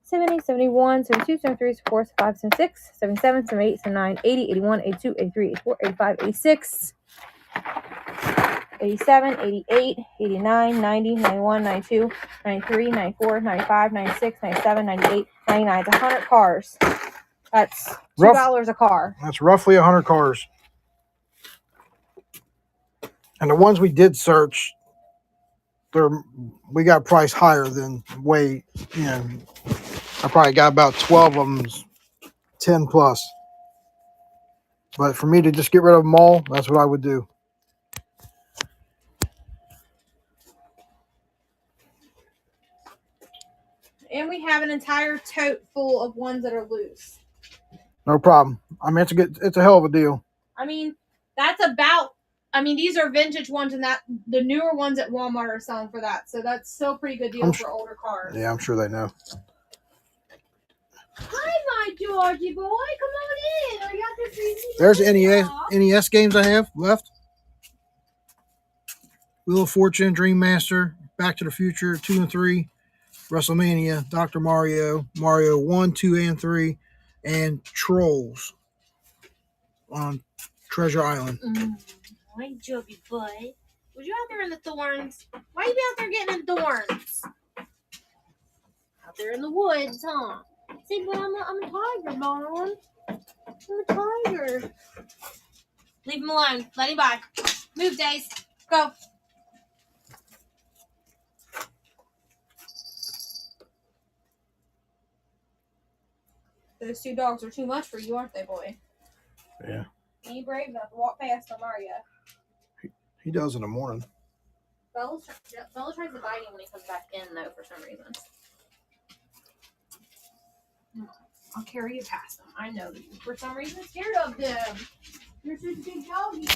70, 71, 72, 73, 74, 75, 76, 77, 78, 79, 80, 81, 82, 83, 84, 85, 86, 87, 88, 89, 90, 91, 92, 93, 94, 95, 96, 97, 98, 99. It's 100 cars. That's $2 a car. That's roughly 100 cars. And the ones we did search, we got priced higher than way, I probably got about 12 of them, 10 plus. But for me to just get rid of them all, that's what I would do. And we have an entire tote full of ones that are loose. No problem. I mean, it's a hell of a deal. I mean, these are vintage ones, and that the newer ones at Walmart are selling for that. So that's still a pretty good deal for older cars. Yeah, I'm sure they know. Hi, my Georgie boy. Come on in. Are you out there freezing? There's NES games I have left. Wheel of Fortune, Dream Master, Back to the Future 2 and 3, WrestleMania, Dr. Mario, Mario 1, 2, and 3, and Trolls on Treasure Island. My Joby boy. Was you out there in the thorns? Why you be out there getting in thorns? Out there in the woods, huh? See, but I'm a tiger, Mom. I'm a tiger. Leave him alone. Let him by. Move, Days. Go. Those two dogs are too much for you, aren't they, boy? Yeah. You ain't brave enough to walk past them, are you? He does in the morning. Bella tries to bite him when he comes back in, though, for some reason. I'll carry you past them. I know that you, for some reason, scared of them. You're such a big doggy.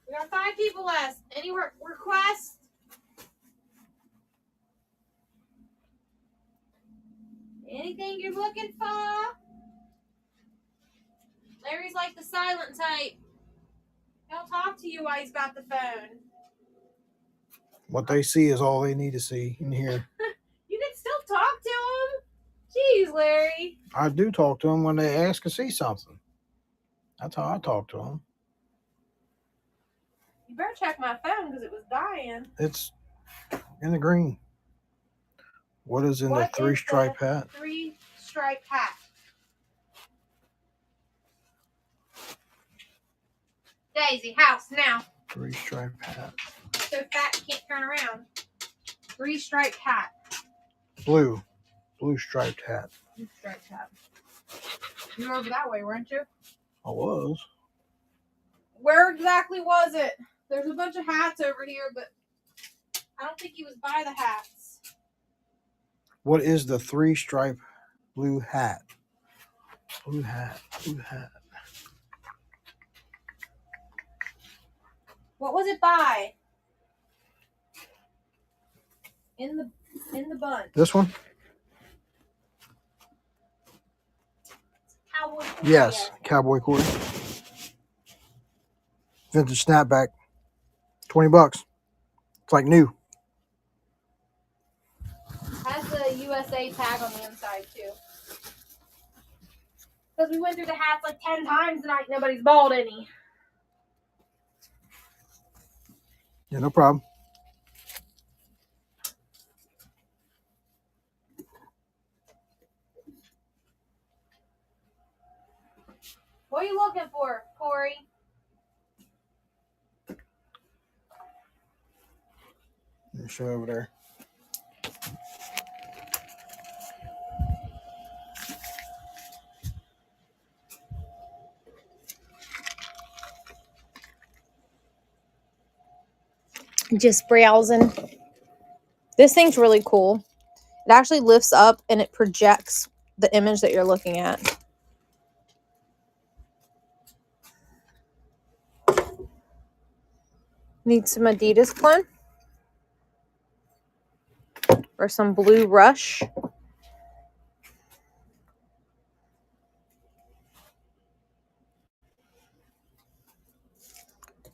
We got 5 people left. Any requests? Anything you're looking for? Larry's like the silent type. He'll talk to you while he's got the phone. What they see is all they need to see and hear. You can still talk to him. Jeez, Larry. I do talk to them when they ask to see something. That's how I talk to them. You better check my phone because it was dying. It's in the green. What is in the 3-stripe hat? 3-stripe hat. Daisy, house now. 3-stripe hat. So fat you can't turn around. 3-striped hat. Blue striped hat. 3-striped hat. You were over that way, weren't you? I was. Where exactly was it? There's a bunch of hats over here, but I don't think he was by the hats. What is the 3-stripe blue hat? Blue hat. What was it by? In the bunch. This one? Cowboy Corey. Yes, Cowboy Corey. Vintage snapback. $20. It's like new. Has the USA tag on the inside too. Because we went through the hats like 10 times tonight. Nobody's bought any. Yeah, no problem. What are you looking for, Corey? Let me show over there. Just browsing. This thing's really cool. It actually lifts up and it projects the image that you're looking at. Need some Adidas clone or some Blue Rush.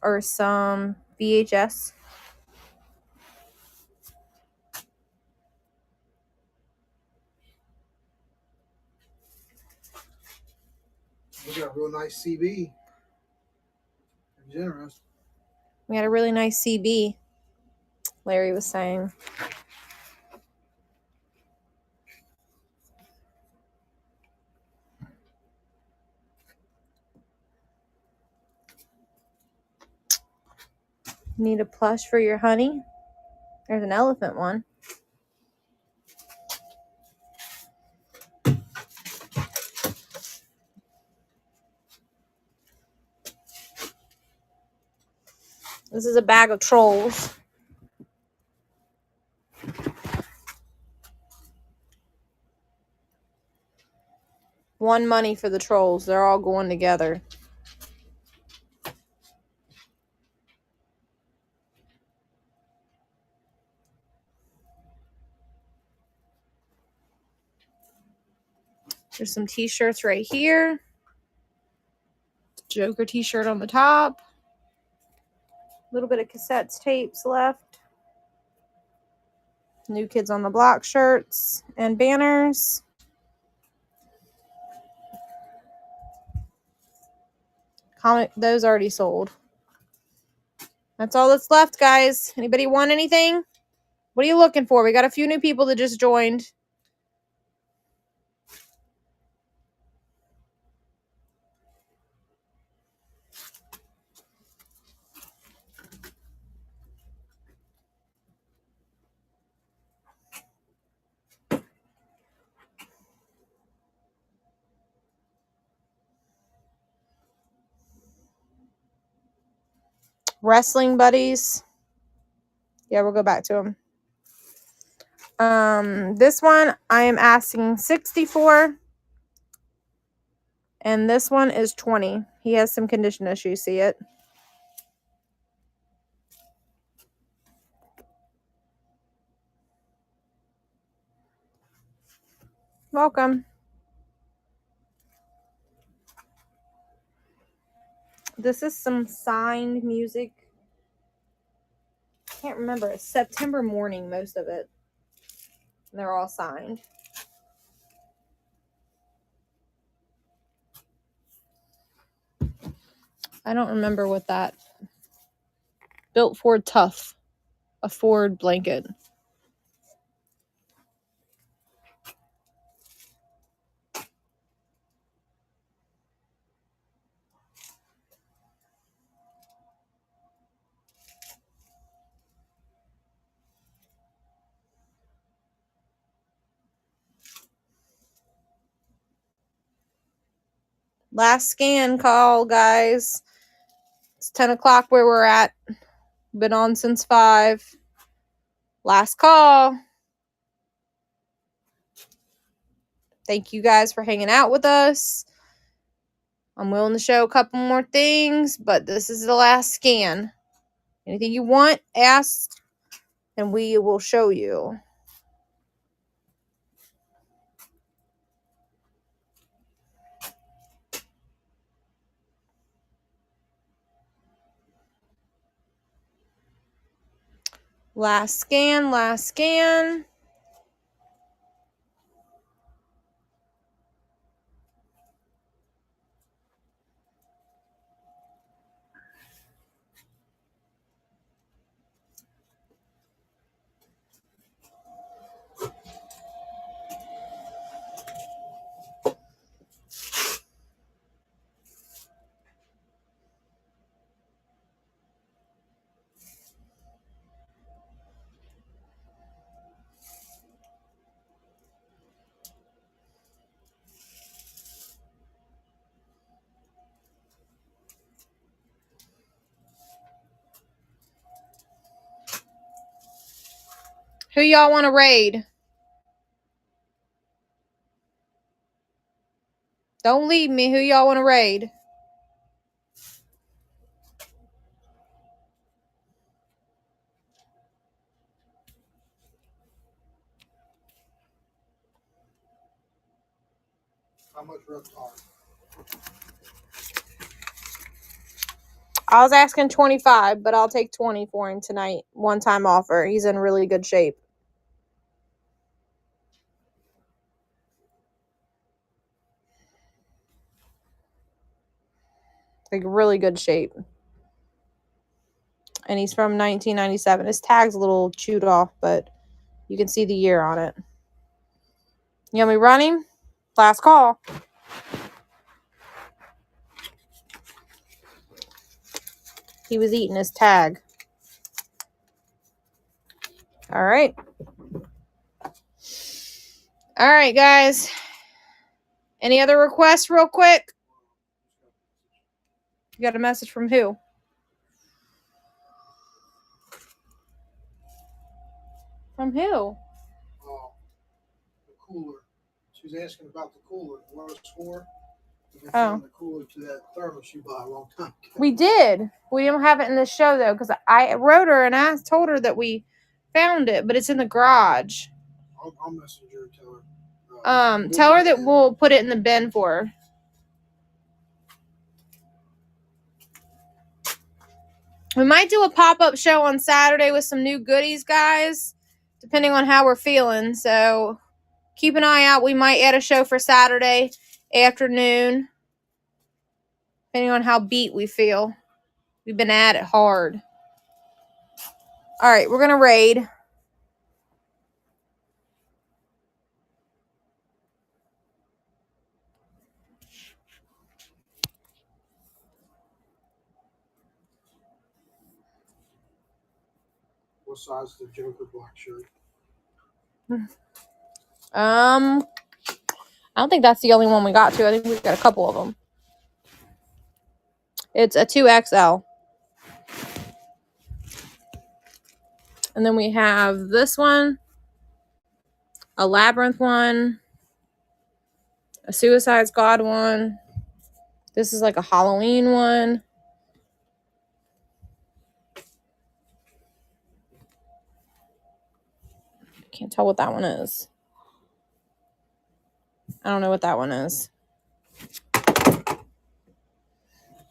Or some VHS. We got a real nice CB. If you're interested. We had a really nice CB, Larry was saying. Need a plush for your honey? There's an elephant one. This is a bag of trolls. One money for the trolls. They're all going together. There's some t-shirts right here. Joker t-shirt on the top. A little bit of cassettes, tapes left. New Kids on the Block shirts and banners. Comic, those already sold. That's all that's left, guys. Anybody want anything? What are you looking for? We got a few new people that just joined. Wrestling buddies. Yeah, we'll go back to them. This one I am asking 64. And this one is 20. He has some condition issues, see it? Welcome. This is some signed music. Can't remember. It's September Morning, most of it. And they're all signed. I don't remember what that. Built Ford Tough. A Ford blanket. Last scan call, guys. It's 10 o'clock where we're at. Been on since 5. Last call. Thank you guys for hanging out with us. I'm willing to show a couple more things, but this is the last scan. Anything you want, ask, and we will show you. Last scan, last scan. Who y'all want to raid? Don't leave me. Who y'all want to raid? How much Reptar? I was asking 25, but I'll take 20 for him tonight. One-time offer. He's in really good shape. Like, really good shape. And he's from 1997. His tag's a little chewed off, but you can see the year on it. You want me to run him? Last call. He was eating his tag. All right. All right, guys. Any other requests real quick? You got a message from who? From who? The cooler. She was asking about the cooler. What it's for? We found the cooler to that thermos you bought a long time ago. We did. We don't have it in this show, though, because I wrote her and I told her that we found it, but it's in the garage. I'll message her and tell her. Tell her that we'll put it in the bin for her. We might do a pop-up show on Saturday with some new goodies, guys, depending on how we're feeling. So keep an eye out. We might add a show for Saturday afternoon, depending on how beat we feel. We've been at it hard. All right, we're going to raid. What size is the Joker black shirt? I don't think that's the only one we got to. I think we've got a couple of them. It's a 2XL. And then we have this one, a Labyrinth one, a Suicide Squad one. This is like a Halloween one. Can't tell what that one is. I don't know what that one is.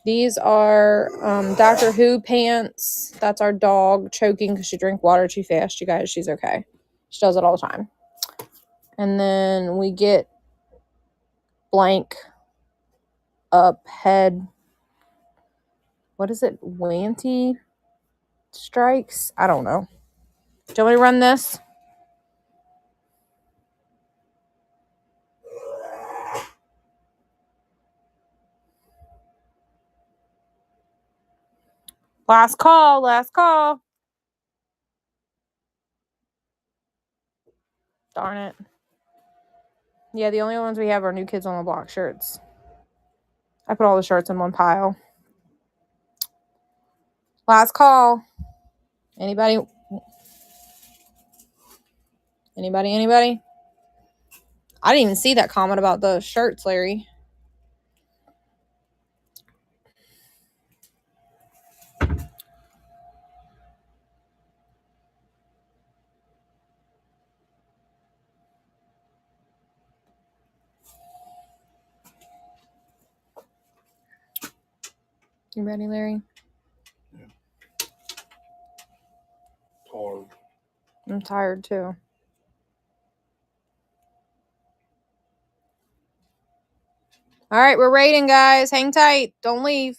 These are Doctor Who pants. That's our dog choking because she drank water too fast. You guys, she's okay. She does it all the time. And then we get blank up head. What is it? Wanty strikes? I don't know. Do you want me to run this? Last call. Last call. Darn it. Yeah, the only ones we have are New Kids on the Block shirts. I put all the shirts in one pile. Last call. Anybody? Anybody? I didn't even see that comment about the shirts, Larry. You ready, Larry? Yeah. Tired. I'm tired too. All right, we're raiding, guys. Hang tight. Don't leave.